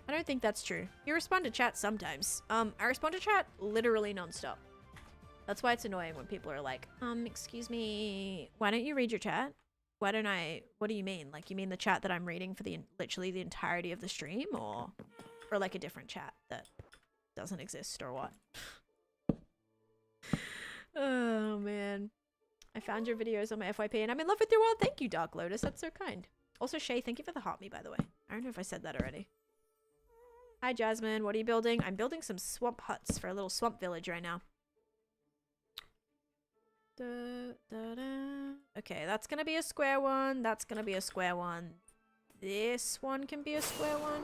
I don't think that's true. You respond to chat sometimes. I respond to chat literally nonstop. That's why it's annoying when people are like, excuse me, why don't you read your chat? Why don't I... What do you mean? Like, you mean the chat that I'm reading for literally the entirety of the stream? Or like a different chat that doesn't exist or what? Oh, man. I found your videos on my FYP and I'm in love with your world. Thank you, Dark Lotus. That's so kind. Also, Shay, thank you for the heart me, by the way. I don't know if I said that already. Hi, Jasmine. What are you building? I'm building some swamp huts for a little swamp village right now. Okay, that's gonna be a square one. That's gonna be a square one. This one can be a square one.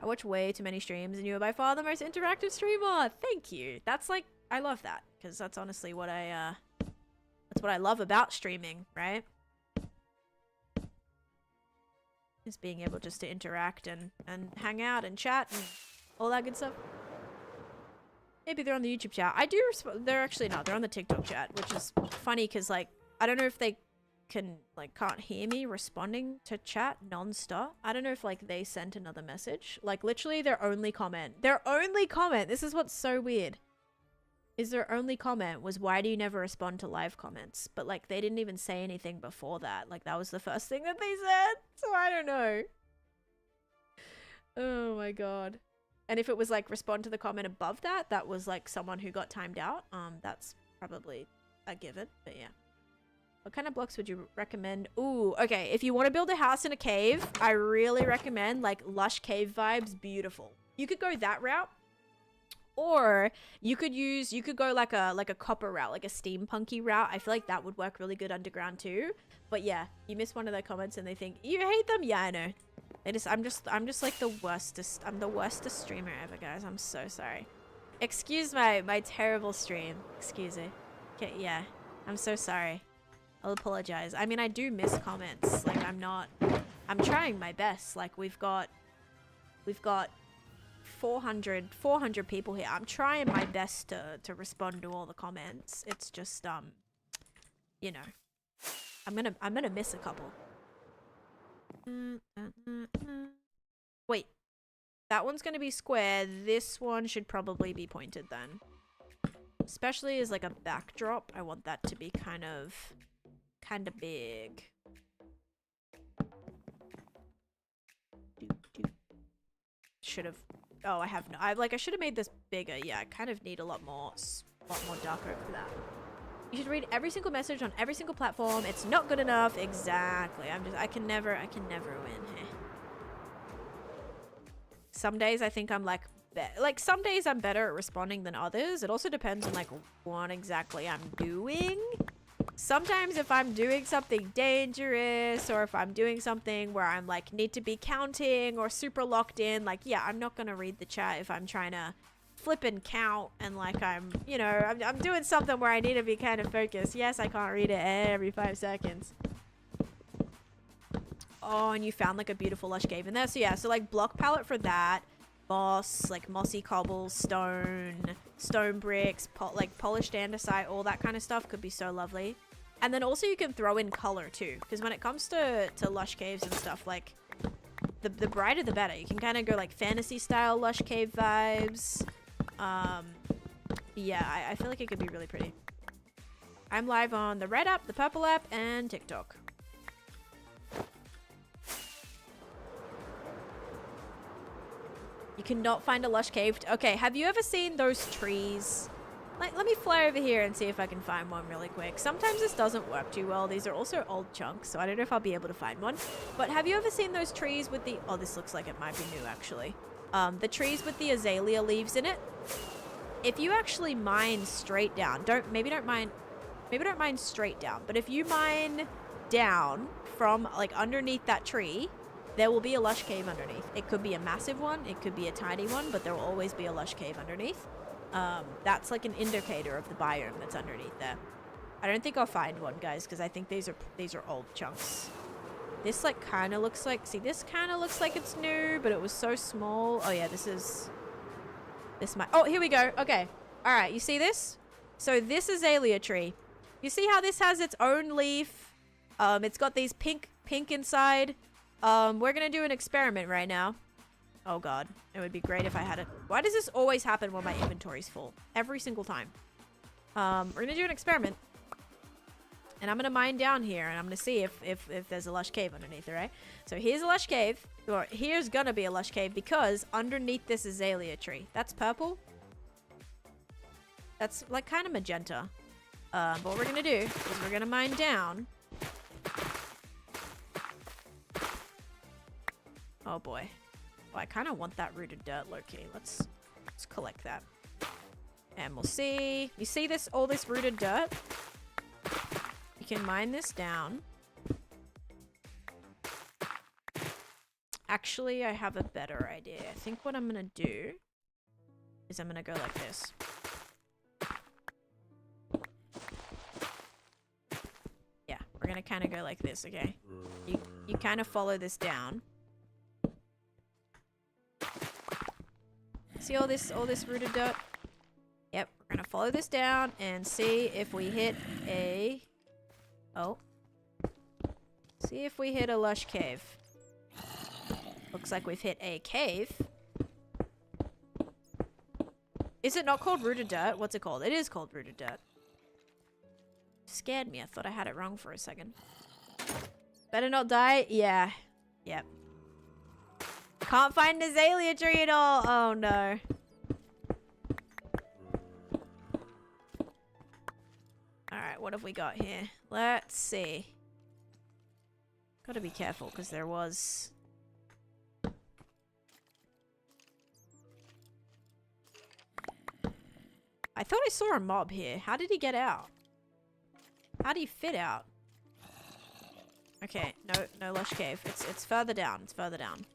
I watch way too many streams and you are by far the most interactive streamer. Thank you. That's like, I love that. Because that's honestly what that's what I love about streaming, right? Is being able just to interact and hang out and chat and all that good stuff. Maybe they're on the YouTube chat. I do they're actually not. They're on the TikTok chat, which is funny because, like, I don't know if they can, like, can't hear me responding to chat non-stop. I don't know if, like, they sent another message. Like, literally their only comment. Their only comment! This is what's so weird. Is their only comment was, why do you never respond to live comments? But, like, they didn't even say anything before that. Like, that was the first thing that they said. So I don't know. Oh my god. And if it was, like, respond to the comment above that, that was, like, someone who got timed out. That's probably a given. But yeah. What kind of blocks would you recommend? Ooh, okay. If you want to build a house in a cave, I really recommend, like, lush cave vibes. Beautiful. You could go that route. Or you could go like a copper route, like a steampunky route. I feel like that would work really good underground too. But yeah, you miss one of their comments and they think you hate them. Yeah, I know. I'm just like the worstest. I'm the worstest streamer ever, guys. I'm so sorry. Excuse my terrible stream. Excuse me. Okay, yeah. I'm so sorry. I'll apologize. I mean, I do miss comments. Like, I'm trying my best. Like, we've got 400 people here. I'm trying my best to respond to all the comments. It's just you know, I'm gonna miss a couple. Wait, that one's gonna be square. This one should probably be pointed then, especially as like a backdrop. I want that to be kind of big. Should have. Oh, I have no. I should have made this bigger. Yeah, I kind of need a lot more dark oak for that. You should read every single message on every single platform. It's not good enough. Exactly. I can never win. Heh. Some days I think I'm like some days I'm better at responding than others. It also depends on like what exactly I'm doing. Sometimes if I'm doing something dangerous or if I'm doing something where I'm like need to be counting or super locked in, like, yeah, I'm not going to read the chat if I'm trying to flip and count and like I'm, you know, I'm doing something where I need to be kind of focused. Yes, I can't read it every 5 seconds. Oh, and you found like a beautiful lush cave in there. So yeah, so like block palette for that. Moss, like mossy cobble, stone bricks, like polished andesite, all that kind of stuff could be so lovely. And then also you can throw in color too, because when it comes to lush caves and stuff, like the brighter the better. You can kind of go like fantasy style lush cave vibes. Yeah, I feel like it could be really pretty. I'm live on the red app, the purple app, and TikTok. You cannot find a lush cave. Okay, have you ever seen those trees? Like, let me fly over here and see if I can find one really quick. Sometimes this doesn't work too well. These are also old chunks, so I don't know if I'll be able to find one. But have you ever seen those trees with the... Oh, this looks like it might be new, actually. The trees with the azalea leaves in it. If you actually mine straight down, maybe don't mine straight down, but if you mine down from, like, underneath that tree, there will be a lush cave underneath. It could be a massive one, it could be a tiny one, but there will always be a lush cave underneath. That's like an indicator of the biome that's underneath there. I don't think I'll find one, guys, because I think these are old chunks. This like kind of looks like, see, this kind of looks like it's new, but it was so small. Oh yeah, this might, oh, here we go. Okay. All right. You see this? So this azalea tree, you see how this has its own leaf? It's got these pink inside. We're gonna do an experiment right now. Oh god, it would be great if I had it. Why does this always happen when my inventory's full? Every single time. We're gonna do an experiment. And I'm gonna mine down here and I'm gonna see if there's a lush cave underneath, alright? So here's a lush cave, or here's gonna be a lush cave because underneath this azalea tree. That's purple. That's like kind of magenta. But what we're gonna do is we're gonna mine down. Oh boy. Oh, I kind of want that rooted dirt low-key. Let's collect that. And we'll see. You see this? All this rooted dirt? You can mine this down. Actually, I have a better idea. I think what I'm gonna do is I'm gonna go like this. Yeah, we're gonna kind of go like this, okay? You kind of follow this down. See all this rooted dirt? Yep, we're gonna follow this down and see if we hit a... Oh. See if we hit a lush cave. Looks like we've hit a cave. Is it not called rooted dirt? What's it called? It is called rooted dirt. Scared me. I thought I had it wrong for a second. Better not die? Yeah. Yep. Can't find an azalea tree at all. Oh no. Alright, what have we got here? Let's see. Gotta be careful because there was... I thought I saw a mob here. How did he get out? How do you fit out? Okay, no lush cave. It's further down. It's further down.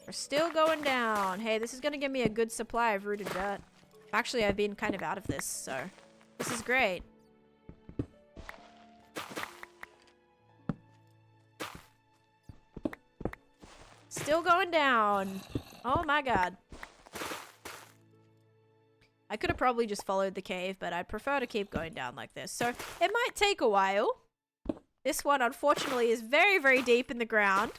We're still going down. Hey, this is gonna give me a good supply of rooted dirt. Actually, I've been kind of out of this, so this is great. Still going down. Oh my god. I could have probably just followed the cave, but I'd prefer to keep going down like this. So it might take a while. This one, unfortunately, is very, very deep in the ground.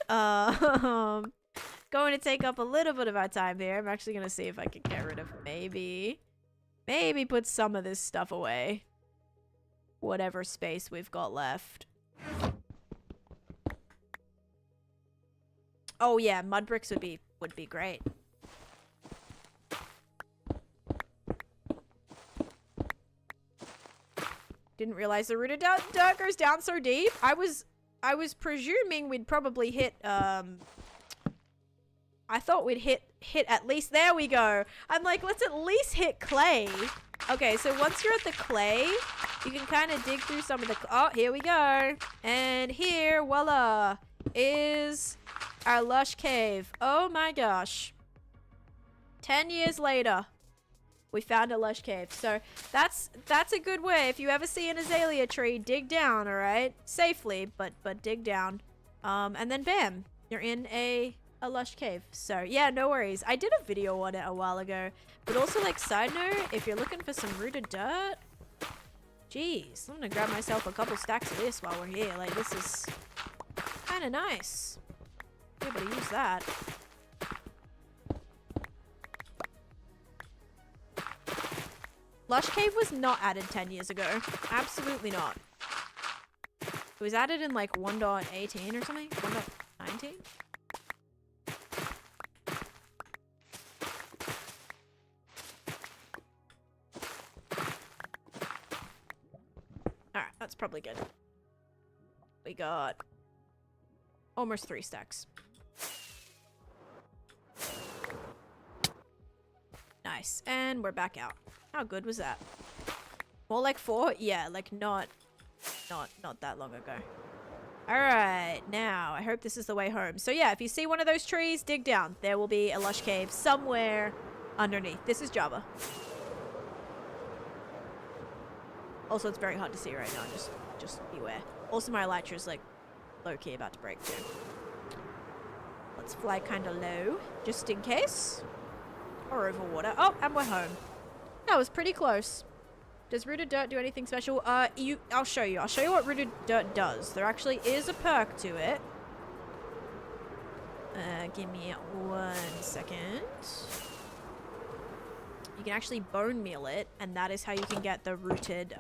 Going to take up a little bit of our time here. I'm actually going to see if I can get rid of maybe put some of this stuff away. Whatever space we've got left. Oh yeah, mud bricks would be great. Didn't realize the rooted dirt goes down so deep. I was presuming we'd probably hit I thought we'd hit at least, there we go. I'm like, let's at least hit clay. Okay, so once you're at the clay, you can kind of dig through some of the, oh, here we go. And here, voila, is our lush cave. Oh my gosh. 10 years later, we found a lush cave. So that's a good way. If you ever see an azalea tree, dig down, all right? Safely, but dig down. And then bam, you're in a lush cave. So yeah, no worries. I did a video on it a while ago, but also, like, side note, if you're looking for some rooted dirt, geez, I'm gonna grab myself a couple stacks of this while we're here. Like, this is kind of nice. Be able to use that. Lush cave was not added 10 years ago. Absolutely not. It was added in like 1.18 or something. 1.19. Alright, that's probably good. We got almost 3 stacks. Nice. And we're back out. How good was that? More like 4? Yeah, like not that long ago. Alright, now I hope this is the way home. So yeah, if you see one of those trees, dig down. There will be a lush cave somewhere underneath. This is Java. Also, it's very hard to see right now. Just beware. Also, my elytra is like low-key about to break too. Let's fly kind of low, just in case. Or over water. Oh, and we're home. That was pretty close. Does rooted dirt do anything special? I'll show you. I'll show you what rooted dirt does. There actually is a perk to it. Give me 1 second. You can actually bone meal it, and that is how you can get the rooted,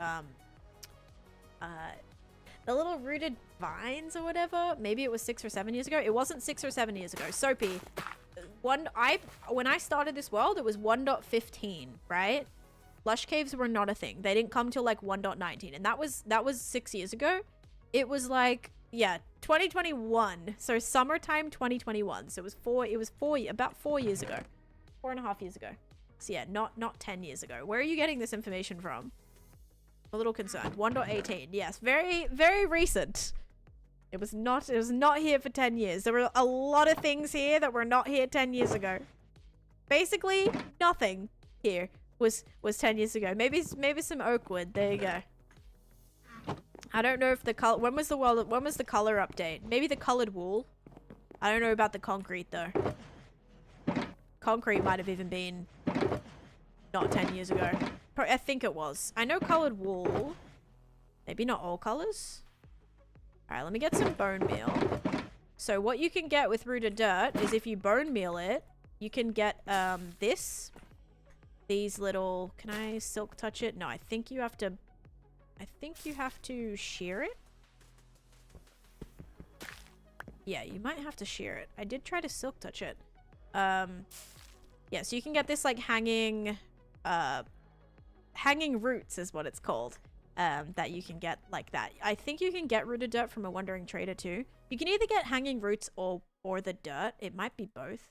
the little rooted vines or whatever. Maybe it was 6 or 7 years ago. It wasn't 6 or 7 years ago. Soapy. When I started this world, it was 1.15, right? Lush caves were not a thing. They didn't come till like 1.19, and that was 6 years ago. It was like, yeah, 2021. So summertime 2021. So it was about 4 years ago. 4.5 years ago. So yeah, not 10 years ago. Where are you getting this information from? A little concerned. 1.18. Yes, very, very recent. It was not here for 10 years. There were a lot of things here that were not here 10 years ago. Basically, nothing here was 10 years ago. Maybe some oak wood. There you go. I don't know if the color, when was the color update? Maybe the colored wool. I don't know about the concrete though. Concrete might have even been not 10 years ago. I think it was. I know colored wool. Maybe not all colors. Alright, let me get some bone meal. So what you can get with rooted dirt is if you bone meal it, you can get these little, can I silk touch it? No, I think you have to shear it. Yeah, you might have to shear it. I did try to silk touch it. Yeah, so you can get this like hanging roots is what it's called. That you can get like that. I think you can get rooted dirt from a wandering trader too. You can either get hanging roots or the dirt. It might be both.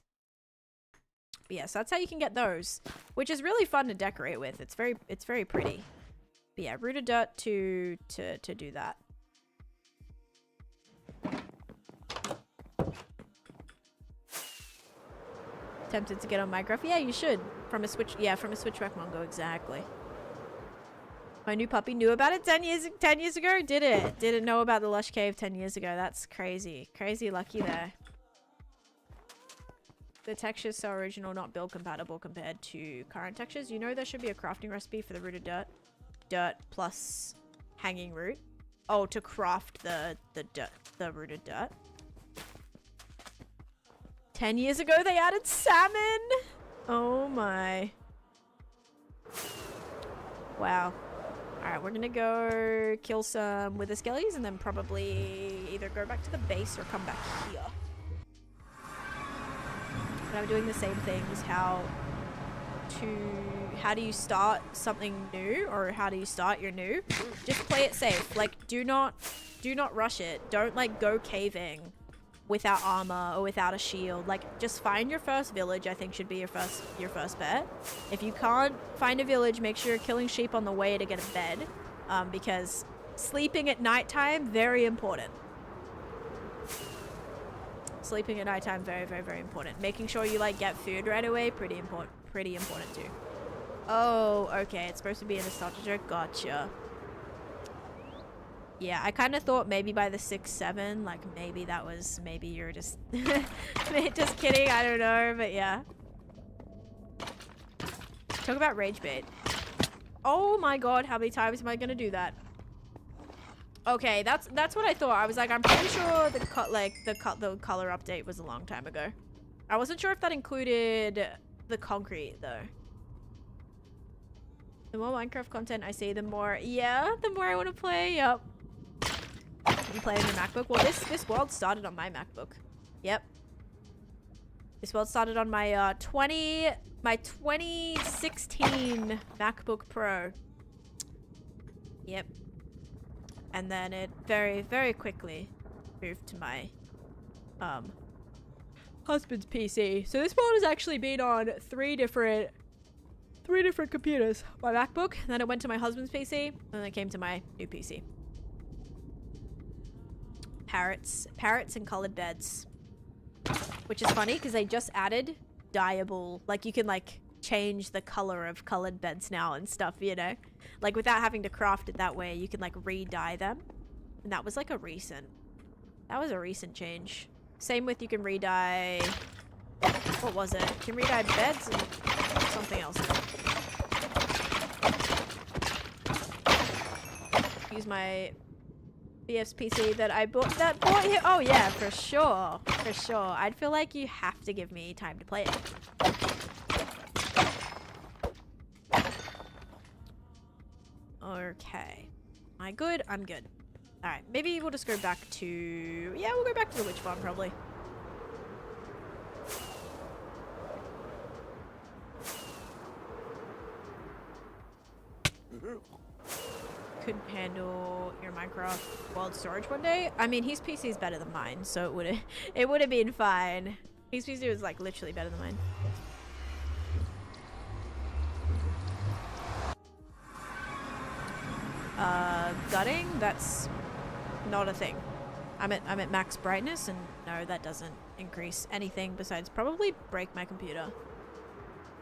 But yeah, so that's how you can get those, which is really fun to decorate with. It's very pretty. But yeah, rooted dirt to do that. Tempted to get on Minecraft? Yeah, you should. From a Switchback Mongo, exactly. My new puppy knew about it 10 years ago? Did it? Didn't know about the Lush Cave 10 years ago. That's crazy. Crazy lucky there. The texture's so original, not build compatible compared to current textures. You know there should be a crafting recipe for the rooted dirt. Dirt plus hanging root. Oh, to craft the rooted dirt. 10 years ago they added salmon! Oh my. Wow. Alright, we're gonna go kill some wither skellies and then probably either go back to the base or come back here. But I'm doing the same things. How do you start something new, or how do you start your new? Just play it safe. Like, do not rush it. Don't like go caving without armor or without a shield. Like, just find your first village. I think should be your first bet. If you can't find a village, make sure you're killing sheep on the way to get a bed, because sleeping at nighttime, very important. Sleeping at nighttime, very, very, very important. Making sure you like get food right away, pretty important too. Oh, okay, it's supposed to be a nostalgia joke. Gotcha. Yeah, I kind of thought maybe by the 6-7, like maybe you're just just kidding. I don't know, but yeah. Talk about rage bait. Oh my god, how many times am I gonna do that? Okay, that's what I thought. I was like, I'm pretty sure the color update was a long time ago. I wasn't sure if that included the concrete though. The more Minecraft content I see, the more I want to play. Yep. You play on your MacBook? Well, this world started on my MacBook. Yep. This world started on my 2016 MacBook Pro. Yep. And then it very, very quickly moved to my husband's PC. So this world has actually been on three different computers. My MacBook, then it went to my husband's PC, and then it came to my new PC. Parrots and colored beds. Which is funny because they just added dyeable, like you can like change the color of colored beds now and stuff, you know? Like without having to craft it that way, you can like re-dye them. And that was like a recent change. Same with you can re-dye, what was it? You can re-dye beds and something else. Use my BF's PC that I bought here. Oh yeah, for sure. I'd feel like you have to give me time to play it. Okay. Am I good? I'm good. Alright, maybe we'll just go back to... Yeah, we'll go back to the witch farm, probably. Couldn't handle your Minecraft world storage one day. I mean, his PC is better than mine, so it would have been fine. His PC was, like, literally better than mine. Gutting? That's not a thing. I'm at max brightness, and no, that doesn't increase anything besides probably break my computer.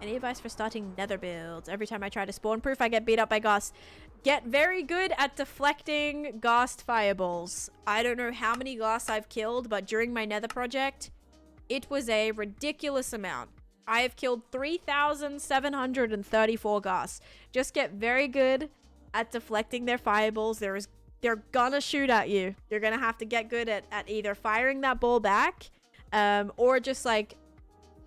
Any advice for starting nether builds? Every time I try to spawn proof, I get beat up by ghasts. Get very good at deflecting ghast fireballs. I don't know how many ghasts I've killed, but during my nether project, it was a ridiculous amount. I have killed 3,734 ghasts. Just get very good at deflecting their fireballs. They're gonna shoot at you. You're gonna have to get good at either firing that ball back, or just like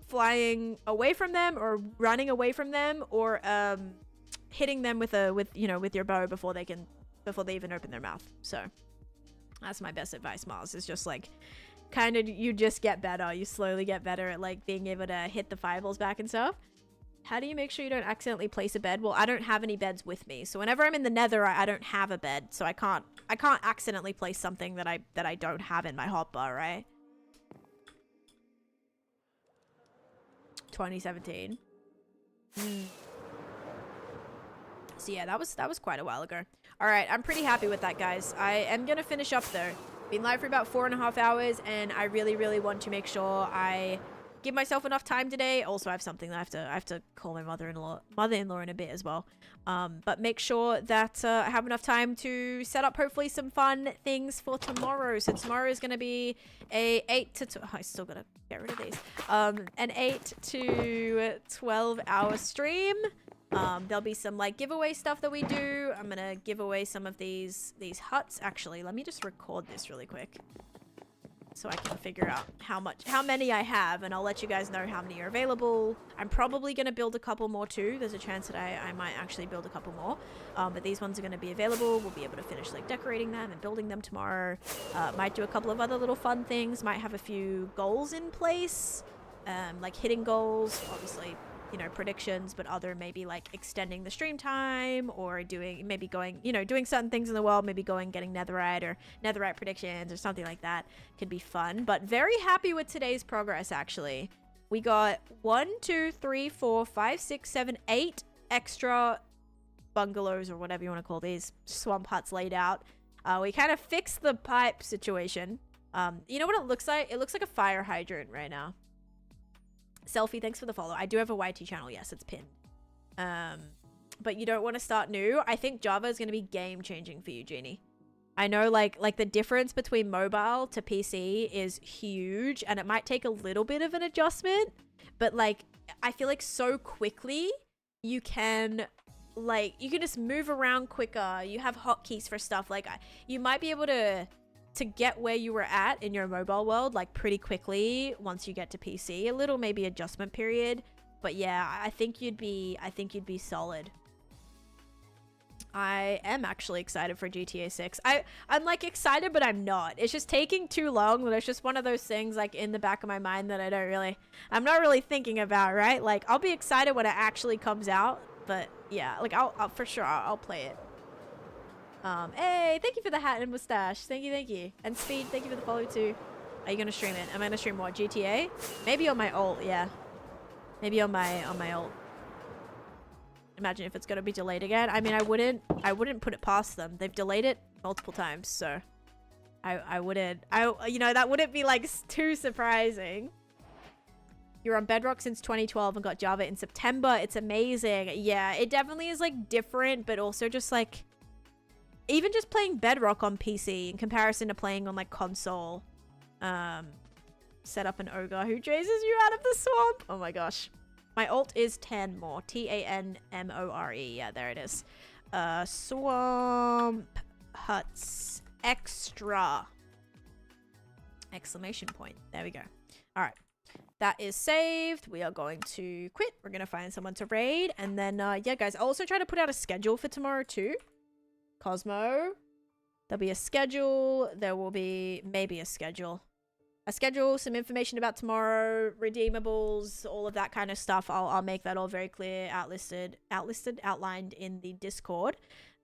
flying away from them, or running away from them, or hitting them with your bow before they even open their mouth. So that's my best advice, Mars. Is just like kind of you just get better. You slowly get better at like being able to hit the fireballs back and stuff. How do you make sure you don't accidentally place a bed? Well, I don't have any beds with me, so whenever I'm in the nether, I don't have a bed, so I can't accidentally place something that I don't have in my hotbar, right? 2017. So yeah, that was quite a while ago. All right, I'm pretty happy with that, guys. I am gonna finish up though. Been live for about 4.5 hours, and I really want to make sure I give myself enough time today. Also, I have something that I have to call my mother-in-law in a bit as well. But make sure that I have enough time to set up hopefully some fun things for tomorrow. So tomorrow is going to be a 8 to I still gotta get rid of these. An 8 to 12 hour stream. There'll be some like giveaway stuff that we do. I'm gonna give away some of these huts. Actually, let me just record this really quick, so I can figure out how many I have, and I'll let you guys know how many are available. I'm probably going to build a couple more too. There's a chance that I might actually build a couple more. But these ones are going to be available. We'll be able to finish like decorating them and building them tomorrow. Might do a couple of other little fun things. Might have a few goals in place, like hitting goals, obviously, you know, predictions, but other maybe like extending the stream time, or doing certain things in the world, maybe getting netherite or netherite predictions or something like that. Could be fun. But very happy with today's progress. Actually, we got 1 2 3 4 5 6 7 8 extra bungalows, or whatever you want to call these swamp huts, laid out. We kind of fixed the pipe situation. You know what it looks like? It looks like a fire hydrant right now. Selfie, thanks for the follow. I do have a YT channel. Yes, it's pinned. But you don't want to start new. I think Java is going to be game changing for you, Jeannie. I know like the difference between mobile to PC is huge, and it might take a little bit of an adjustment, but like I feel like so quickly you can just move around quicker. You have hotkeys for stuff. Like you might be able to get where you were at in your mobile world like pretty quickly once you get to PC. A little maybe adjustment period, but yeah, I think you'd be solid. I am actually excited for GTA 6. I'm like excited, but I'm not. It's just taking too long. But it's just one of those things like in the back of my mind that I'm not really thinking about, right? Like I'll be excited when it actually comes out, but yeah, like I'll for sure I'll play it. Hey, thank you for the hat and mustache. Thank you. And Speed, thank you for the follow too. Are you gonna stream it? Am I gonna stream what? GTA? Maybe on my ult, yeah. Maybe on my ult. Imagine if it's gonna be delayed again. I mean, I wouldn't put it past them. They've delayed it multiple times, so I wouldn't. You know, that wouldn't be like too surprising. You're on Bedrock since 2012 and got Java in September. It's amazing. Yeah, it definitely is like different, but also just like even just playing Bedrock on PC in comparison to playing on like console. Set up an ogre who chases you out of the swamp. Oh my gosh. My ult is Tanmore. Tanmore. Yeah, there it is. Swamp huts extra. Exclamation point. There we go. All right. That is saved. We are going to quit. We're going to find someone to raid. And then, yeah, guys, I'll also try to put out a schedule for tomorrow too. Cosmo. There'll be a schedule. There will be maybe a schedule. Some information about tomorrow, redeemables, all of that kind of stuff. I'll make that all very clear, outlined in the Discord.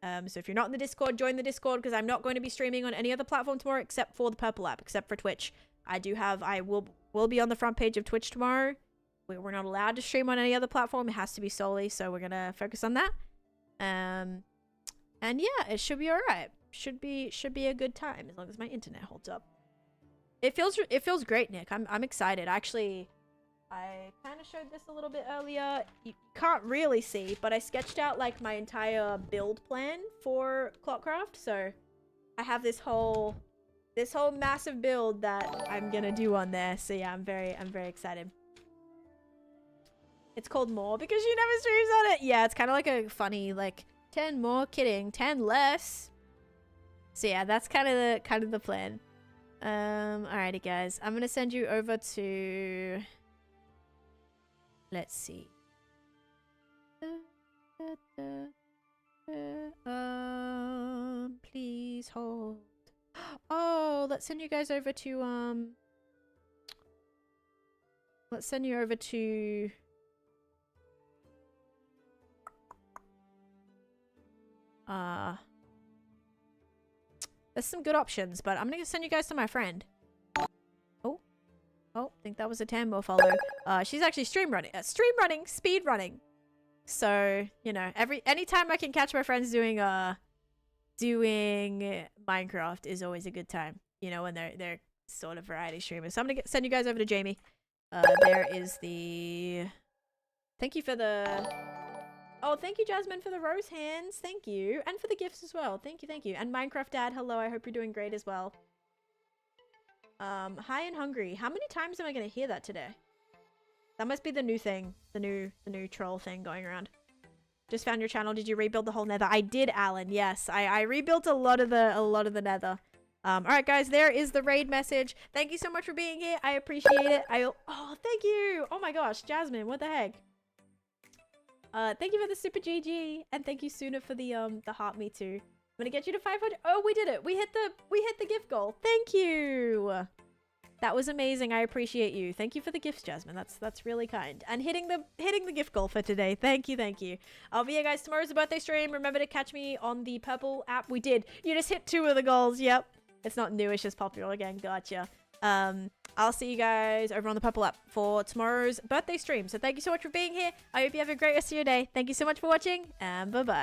So if you're not in the Discord, join the Discord, because I'm not going to be streaming on any other platform tomorrow except for the Purple app, except for Twitch. I will be on the front page of Twitch tomorrow. We're not allowed to stream on any other platform. It has to be solely, so we're gonna focus on that. And yeah, it should be alright. Should be a good time as long as my internet holds up. It feels great, Nick. I'm excited. Actually, I kind of showed this a little bit earlier. You can't really see, but I sketched out like my entire build plan for Clockcraft. So I have this whole massive build that I'm gonna do on there. So yeah, I'm very excited. It's called More because she never streams on it. Yeah, it's kind of like a funny like 10 more, kidding, 10 less. So yeah, that's kind of the plan. Alrighty guys, I'm gonna send you over to, let's see. Please hold. Oh, let's send you guys over to let's send you over to there's some good options, but I'm gonna send you guys to my friend. Oh, I think that was a Tambo follow. She's actually speed running. So, you know, anytime I can catch my friends doing Minecraft is always a good time. You know, when they're sort of variety streamers. So I'm gonna send you guys over to Jamie. There is the. Thank you for the. Oh, thank you, Jasmine, for the rose hands. Thank you. And for the gifts as well. Thank you. And Minecraft Dad, hello. I hope you're doing great as well. High and hungry. How many times am I going to hear that today? That must be the new thing. The new troll thing going around. Just found your channel. Did you rebuild the whole nether? I did, Alan. Yes. I rebuilt a lot of the nether. Alright, guys. There is the raid message. Thank you so much for being here. I appreciate it. Oh, thank you. Oh my gosh. Jasmine, what the heck? Thank you for the super GG, and thank you Suna for the heart me too. I'm gonna get you to 500. Oh, we did it. We hit the gift goal. Thank you. That was amazing. I appreciate you. Thank you for the gifts, Jasmine. That's really kind. And hitting the gift goal for today. Thank you. I'll be here, guys. Tomorrow's a birthday stream. Remember to catch me on the Purple app. We did. You just hit 2 of the goals. Yep. It's not new. It's just popular again. Gotcha. I'll see you guys over on the Purple app for tomorrow's birthday stream. So thank you so much for being here. I hope you have a great rest of your day. Thank you so much for watching, and bye-bye.